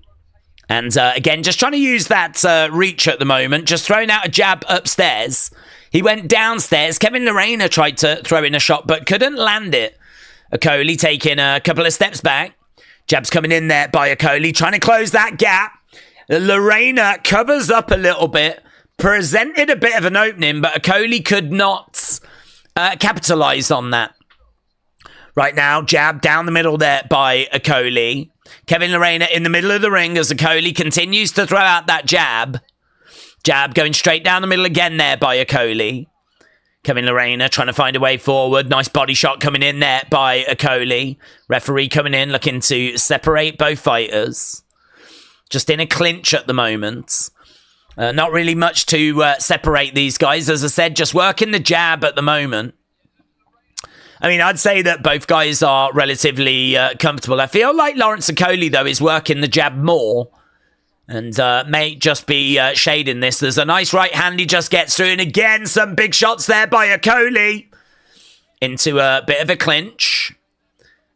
And again, just trying to use that reach at the moment. Just throwing out a jab upstairs. He went downstairs. Kevin Lerena tried to throw in a shot, but couldn't land it. Okolie taking a couple of steps back. Jab's coming in there by Okolie. Trying to close that gap. Lerena covers up a little bit. Presented a bit of an opening, but Okolie could not capitalize on that. Right now, jab down the middle there by Okolie. Kevin Lerena in the middle of the ring as Okolie continues to throw out that jab. Jab going straight down the middle again there by Okolie. Kevin Lerena trying to find a way forward. Nice body shot coming in there by Okolie. Referee coming in looking to separate both fighters. Just in a clinch at the moment. Not really much to separate these guys. As I said, just working the jab at the moment. I mean, I'd say that both guys are relatively comfortable. I feel like Lawrence Okolie, though, is working the jab more. And may just be shading this. There's a nice right hand he just gets through. And again, some big shots there by Okolie. Into a bit of a clinch.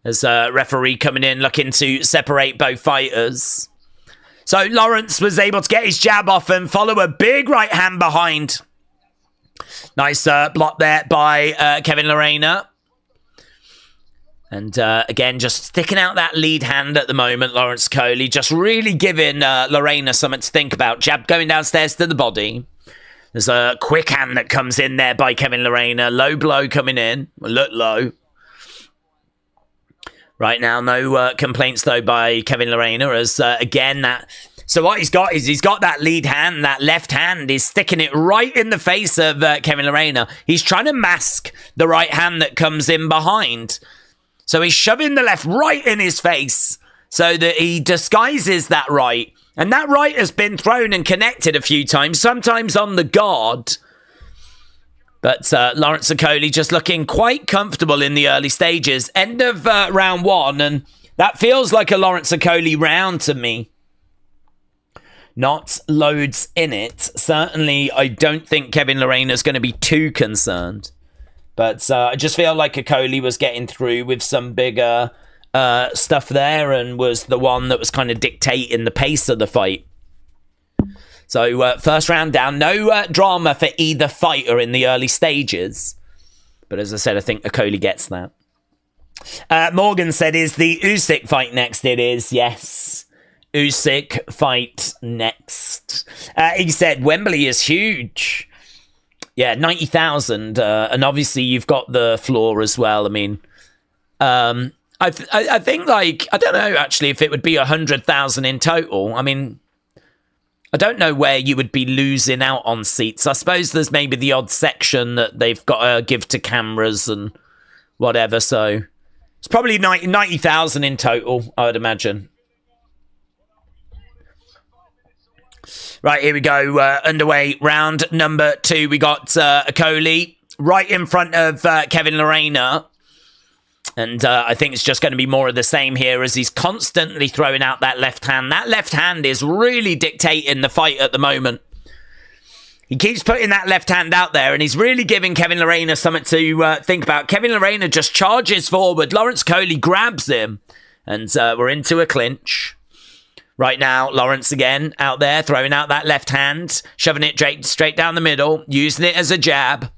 As a referee coming in looking to separate both fighters. So Lawrence was able to get his jab off and follow a big right hand behind. Nice block there by Kevin Lerena. And again, just sticking out that lead hand at the moment, Lawrence Okolie. Just really giving Lerena something to think about. Jab going downstairs to the body. There's a quick hand that comes in there by Kevin Lerena. Low blow coming in. Look low. Right now, no complaints, though, by Kevin Lerena. As, again, that... So what he's got is he's got that lead hand, that left hand. He's sticking it right in the face of Kevin Lerena. He's trying to mask the right hand that comes in behind. So he's shoving the left right in his face so that he disguises that right. And that right has been thrown and connected a few times, sometimes on the guard. But Lawrence Okolie just looking quite comfortable in the early stages. End of round one, and That feels like a Lawrence Okolie round to me. Not loads in it. Certainly, I don't think Kevin Lerena is going to be too concerned. But I just feel like Okolie was getting through with some bigger stuff there and was the one that was kind of dictating the pace of the fight. So first round down. No drama for either fighter in the early stages. But as I said, I think Okolie gets that. Morgan said, is the Usyk fight next? It is, yes. Usyk fight next. He said, Wembley is huge. Yeah, 90,000. And obviously you've got the floor as well. I mean, I think, like, I don't know, actually, if it would be 100,000 in total. I mean, I don't know where you would be losing out on seats. I suppose there's maybe the odd section that they've got to give to cameras and whatever. So it's probably 90,000 in total, I would imagine. Right, here we go. Underway, round number 2. We got Okolie right in front of Kevin Lerena. And I think it's just going to be more of the same here as he's constantly throwing out that left hand. That left hand is really dictating the fight at the moment. He keeps putting that left hand out there, and he's really giving Kevin Lerena something to think about. Kevin Lerena just charges forward. Lawrence Okolie grabs him, and we're into a clinch. Right now, Lawrence again out there, throwing out that left hand, shoving it straight down the middle, using it as a jab.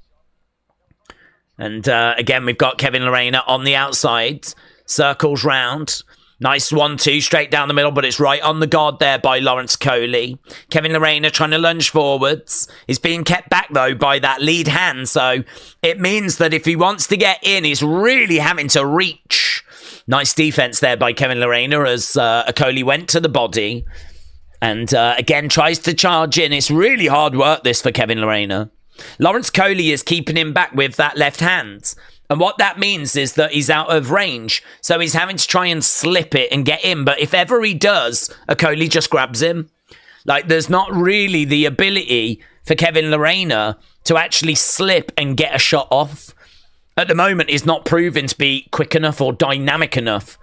And again, we've got Kevin Lerena on the outside, circles round. Nice 1-2 straight down the middle, but it's right on the guard there by Lawrence Okolie. Kevin Lerena trying to lunge forwards. He's being kept back, though, by that lead hand. So it means that if he wants to get in, he's really having to reach. Nice defense there by Kevin Lerena as Okolie went to the body. And again, tries to charge in. It's really hard work, this, for Kevin Lerena. Lawrence Okolie is keeping him back with that left hand. And what that means is that he's out of range. So he's having to try and slip it and get in. But if ever he does, Okolie just grabs him. Like, there's not really the ability for Kevin Lerena to actually slip and get a shot off. At the moment, he's not proven to be quick enough or dynamic enough.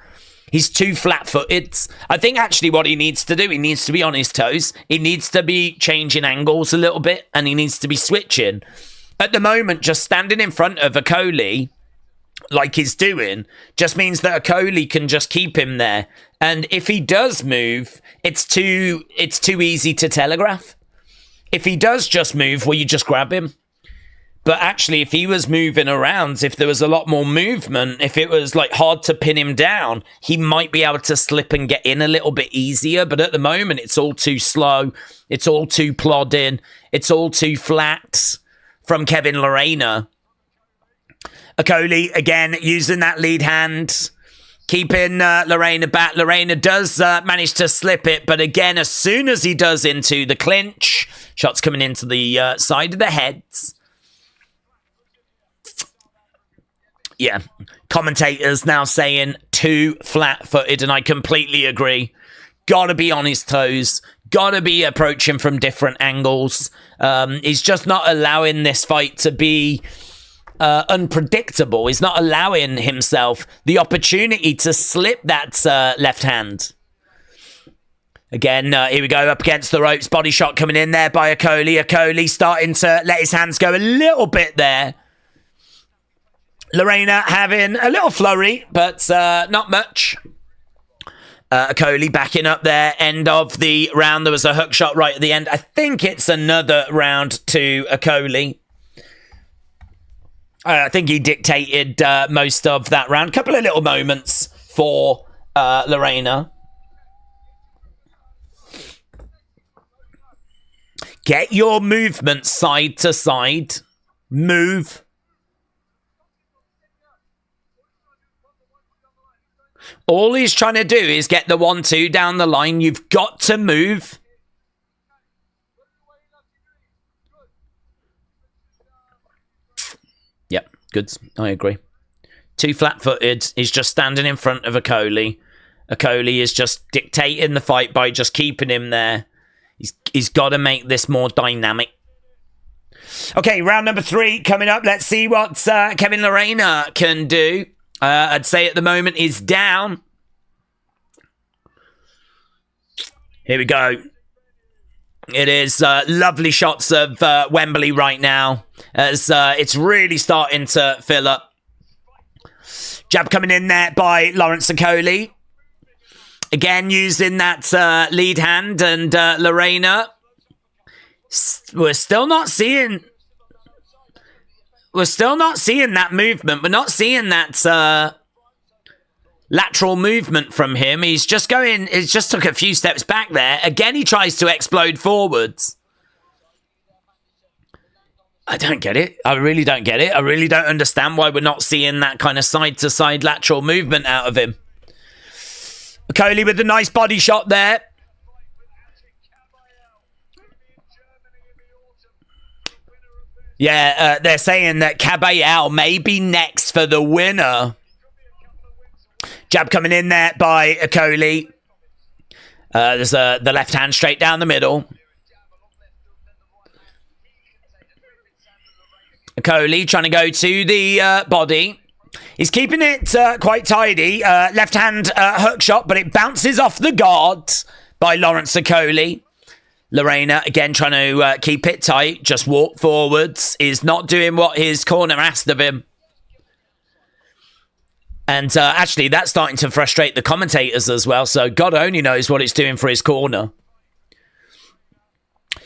He's too flat-footed. I think actually what he needs to do, he needs to be on his toes. He needs to be changing angles a little bit, and he needs to be switching. At the moment, just standing in front of Okolie, like he's doing, just means that Okolie can just keep him there. And if he does move, it's too easy to telegraph. If he does just move, well, you just grab him. But actually, if he was moving around, if there was a lot more movement, if it was like hard to pin him down, he might be able to slip and get in a little bit easier. But at the moment, it's all too slow. It's all too plodding. It's all too flat from Kevin Lerena. Okolie, again, using that lead hand, keeping Lerena back. Lerena does manage to slip it, but again, as soon as he does into the clinch, shots coming into the side of the heads. Yeah, commentators now saying too flat-footed, and I completely agree. Gotta be on his toes. Gotta be approaching from different angles. He's just not allowing this fight to be unpredictable. He's not allowing himself the opportunity to slip that left hand. Again, here we go, up against the ropes. Body shot coming in there by Okolie. Okolie starting to let his hands go a little bit there. Lerena having a little flurry, but not much. Okolie backing up there. End of the round. There was a hook shot right at the end. I think it's another round to Okolie. I think he dictated most of that round. Couple of little moments for Lerena. Get your movement side to side. Move. All he's trying to do is get the 1-2 down the line. You've got to move. Yep, good. I agree. Too flat-footed. He's just standing in front of Okolie. Okolie is just dictating the fight by just keeping him there. He's got to make this more dynamic. Okay, round number 3 coming up. Let's see what Kevin Lerena can do. I'd say at the moment he's down. Here we go. It is lovely shots of Wembley right now as it's really starting to fill up. Jab coming in there by Lawrence Okolie. Again, using that lead hand, and Lerena. We're still not seeing that movement. We're not seeing that lateral movement from him. He's just took a few steps back there. Again, he tries to explode forwards. I don't get it. I really don't get it. I really don't understand why we're not seeing that kind of side-to-side lateral movement out of him. Okolie with the nice body shot there. Yeah, they're saying that Caballero may be next for the winner. Jab coming in there by Okolie. There's the left hand straight down the middle. Okolie trying to go to the body. He's keeping it quite tidy. Left hand hook shot, but it bounces off the guard by Lawrence Okolie. Lerena, again, trying to keep it tight. Just walk forwards. Is not doing what his corner asked of him. And actually, that's starting to frustrate the commentators as well. So God only knows what it's doing for his corner.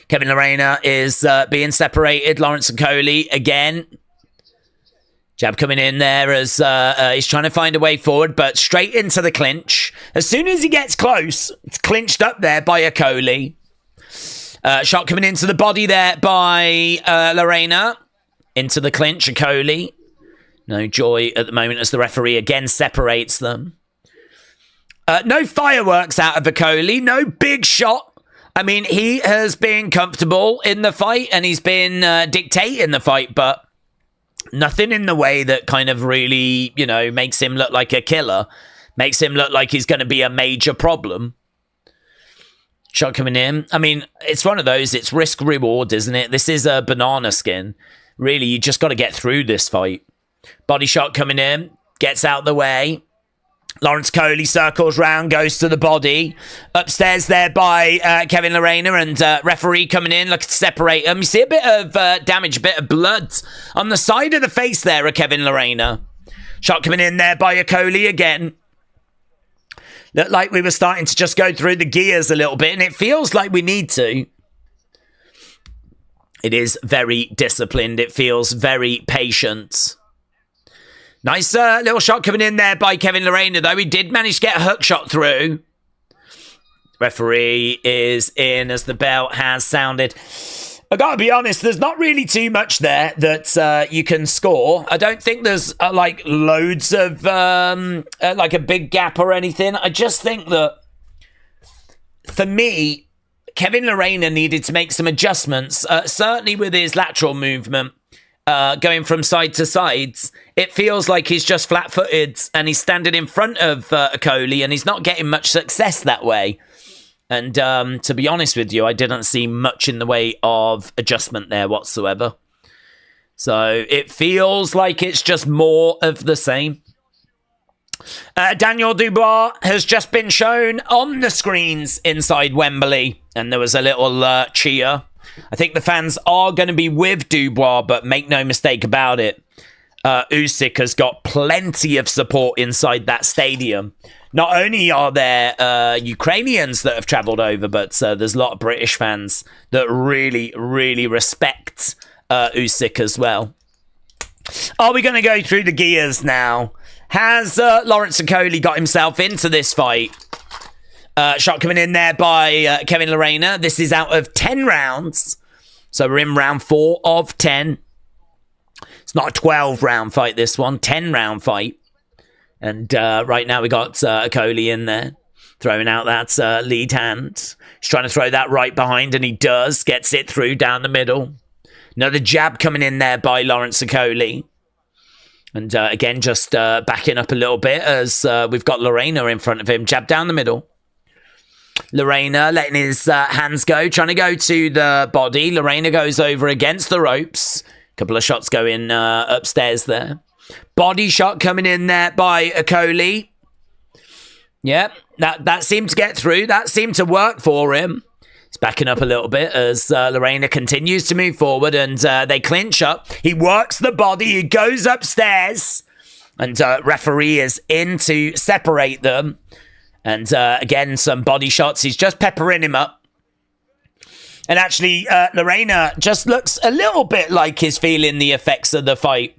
Kevin Lerena is being separated. Lawrence Okolie again. Jab coming in there as he's trying to find a way forward, but straight into the clinch. As soon as he gets close, it's clinched up there by Okolie. Shot coming into the body there by Lerena. Into the clinch, Okolie. No joy at the moment as the referee again separates them. No fireworks out of Okolie. No big shot. I mean, he has been comfortable in the fight and he's been dictating the fight, but nothing in the way that kind of really, you know, makes him look like a killer. Makes him look like he's going to be a major problem. Shot coming in. I mean, it's one of those, it's risk-reward, isn't it? This is a banana skin. Really, you just got to get through this fight. Body shot coming in. Gets out the way. Lawrence Okolie circles round, goes to the body. Upstairs there by Kevin Lerena, and referee coming in, looking to separate them. You see a bit of damage, a bit of blood on the side of the face there of Kevin Lerena. Shot coming in there by Okolie again. Looked like we were starting to just go through the gears a little bit, and it feels like we need to. It is very disciplined. It feels very patient. Nice little shot coming in there by Kevin Lerena, though. He did manage to get a hook shot through. Referee is in as the bell has sounded. I gotta be honest, there's not really too much there that you can score. I don't think there's like loads of like a big gap or anything. I just think that for me, Kevin Lerena needed to make some adjustments, certainly with his lateral movement. Going from side to sides, it feels like he's just flat-footed and he's standing in front of Okolie and he's not getting much success that way. And to be honest with you, I didn't see much in the way of adjustment there whatsoever. So it feels like it's just more of the same. Daniel Dubois has just been shown on the screens inside Wembley, and there was a little cheer. I think the fans are going to be with Dubois, but make no mistake about it. Usyk has got plenty of support inside that stadium. Not only are there Ukrainians that have travelled over, but there's a lot of British fans that really, really respect Usyk as well. Are we going to go through the gears now? Has Lawrence Okolie got himself into this fight? Shot coming in there by Kevin Lerena. This is out of 10 rounds. So we're in round 4 of 10. It's not a 12-round fight, this one. 10-round fight. And right now we got Okolie in there. Throwing out that lead hand. He's trying to throw that right behind, and he does. Gets it through down the middle. Another jab coming in there by Lawrence Okolie. And again, just backing up a little bit as we've got Lerena in front of him. Jab down the middle. Lerena letting his hands go, trying to go to the body. Lerena goes over against the ropes. Couple of shots going upstairs there. Body shot coming in there by Okolie. Yep, that seemed to get through. That seemed to work for him. He's backing up a little bit as Lerena continues to move forward, and they clinch up. He works the body. He goes upstairs, and referee is in to separate them. And again, some body shots. He's just peppering him up. And actually, Lerena just looks a little bit like he's feeling the effects of the fight.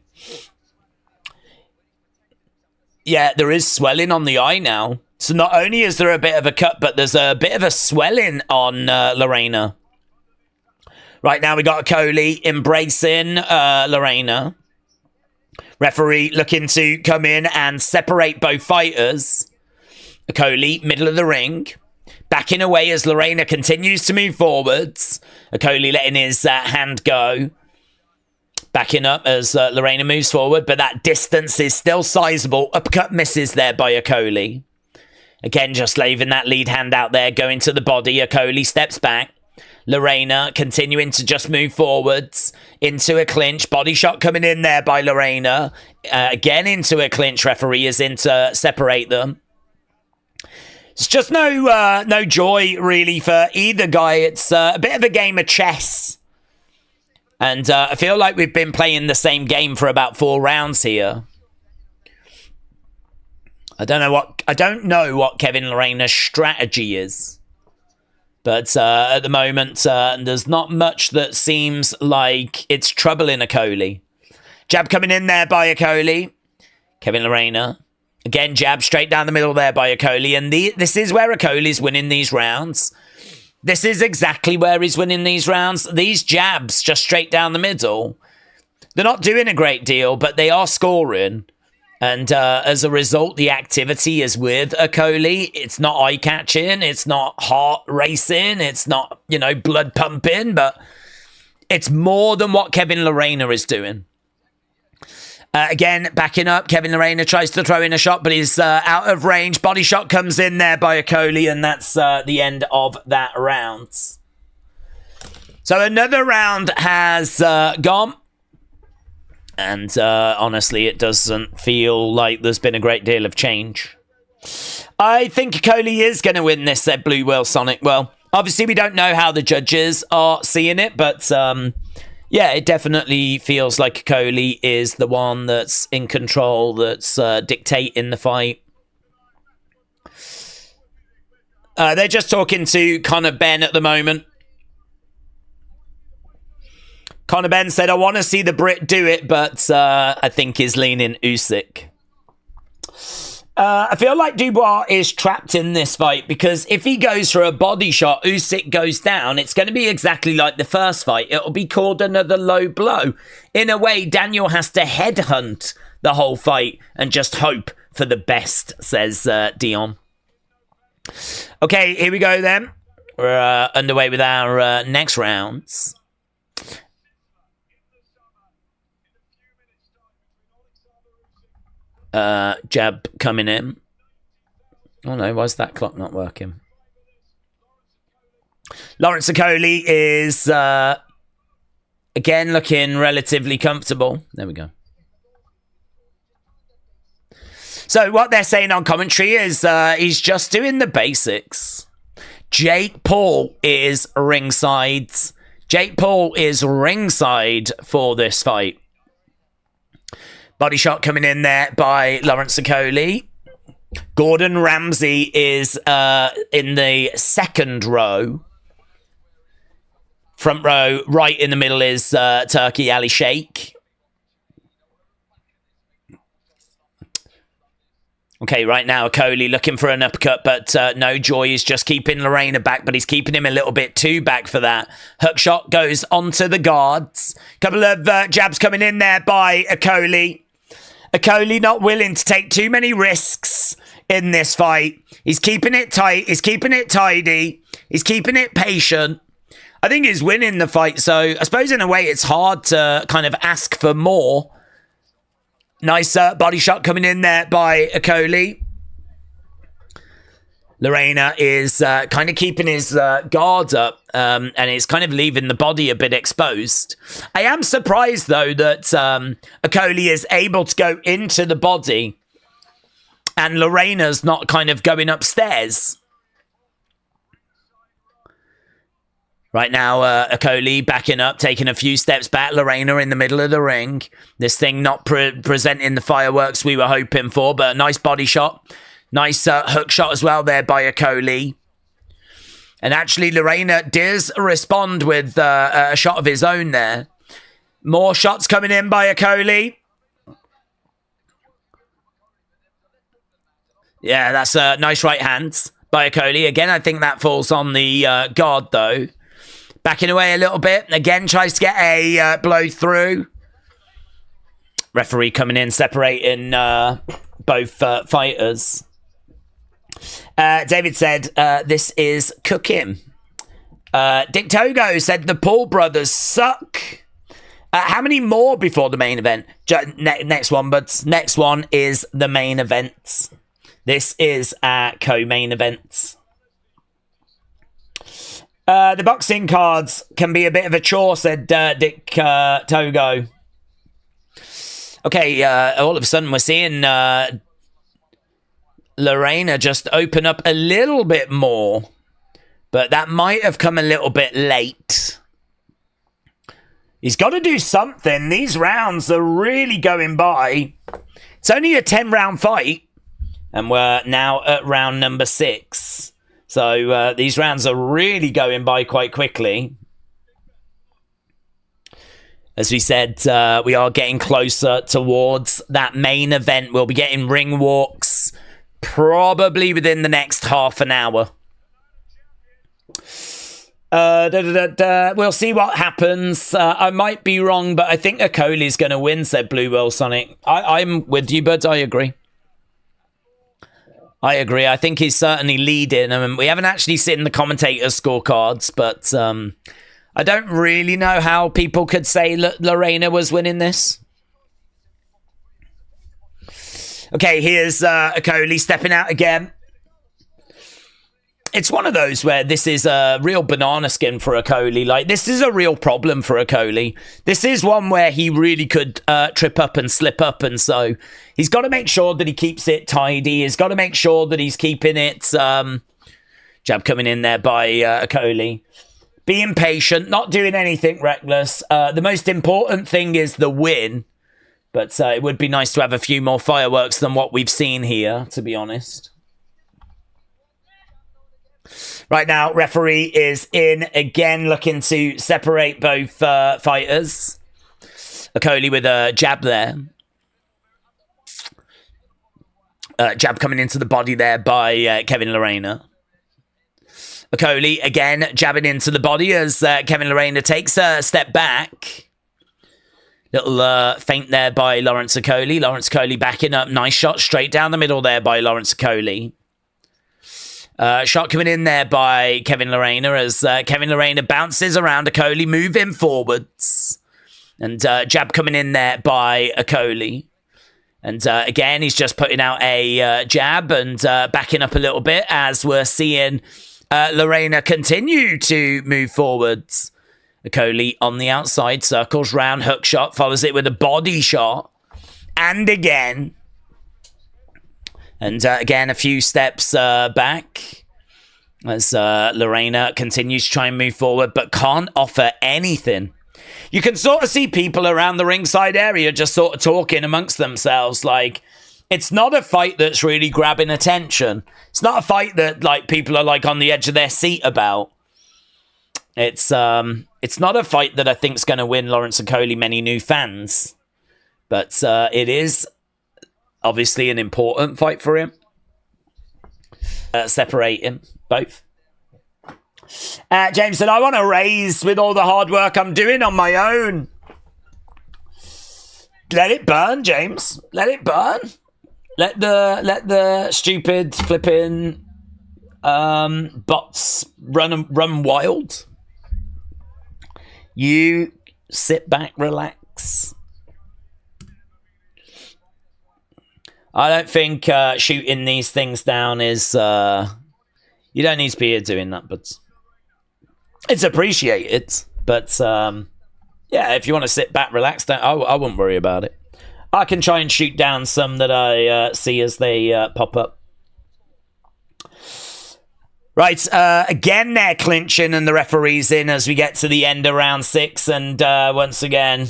Yeah, there is swelling on the eye now. So not only is there a bit of a cut, but there's a bit of a swelling on Lerena. Right now we got Okolie embracing Lerena. Referee looking to come in and separate both fighters. Okolie, middle of the ring. Backing away as Lerena continues to move forwards. Okolie letting his hand go. Backing up as Lerena moves forward, but that distance is still sizable. Uppercut misses there by Okolie. Again, just leaving that lead hand out there, going to the body. Okolie steps back. Lerena continuing to just move forwards into a clinch. Body shot coming in there by Lerena. Again into a clinch. Referee is in to separate them. It's just no joy, really, for either guy. It's a bit of a game of chess. And I feel like we've been playing the same game for about 4 rounds here. I don't know what Kevin Lerena's strategy is. But at the moment, there's not much that seems like it's troubling Okolie. Jab coming in there by Okolie. Kevin Lerena. Again, jab straight down the middle there by Okolie. And this is where Okolie's winning these rounds. This is exactly where he's winning these rounds. These jabs just straight down the middle. They're not doing a great deal, but they are scoring. And as a result, the activity is with Okolie. It's not eye-catching. It's not heart racing. It's not, blood pumping. But it's more than what Kevin Lerena is doing. Again, backing up. Kevin Lerena tries to throw in a shot, but he's out of range. Body shot comes in there by Okolie, and that's the end of that round. So another round has gone. And honestly, it doesn't feel like there's been a great deal of change. I think Okolie is going to win this, said Blue Whale Sonic. Well, obviously we don't know how the judges are seeing it, but yeah, it definitely feels like Okolie is the one that's in control, that's dictating the fight. They're just talking to Conor Benn at the moment. Conor Benn said, I want to see the Brit do it, but I think he's leaning Usyk. I feel like Dubois is trapped in this fight because if he goes for a body shot, Usyk goes down. It's going to be exactly like the first fight. It'll be called another low blow. In a way, Daniel has to headhunt the whole fight and just hope for the best, says Dion. Okay, here we go then. We're underway with our next rounds. Jab coming in. Oh no, why's that clock not working? Lawrence Okolie is again looking relatively comfortable. There we go. So what they're saying on commentary is he's just doing the basics. Jake Paul is ringside. Jake Paul is ringside for this fight. Body shot coming in there by Lawrence Okolie. Gordon Ramsay is in the second row. Front row, right in the middle is Turkey Ali Sheikh. Okay, right now Okolie looking for an uppercut, but no joy. He's just keeping Lerena back, but he's keeping him a little bit too back for that. Hook shot goes onto the guards. Couple of jabs coming in there by Okolie. Okolie not willing to take too many risks in this fight. He's keeping it tight. He's keeping it tidy. He's keeping it patient. I think he's winning the fight, so I suppose in a way it's hard to kind of ask for more. Nice body shot coming in there by Okolie. Lerena is kind of keeping his guard up and is kind of leaving the body a bit exposed. I am surprised, though, that Okolie is able to go into the body And Lerena's not kind of going upstairs. Right now, Okolie backing up, taking a few steps back. Lerena in the middle of the ring. This thing not presenting the fireworks we were hoping for, but a nice body shot. Nice hook shot as well there by Okolie. And actually, Lerena does respond with a shot of his own there. More shots coming in by Okolie. Yeah, that's a nice right hand by Okolie. Again, I think that falls on the guard, though. Backing away a little bit. Again, tries to get a blow through. Referee coming in, separating both fighters. David said, this is cooking. Dick Togo said, the Paul brothers suck. How many more before the main event? Next one, but next one is the main event. This is our co-main event. The boxing cards can be a bit of a chore, said Dick Togo. Okay, all of a sudden we're seeing Lerena just open up a little bit more. But that might have come a little bit late. He's got to do something. These rounds are really going by. It's only a 10-round fight. And we're now at round number 6. So these rounds are really going by quite quickly. As we said, we are getting closer towards that main event. We'll be getting ring walks probably within the next half an hour. We'll see what happens. I might be wrong, but I think Okolie's going to win, said Blue Will Sonic. I'm with you, but I agree. I think he's certainly leading. I mean, we haven't actually seen the commentators' scorecards, but I don't really know how people could say Lerena was winning this. Okay, here's Okolie stepping out again. It's one of those where this is a real banana skin for Okolie. Like, this is a real problem for Okolie. This is one where he really could trip up and slip up. And so he's got to make sure that he keeps it tidy. He's got to make sure that he's keeping it... jab coming in there by Okolie. Being patient, not doing anything reckless. The most important thing is the win. But it would be nice to have a few more fireworks than what we've seen here, to be honest. Right now, referee is in again, looking to separate both fighters. Okolie with a jab there. Jab coming into the body there by Kevin Lerena. Okolie again jabbing into the body as Kevin Lerena takes a step back. Little feint there by Lawrence Okolie. Lawrence Okolie backing up. Nice shot straight down the middle there by Lawrence Okolie. Shot coming in there by Kevin Lerena as Kevin Lerena bounces around Okolie, moving forwards. And jab coming in there by Okolie. And again, he's just putting out a jab and backing up a little bit as we're seeing Lerena continue to move forwards. Okolie on the outside, circles round, hook shot, follows it with a body shot. And again... And again, a few steps back as Lerena continues to try and move forward, but can't offer anything. You can sort of see people around the ringside area just sort of talking amongst themselves. Like, it's not a fight that's really grabbing attention. It's not a fight that like people are like on the edge of their seat about. It's not a fight that I think is going to win Lawrence Okolie many new fans, but it is. Obviously an important fight for him. Separate him, both. James said, I want to raise with all the hard work I'm doing on my own. Let it burn, James. Let it burn. Let the stupid flipping bots run wild. You sit back, relax. I don't think shooting these things down is... you don't need to be here doing that, but... It's appreciated, but... yeah, if you want to sit back, relax, I wouldn't worry about it. I can try and shoot down some that I see as they pop up. Right, again they're clinching and the referee's in as we get to the end of round 6. And once again,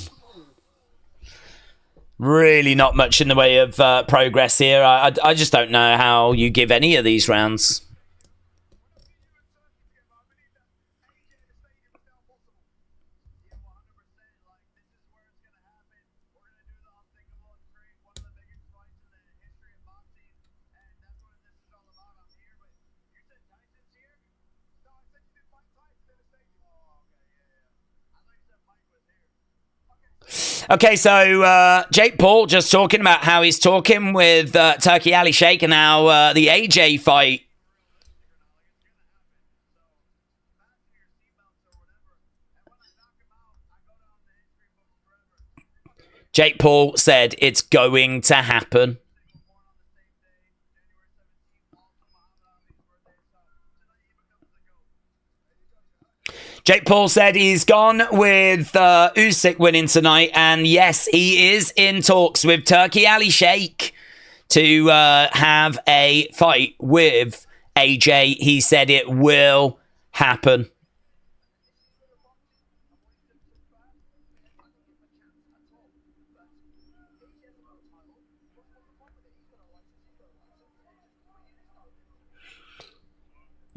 really not much in the way of progress here. I just don't know how you give any of these rounds. Okay, so Jake Paul just talking about how he's talking with Turkey Ali Sheikh and how the AJ fight. Jake Paul said it's going to happen. Jake Paul said he's gone with Usyk winning tonight, and yes, he is in talks with Turkey Ali Sheikh to have a fight with AJ. He said it will happen.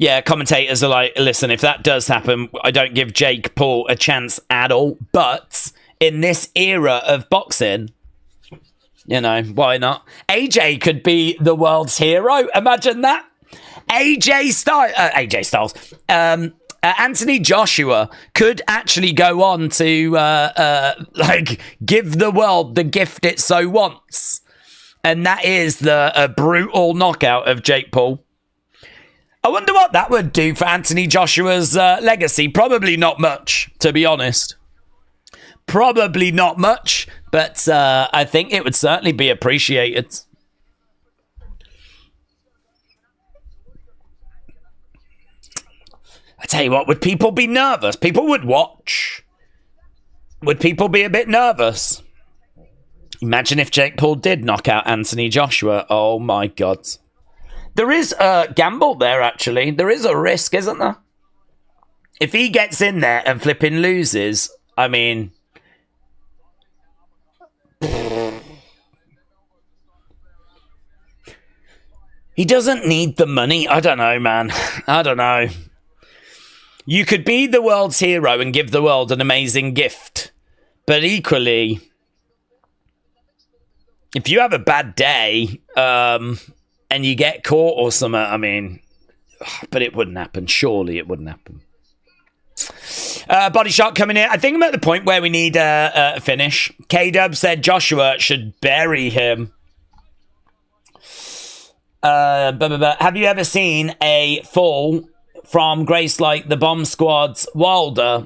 Yeah, commentators are like, listen, if that does happen, I don't give Jake Paul a chance at all. But in this era of boxing, you know, why not? AJ could be the world's hero. Imagine that. AJ Styles. Anthony Joshua could actually go on to like give the world the gift it so wants. And that is the brutal knockout of Jake Paul. I wonder what that would do for Anthony Joshua's legacy. Probably not much, to be honest. Probably not much, but I think it would certainly be appreciated. I tell you what, would people be nervous? People would watch. Would people be a bit nervous? Imagine if Jake Paul did knock out Anthony Joshua. Oh my God. There is a gamble there, actually. There is a risk, isn't there? If he gets in there and flipping loses, I mean... He doesn't need the money. I don't know, man. I don't know. You could be the world's hero and give the world an amazing gift. But equally, if you have a bad day... and you get caught or something, I mean, but it wouldn't happen. Surely it wouldn't happen. Body shot coming in. I think I'm at the point where we need a finish. K-Dub said Joshua should bury him. Have you ever seen a fall from Grace like the Bomb Squad's Wilder?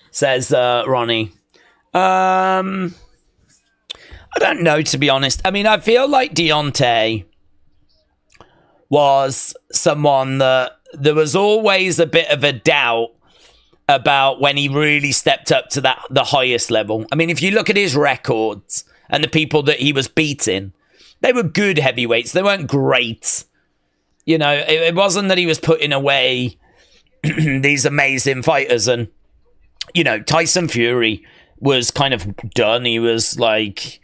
Says Ronnie. I don't know, to be honest. I mean, I feel like Deontay was someone that there was always a bit of a doubt about when he really stepped up to the highest level. I mean, if you look at his records and the people that he was beating, they were good heavyweights. They weren't great. You know, it wasn't that he was putting away these amazing fighters. And, you know, Tyson Fury was kind of done. He was like,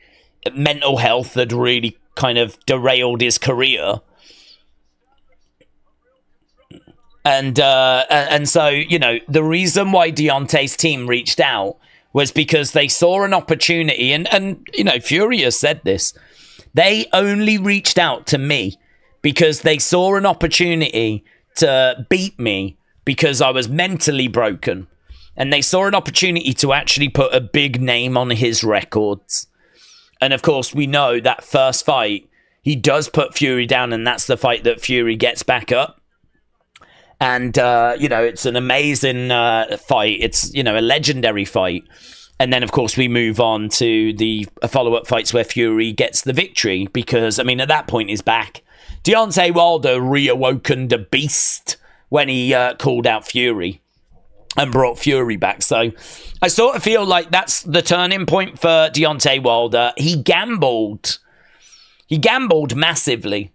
mental health had really kind of derailed his career. And so, you know, the reason why Deontay's team reached out was because they saw an opportunity. And you know, Fury has said this. They only reached out to me because they saw an opportunity to beat me because I was mentally broken. And they saw an opportunity to actually put a big name on his records. And of course, we know that first fight, he does put Fury down, and that's the fight that Fury gets back up. And, you know, it's an amazing fight. It's, you know, a legendary fight. And then, of course, we move on to the follow-up fights where Fury gets the victory. Because, I mean, at that point, he's back. Deontay Wilder reawoken the beast when he called out Fury. and brought Fury back. So I sort of feel like that's the turning point for Deontay Wilder. He gambled massively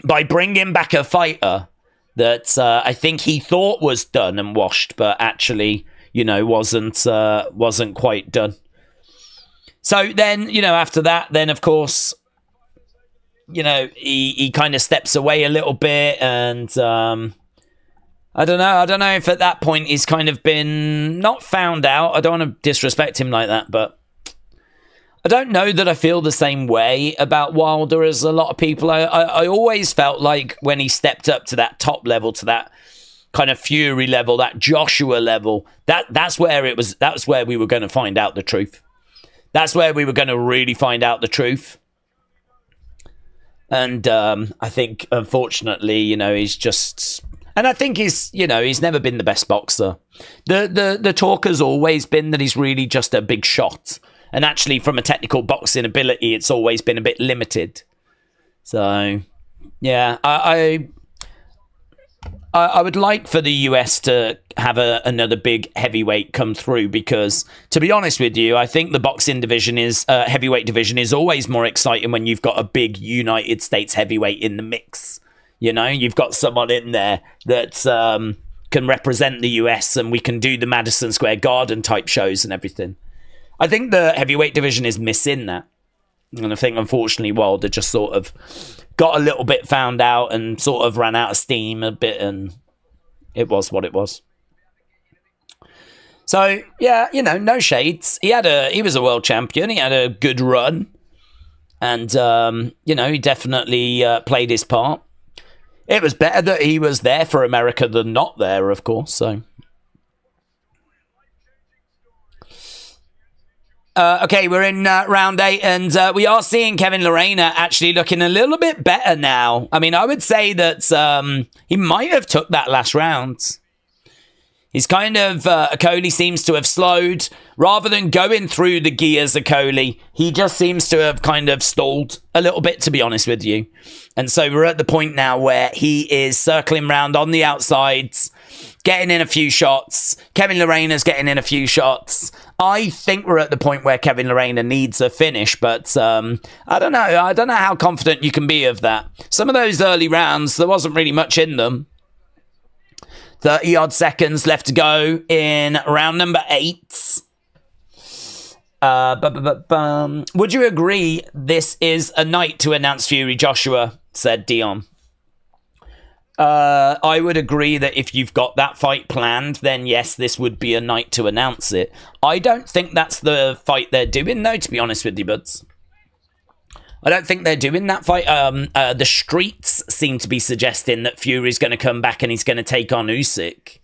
by bringing back a fighter that I think he thought was done and washed, but actually, wasn't quite done. So then, after that, then of course, he kind of steps away a little bit, and I don't know if at that point he's kind of been not found out. I don't want to disrespect him like that, but I don't know that I feel the same way about Wilder as a lot of people. I always felt like when he stepped up to that top level, to that kind of Fury level, that Joshua level, that's where we were going to find out the truth. That's where we were going to really find out the truth. And I think, unfortunately, he's just... And I think he's never been the best boxer. The talk has always been that he's really just a big shot. And actually, from a technical boxing ability, it's always been a bit limited. So, yeah, I would like for the US to have another big heavyweight come through, because, to be honest with you, I think the boxing division heavyweight division is always more exciting when you've got a big United States heavyweight in the mix. You've got someone in there that can represent the US, and we can do the Madison Square Garden type shows and everything. I think the heavyweight division is missing that. And I think, unfortunately, Wilder just sort of got a little bit found out and sort of ran out of steam a bit, and it was what it was. So, yeah, no shades. He was a world champion. He had a good run. And, he definitely played his part. It was better that he was there for America than not there, of course, so... Okay, we're in round 8, and we are seeing Kevin Lerena actually looking a little bit better now. I mean, I would say that he might have took that last round. He's kind of, Okolie seems to have slowed. Rather than going through the gears, Okolie, he just seems to have kind of stalled a little bit, to be honest with you. And so we're at the point now where he is circling round on the outsides, getting in a few shots. Kevin Lorena's getting in a few shots. I think we're at the point where Kevin Lerena needs a finish, but I don't know. I don't know how confident you can be of that. Some of those early rounds, there wasn't really much in them. 30-odd seconds left to go in round number 8. Would you agree this is a night to announce Fury Joshua, said Dion. I would agree that if you've got that fight planned, then yes, this would be a night to announce it. I don't think that's the fight they're doing, though, to be honest with you, buds. I don't think they're doing that fight. The streets seem to be suggesting that Fury's going to come back and he's going to take on Usyk.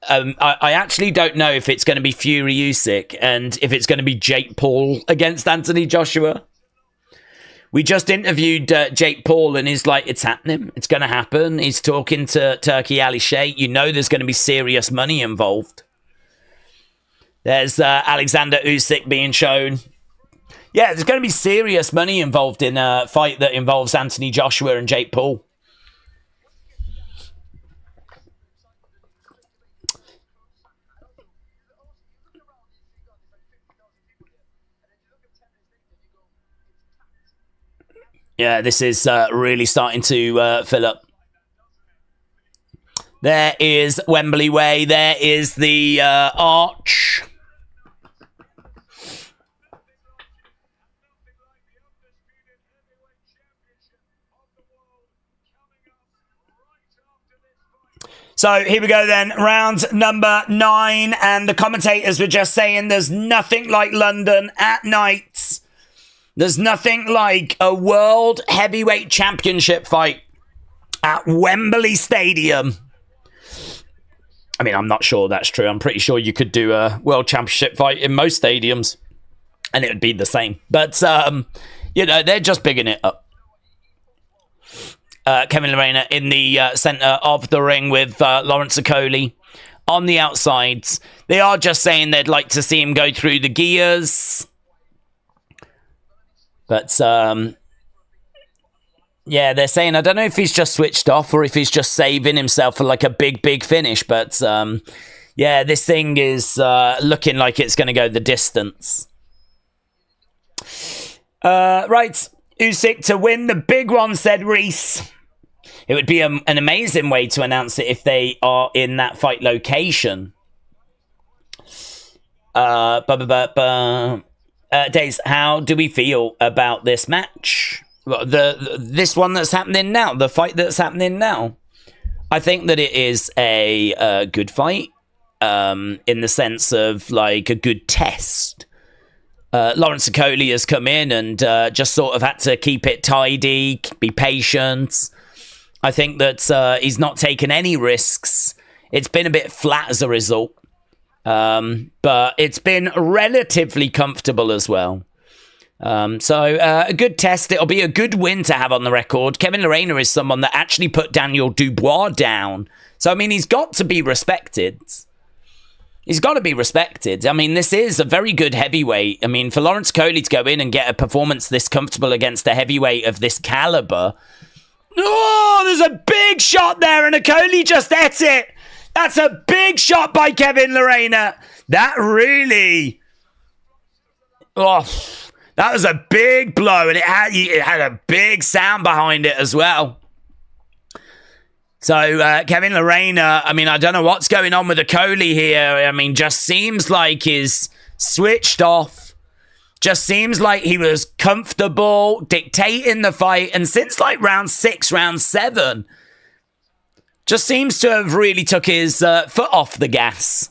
I actually don't know if it's going to be Fury Usyk and if it's going to be Jake Paul against Anthony Joshua. We just interviewed Jake Paul, and he's like, it's happening. It's going to happen. He's talking to Turki Ali Sheikh. There's going to be serious money involved. There's Oleksandr Usyk being shown. Yeah, there's going to be serious money involved in a fight that involves Anthony Joshua and Jake Paul. Yeah, this is really starting to fill up. There is Wembley Way. There is the arch. So here we go then, round number 9, and the commentators were just saying there's nothing like London at night. There's nothing like a World Heavyweight Championship fight at Wembley Stadium. I mean, I'm not sure that's true. I'm pretty sure you could do a World Championship fight in most stadiums, and it would be the same. But, they're just bigging it up. Kevin Lerena in the centre of the ring with Lawrence Okolie on the outsides. They are just saying they'd like to see him go through the gears. But, yeah, they're saying, I don't know if he's just switched off or if he's just saving himself for like a big, big finish. But, Yeah, this thing is looking like it's going to go the distance. Right, Usyk to win the big one, said Reese. It would be an amazing way to announce it if they are in that fight location. Days, how do we feel about this match? This one that's happening now, the fight that's happening now. I think that it is a good fight, in the sense of like a good test. Lawrence Okolie has come in and just sort of had to keep it tidy, be patient. I think that he's not taken any risks. It's been a bit flat as a result. But it's been relatively comfortable as well. So a good test. It'll be a good win to have on the record. Kevin Lerena is someone that actually put Daniel Dubois down. So, I mean, he's got to be respected. He's got to be respected. I mean, this is a very good heavyweight. I mean, for Lawrence Okolie to go in and get a performance this comfortable against a heavyweight of this caliber. Oh, there's a big shot there, and Okolie just ate it. That's a big shot by Kevin Lerena. That really... Oh, that was a big blow, and it had a big sound behind it as well. So, Kevin Lerena, I mean, I don't know what's going on with Okolie here. I mean, just seems like he's switched off. Just seems like he was comfortable dictating the fight. And since like round 6, round 7... just seems to have really took his foot off the gas.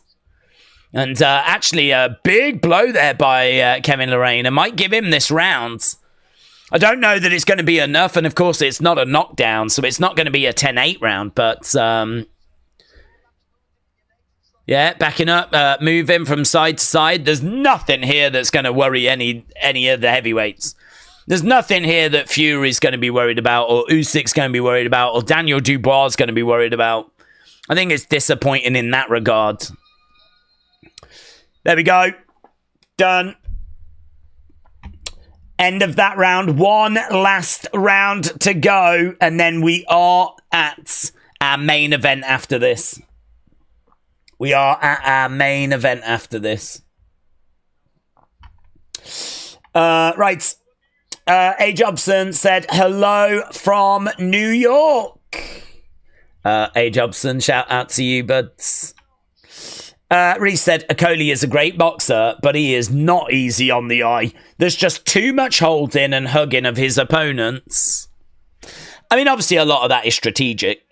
And actually a big blow there by Kevin Lerena. Might give him this round. I don't know that it's going to be enough. And of course, it's not a knockdown. So it's not going to be a 10-8 round. But yeah, backing up. Moving from side to side. There's nothing here that's going to worry any of the heavyweights. There's nothing here that Fury's going to be worried about, or Usyk's going to be worried about, or Daniel Dubois is going to be worried about. I think it's disappointing in that regard. There we go. Done. End of that round. One last round to go, and then we are at our main event after this. We are at our main event after this. Right. A. Jobson said, hello from New York. A. Jobson, shout out to you, buds. Reese said, Okolie is a great boxer, but he is not easy on the eye. There's just too much holding and hugging of his opponents. I mean, obviously, a lot of that is strategic.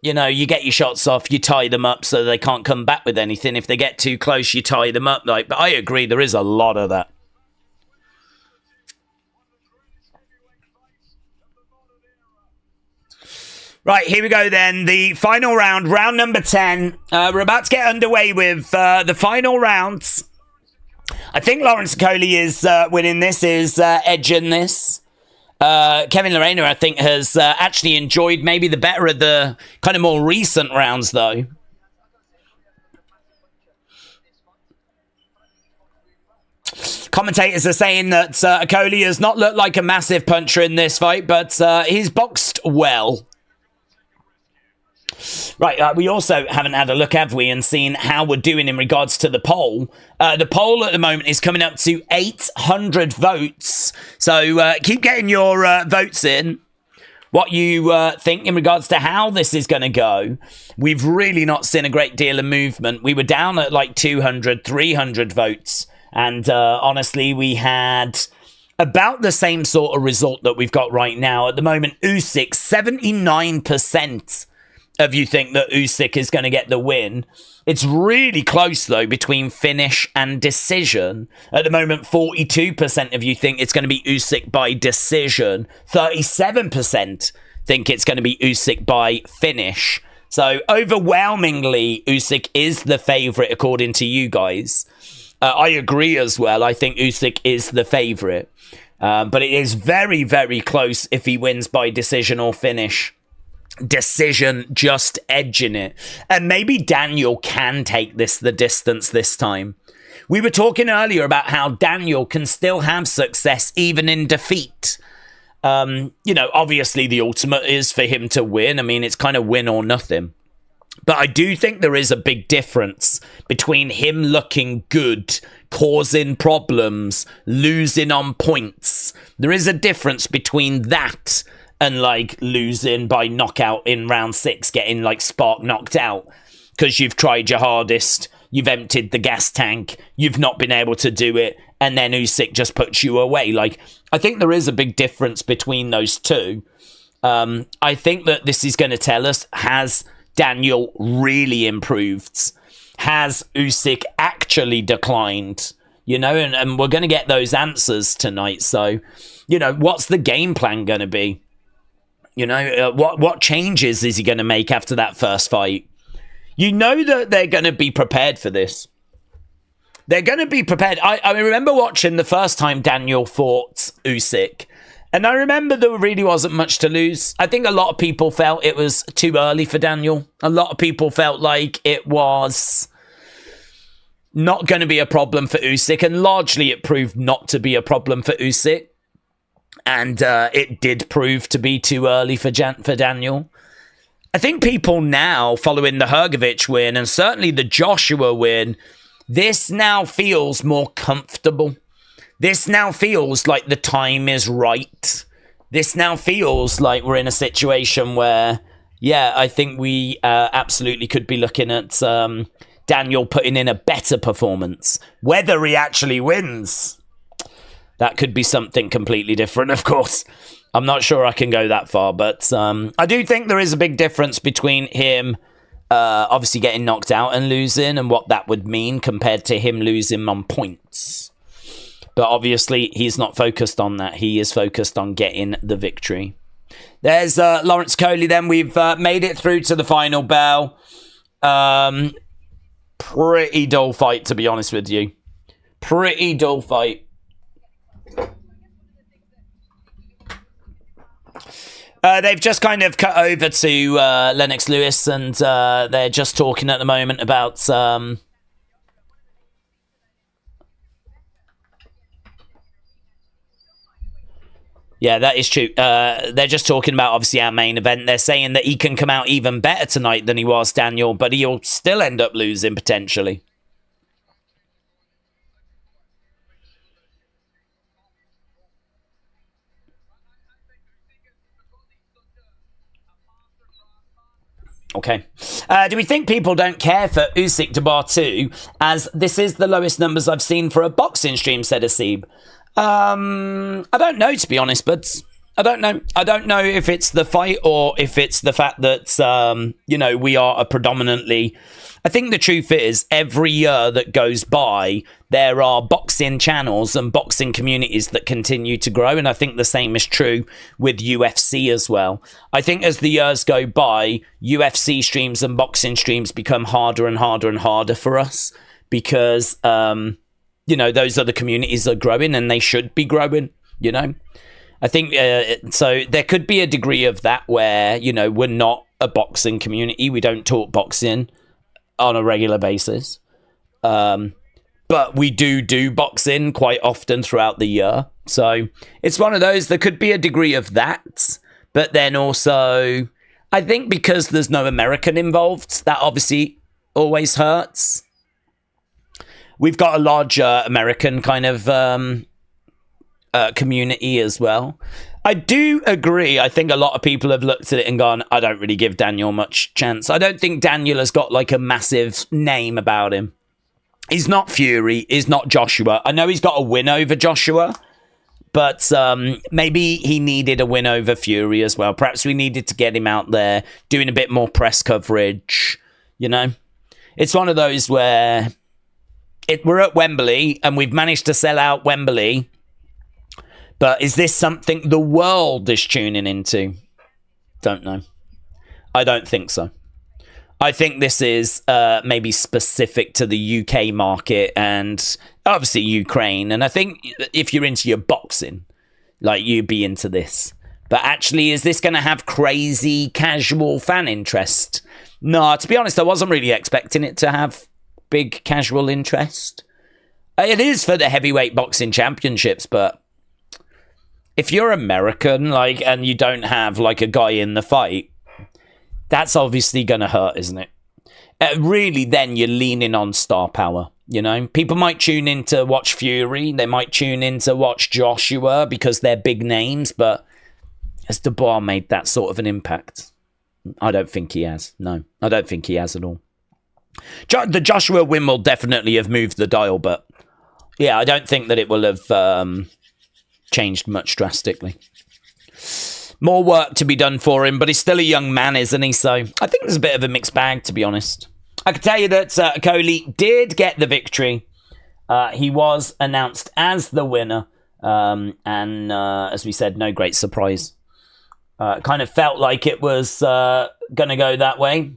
You know, you get your shots off, you tie them up so they can't come back with anything. If they get too close, you tie them up. But I agree, there is a lot of that. Right, here we go then. The final round, round number 10. We're about to get underway with the final rounds. I think Lawrence Okolie is winning this, is edging this. Kevin Lerena, I think, has actually enjoyed maybe the better of the kind of more recent rounds, though. Commentators are saying that Okolie has not looked like a massive puncher in this fight, but he's boxed well. Right, we also haven't had a look, have we, and seen how we're doing in regards to the poll. The poll at the moment is coming up to 800 votes. So keep getting your votes in. What you think in regards to how this is going to go. We've really not seen a great deal of movement. We were down at like 200, 300 votes. And honestly, we had about the same sort of result that we've got right now. At the moment, Usyk, 79%. Of you think that Usyk is going to get the win. It's really close, though, between finish and decision. At the moment, 42% of you think it's going to be Usyk by decision. 37% think it's going to be Usyk by finish. So, overwhelmingly, Usyk is the favourite, according to you guys. I agree as well. I think Usyk is the favourite. But it is very, very close if he wins by decision or finish. Decision just edging it. And maybe Daniel can take this the distance this time. We were talking earlier about how Daniel can still have success even in defeat. You know, obviously the ultimate is for him to win. I mean, it's kind of win or nothing. But I do think there is a big difference between him looking good, causing problems, losing on points. There is a difference between that and like losing by knockout in round 6, getting like spark knocked out because you've tried your hardest, you've emptied the gas tank, you've not been able to do it, and then Usyk just puts you away. Like, I think there is a big difference between those two. I think that this is going to tell us, has Daniel really improved? Has Usyk actually declined? You know, and we're going to get those answers tonight. So, you know, what's the game plan going to be? You know, what changes is he going to make after that first fight? You know that they're going to be prepared for this. They're going to be prepared. I remember watching the first time Daniel fought Usyk, and I remember there really wasn't much to lose. I think a lot of people felt it was too early for Daniel. A lot of people felt like it was not going to be a problem for Usyk, and largely it proved not to be a problem for Usyk. And it did prove to be too early for Daniel. I think people now, following the Hrgović win, and certainly the Joshua win, this now feels more comfortable. This now feels like the time is right. This now feels like we're in a situation where, yeah, I think we absolutely could be looking at Daniel putting in a better performance. Whether he actually wins, that could be something completely different, of course. I'm not sure I can go that far, but I do think there is a big difference between him obviously getting knocked out and losing, and what that would mean compared to him losing on points. But obviously, he's not focused on that. He is focused on getting the victory. There's Lawrence Okolie then. We've made it through to the final bell. Pretty dull fight, to be honest with you. Pretty dull fight. They've just kind of cut over to Lennox Lewis, and they're just talking at the moment about yeah, that is true. They're just talking about, obviously, our main event. They're saying that he can come out even better tonight than he was, Daniel, but he'll still end up losing, potentially. Okay. Do we think people don't care for Usyk Dubois 2, as this is the lowest numbers I've seen for a boxing stream, said Asib? I don't know, to be honest, but I don't know. I don't know if it's the fight or if it's the fact that, you know, we are a predominantly... I think the truth is, every year that goes by, there are boxing channels and boxing communities that continue to grow, and I think the same is true with UFC as well. I think as the years go by, UFC streams and boxing streams become harder and harder and harder for us because, you know, those other communities are growing and they should be growing, you know? I think, so there could be a degree of that where, you know, we're not a boxing community. We don't talk boxing on a regular basis. But we do boxing quite often throughout the year. So it's one of those, there could be a degree of that. But then also, I think because there's no American involved, that obviously always hurts. We've got a larger American kind of community as well. I do agree. I think a lot of people have looked at it and gone, I don't really give Daniel much chance. I don't think Daniel has got like a massive name about him. He's not Fury. He's not Joshua. I know he's got a win over Joshua, but maybe he needed a win over Fury as well. Perhaps we needed to get him out there doing a bit more press coverage. You know, it's one of those where we're at Wembley and we've managed to sell out Wembley. But is this something the world is tuning into? Don't know. I don't think so. I think this is maybe specific to the UK market and obviously Ukraine. And I think if you're into your boxing, like, you'd be into this. But actually, is this going to have crazy casual fan interest? No, to be honest, I wasn't really expecting it to have big casual interest. It is for the heavyweight boxing championships, but if you're American, like, and you don't have like a guy in the fight, that's obviously going to hurt, isn't it? really then you're leaning on star power. You know, people might tune in to watch Fury. They might tune in to watch Joshua because they're big names. But has Dubois made that sort of an impact? I don't think he has. No, I don't think he has at all. The Joshua win will definitely have moved the dial. But yeah, I don't think that it will have changed much drastically. More work to be done for him. But he's still a young man, isn't he? So I think there's a bit of a mixed bag, to be honest. I can tell you that Okolie did get the victory. He was announced as the winner. And as we said, no great surprise. Kind of felt like it was going to go that way.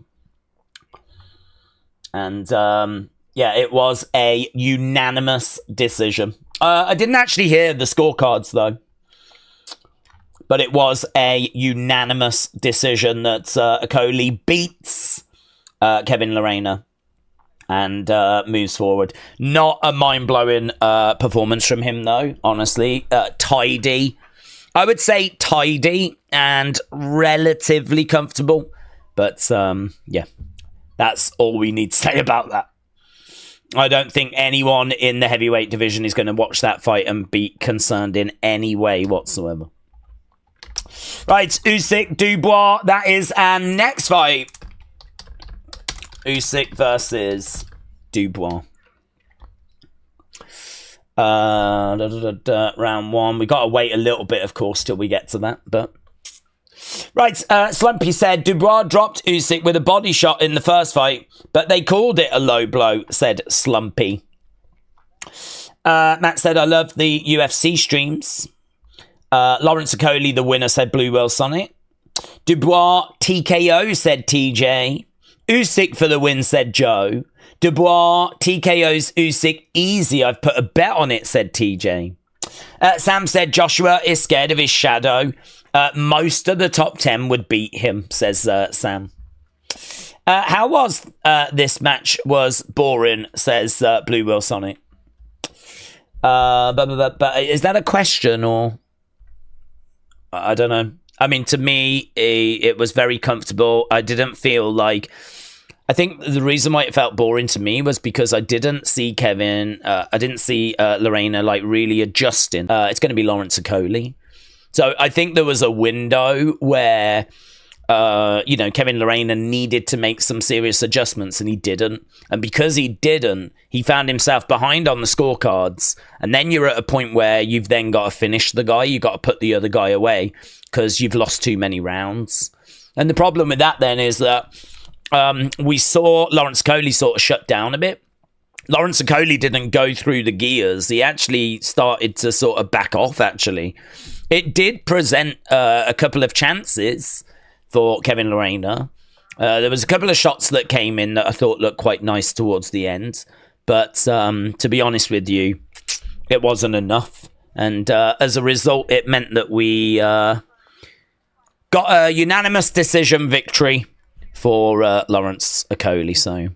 And yeah, it was a unanimous decision. I didn't actually hear the scorecards, though. But it was a unanimous decision that Okolie beats Kevin Lerena and moves forward. Not a mind-blowing performance from him, though, honestly. Tidy. I would say tidy and relatively comfortable. But, yeah, that's all we need to say about that. I don't think anyone in the heavyweight division is going to watch that fight and be concerned in any way whatsoever. Right, Usyk Dubois. That is our next fight. Usyk versus Dubois. Round one. We got to wait a little bit, of course, till we get to that. But right, Slumpy said Dubois dropped Usyk with a body shot in the first fight, but they called it a low blow, said Slumpy. Matt said, I love the UFC streams. Lawrence Okolie, the winner, said Blue Whale Sonic. Dubois TKO, said TJ. Usyk for the win, said Joe. Dubois TKO's Usyk easy. I've put a bet on it, said TJ. Sam said Joshua is scared of his shadow. Most of the top 10 would beat him, says Sam. How was this match? Was boring, says Blue Whale Sonic. But is that a question or? I don't know. I mean, to me, it was very comfortable. I didn't feel like... I think the reason why it felt boring to me was because I didn't see Kevin... I didn't see Lerena, like, really adjusting. It's going to be Lawrence Okolie. So I think there was a window where... Kevin Lerena needed to make some serious adjustments, and he didn't. And because he didn't, he found himself behind on the scorecards. And then you're at a point where you've then got to finish the guy. You've got to put the other guy away because you've lost too many rounds. And the problem with that then is that we saw Lawrence Okolie sort of shut down a bit. Lawrence Okolie didn't go through the gears. He actually started to sort of back off, actually. It did present a couple of chances for Kevin Lerena. There was a couple of shots that came in that I thought looked quite nice towards the end. But to be honest with you, it wasn't enough. And as a result, it meant that we got a unanimous decision victory for Lawrence Okolie. So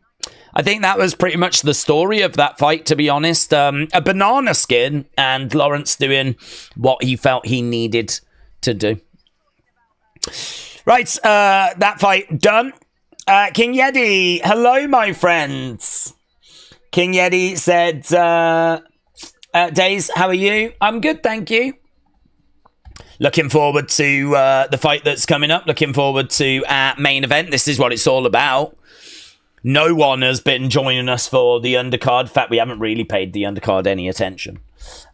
I think that was pretty much the story of that fight, to be honest. A banana skin and Lawrence doing what he felt he needed to do. Right, that fight done. King Yeti, hello, my friends. King Yeti said, Days, how are you? I'm good, thank you. Looking forward to the fight that's coming up. Looking forward to our main event. This is what it's all about. No one has been joining us for the undercard. In fact, we haven't really paid the undercard any attention.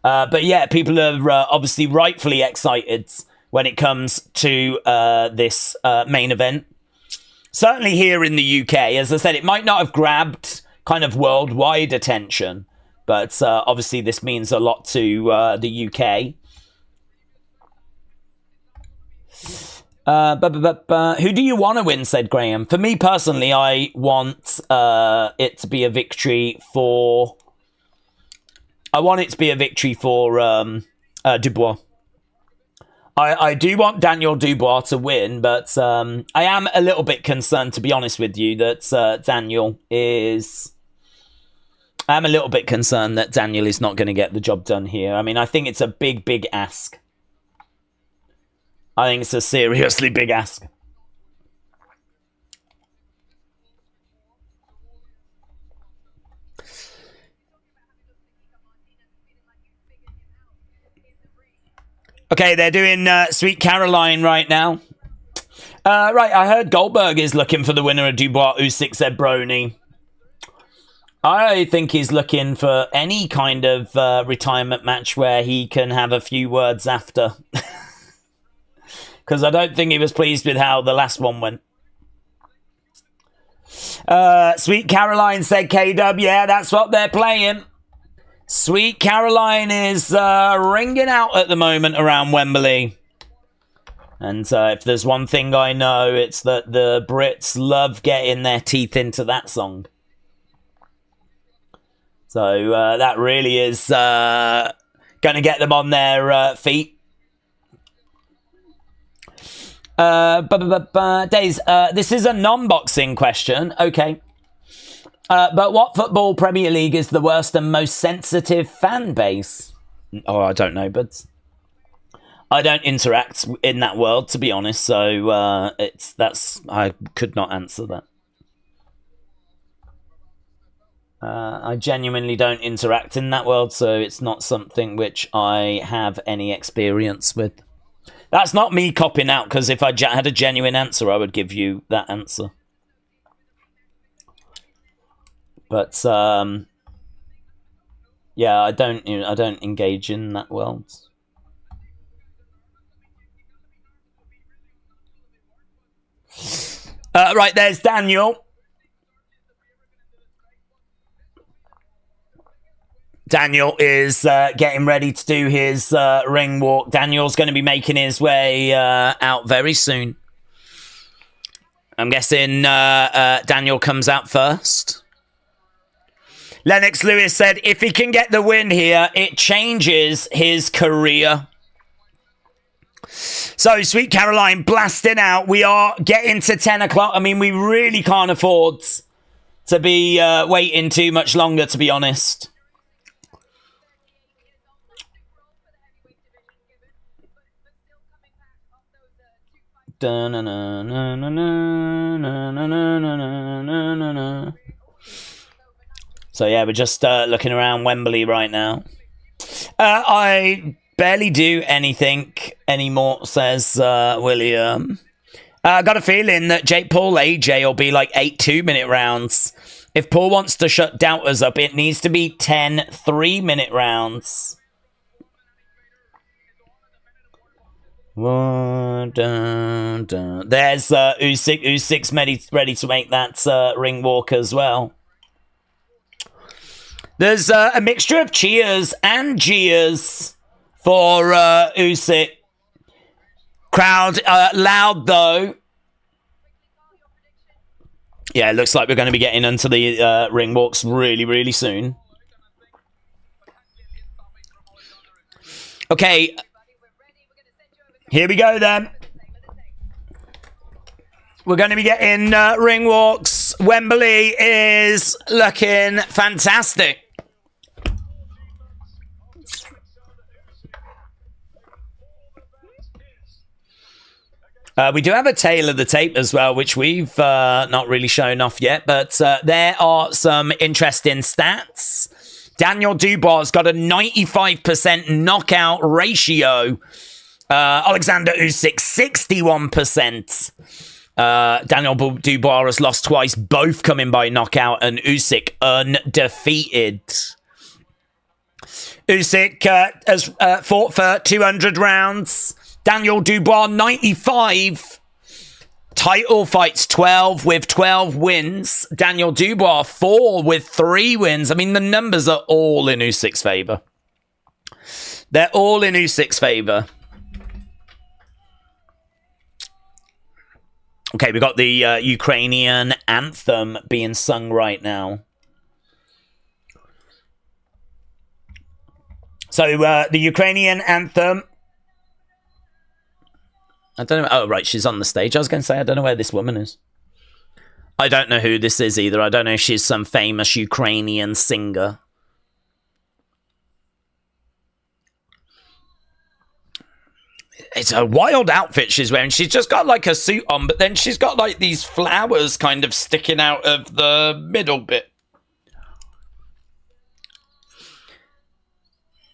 But yeah, people are obviously rightfully excited when it comes to this main event. Certainly here in the UK. As I said, it might not have grabbed kind of worldwide attention, but obviously this means a lot to the UK. Who do you want to win, said Graham. For me personally, I want it to be a victory for... I want it to be a victory for Dubois. I do want Daniel Dubois to win, but I am a little bit concerned, to be honest with you, that Daniel is... I'm a little bit concerned that Daniel is not going to get the job done here. I mean, I think it's a big, big ask. I think it's a seriously big ask. Okay, they're doing Sweet Caroline right now. Right, I heard Goldberg is looking for the winner of Dubois Usyk, said Brony. I think he's looking for any kind of retirement match where he can have a few words after. Because I don't think he was pleased with how the last one went. Sweet Caroline said K-Dub. Yeah, that's what they're playing. Sweet Caroline is ringing out at the moment around Wembley. And if there's one thing I know, it's that the Brits love getting their teeth into that song. So that really is going to get them on their feet. Days, this is a non-boxing question. Okay. But what football Premier League is the worst and most sensitive fan base? Oh, I don't know, but I don't interact in that world, to be honest. So I could not answer that. I genuinely don't interact in that world, so it's not something which I have any experience with. That's not me copping out, because if I had a genuine answer, I would give you that answer. But yeah, I don't engage in that world. Right, there's Daniel. Daniel is getting ready to do his ring walk. Daniel's going to be making his way out very soon. I'm guessing Daniel comes out first. Lennox Lewis said, if he can get the win here, it changes his career. So, Sweet Caroline blasting out. We are getting to 10 o'clock. I mean, we really can't afford to be waiting too much longer, to be honest. So yeah, we're just looking around Wembley right now. I barely do anything anymore, says William. I got a feeling that Jake Paul AJ will be like 8 2-minute rounds. If Paul wants to shut doubters up, it needs to be 10 3-minute rounds. There's Usyk. Usyk's ready to make that ring walk as well. There's a mixture of cheers and jeers for Usyk. Crowd loud though. Yeah, it looks like we're going to be getting into the ring walks really, really soon. Okay. Here we go then. We're going to be getting ring walks. Wembley is looking fantastic. We do have a tail of the tape as well, which we've not really shown off yet, but there are some interesting stats. Daniel Dubois got a 95% knockout ratio. Oleksandr Usyk, 61%. Daniel Dubois has lost twice, both coming by knockout, and Usyk undefeated. Usyk has fought for 200 rounds. Daniel Dubois, 95. Title fights 12 with 12 wins. Daniel Dubois, 4 with 3 wins. I mean, the numbers are all in Usyk's favour. They're all in Usyk's favour. Okay, we've got the Ukrainian anthem being sung right now. So, the Ukrainian anthem. I don't know. Oh, right, she's on the stage. I was going to say, I don't know where this woman is. I don't know who this is either. I don't know if she's some famous Ukrainian singer. It's a wild outfit she's wearing. She's just got like a suit on, but then she's got like these flowers kind of sticking out of the middle bit.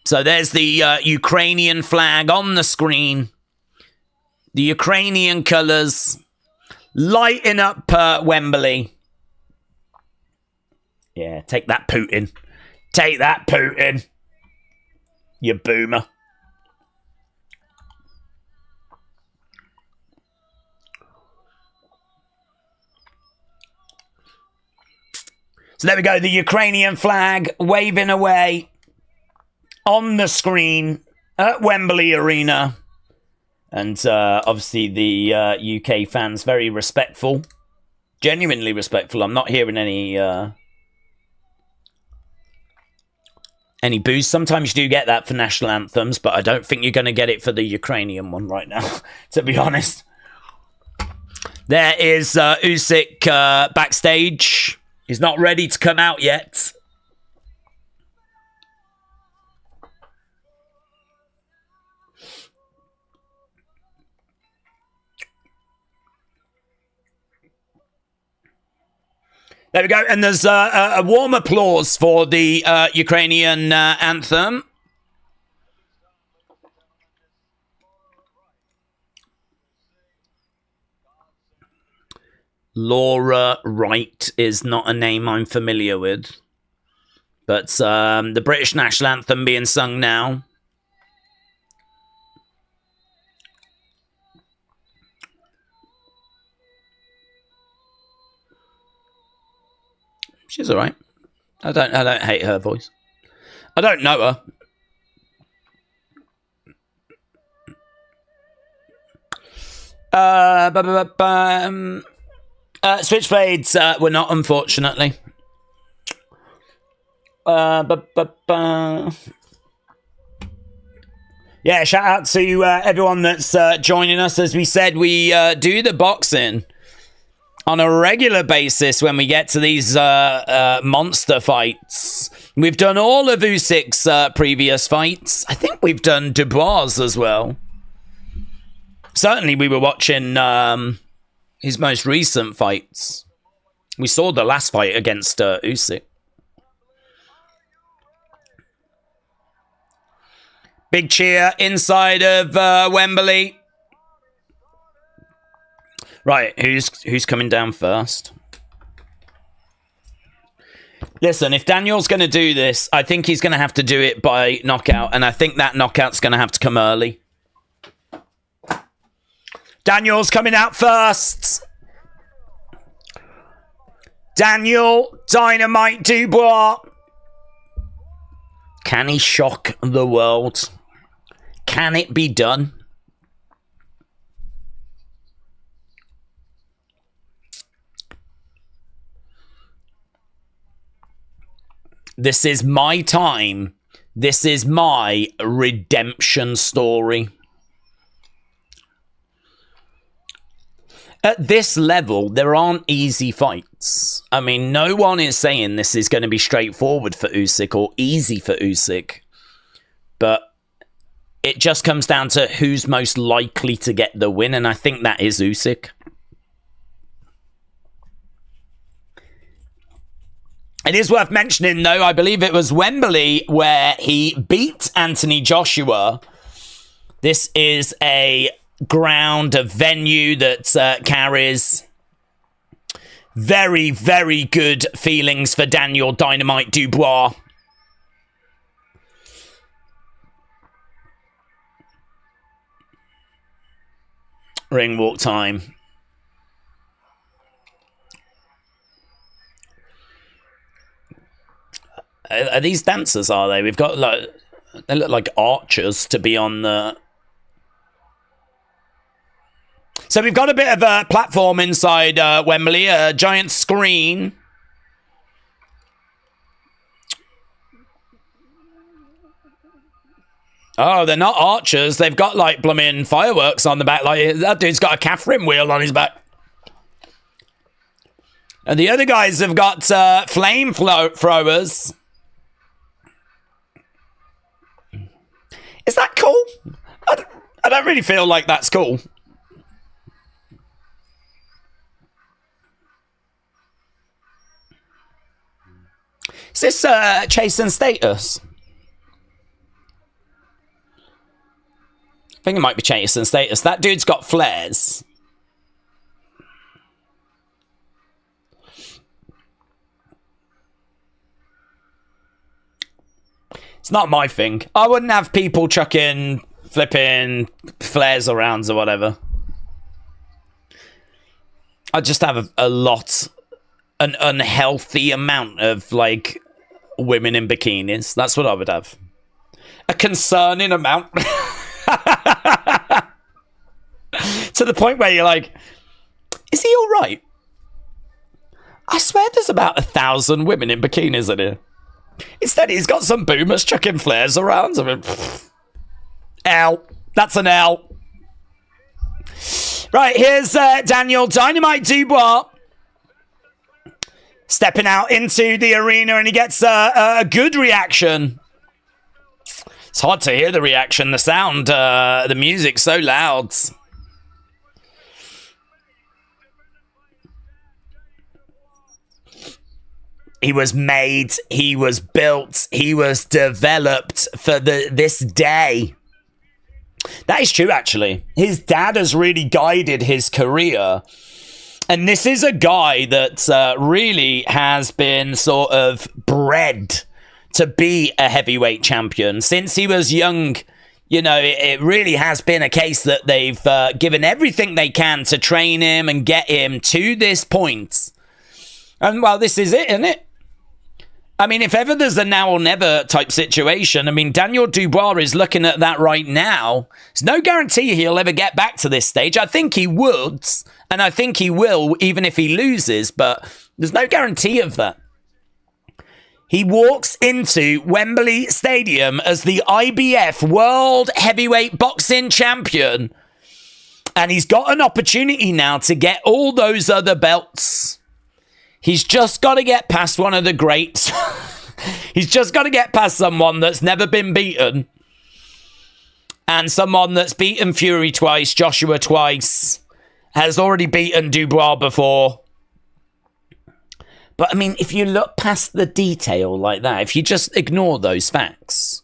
So there's the Ukrainian flag on the screen. The Ukrainian colours lighting up Wembley. Yeah, take that, Putin. Take that, Putin. You boomer. So there we go. The Ukrainian flag waving away on the screen at Wembley Arena. And obviously the UK fans very respectful. Genuinely respectful. I'm not hearing any boos. Sometimes you do get that for national anthems, but I don't think you're going to get it for the Ukrainian one right now, to be honest. There is Usyk backstage. He's not ready to come out yet. There we go. And there's a warm applause for the Ukrainian anthem. Laura Wright is not a name I'm familiar with. But the British national anthem being sung now. She's all right. I don't hate her voice. I don't know her. Switchblades were not, unfortunately. Yeah, shout out to everyone that's joining us. As we said, we do the boxing on a regular basis when we get to these monster fights. We've done all of Usyk's previous fights. I think we've done Dubois as well. Certainly we were watching his most recent fights. We saw the last fight against Usyk. Big cheer inside of Wembley. Right, who's coming down first? Listen, if Daniel's going to do this, I think he's going to have to do it by knockout, and I think that knockout's going to have to come early. Daniel's coming out first. Daniel Dynamite Dubois. Can he shock the world? Can it be done? This is my time. This is my redemption story. At this level, there aren't easy fights. I mean, no one is saying this is going to be straightforward for Usyk or easy for Usyk. But it just comes down to who's most likely to get the win, and I think that is Usyk. It is worth mentioning, though, I believe it was Wembley where he beat Anthony Joshua. This is a ground, a venue that carries very, very good feelings for Daniel Dynamite Dubois. Ring walk time. Are these dancers, are they? We've got, like, they look like archers to be on the... So we've got a bit of a platform inside Wembley, a giant screen. Oh, they're not archers. They've got, like, blooming fireworks on the back. Like, that dude's got a Catherine wheel on his back. And the other guys have got flame throwers. Is that cool? I don't really feel like that's cool. Is this chase and status? think it might be chasing status. That dude's got flares. It's not my thing. I wouldn't have people chucking, flipping flares around or whatever. I'd just have an unhealthy amount of, like, women in bikinis. That's what I would have. A concerning amount. To the point where you're like, is he all right? I swear there's about 1,000 women in bikinis in here. Instead, he's got some boomers chucking flares around. I mean, L. That's an L. Right, here's Daniel Dynamite Dubois stepping out into the arena, and he gets a good reaction. It's hard to hear the reaction. The sound, the music's so loud. He was made, he was built, he was developed for this day. That is true, actually. His dad has really guided his career. And this is a guy that really has been sort of bred to be a heavyweight champion. Since he was young, you know, it really has been a case that they've given everything they can to train him and get him to this point. And, well, this is it, isn't it? I mean, if ever there's a now or never type situation, I mean, Daniel Dubois is looking at that right now. There's no guarantee he'll ever get back to this stage. I think he would, and I think he will, even if he loses, but there's no guarantee of that. He walks into Wembley Stadium as the IBF World Heavyweight Boxing Champion, and he's got an opportunity now to get all those other belts. He's just got to get past one of the greats. He's just got to get past someone that's never been beaten. And someone that's beaten Fury twice, Joshua twice, has already beaten Dubois before. But, I mean, if you look past the detail like that, if you just ignore those facts,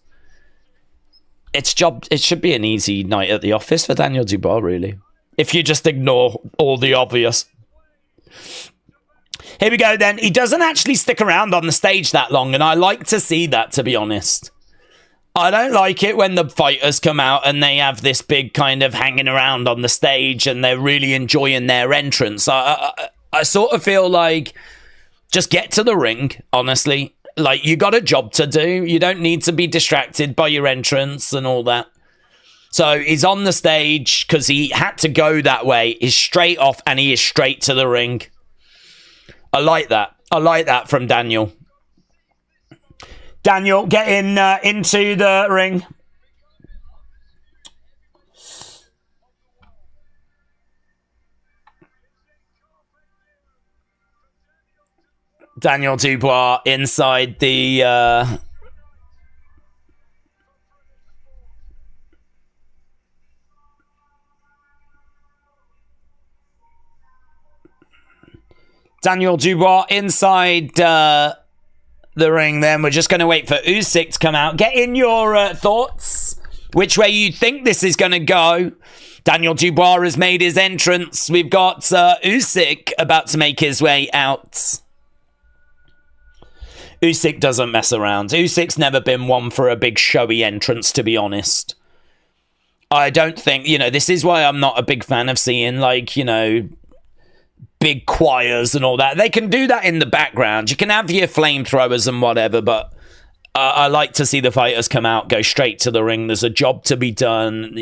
it should be an easy night at the office for Daniel Dubois, really. If you just ignore all the obvious. Here we go, then. He doesn't actually stick around on the stage that long, and I like to see that, to be honest. I don't like it when the fighters come out and they have this big kind of hanging around on the stage and they're really enjoying their entrance. I sort of feel like just get to the ring, honestly. Like, you got a job to do. You don't need to be distracted by your entrance and all that. So he's on the stage because he had to go that way. He's straight off and he is straight to the ring. I like that. I like that from Daniel. Daniel getting into the ring. Daniel Dubois inside the... Daniel Dubois inside the ring then. We're just going to wait for Usyk to come out. Get in your thoughts. Which way you think this is going to go. Daniel Dubois has made his entrance. We've got Usyk about to make his way out. Usyk doesn't mess around. Usyk's never been one for a big showy entrance, to be honest. I don't think, this is why I'm not a big fan of seeing, big choirs and all that. They can do that in the background. You can have your flamethrowers and whatever, but I like to see the fighters come out, go straight to the ring. There's a job to be done,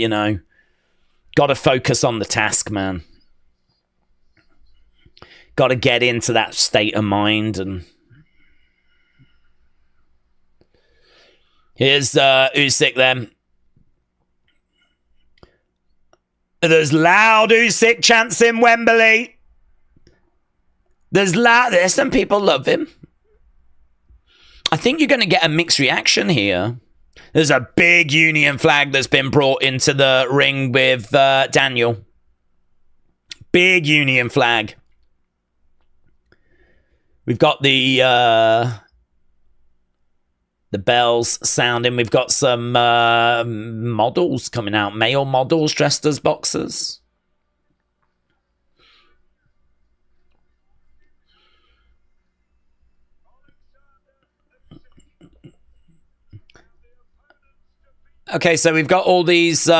Got to focus on the task, man. Got to get into that state of mind. And here's Usyk then. There's loud Usyk chants in Wembley. There's some people love him. I think you're going to get a mixed reaction here. There's a big Union flag that's been brought into the ring with Daniel. Big Union flag. We've got the The bells sounding. We've got some models coming out. Male models dressed as boxers. Okay, so we've got all these... we've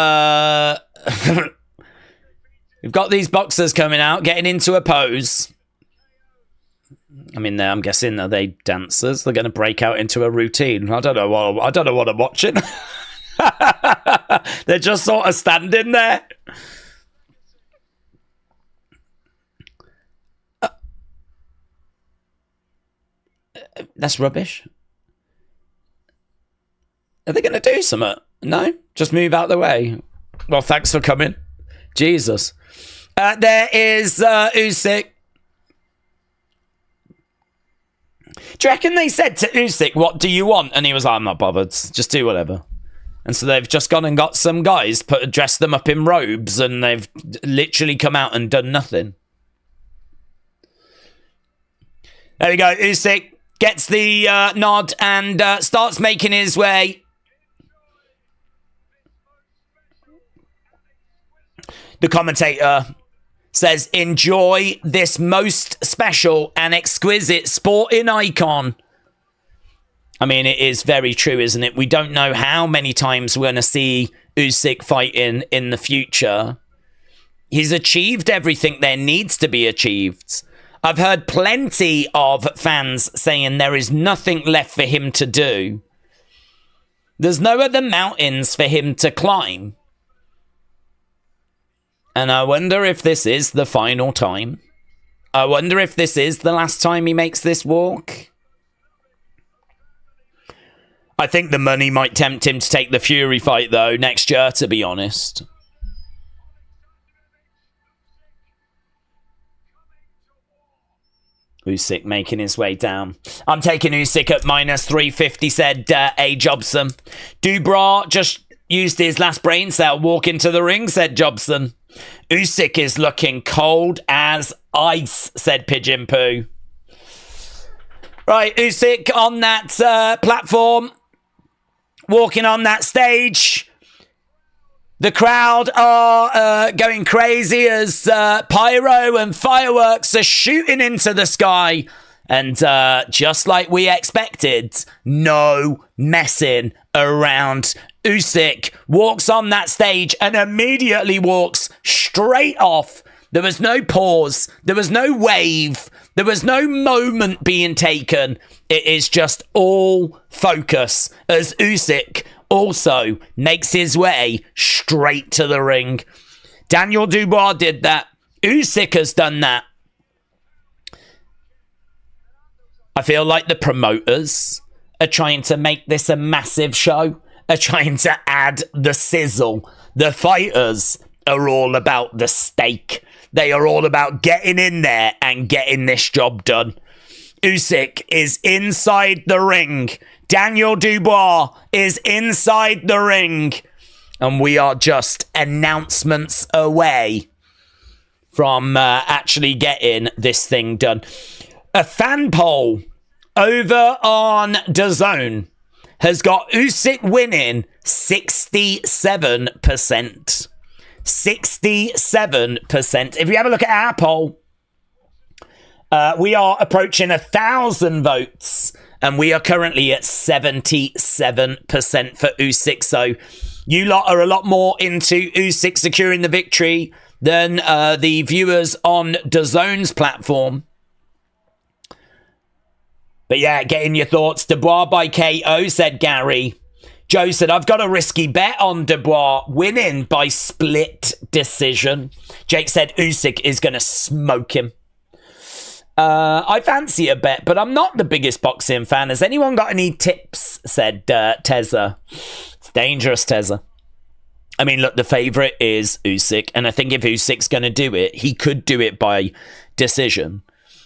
got these boxers coming out, getting into a pose. I mean, I'm guessing, are they dancers? They're going to break out into a routine. I don't know what I'm watching. They're just sort of standing there. That's rubbish. Are they going to do something? No? Just move out the way. Well, thanks for coming. Jesus. There is Usyk. Do you reckon they said to Usyk, what do you want? And he was like, I'm not bothered. Just do whatever. And so they've just gone and got some guys, dressed them up in robes, and they've literally come out and done nothing. There we go. Usyk gets the nod and starts making his way. The commentator says, enjoy this most special and exquisite sporting icon. I mean, it is very true, isn't it? We don't know how many times we're going to see Usyk fighting in the future. He's achieved everything there needs to be achieved. I've heard plenty of fans saying there is nothing left for him to do. There's no other mountains for him to climb. And I wonder if this is the final time. I wonder if this is the last time he makes this walk. I think the money might tempt him to take the Fury fight, though, next year, to be honest. Usyk making his way down. I'm taking Usyk at minus 350, said A. Jobson. Dubois just used his last brain cell, walk into the ring, said Jobson. Usyk is looking cold as ice, said Pigeon Poo. Right, Usyk on that platform, walking on that stage. The crowd are going crazy as pyro and fireworks are shooting into the sky. And just like we expected, no messing around. Usyk walks on that stage and immediately walks straight off. There was no pause. There was no wave. There was no moment being taken. It is just all focus as Usyk also makes his way straight to the ring. Daniel Dubois did that. Usyk has done that. I feel like the promoters are trying to make this a massive show, are trying to add the sizzle. The fighters are all about the steak. They are all about getting in there and getting this job done. Usyk is inside the ring. Daniel Dubois is inside the ring. And we are just announcements away from actually getting this thing done. A fan poll over on DAZN has got Usyk winning 67%. 67%. If you have a look at our poll, we are approaching 1,000 votes, and we are currently at 77% for Usyk. So you lot are a lot more into Usyk securing the victory than the viewers on DAZN's platform. But yeah, getting your thoughts. Dubois by KO, said Gary. Joe said, I've got a risky bet on Dubois winning by split decision. Jake said Usyk is going to smoke him. I fancy a bet, but I'm not the biggest boxing fan. Has anyone got any tips? Said Tezza. It's dangerous, Tezza. I mean, look, the favourite is Usyk, and I think if Usyk's going to do it, he could do it by decision.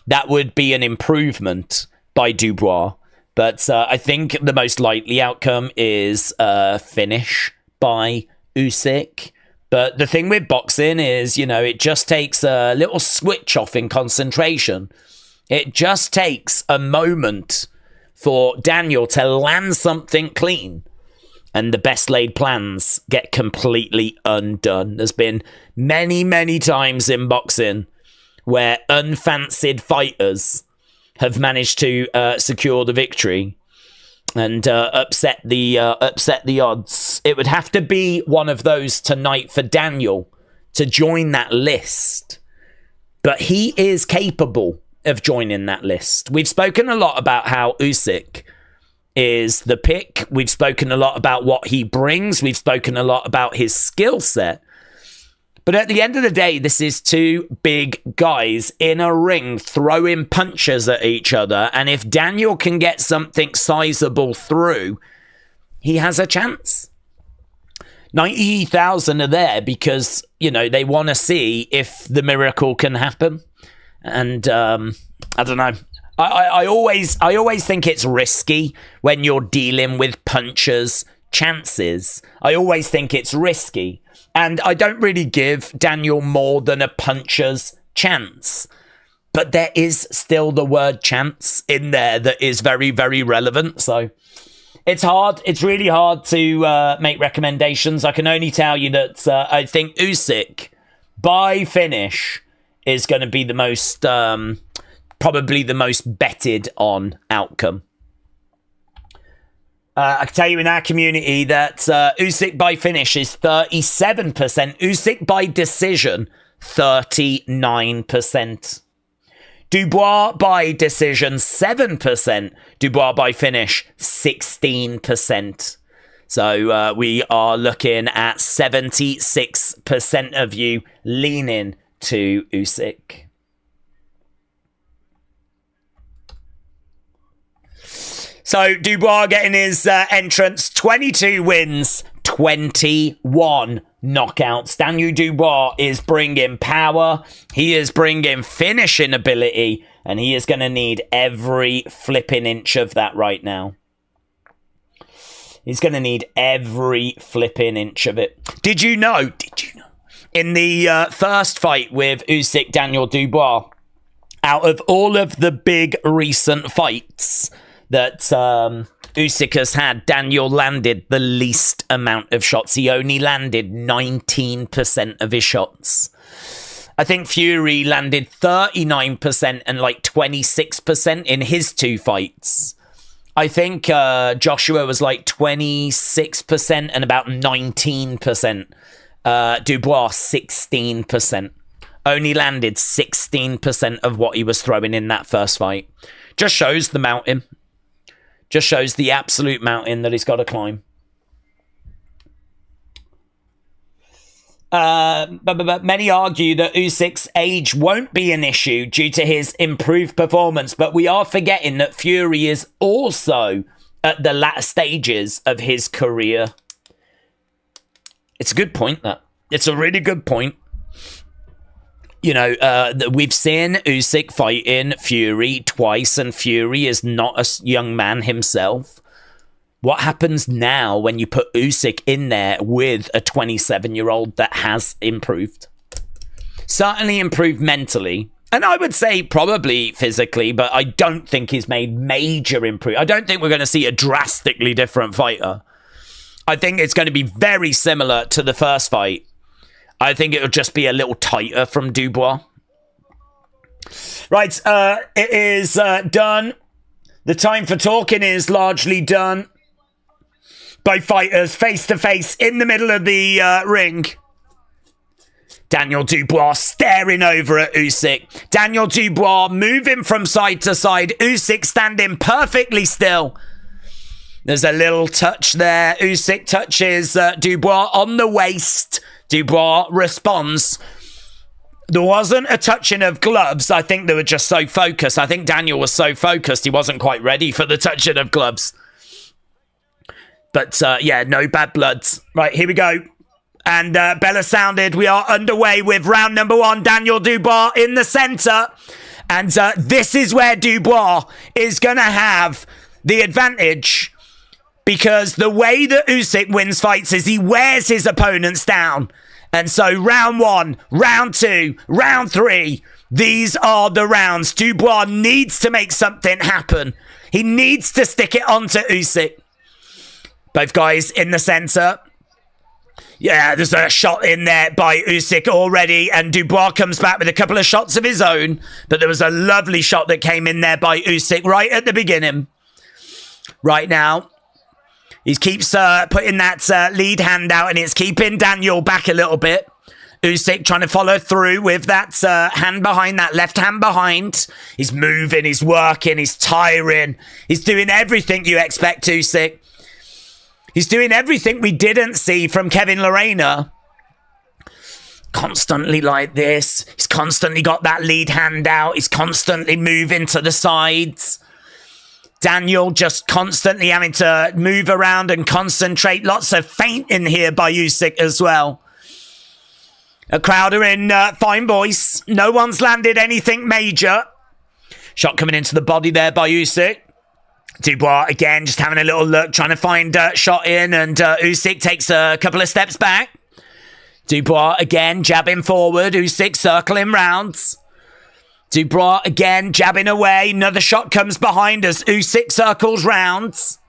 That would be an improvement by Dubois. But I think the most likely outcome is finish by Usyk. But the thing with boxing is, you know, it just takes a little switch off in concentration. It just takes a moment for Daniel to land something clean. And the best laid plans get completely undone. There's been many, many times in boxing where unfancied fighters have managed to secure the victory and upset the odds. It would have to be one of those tonight for Daniel to join that list. But he is capable of joining that list. We've spoken a lot about how Usyk is the pick. We've spoken a lot about what he brings. We've spoken a lot about his skill set. But at the end of the day, this is two big guys in a ring throwing punches at each other. And if Daniel can get something sizable through, he has a chance. 90,000 are there because, you know, they want to see if the miracle can happen. And I don't know. I always think it's risky when you're dealing with punchers' chances. I always think it's risky. And I don't really give Daniel more than a puncher's chance. But there is still the word chance in there that is very, very relevant. So it's hard. It's really hard to make recommendations. I can only tell you that I think Usyk, by finish, is going to be the most, probably the most betted on outcome. I can tell you in our community that Usyk by finish is 37%. Usyk by decision, 39%. Dubois by decision, 7%. Dubois by finish, 16%. So we are looking at 76% of you leaning to Usyk. So Dubois getting his entrance, 22 wins, 21 knockouts. Daniel Dubois is bringing power. He is bringing finishing ability. And he is going to need every flipping inch of that right now. He's going to need every flipping inch of it. Did you know? In the first fight with Usyk Daniel Dubois, out of all of the big recent fights that Usyk has had, Daniel landed the least amount of shots. He only landed 19% of his shots. I think Fury landed 39% and like 26% in his two fights. I think Joshua was like 26% and about 19%. Dubois, 16%. Only landed 16% of what he was throwing in that first fight. Just shows the mountain. Just shows the absolute mountain that he's got to climb. But many argue that Usyk's age won't be an issue due to his improved performance, but we are forgetting that Fury is also at the latter stages of his career. It's a good point, that. It's a really good point. You know, we've seen Usyk fighting Fury twice, and Fury is not a young man himself. What happens now when you put Usyk in there with a 27-year-old that has improved? Certainly improved mentally, and I would say probably physically, but I don't think he's made major improvement. I don't think we're going to see a drastically different fighter. I think it's going to be very similar to the first fight. I think it'll just be a little tighter from Dubois. Right, it is done. The time for talking is largely done. Both fighters face to face in the middle of the ring. Daniel Dubois staring over at Usyk. Daniel Dubois moving from side to side. Usyk standing perfectly still. There's a little touch there. Usyk touches Dubois on the waist. Dubois responds. There wasn't a touching of gloves. I think they were just so focused. I think Daniel was so focused he wasn't quite ready for the touching of gloves. But yeah, no bad bloods. Right, here we go. And Bella sounded. We are underway with round number 1. Daniel Dubois in the center. And this is where Dubois is going to have the advantage. Because the way that Usyk wins fights is he wears his opponents down. And so round 1, round 2, round 3, these are the rounds. Dubois needs to make something happen. He needs to stick it onto Usyk. Both guys in the center. Yeah, there's a shot in there by Usyk already, and Dubois comes back with a couple of shots of his own, but there was a lovely shot that came in there by Usyk right at the beginning. Right now, he keeps putting that lead hand out, and it's keeping Daniel back a little bit. Usyk trying to follow through with that hand behind, that left hand behind. He's moving, he's working, he's tiring. He's doing everything you expect Usyk. He's doing everything we didn't see from Kevin Lerena. Constantly like this. He's constantly got that lead hand out. He's constantly moving to the sides. Daniel just constantly having to move around and concentrate. Lots of feinting here by Usyk as well. A crowd are in fine voice. No one's landed anything major. Shot coming into the body there by Usyk. Dubois again just having a little look, trying to find shot in, and Usyk takes a couple of steps back. Dubois again jabbing forward. Usyk circling rounds. Dubois again jabbing away. Another shot comes behind as Usyk circles rounds.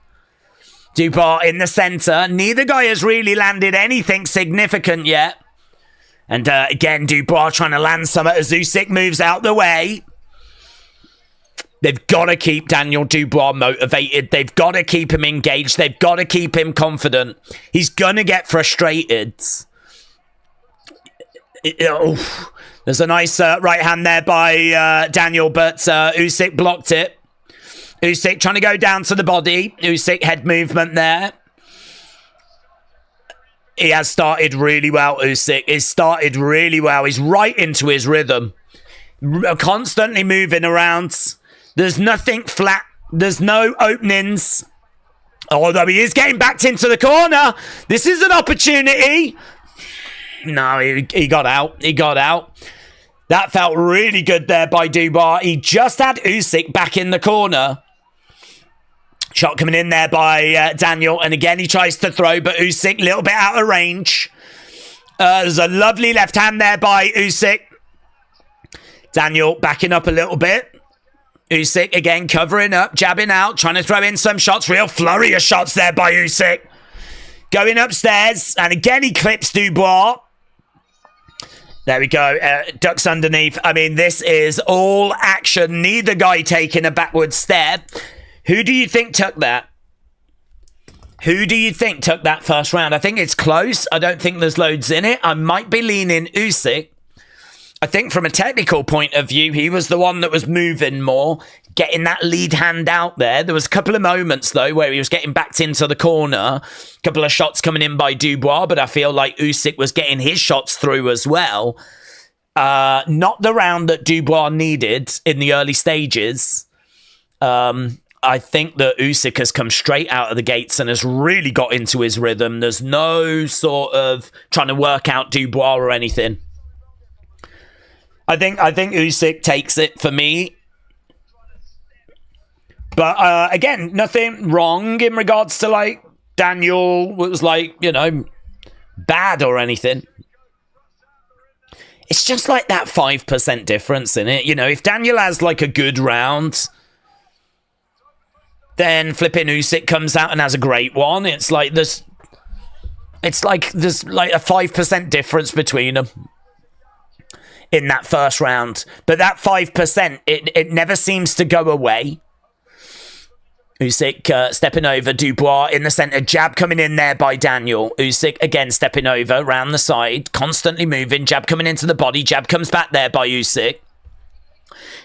Dubois in the center. Neither guy has really landed anything significant yet. And again, Dubois trying to land some as Usyk moves out the way. They've got to keep Daniel Dubois motivated. They've got to keep him engaged. They've got to keep him confident. He's going to get frustrated. There's a nice right hand there by Daniel, but Usyk blocked it. Usyk trying to go down to the body. Usyk head movement there. He has started really well, Usyk. He's started really well. He's right into his rhythm. Constantly moving around. There's nothing flat. There's no openings. Although he is getting backed into the corner. This is an opportunity. No, he got out. He got out. That felt really good there by Dubois. He just had Usyk back in the corner. Shot coming in there by Daniel. And again, he tries to throw, but Usyk a little bit out of range. There's a lovely left hand there by Usyk. Daniel backing up a little bit. Usyk again covering up, jabbing out, trying to throw in some shots. Real flurry of shots there by Usyk. Going upstairs. And again, he clips Dubois. There we go. Ducks underneath. I mean, this is all action. Neither guy taking a backward step. Who do you think took that? Who do you think took that first round? I think it's close. I don't think there's loads in it. I might be leaning Usyk. I think from a technical point of view, he was the one that was moving more, getting that lead hand out there. There was a couple of moments, though, where he was getting backed into the corner. A couple of shots coming in by Dubois, but I feel like Usyk was getting his shots through as well. Not the round that Dubois needed in the early stages. I think that Usyk has come straight out of the gates and has really got into his rhythm. There's no sort of trying to work out Dubois or anything. I think Usyk takes it for me. But again, nothing wrong in regards to like Daniel was like, you know, bad or anything. It's just like that 5% difference in it. You know, if Daniel has like a good round, then flipping Usyk comes out and has a great one. It's like there's a 5% difference between them in that first round. But that 5%, it never seems to go away. Usyk stepping over. Dubois in the centre. Jab coming in there by Daniel. Usyk again stepping over round the side. Constantly moving. Jab coming into the body. Jab comes back there by Usyk.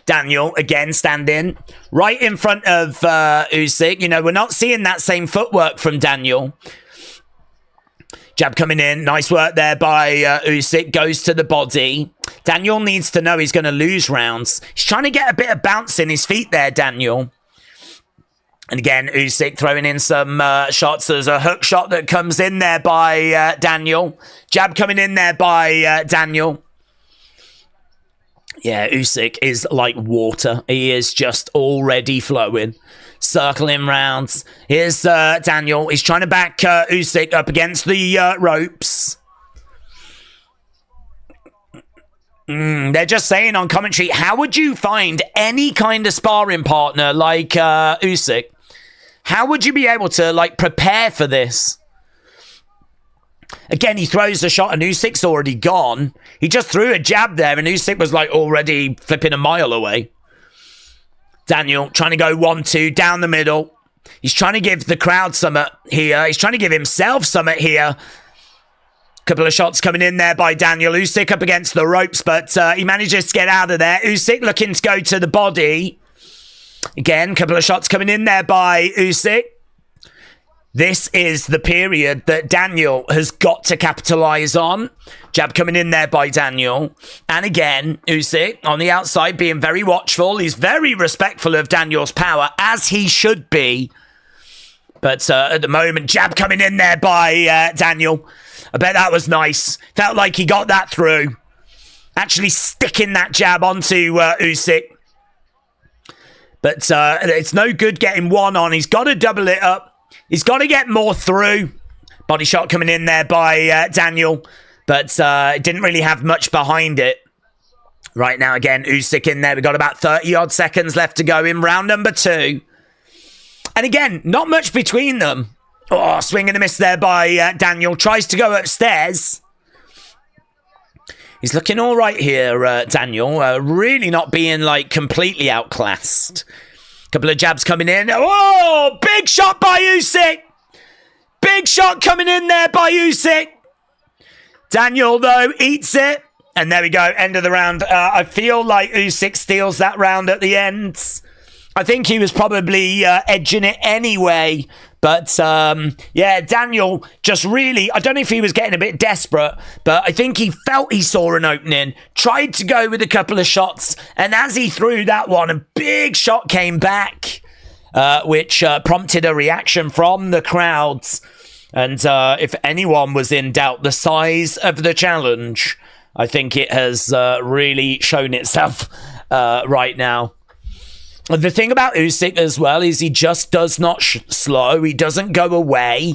Daniel again standing right in front of Usyk. You know, we're not seeing that same footwork from Daniel. Jab coming in. Nice work there by Usyk. Goes to the body. Daniel needs to know he's going to lose rounds. He's trying to get a bit of bounce in his feet there, Daniel. And again, Usyk throwing in some shots. There's a hook shot that comes in there by Daniel. Jab coming in there by Daniel. Yeah, Usyk is like water. He is just already flowing. Circling rounds. Here's Daniel. He's trying to back Usyk up against the ropes. They're just saying on commentary, how would you find any kind of sparring partner like Usyk? How would you be able to, like, prepare for this? Again, he throws the shot and Usyk's already gone. He just threw a jab there and Usyk was, like, already flipping a mile away. Daniel trying to go 1-2 down the middle. He's trying to give the crowd something here. He's trying to give himself something here. Couple of shots coming in there by Daniel. Usyk up against the ropes, but he manages to get out of there. Usyk looking to go to the body. Again, couple of shots coming in there by Usyk. This is the period that Daniel has got to capitalize on. Jab coming in there by Daniel. And again, Usyk on the outside being very watchful. He's very respectful of Daniel's power, as he should be. But at the moment, jab coming in there by Daniel. I bet that was nice. Felt like he got that through. Actually sticking that jab onto Usyk. But it's no good getting one on. He's got to double it up. He's got to get more through. Body shot coming in there by Daniel. But it didn't really have much behind it. Right now, again, Usyk in there. We've got about 30-odd seconds left to go in round number 2. And again, not much between them. Oh, swing and a miss there by Daniel. Tries to go upstairs. He's looking all right here, Daniel. Really not being, like, completely outclassed. Couple of jabs coming in. Oh, big shot by Usyk. Big shot coming in there by Usyk. Daniel, though, eats it. And there we go, end of the round. I feel like Usyk steals that round at the end. I think he was probably edging it anyway. But, yeah, Daniel just really, I don't know if he was getting a bit desperate, but I think he felt he saw an opening, tried to go with a couple of shots, and as he threw that one, a big shot came back, which prompted a reaction from the crowds. And if anyone was in doubt, the size of the challenge, I think it has really shown itself right now. The thing about Usyk as well is he just does not slow. He doesn't go away.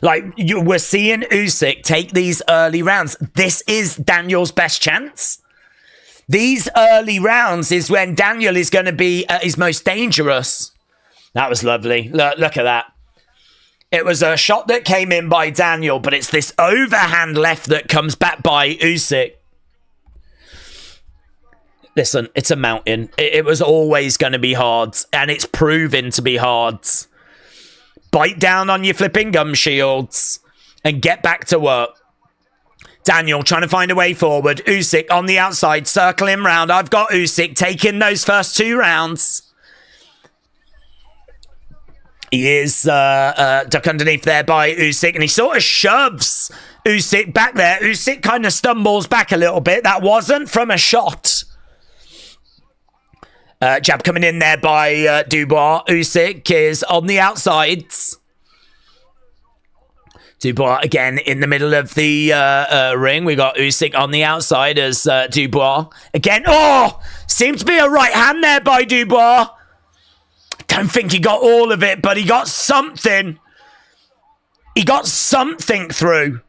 Like, we're seeing Usyk take these early rounds. This is Daniel's best chance. These early rounds is when Daniel is going to be at his most dangerous. That was lovely. Look at that. It was a shot that came in by Daniel, but it's this overhand left that comes back by Usyk. Listen, it's a mountain. It was always going to be hard, and it's proven to be hard. Bite down on your flipping gum shields and get back to work. Daniel trying to find a way forward. Usyk on the outside, circling round. I've got Usyk taking those first 2 rounds. He is duck underneath there by Usyk, and he sort of shoves Usyk back there. Usyk kind of stumbles back a little bit. That wasn't from a shot. Jab coming in there by Dubois. Usyk is on the outsides. Dubois again in the middle of the ring. We got Usyk on the outside as Dubois. Again, oh! Seems to be a right hand there by Dubois. Don't think he got all of it, but he got something. He got something through.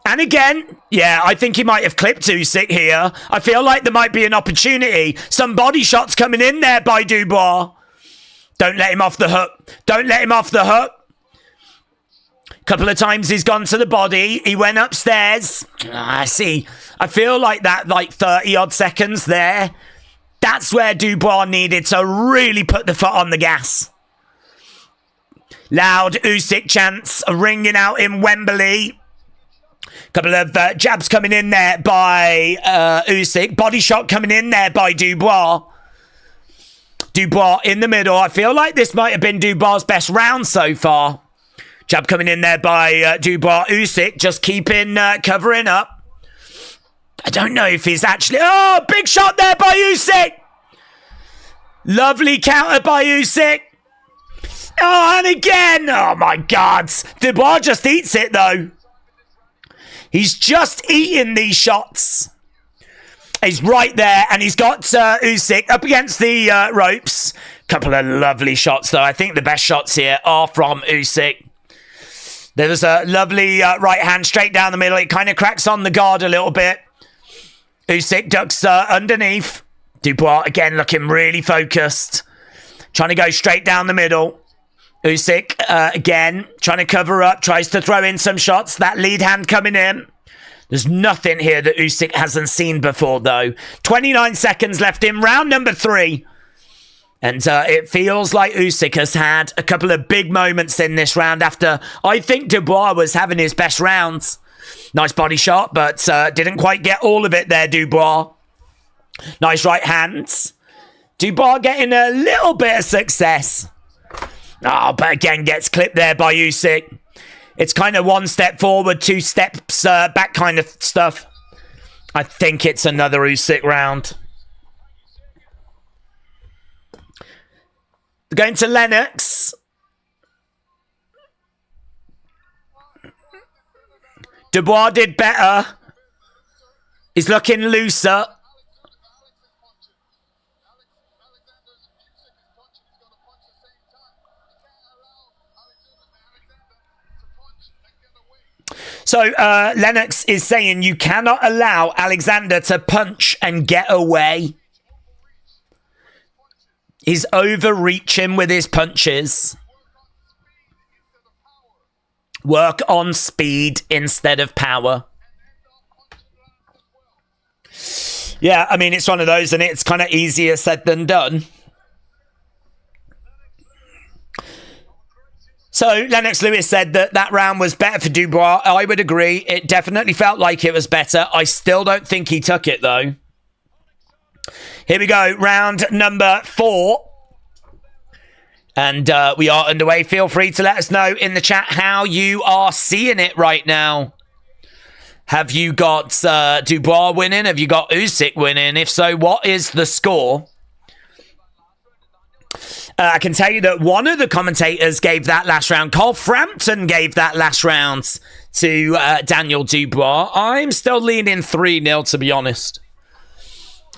And again, yeah, I think he might have clipped Usyk here. I feel like there might be an opportunity. Some body shots coming in there by Dubois. Don't let him off the hook. Don't let him off the hook. Couple of times he's gone to the body. He went upstairs. I see. I feel like that, like 30-odd seconds there. That's where Dubois needed to really put the foot on the gas. Loud Usyk chants ringing out in Wembley. Couple of jabs coming in there by Usyk. Body shot coming in there by Dubois. Dubois in the middle. I feel like this might have been Dubois' best round so far. Jab coming in there by Dubois. Usyk just keeping covering up. I don't know if he's actually... Oh, big shot there by Usyk. Lovely counter by Usyk. Oh, and again. Oh, my God. Dubois just eats it, though. He's just eating these shots. He's right there, and he's got Usyk up against the ropes. Couple of lovely shots, though. I think the best shots here are from Usyk. There was a lovely right hand straight down the middle. It kind of cracks on the guard a little bit. Usyk ducks underneath. Dubois again looking really focused. Trying to go straight down the middle. Usyk again trying to cover up. Tries to throw in some shots. That lead hand coming in. There's nothing here that Usyk hasn't seen before though. 29 seconds left in round number 3. And it feels like Usyk has had a couple of big moments in this round after I think Dubois was having his best rounds. Nice body shot, but didn't quite get all of it there, Dubois. Nice right hands. Dubois getting a little bit of success. Oh, but again gets clipped there by Usyk. It's kind of 1 step forward, 2 steps back kind of stuff. I think it's another Usyk round. Going to Lennox. Dubois did better. He's looking looser. So Lennox is saying you cannot allow Alexander to punch and get away. He's overreaching with his punches. Work on speed instead of power. Yeah, I mean, it's one of those, and it's kind of easier said than done. So, Lennox Lewis said that that round was better for Dubois. I would agree. It definitely felt like it was better. I still don't think he took it, though. Here we go. Round number 4. And we are underway. Feel free to let us know in the chat how you are seeing it right now. Have you got Dubois winning? Have you got Usyk winning? If so, what is the score? I can tell you that one of the commentators gave that last round. Carl Frampton gave that last round to Daniel Dubois. I'm still leaning 3-0, to be honest.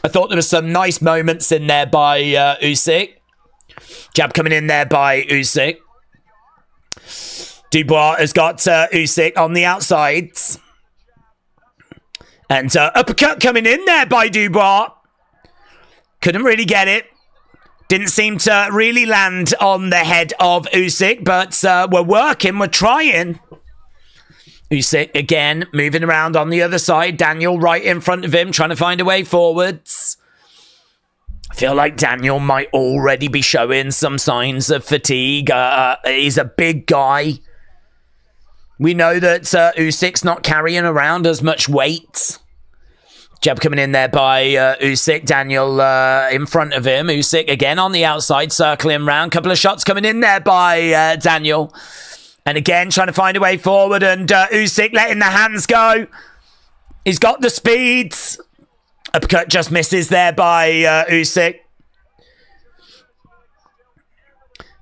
I thought there were some nice moments in there by Usyk. Jab coming in there by Usyk. Dubois has got Usyk on the outsides. And uppercut coming in there by Dubois. Couldn't really get it. Didn't seem to really land on the head of Usyk, but we're working, we're trying. Usyk again moving around on the other side. Daniel right in front of him, trying to find a way forwards. I feel like Daniel might already be showing some signs of fatigue. He's a big guy. We know that Usyk's not carrying around as much weight. Jab coming in there by Usyk. Daniel in front of him. Usyk again on the outside, circling round. Couple of shots coming in there by Daniel. And again, trying to find a way forward. And Usyk letting the hands go. He's got the speeds. Uppercut just misses there by Usyk.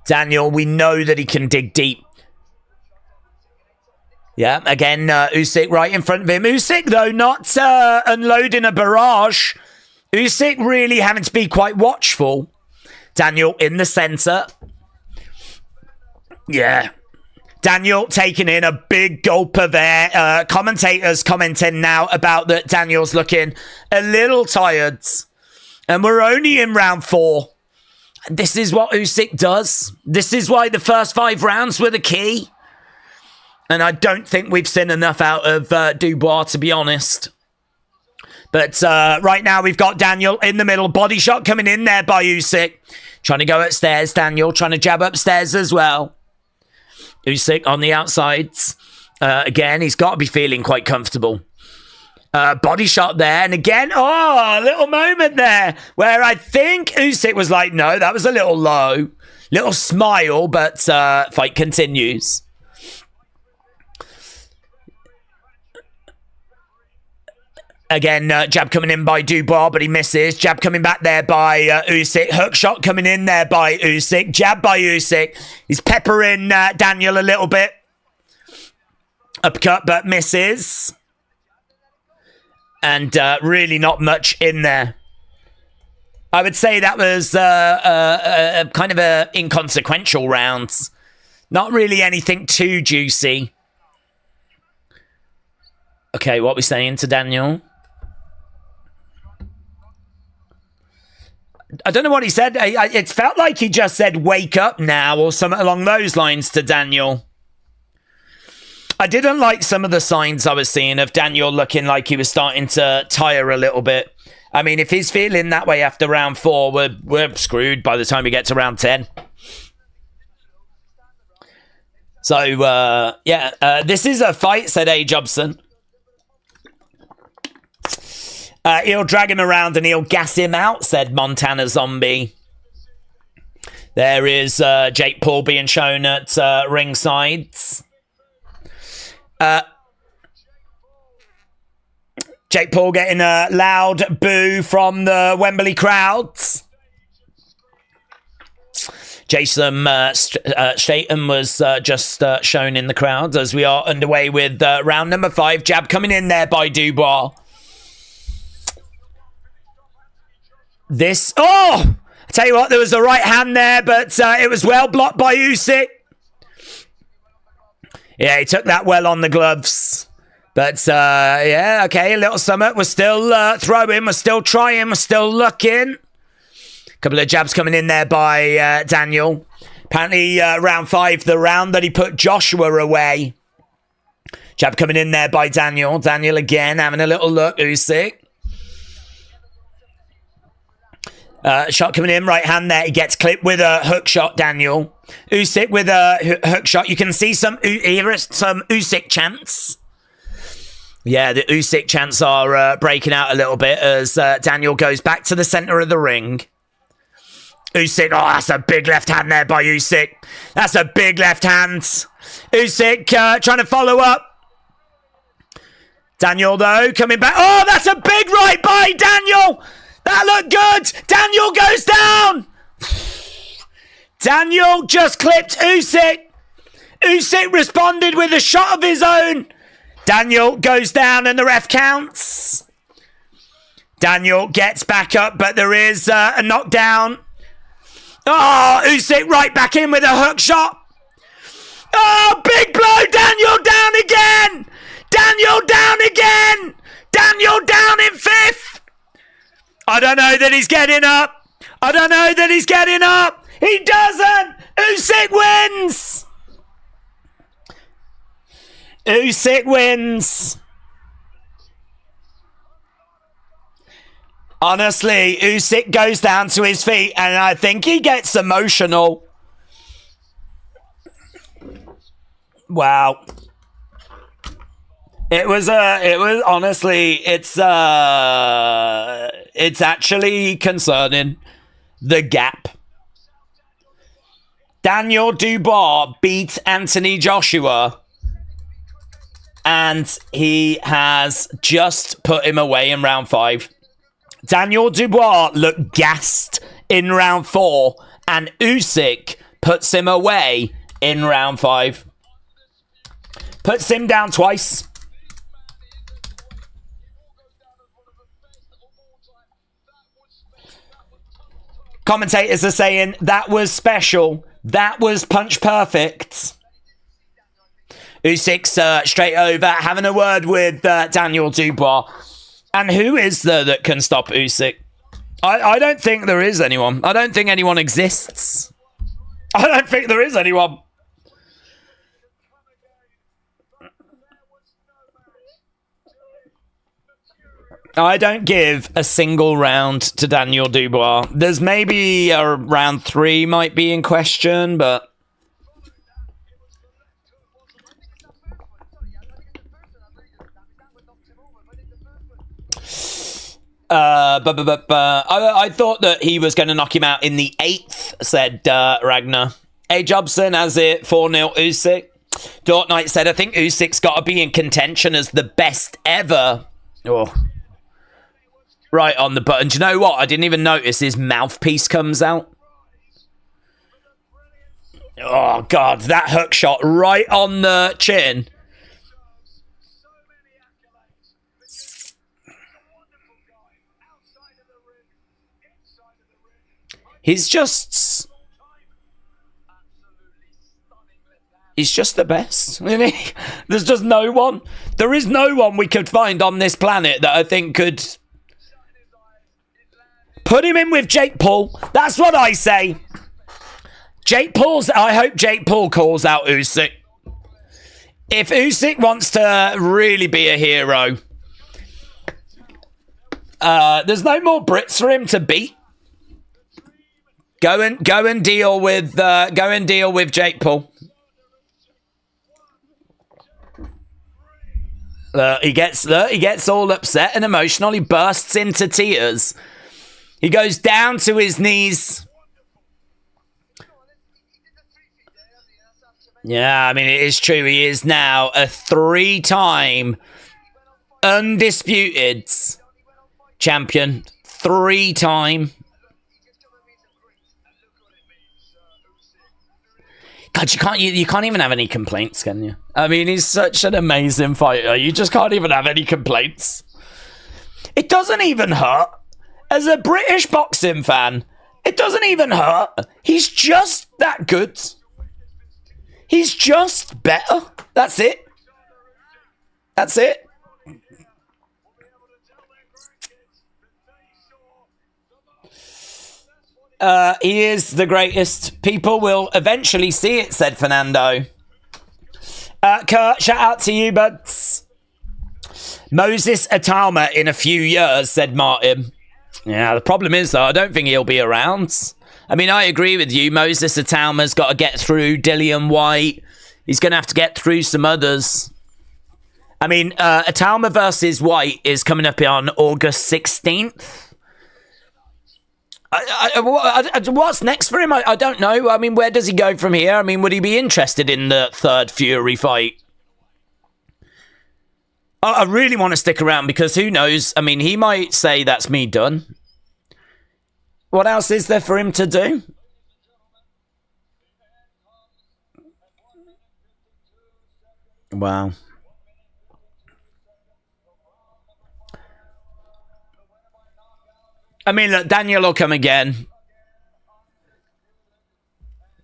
Daniel, we know that he can dig deep. Yeah, again, Usyk right in front of him. Usyk, though, not unloading a barrage. Usyk really having to be quite watchful. Daniel in the centre. Yeah. Daniel taking in a big gulp of air. Commentators commenting now about that Daniel's looking a little tired. And we're only in round 4. This is what Usyk does. This is why the first 5 rounds were the key. And I don't think we've seen enough out of Dubois, to be honest. But right now we've got Daniel in the middle. Body shot coming in there by Usyk. Trying to go upstairs, Daniel. Trying to jab upstairs as well. Usyk on the outsides. Again, he's got to be feeling quite comfortable. Body shot there. And again, a little moment there where I think Usyk was like, no, that was a little low. Little smile, but fight continues. Again, jab coming in by Dubois, but he misses. Jab coming back there by Usyk. Hook shot coming in there by Usyk. Jab by Usyk. He's peppering Daniel a little bit. Uppercut, but misses. And really not much in there. I would say that was kind of a inconsequential round. Not really anything too juicy. Okay, what are we saying to Daniel? I don't know what he said. It felt like he just said, wake up now, or something along those lines to Daniel. I didn't like some of the signs I was seeing of Daniel looking like he was starting to tire a little bit. I mean, if he's feeling that way after round 4, we're screwed by the time we get to round 10. So, this is a fight, said A. Jobson. He'll drag him around and he'll gas him out, said Montana Zombie. There is Jake Paul being shown at ringside. Jake Paul getting a loud boo from the Wembley crowds. Jason Statham was just shown in the crowd as we are underway with round number 5. Jab coming in there by Dubois. I tell you what, there was a right hand there, but it was well blocked by Usyk. Yeah, he took that well on the gloves. But, okay, a little summit. We're still throwing. We're still trying. We're still looking. A couple of jabs coming in there by Daniel. Apparently, round 5, the round that he put Joshua away. Jab coming in there by Daniel. Daniel again having a little look. Usyk. Shot coming in, right hand there. He gets clipped with a hook shot, Daniel. Usyk with a hook shot. You can see some Usyk chants. Yeah, the Usyk chants are breaking out a little bit as Daniel goes back to the center of the ring. Usyk, that's a big left hand there by Usyk. That's a big left hand. Usyk trying to follow up. Daniel, though, coming back. Oh, that's a big right by Daniel. That looked good. Daniel goes down. Daniel just clipped Usyk. Usyk responded with a shot of his own. Daniel goes down and the ref counts. Daniel gets back up, but there is a knockdown. Oh, Usyk right back in with a hook shot. Oh, big blow. Daniel down again. Daniel down again. Daniel down in 5th. I don't know that he's getting up. I don't know that he's getting up. He doesn't. Usyk wins. Usyk wins. Honestly, Usyk goes down to his feet and I think he gets emotional. Wow. It was honestly, it's actually concerning, the gap. Daniel Dubois beat Anthony Joshua and he has just put him away in round 5. Daniel Dubois looked gassed in round 4 and Usyk puts him away in round 5. Puts him down twice. Commentators are saying that was special. That was punch perfect. Usyk's straight over, having a word with Daniel Dubois. And who is there that can stop Usyk? I don't think there is anyone. I don't think anyone exists. I don't think there is anyone. I don't give a single round to Daniel Dubois. There's maybe a round 3 might be in question, but... I thought that he was going to knock him out in the 8th, said Ragnar. A. Jobson has it 4-0 Usyk. Dort Knight said, I think Usyk's got to be in contention as the best ever. Oh. Right on the button. Do you know what? I didn't even notice his mouthpiece comes out. Oh, God. That hook shot right on the chin. He's just the best, isn't he? There's just no one. There is no one we could find on this planet that I think could Put him in with Jake Paul. That's what I say. I hope Jake Paul calls out Usyk. If Usyk wants to really be a hero, there's no more Brits for him to beat. Go and deal with Jake Paul. He gets all upset and emotional. He bursts into tears. He goes down to his knees. Yeah, I mean, it is true. He is now a 3-time undisputed champion. 3-time. God, you can't even have any complaints, can you? I mean, he's such an amazing fighter. You just can't even have any complaints. It doesn't even hurt. As a British boxing fan, it doesn't even hurt. He's just that good. He's just better. That's it. That's it. He is the greatest. People will eventually see it, said Fernando. Kurt, shout out to you, buds. Moses Atalma in a few years, said Martin. Yeah, the problem is, though, I don't think he'll be around. I mean, I agree with you. Moses Atalma's got to get through Dillian White. He's going to have to get through some others. I mean, Atalma versus White is coming up on August 16th. What's next for him? I don't know. I mean, where does he go from here? I mean, would he be interested in the third Fury fight? I really want to stick around because who knows? I mean, he might say that's me done. What else is there for him to do? Wow. I mean, look, Daniel will come again.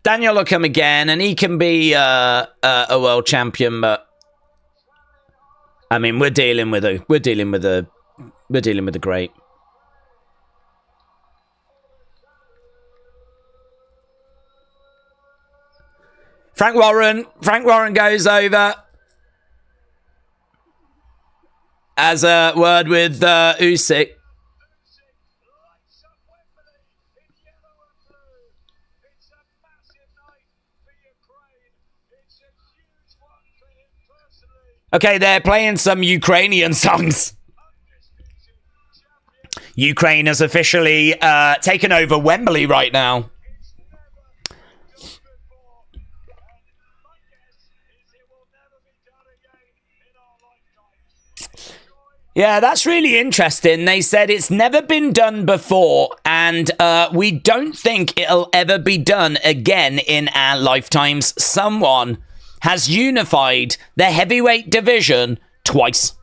Daniel will come again, and he can be a world champion. But I mean, we're dealing with a great. Frank Warren goes over. As a word with Usyk. Okay, they're playing some Ukrainian songs. Ukraine has officially taken over Wembley right now. Yeah, that's really interesting. They said it's never been done before, and we don't think it'll ever be done again in our lifetimes. Someone has unified the heavyweight division twice.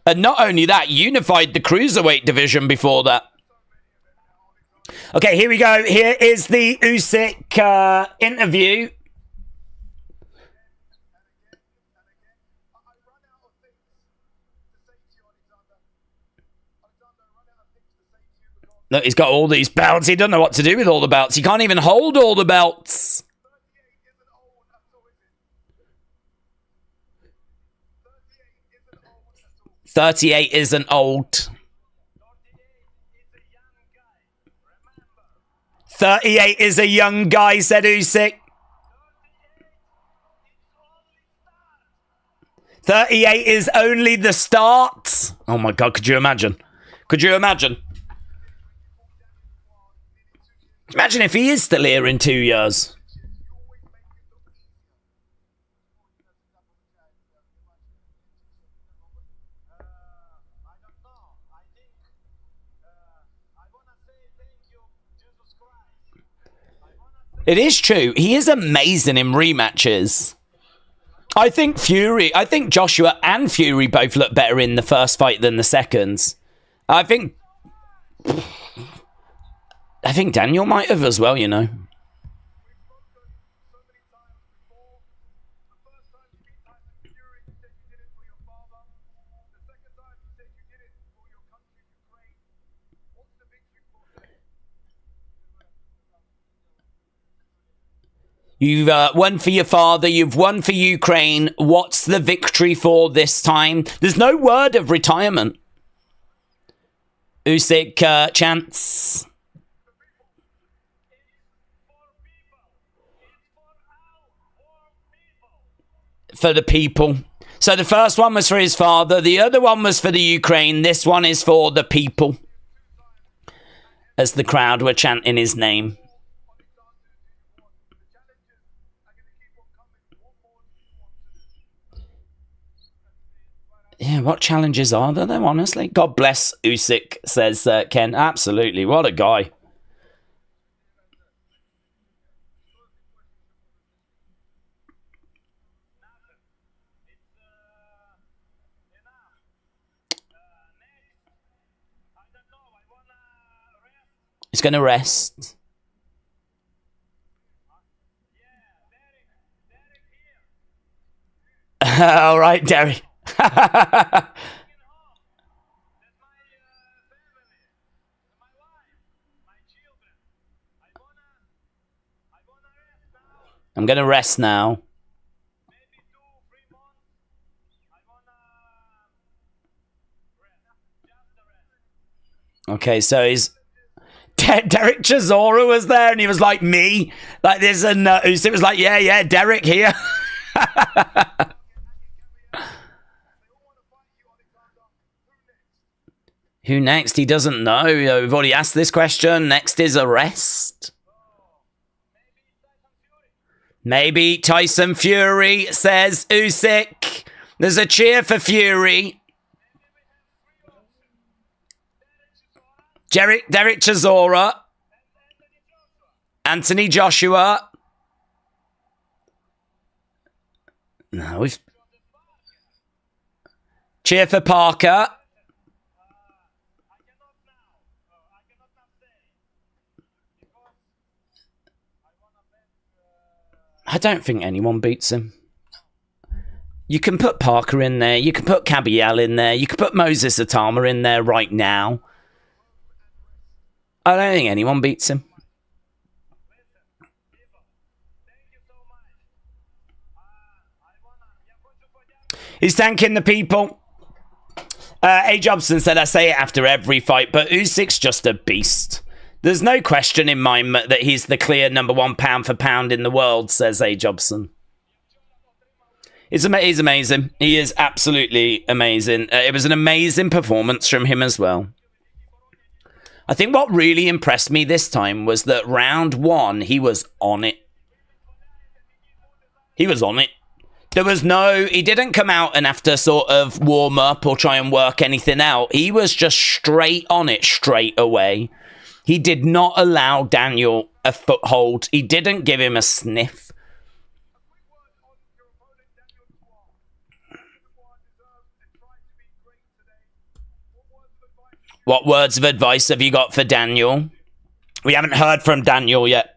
And not only that, unified the cruiserweight division before that. Okay, here we go. Here is the Usyk interview. Look, he's got all these belts. He doesn't know what to do with all the belts. He can't even hold all the belts. 38 isn't old. 38 is a young guy, said Usyk. 38 is only the start. Oh my God, could you imagine? Could you imagine? Imagine if he is still here in 2 years. It is true. He is amazing in rematches. I think Joshua and Fury both look better in the first fight than the second. I think Daniel might have as well, you know. You've won for your father. You've won for Ukraine. What's the victory for this time? There's no word of retirement. Usyk chants. For the people. So the first one was for his father. The other one was for the Ukraine. This one is for the people. As the crowd were chanting his name. Yeah, what challenges are there, though, honestly? God bless Usyk, says Ken. Absolutely. What a guy. He's going to rest. All right, Derek. I'm going to rest now. Okay, so he's... Derek Chisora was there, and he was like, me? Like this, and Usyk was like, yeah, Derek here. Who next? He doesn't know. We've already asked this question. Next is arrest. Maybe Tyson Fury, says Usyk. There's a cheer for Fury. Derek Chisora. Anthony Joshua. No, we've... Cheer for Parker. I don't think anyone beats him. You can put Parker in there. You can put Cabiel in there. You can put Moses Atama in there right now. I don't think anyone beats him. He's thanking the people. A. Jobson said, I say it after every fight, but Usyk's just a beast. There's no question in my mind that he's the clear number one pound for pound in the world, says A. Jobson. He's amazing. He is absolutely amazing. It was an amazing performance from him as well. I think what really impressed me this time was that round one, he was on it. He was on it. There was no... He didn't come out and have to sort of warm up or try and work anything out. He was just straight on it straight away. He did not allow Daniel a foothold. He didn't give him a sniff. What words of advice have you got for Daniel? We haven't heard from Daniel yet.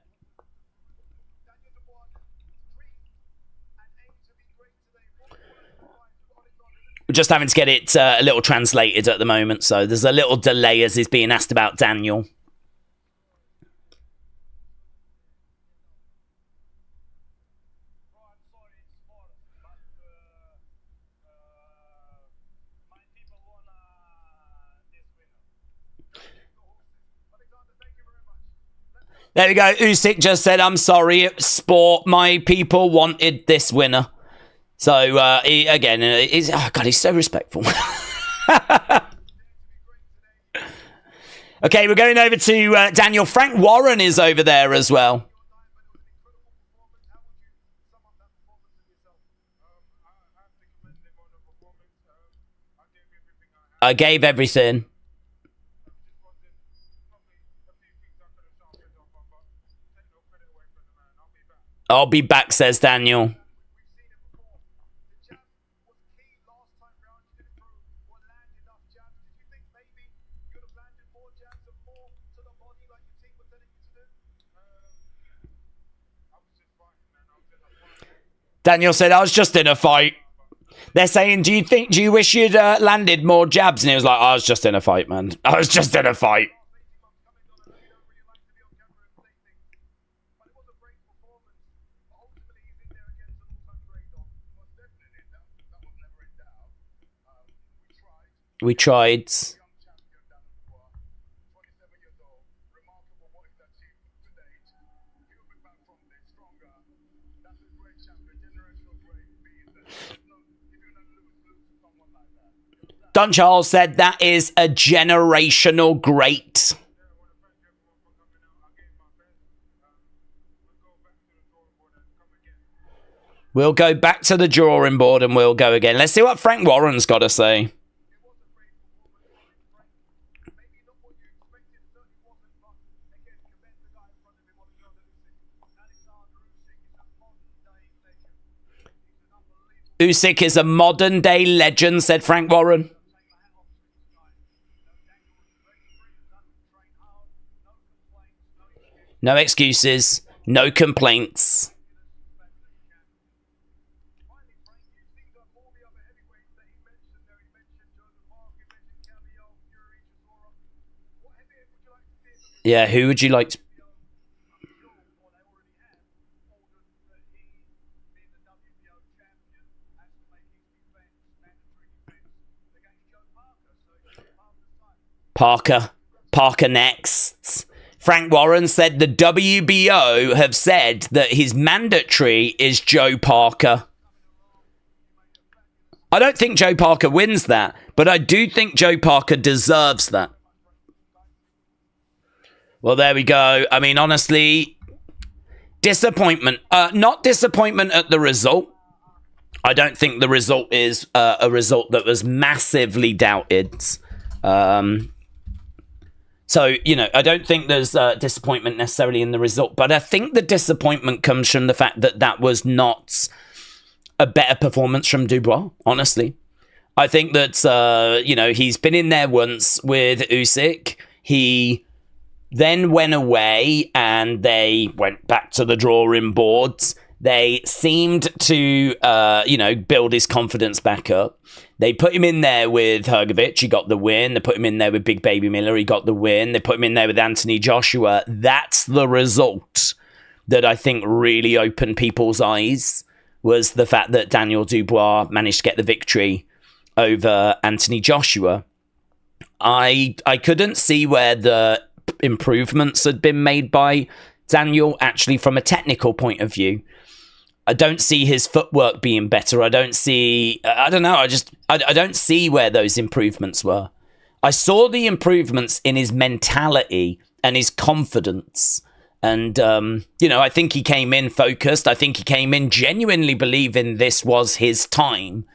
We're just having to get it a little translated at the moment, so there's a little delay as he's being asked about Daniel. There we go. Usyk just said, I'm sorry, it's sport. My people wanted this winner. So, he's... Oh, God, he's so respectful. Okay, we're going over to Daniel. Frank Warren is over there as well. I gave everything. I'll be back, says Daniel. Daniel said, I was just in a fight. They're saying, do you wish you'd landed more jabs? And he was like, I was just in a fight, man. I was just in a fight. We tried. Don Charles said that is a generational great. We'll go back to the drawing board and we'll go again. Let's see what Frank Warren's got to say. Usyk is a modern-day legend, said Frank Warren. No excuses, no complaints. Yeah, who would you like to... Parker next. Frank Warren said the WBO have said that his mandatory is Joe Parker. I don't think Joe Parker wins that, but I do think Joe Parker deserves that. Well, there we go. I mean, honestly, disappointment. Not disappointment at the result. I don't think the result is a result that was massively doubted. So, you know, I don't think there's disappointment necessarily in the result, but I think the disappointment comes from the fact that that was not a better performance from Dubois, honestly. I think that, you know, he's been in there once with Usyk. He then went away and they went back to the drawing boards. They seemed to, you know, build his confidence back up. They put him in there with Hrgovic. He got the win. They put him in there with Big Baby Miller. He got the win. They put him in there with Anthony Joshua. That's the result that I think really opened people's eyes, was the fact that Daniel Dubois managed to get the victory over Anthony Joshua. I couldn't see where the improvements had been made by Daniel, actually, from a technical point of view. I don't see his footwork being better. I don't see... I don't know. I don't see where those improvements were. I saw the improvements in his mentality and his confidence. And, you know, I think he came in focused. I think he came in genuinely believing this was his time.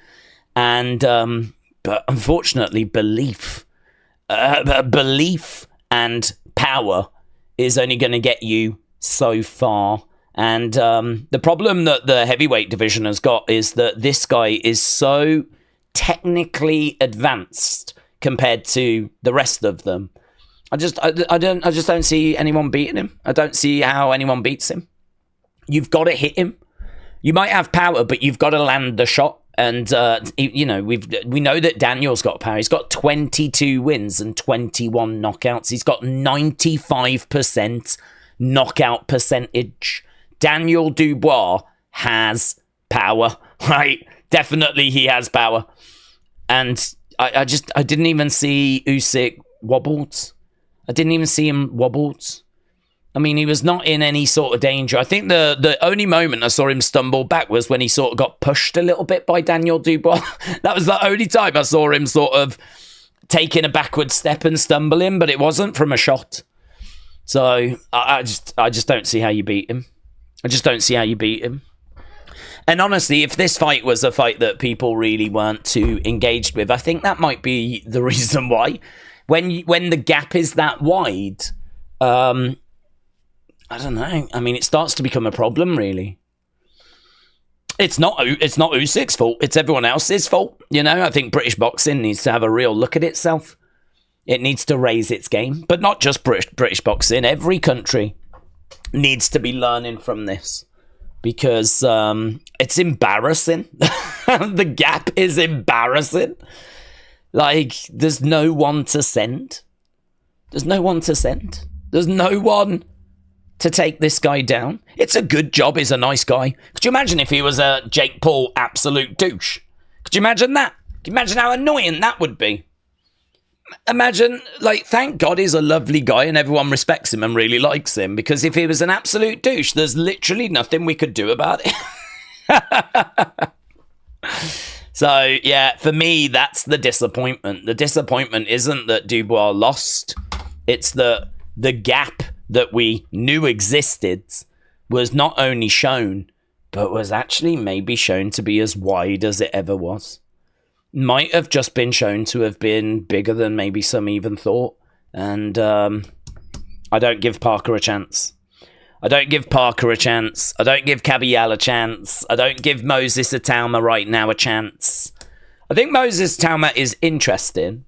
And, but unfortunately, belief and power is only going to get you so far. And the problem that the heavyweight division has got is that this guy is so technically advanced compared to the rest of them. I just don't see anyone beating him. I don't see how anyone beats him. You've got to hit him. You might have power, but you've got to land the shot. And you know, we know that Daniel's got power. He's got 22 wins and 21 knockouts. He's got 95% knockout percentage. Daniel Dubois has power, right? Definitely he has power. And I didn't even see Usyk wobbled. I didn't even see him wobbled. I mean, he was not in any sort of danger. I think the only moment I saw him stumble back was when he sort of got pushed a little bit by Daniel Dubois. That was the only time I saw him sort of taking a backward step and stumbling, but it wasn't from a shot. So I just don't see how you beat him. I just don't see how you beat him. And honestly, if this fight was a fight that people really weren't too engaged with, I think that might be the reason why. When the gap is that wide, I don't know. I mean, it starts to become a problem, really. It's not Usyk's fault. It's everyone else's fault. You know, I think British boxing needs to have a real look at itself. It needs to raise its game, but not just British boxing. Every country needs to be learning from this, because it's embarrassing. The gap is embarrassing. Like, there's no one to send. There's no one to send. There's no one to take this guy down. It's a good job. He's a nice guy. Could you imagine if he was a Jake Paul absolute douche? Could you imagine that? Could you imagine how annoying that would be? Imagine, like, thank God he's a lovely guy and everyone respects him and really likes him, because if he was an absolute douche, there's literally nothing we could do about it. So, yeah, for me, that's the disappointment. The disappointment isn't that Dubois lost. It's that the gap that we knew existed was not only shown, but was actually maybe shown to be as wide as it ever was. Might have just been shown to have been bigger than maybe some even thought. And I don't give Parker a chance. I don't give Parker a chance. I don't give Kabial a chance. I don't give Moses Atauma right now a chance. I think Moses Atauma is interesting.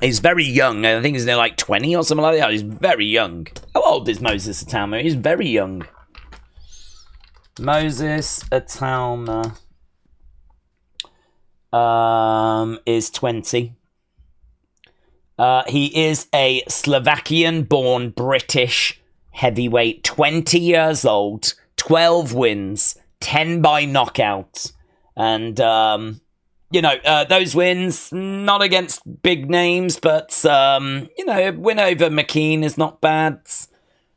He's very young. I think he's like 20 or something like that. He's very young. How old is Moses Atauma? He's very young. Moses Atauma is 20. He is a Slovakian-born British heavyweight, 20 years old, 12 wins, 10 by knockout. And, those wins, not against big names, but, a win over McKean is not bad.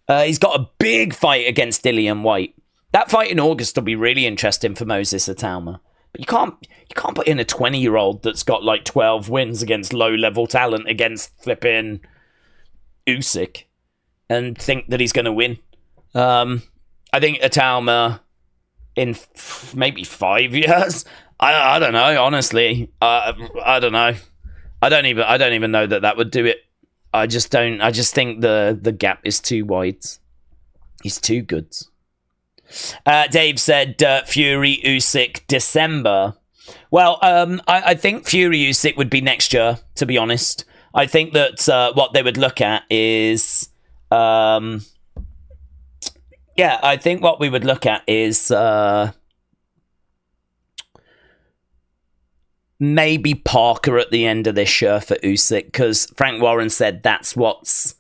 He's got a big fight against Dillian White. That fight in August will be really interesting for Moses Atauma. But you can't put in a 20-year-old that's got like 12 wins against low-level talent against flipping Usyk and think that he's going to win. I think Atauma in maybe 5 years. I don't know, honestly. I don't know. I don't even know that would do it. I just think the gap is too wide. He's too good. Dave said Fury Usyk December. Well, I think Fury Usyk would be next year, to be honest. I think that what they would look at is I think what we would look at is maybe Parker at the end of this year for Usyk, because Frank Warren said that's what's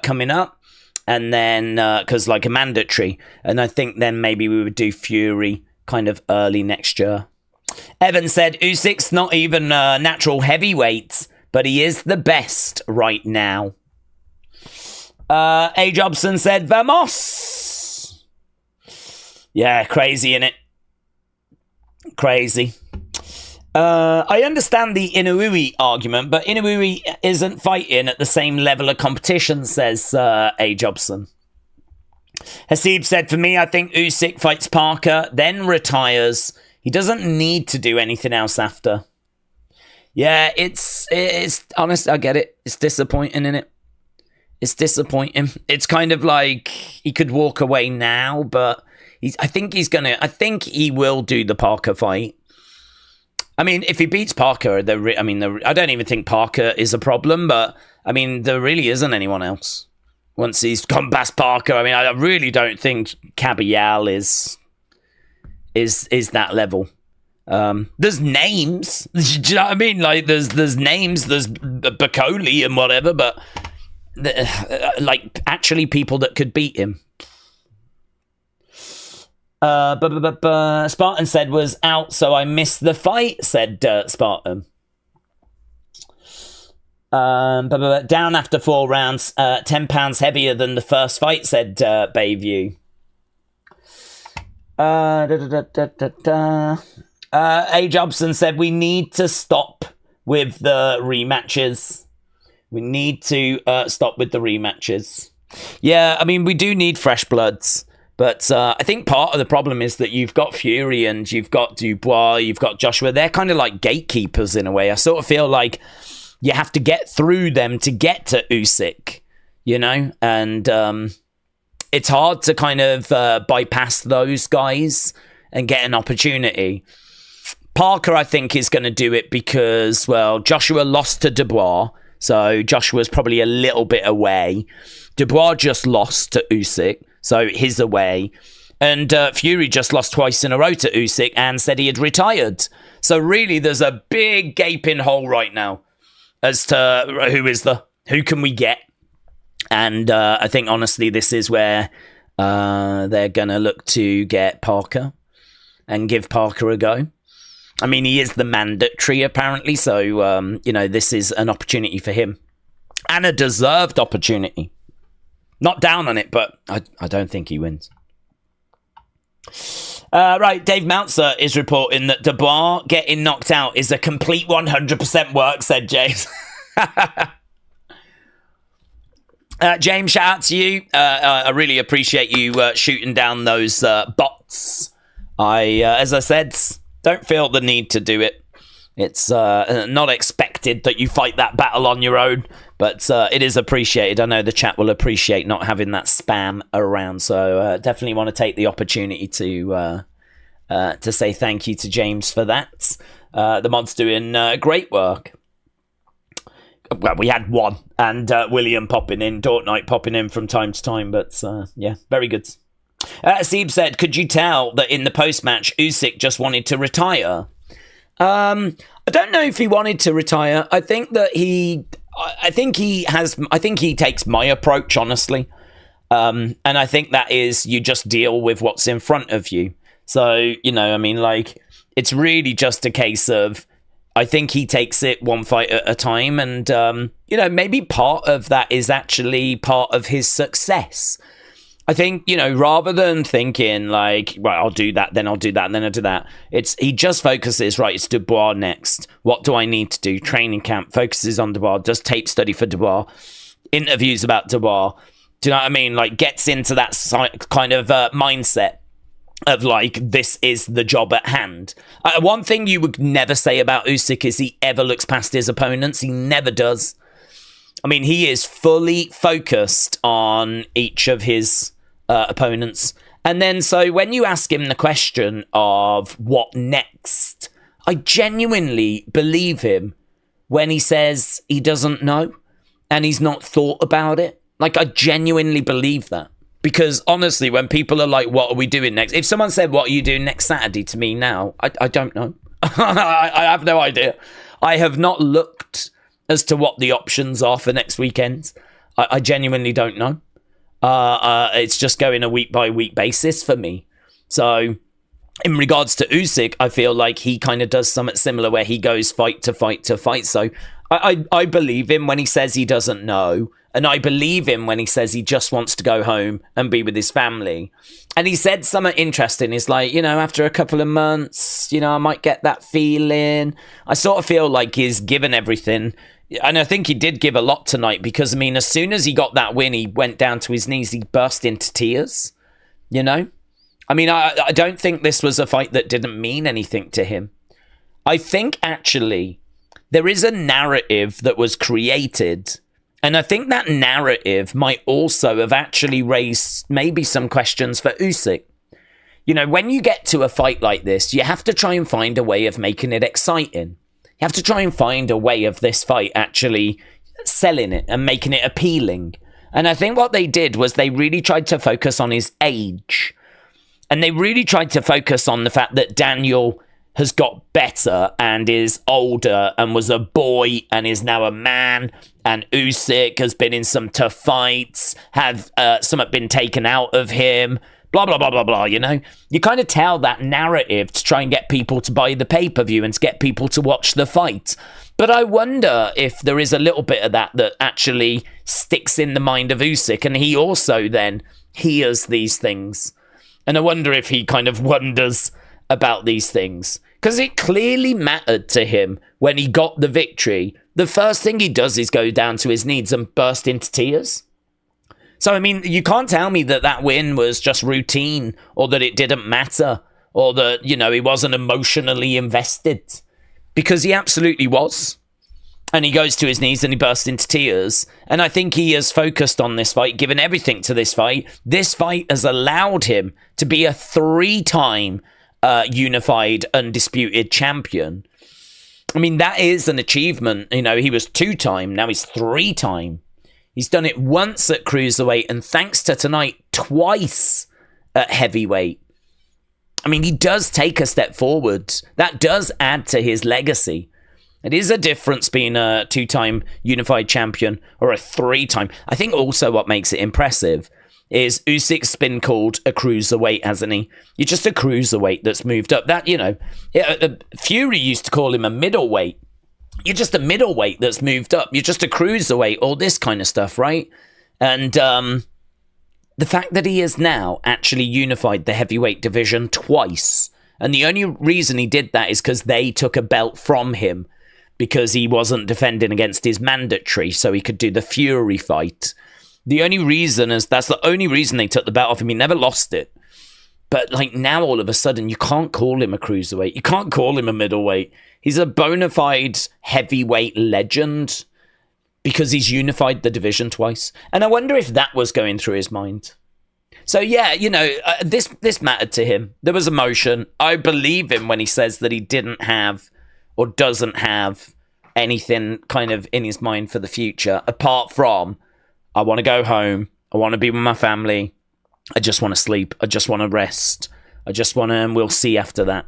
coming up. And then, because like a mandatory. And I think then maybe we would do Fury kind of early next year. Evan said, Usyk's not even natural heavyweight, but he is the best right now. A. Jobson said, Vamos. Yeah, crazy, innit? Crazy. I understand the Inoue argument, but Inoue isn't fighting at the same level of competition, says A. Jobson. Hasib said, for me, I think Usyk fights Parker, then retires. He doesn't need to do anything else after. Yeah, it's honest, I get it. It's disappointing, innit? It's disappointing. It's kind of like he could walk away now, but I think he will do the Parker fight. I mean, if he beats Parker, I don't even think Parker is a problem, but I mean, there really isn't anyone else. Once he's gone past Parker, I mean, I really don't think Kabial is that level. There's names. Do you know what I mean? Like, there's names, there's Okolie and whatever, but like actually people that could beat him. Spartan said was out, so I missed the fight, said Spartan. Down after 4 rounds, 10 pounds heavier than the first fight, said Bayview. A. Jobson said we need to stop with the rematches. We need to stop with the rematches. Yeah, I mean, we do need fresh bloods. But I think part of the problem is that you've got Fury and you've got Dubois, you've got Joshua. They're kind of like gatekeepers in a way. I sort of feel like you have to get through them to get to Usyk, you know? And it's hard to kind of bypass those guys and get an opportunity. Parker, I think, is going to do it because, well, Joshua lost to Dubois. So Joshua's probably a little bit away. Dubois just lost to Usyk. So he's away. And Fury just lost twice in a row to Usyk and said he had retired. So really, there's a big gaping hole right now as to who can we get. And I think, honestly, this is where they're going to look to get Parker and give Parker a go. I mean, he is the mandatory, apparently, so, this is an opportunity for him. And a deserved opportunity. Not down on it, but I don't think he wins. Right, Dave Meltzer is reporting that Dubois getting knocked out is a complete 100% work, said James. James, shout out to you. I really appreciate you shooting down those bots. As I said, don't feel the need to do it. It's not expected that you fight that battle on your own, but it is appreciated. I know the chat will appreciate not having that spam around, so definitely want to take the opportunity to say thank you to James for that. The mod's doing great work. Well, we had one, and William popping in, Dortnight popping in from time to time, but yeah, very good. Seeb said, could you tell that in the post-match, Usyk just wanted to retire? I don't know if he wanted to retire. I think he takes my approach, honestly. And I think that is, you just deal with what's in front of you. So, it's really just a case of, I think he takes it one fight at a time. And, maybe part of that is actually part of his success. I think, rather than thinking like, right, I'll do that, then I'll do that, and then I'll do that. He just focuses, right, it's Dubois next. What do I need to do? Training camp, focuses on Dubois, does tape study for Dubois, interviews about Dubois. Do you know what I mean? Like, gets into that kind of mindset of like, this is the job at hand. One thing you would never say about Usyk is he ever looks past his opponents. He never does. I mean, he is fully focused on each of his opponents. And then, so when you ask him the question of what next, I genuinely believe him when he says he doesn't know and he's not thought about it. Like, I genuinely believe that. Because honestly, when people are like, what are we doing next? If someone said, what are you doing next Saturday to me now? I don't know. I have no idea. I have not looked as to what the options are for next weekend. I genuinely don't know. It's just going a week by week basis for me. So in regards to Usyk, I feel like he kind of does something similar where he goes fight to fight to fight. So I believe him when he says he doesn't know. And I believe him when he says he just wants to go home and be with his family. And he said something interesting. He's like, after a couple of months, I might get that feeling. I sort of feel like he's given everything. And I think he did give a lot tonight because, as soon as he got that win, he went down to his knees. He burst into tears, I don't think this was a fight that didn't mean anything to him. I think, actually, there is a narrative that was created. And I think that narrative might also have actually raised maybe some questions for Usyk. When you get to a fight like this, you have to try and find a way of making it exciting. You have to try and find a way of this fight actually selling it and making it appealing. And I think what they did was they really tried to focus on his age. And they really tried to focus on the fact that Daniel has got better and is older and was a boy and is now a man. And Usyk has been in some tough fights, have some been taken out of him, blah, blah, blah, blah, blah, You kind of tell that narrative to try and get people to buy the pay-per-view and to get people to watch the fight. But I wonder if there is a little bit of that actually sticks in the mind of Usyk, and he also then hears these things. And I wonder if he kind of wonders about these things. Because it clearly mattered to him when he got the victory. The first thing he does is go down to his knees and burst into tears. So, you can't tell me that win was just routine or that it didn't matter or that, he wasn't emotionally invested. Because he absolutely was. And he goes to his knees and he bursts into tears. And I think he has focused on this fight, given everything to this fight. This fight has allowed him to be a 3-time unified, undisputed champion. That is an achievement. He was 2-time, now he's 3-time. He's done it once at cruiserweight, and thanks to tonight, twice at heavyweight. He does take a step forward. That does add to his legacy. It is a difference being a 2-time unified champion or a 3-time. I think also what makes it impressive is Usyk's been called a cruiserweight, hasn't he? You're just a cruiserweight that's moved up. That, Fury used to call him a middleweight. You're just a middleweight that's moved up. You're just a cruiserweight, all this kind of stuff, right? And the fact that he has now actually unified the heavyweight division twice, and the only reason he did that is because they took a belt from him because he wasn't defending against his mandatory, so he could do the Fury fight. The only reason is that's the only reason they took the belt off him. He never lost it. But like now, all of a sudden, you can't call him a cruiserweight. You can't call him a middleweight. He's a bona fide heavyweight legend because he's unified the division twice. And I wonder if that was going through his mind. So yeah, this mattered to him. There was emotion. I believe him when he says that he didn't have or doesn't have anything kind of in his mind for the future, apart from, I want to go home. I want to be with my family. I just want to sleep. I just want to rest. I just want to, and we'll see after that.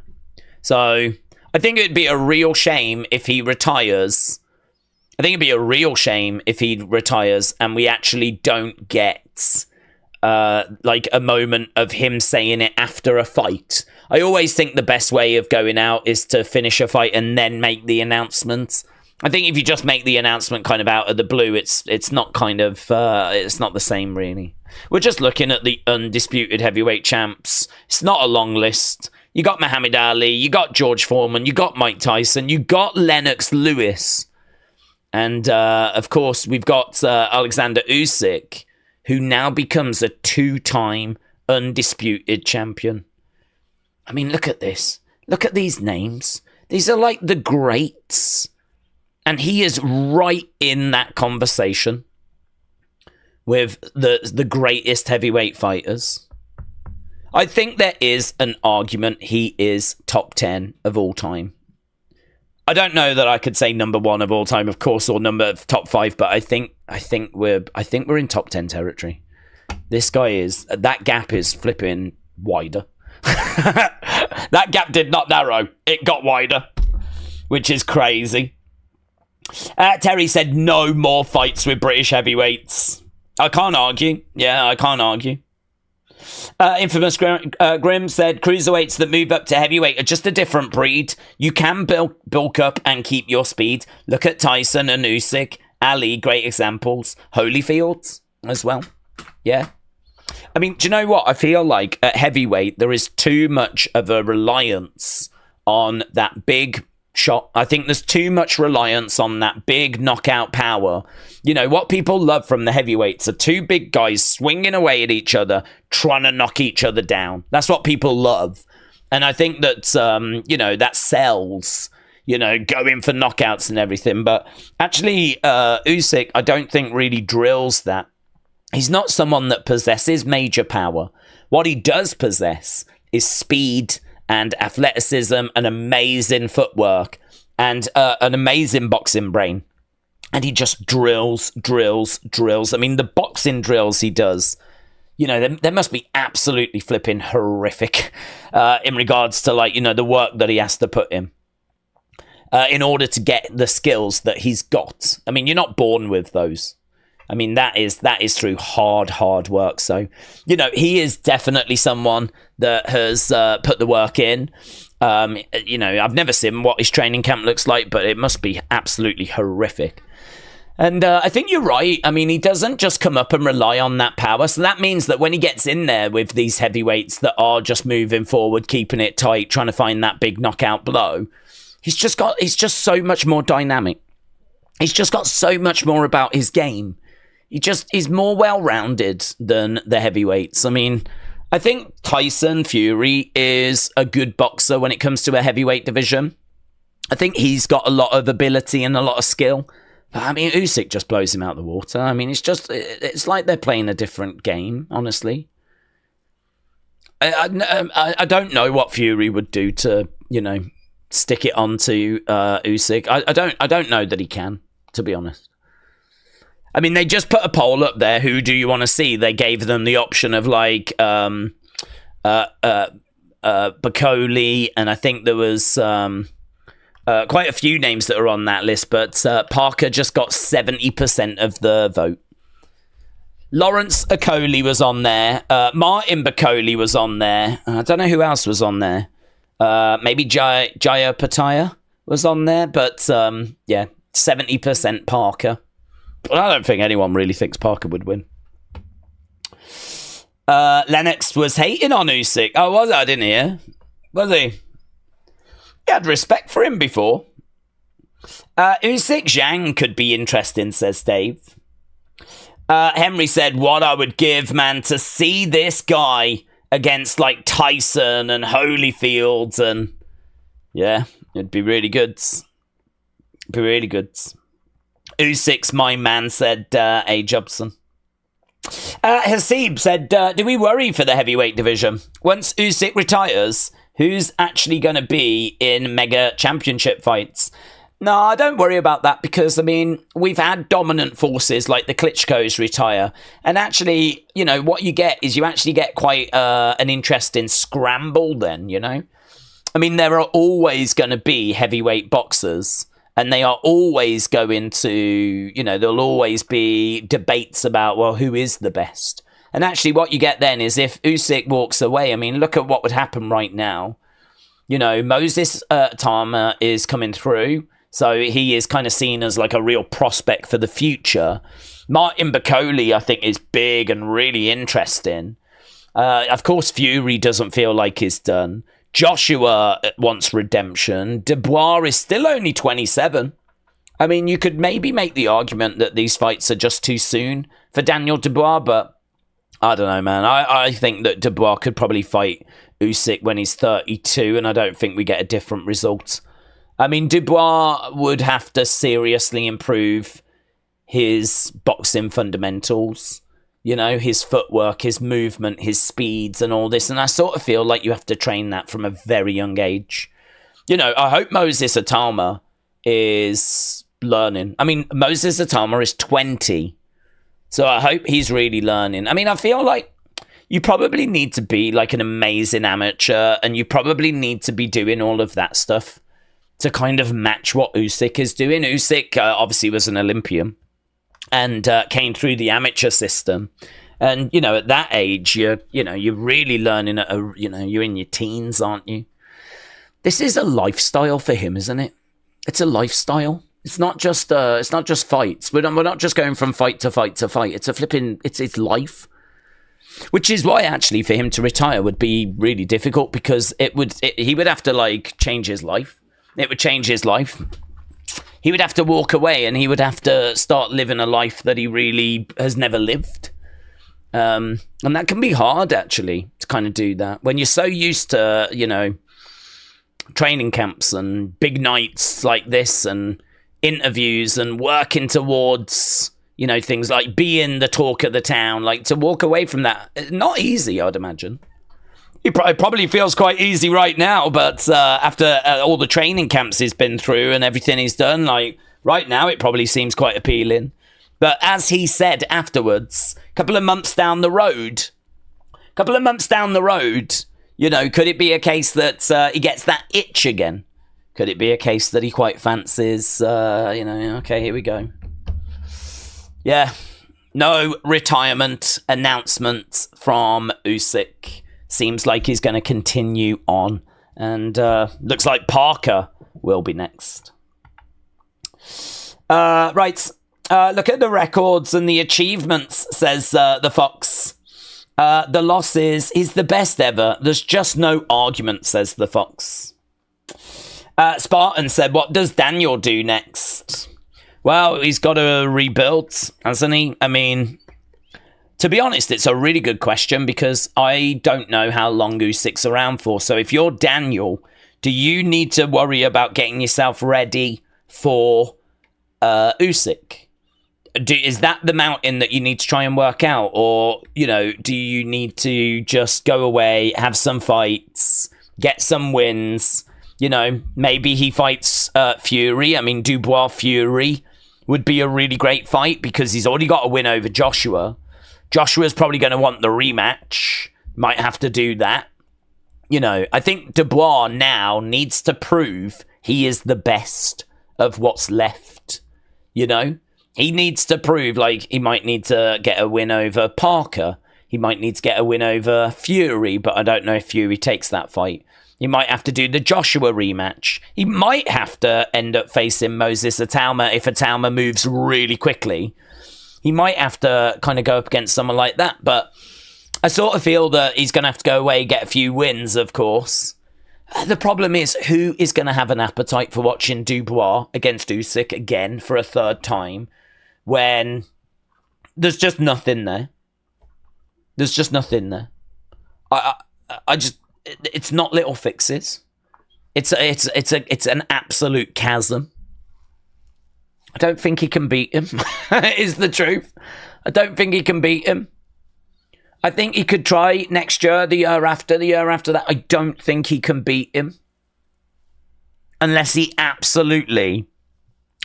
So I think it'd be a real shame if he retires. I think it'd be a real shame if he retires and we actually don't get like a moment of him saying it after a fight. I always think the best way of going out is to finish a fight and then make the announcement. I think if you just make the announcement kind of out of the blue, it's not kind of it's not the same really. We're just looking at the undisputed heavyweight champs. It's not a long list. You got Muhammad Ali, you got George Foreman, you got Mike Tyson, you got Lennox Lewis, and of course we've got Oleksandr Usyk, who now becomes a 2-time undisputed champion. I mean, look at this. Look at these names. These are like the greats. And he is right in that conversation with the greatest heavyweight fighters. I think there is an argument he is top 10 of all time. I don't know that I could say number 1 of all time, of course, or top 5, but I think we're in top 10 territory. This guy is, that gap is flipping wider. That gap did not narrow. It got wider, which is crazy. Terry said no more fights with British heavyweights. I can't argue. Yeah, I can't argue. Infamous Grim said cruiserweights that move up to heavyweight are just a different breed. You can bulk up and keep your speed. Look at Tyson and Usyk. Ali, great examples. Holyfield as well. Yeah. I mean, do you know what? I feel like at heavyweight, there is too much of a reliance on that big shot. I think there's too much reliance on that big knockout power. You know, what people love from the heavyweights are two big guys swinging away at each other, trying to knock each other down. That's what people love. And I think that, that sells, going for knockouts and everything. But actually, Usyk, I don't think really drills that. He's not someone that possesses major power. What he does possess is speed and athleticism and amazing footwork and an amazing boxing brain. And he just drills. I mean, the boxing drills he does, they must be absolutely flipping horrific in regards to, the work that he has to put in order to get the skills that he's got. I mean, you're not born with those. I mean, that is through hard work. So, he is definitely someone that has put the work in. I've never seen what his training camp looks like, but it must be absolutely horrific. And I think you're right. I mean, he doesn't just come up and rely on that power. So that means that when he gets in there with these heavyweights that are just moving forward, keeping it tight, trying to find that big knockout blow, he's just so much more dynamic. He's just got so much more about his game. He's more well-rounded than the heavyweights. I mean, I think Tyson Fury is a good boxer when it comes to a heavyweight division. I think he's got a lot of ability and a lot of skill. But, I mean, Usyk just blows him out of the water. I mean, it's like they're playing a different game, honestly. I don't know what Fury would do to, stick it onto Usyk. I don't know that he can, to be honest. I mean, they just put a poll up there. Who do you want to see? They gave them the option of Okolie, and I think there was quite a few names that are on that list. But Parker just got 70% of the vote. Lawrence Okolie was on there. Martin Bakoli was on there. I don't know who else was on there. Maybe Jaya Pataya was on there. But, 70% Parker. But I don't think anyone really thinks Parker would win. Lennox was hating on Usyk. Oh, was I? I didn't hear. Was he? He had respect for him before. Usyk Zhang could be interesting, says Dave. Henry said, what I would give, man, to see this guy against, like, Tyson and Holyfield. And, yeah, it'd be really good. Be really good. Usyk's my man, said A. Jobson. Hasib said, do we worry for the heavyweight division? Once Usyk retires, who's actually going to be in mega championship fights? No, I don't worry about that because, I mean, we've had dominant forces like the Klitschko's retire. And actually, you know, what you get is you actually get quite an interesting scramble then, you know? I mean, there are always going to be heavyweight boxers. And they are always going to, you know, there'll always be debates about, well, who is the best? And actually what you get then is if Usyk walks away, I mean, look at what would happen right now. You know, Moses Tama is coming through. So he is kind of seen as like a real prospect for the future. Martin Bakoli, I think, is big and really interesting. Of course, Fury doesn't feel like he's done. Joshua wants redemption. Dubois is still only 27. I mean, you could maybe make the argument that these fights are just too soon for Daniel Dubois, but I don't know, man. I think that Dubois could probably fight Usyk when he's 32, and I don't think we get a different result. I mean, Dubois would have to seriously improve his boxing fundamentals. You know, his footwork, his movement, his speeds and all this. And I sort of feel like you have to train that from a very young age. You know, I hope Moses Atama is learning. I mean, Moses Atama is 20. So I hope he's really learning. I mean, I feel like you probably need to be like an amazing amateur and you probably need to be doing all of that stuff to kind of match what Usyk is doing. Usyk obviously was an Olympian. And came through the amateur system, and you know at that age you're really learning you're in your teens, aren't you? This is a lifestyle for him, isn't it? It's a lifestyle. It's not just fights. We're not just going from fight to fight to fight. It's it's life, which is why actually for him to retire would be really difficult because he would have to like change his life. It would change his life. He would have to walk away and he would have to start living a life that he really has never lived. And that can be hard, actually, to kind of do that. When you're so used to, you know, training camps and big nights like this and interviews and working towards, you know, things like being the talk of the town, like to walk away from that, not easy, I'd imagine. It probably feels quite easy right now, but after all the training camps he's been through and everything he's done, like right now it probably seems quite appealing. But as he said afterwards, a couple of months down the road, you know, could it be a case that he gets that itch again? Could it be a case that he quite fancies, okay, here we go. Yeah, no retirement announcement from Usyk. Seems like he's going to continue on. And looks like Parker will be next. Right. Look at the records and the achievements, says the Fox. The losses is the best ever. There's just no argument, says the Fox. Spartan said, what does Daniel do next? Well, he's got to rebuild, hasn't he? I mean, to be honest, it's a really good question because I don't know how long Usyk's around for. So if you're Daniel, do you need to worry about getting yourself ready for Usyk? Is that the mountain that you need to try and work out? Or, you know, do you need to just go away, have some fights, get some wins? You know, maybe he fights Fury. I mean, Dubois-Fury would be a really great fight because he's already got a win over Joshua. Joshua's probably going to want the rematch. Might have to do that. You know, I think Dubois now needs to prove he is the best of what's left. You know? He needs to prove, like, he might need to get a win over Parker. He might need to get a win over Fury, but I don't know if Fury takes that fight. He might have to do the Joshua rematch. He might have to end up facing Moses Atauma if Atauma moves really quickly. He might have to kind of go up against someone like that, but I sort of feel that he's going to have to go away, get a few wins, of course. The problem is, who is going to have an appetite for watching Dubois against Usyk again for a third time when there's just nothing there? There's just nothing there. I just, it's not little fixes. It's an absolute chasm. I don't think he can beat him, is the truth. I don't think he can beat him. I think he could try next year, the year after that. I don't think he can beat him. Unless he absolutely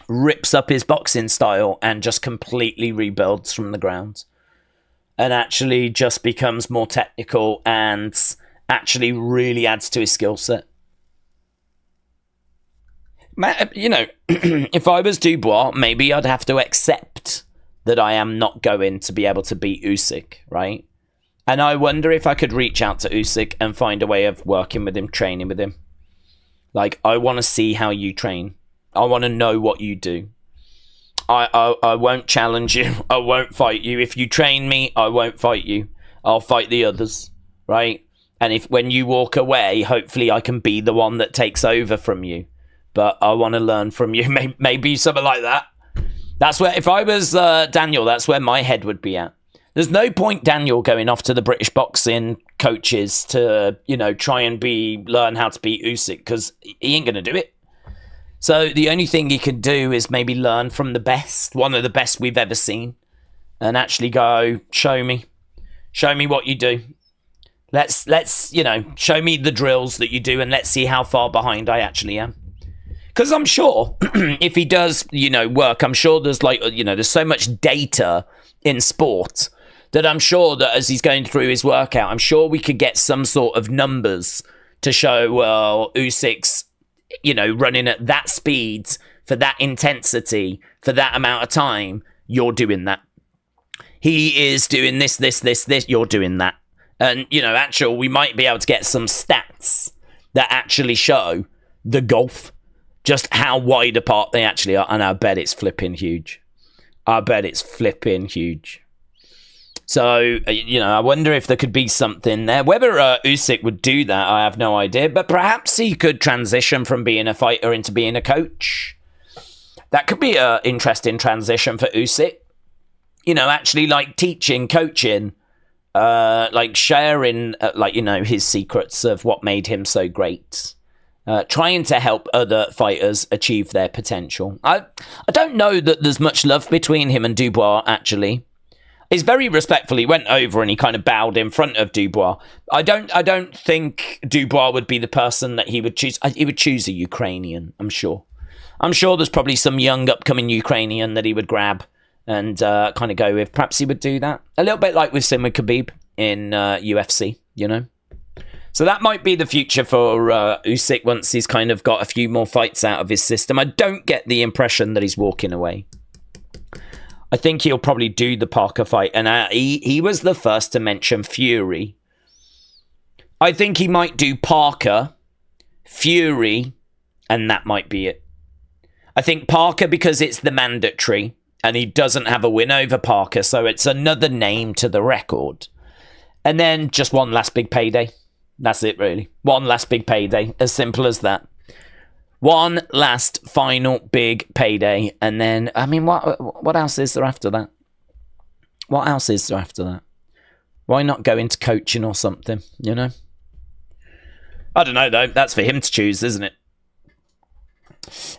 rips up his boxing style and just completely rebuilds from the ground. And actually just becomes more technical and actually really adds to his skill set. You know, if I was Dubois, maybe I'd have to accept that I am not going to be able to beat Usyk, right? And I wonder if I could reach out to Usyk and find a way of working with him, training with him. Like, I want to see how you train. I want to know what you do. I won't challenge you. I won't fight you. If you train me, I won't fight you. I'll fight the others, right? And if when you walk away, hopefully I can be the one that takes over from you. But I want to learn from you. Maybe something like that. That's where, if I was Daniel, that's where my head would be at. There's no point Daniel going off to the British boxing coaches to, you know, try and learn how to beat Usyk, because he ain't going to do it. So the only thing he can do is maybe learn from the best, one of the best we've ever seen, and actually go, show me what you do. Let's, you know, show me the drills that you do, and let's see how far behind I actually am. Because I'm sure if he does, you know, work, I'm sure there's like, you know, there's so much data in sport that I'm sure that as he's going through his workout, I'm sure we could get some sort of numbers to show, well, Usyk's, you know, running at that speed for that intensity for that amount of time, you're doing that. He is doing this, you're doing that. And, you know, we might be able to get some stats that actually show the gulf, just how wide apart they actually are. And I bet it's flipping huge. So, you know, I wonder if there could be something there. Whether Usyk would do that, I have no idea. But perhaps he could transition from being a fighter into being a coach. That could be an interesting transition for Usyk. You know, actually, like, teaching, coaching, like, sharing, like, you know, his secrets of what made him so great. Trying to help other fighters achieve their potential. I don't know that there's much love between him and Dubois, actually. He's very respectful. He went over and he kind of bowed in front of Dubois. I don't think Dubois would be the person that he would choose. He would choose a Ukrainian, I'm sure. I'm sure there's probably some young upcoming Ukrainian that he would grab and kind of go with. Perhaps he would do that. A little bit like we've seen with Khabib in UFC, you know. So that might be the future for Usyk once he's kind of got a few more fights out of his system. I don't get the impression that he's walking away. I think he'll probably do the Parker fight. And he was the first to mention Fury. I think he might do Parker, Fury, and that might be it. I think Parker because it's the mandatory. And he doesn't have a win over Parker. So it's another name to the record. And then just one last big payday. That's it, really. One last big payday. As simple as that. One last final big payday. And then, I mean, what else is there after that? What else is there after that? Why not go into coaching or something, you know? I don't know, though. That's for him to choose, isn't it?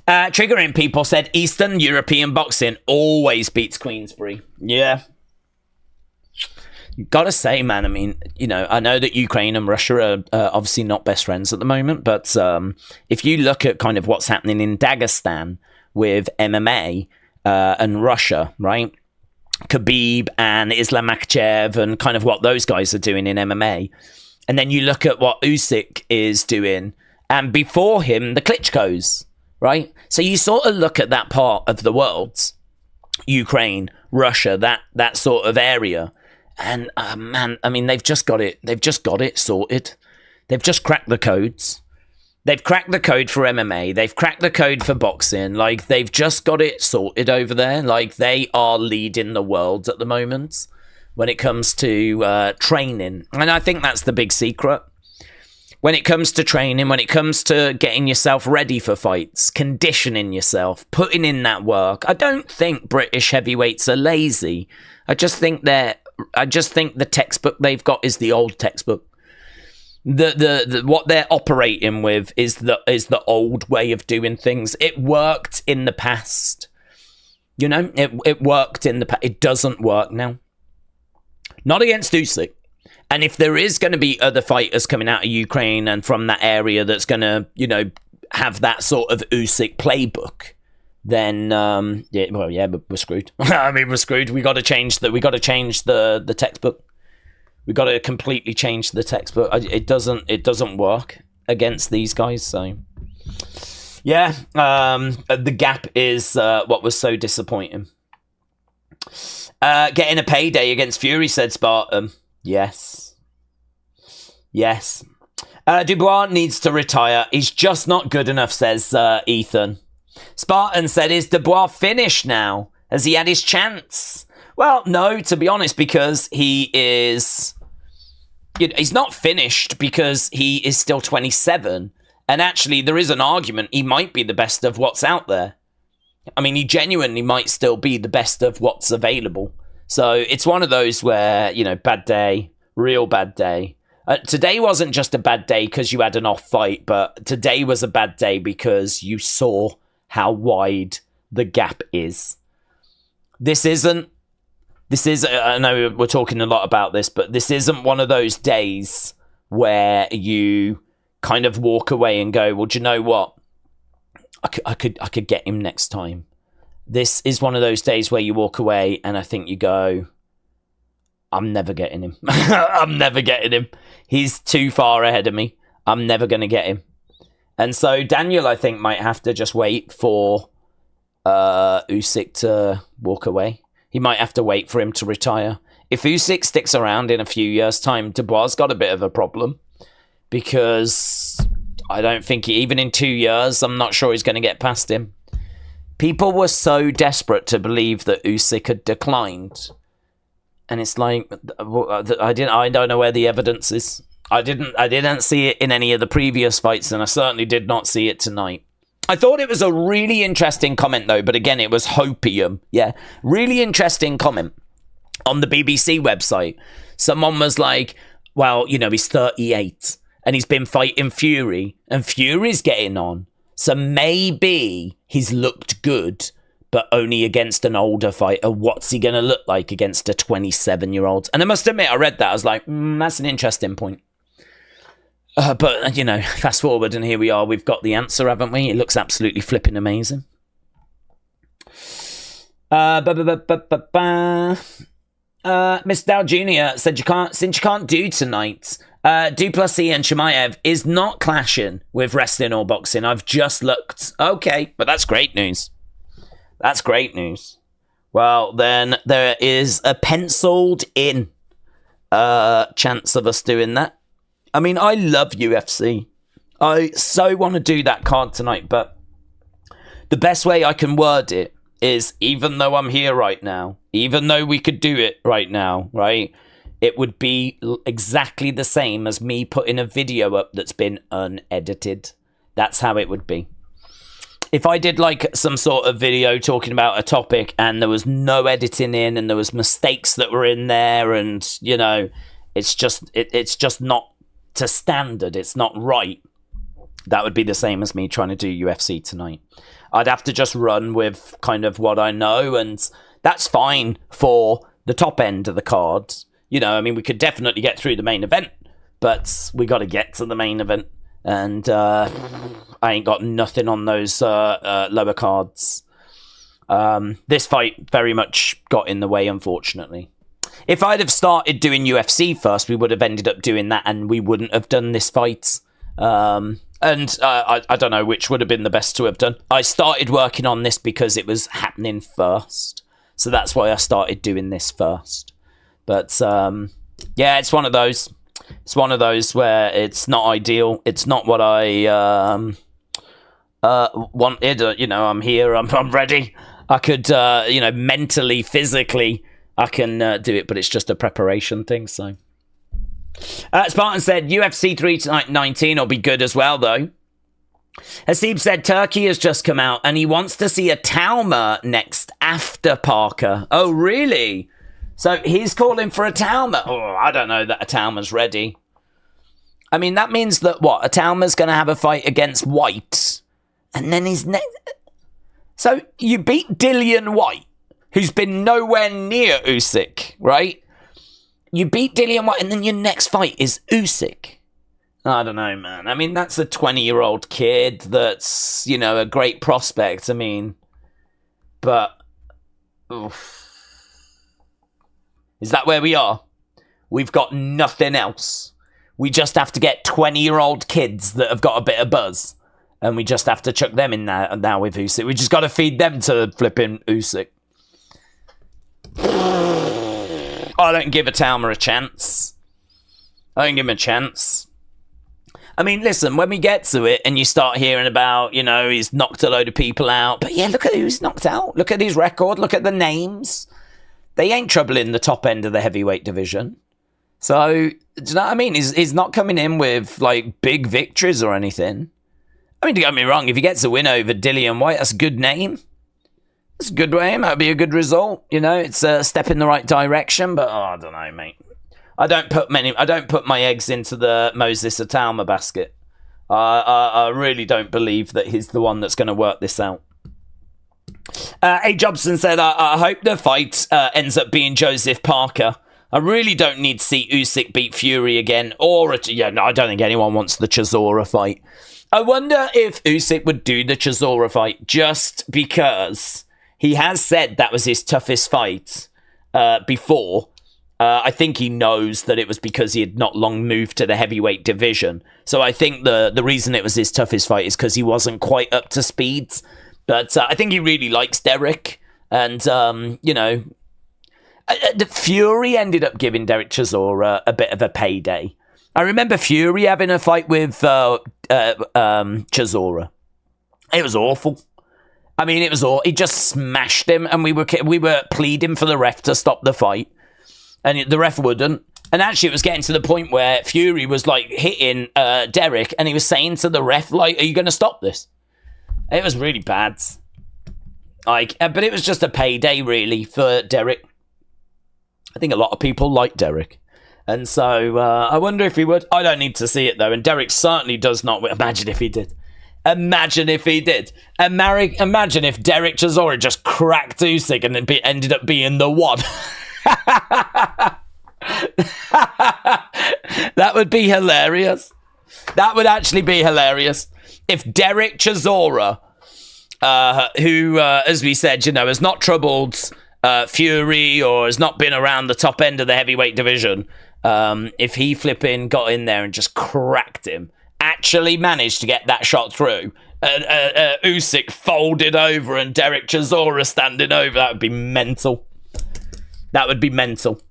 Triggering People said Eastern European boxing always beats Queensberry. Yeah. Gotta say, man, I mean, you know, I know that Ukraine and Russia are obviously not best friends at the moment, but if you look at kind of what's happening in Dagestan with MMA and Russia, right? Khabib and Islam Makhachev and kind of what those guys are doing in MMA. And then you look at what Usyk is doing, and before him, the Klitschko's, right? So you sort of look at that part of the world Ukraine, Russia, that sort of area. And man, I mean, they've just got it sorted. They've just cracked the codes. They've cracked the code for MMA. They've cracked the code for boxing. Like, they've just got it sorted over there. Like, they are leading the world at the moment when it comes to training. And I think that's the big secret. When it comes to training, when it comes to getting yourself ready for fights, conditioning yourself, putting in that work. I don't think British heavyweights are lazy. I just think the textbook they've got is the old textbook. The what they're operating with is the old way of doing things. It worked in the past. You know, it worked in the past. It doesn't work now. Not against Usyk. And if there is going to be other fighters coming out of Ukraine and from that area that's going to, you know, have that sort of Usyk playbook, then but we're screwed. I mean, we're screwed. We got to change the textbook. We got to completely change the textbook. It doesn't work against these guys. So yeah, the gap is what was so disappointing. Getting a payday against Fury, said Spartan. Yes. Dubois needs to retire. He's just not good enough, says Ethan. Spartan said, is Dubois finished now? Has he had his chance? Well, no, to be honest, because he's not finished because he is still 27. And actually, there is an argument he might be the best of what's out there. I mean, he genuinely might still be the best of what's available. So it's one of those where, you know, bad day, real bad day. Today wasn't just a bad day because you had an off fight, but today was a bad day because you saw how wide the gap is. I know we're talking a lot about this, but this isn't one of those days where you kind of walk away and go, well, do you know what? I could get him next time. This is one of those days where you walk away and I think you go, I'm never getting him. I'm never getting him. He's too far ahead of me. I'm never going to get him. And so Daniel, I think, might have to just wait for Usyk to walk away. He might have to wait for him to retire. If Usyk sticks around in a few years' time, Dubois got a bit of a problem. Because I don't think, even in 2 years, I'm not sure he's going to get past him. People were so desperate to believe that Usyk had declined. And it's like, I don't know where the evidence is. I didn't see it in any of the previous fights, and I certainly did not see it tonight. I thought it was a really interesting comment, though, but again, it was hopium. Yeah, really interesting comment on the BBC website. Someone was like, well, you know, he's 38, and he's been fighting Fury, and Fury's getting on. So maybe he's looked good, but only against an older fighter. What's he going to look like against a 27-year-old? And I must admit, I read that. I was like, that's an interesting point. But, you know, fast forward and here we are. We've got the answer, haven't we? It looks absolutely flipping amazing. Miss Dow Jr. said, since you can't do tonight, Duplessis and Chimaev is not clashing with wrestling or boxing. I've just looked. Okay, but that's great news. That's great news. Well, then there is a penciled in chance of us doing that. I mean, I love UFC. I so want to do that card tonight, but the best way I can word it is, even though I'm here right now, even though we could do it right now, right, it would be exactly the same as me putting a video up that's been unedited. That's how it would be. If I did like some sort of video talking about a topic and there was no editing in and there was mistakes that were in there and, you know, it's just not to standard, it's not right, that would be the same as me trying to do UFC tonight. I'd have to just run with kind of what I know, and that's fine for the top end of the card. You know, I mean, we could definitely get through the main event, but we got to get to the main event, and I ain't got nothing on those lower cards. This fight very much got in the way, unfortunately. If I'd have started doing UFC first, we would have ended up doing that, and we wouldn't have done this fight. I don't know which would have been the best to have done. I started working on this because it was happening first. So that's why I started doing this first. But yeah, it's one of those. It's one of those where it's not ideal. It's not what I wanted. I'm here. I'm ready. I could, mentally, physically, I can do it, but it's just a preparation thing. So, Spartan said UFC 319 will be good as well, though. Hasib said Turkey has just come out and he wants to see a Talma next after Parker. Oh, really? So he's calling for a Talma. Oh, I don't know that a Talma's ready. I mean, that means that what? A Talma's going to have a fight against White, and then his next. So you beat Dillian White, who's been nowhere near Usyk, right? You beat Dillian White, and then your next fight is Usyk. I don't know, man. I mean, that's a 20-year-old kid that's, a great prospect. I mean, but... Oof. Is that where we are? We've got nothing else. We just have to get 20-year-old kids that have got a bit of buzz. And we just have to chuck them in now with Usyk. We just got to feed them to flipping Usyk. I don't give a Talma a chance. I don't give him a chance. I mean, listen, when we get to it and you start hearing about, he's knocked a load of people out. But yeah, look at who's knocked out. Look at his record. Look at the names. They ain't trouble in the top end of the heavyweight division. So, do you know what I mean? He's not coming in with, big victories or anything. I mean, don't get me wrong. If he gets a win over Dillian White, that's a good name. That's a good name. That'd be a good result. It's a step in the right direction. But, I don't know, mate. I don't put my eggs into the Moses Talma basket. I really don't believe that he's the one that's going to work this out. A. Jobson said, I hope the fight ends up being Joseph Parker. I really don't need to see Usyk beat Fury again. I don't think anyone wants the Chisora fight. I wonder if Usyk would do the Chisora fight just because he has said that was his toughest fight before. I think he knows that it was because he had not long moved to the heavyweight division. So I think the reason it was his toughest fight is because he wasn't quite up to speed. But I think he really likes Derek. And, the Fury ended up giving Derek Chisora a bit of a payday. I remember Fury having a fight with Chisora. It was awful. I mean, it was awful. He just smashed him, and we were pleading for the ref to stop the fight. And the ref wouldn't. And actually, it was getting to the point where Fury was, hitting Derek, and he was saying to the ref, are you going to stop this? It was really bad. But it was just a payday, really, for Derek. I think a lot of people like Derek. And so, I wonder if he would. I don't need to see it, though. And Derek certainly does not. Imagine if he did. Imagine if he did. Imagine if Derek Chisora just cracked Usyk and then ended up being the one. That would be hilarious. That would actually be hilarious if Derek Chisora, who, as we said, has not troubled Fury or has not been around the top end of the heavyweight division, if he flipping got in there and just cracked him, actually managed to get that shot through, Usyk folded over and Derek Chisora standing over, that would be mental. That would be mental.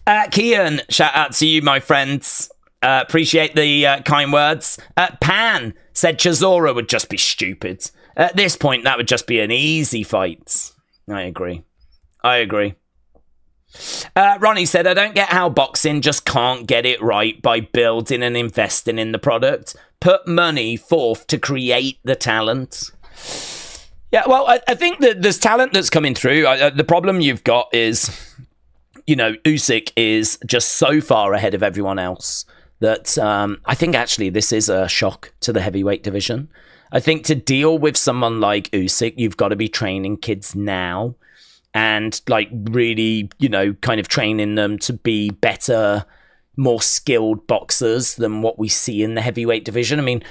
Kian, shout out to you, my friends. Appreciate the kind words. Pan said Chisora would just be stupid. At this point, that would just be an easy fight. I agree. Ronnie said, I don't get how boxing just can't get it right by building and investing in the product. Put money forth to create the talent. Yeah, well, I think that there's talent that's coming through. The problem you've got is, Usyk is just so far ahead of everyone else that I think actually this is a shock to the heavyweight division. I think to deal with someone like Usyk, you've got to be training kids now and really, kind of training them to be better, more skilled boxers than what we see in the heavyweight division. I mean,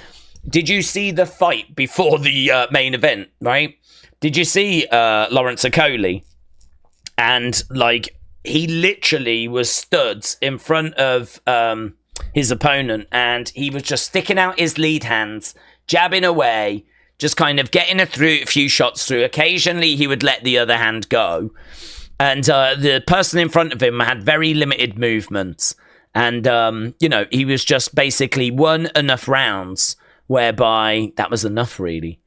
did you see the fight before the main event, right? Did you see Lawrence Okolie? And, he literally was stood in front of his opponent and he was just sticking out his lead hands, jabbing away, just kind of getting a few shots through. Occasionally, he would let the other hand go. And the person in front of him had very limited movement. And, he was just basically won enough rounds whereby that was enough, really.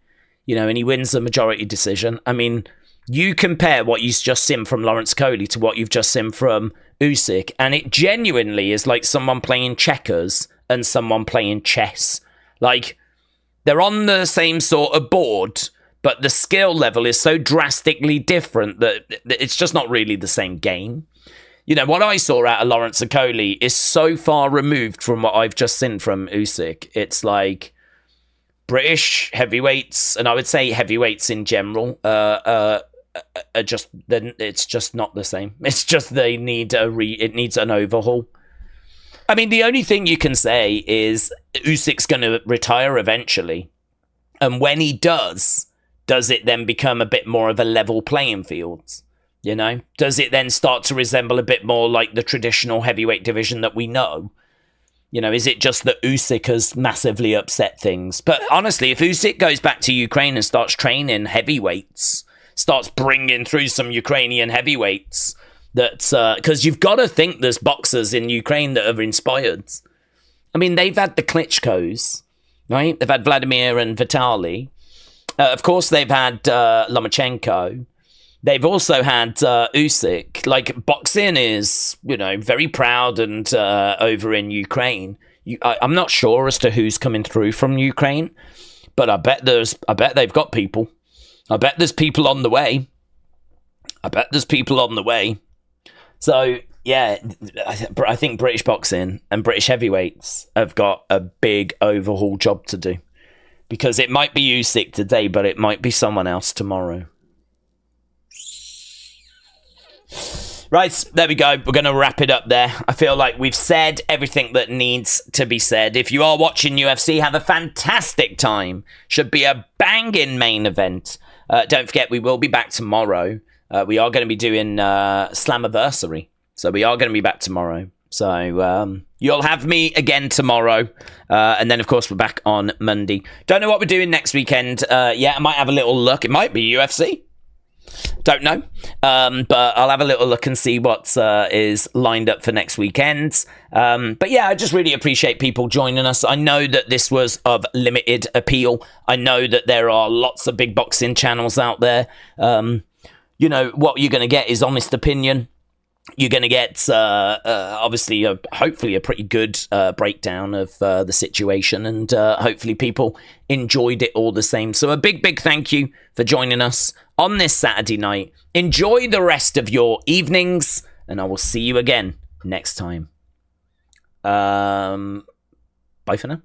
And he wins the majority decision. I mean, you compare what you've just seen from Lawrence Okolie to what you've just seen from Usyk, and it genuinely is like someone playing checkers and someone playing chess. Like, they're on the same sort of board, but the skill level is so drastically different that it's just not really the same game. What I saw out of Lawrence Okolie is so far removed from what I've just seen from Usyk. It's like British heavyweights, and I would say heavyweights in general, it's just not the same. It's just it needs an overhaul. I mean, the only thing you can say is Usyk's going to retire eventually. And when he does it then become a bit more of a level playing field? Does it then start to resemble a bit more like the traditional heavyweight division that we know? Is it just that Usyk has massively upset things? But honestly, if Usyk goes back to Ukraine and starts training heavyweights, starts bringing through some Ukrainian heavyweights, because you've got to think there's boxers in Ukraine that are inspired. I mean, they've had the Klitschko's, right? They've had Vladimir and Vitaly. Of course, they've had Lomachenko. They've also had Usyk. Like, boxing is, very proud and over in Ukraine. I'm not sure as to who's coming through from Ukraine, but I bet they've got people. I bet there's people on the way. So, yeah, I think British boxing and British heavyweights have got a big overhaul job to do. Because it might be Usyk today, but it might be someone else tomorrow. Right, there we go. We're going to wrap it up there. I feel like we've said everything that needs to be said. If you are watching UFC, have a fantastic time. Should be a banging main event. Don't forget, we will be back tomorrow. We are going to be doing Slammiversary. So we are going to be back tomorrow. So you'll have me again tomorrow. And then, of course, we're back on Monday. Don't know what we're doing next weekend. I might have a little look. It might be UFC. Don't know. But I'll have a little look and see what is lined up for next weekend. But yeah, I just really appreciate people joining us. I know that this was of limited appeal. I know that there are lots of big boxing channels out there. What you're going to get is honest opinion. You're going to get, obviously, hopefully a pretty good breakdown of the situation, and hopefully people enjoyed it all the same. So a big, big thank you for joining us on this Saturday night. Enjoy the rest of your evenings, and I will see you again next time. Bye for now.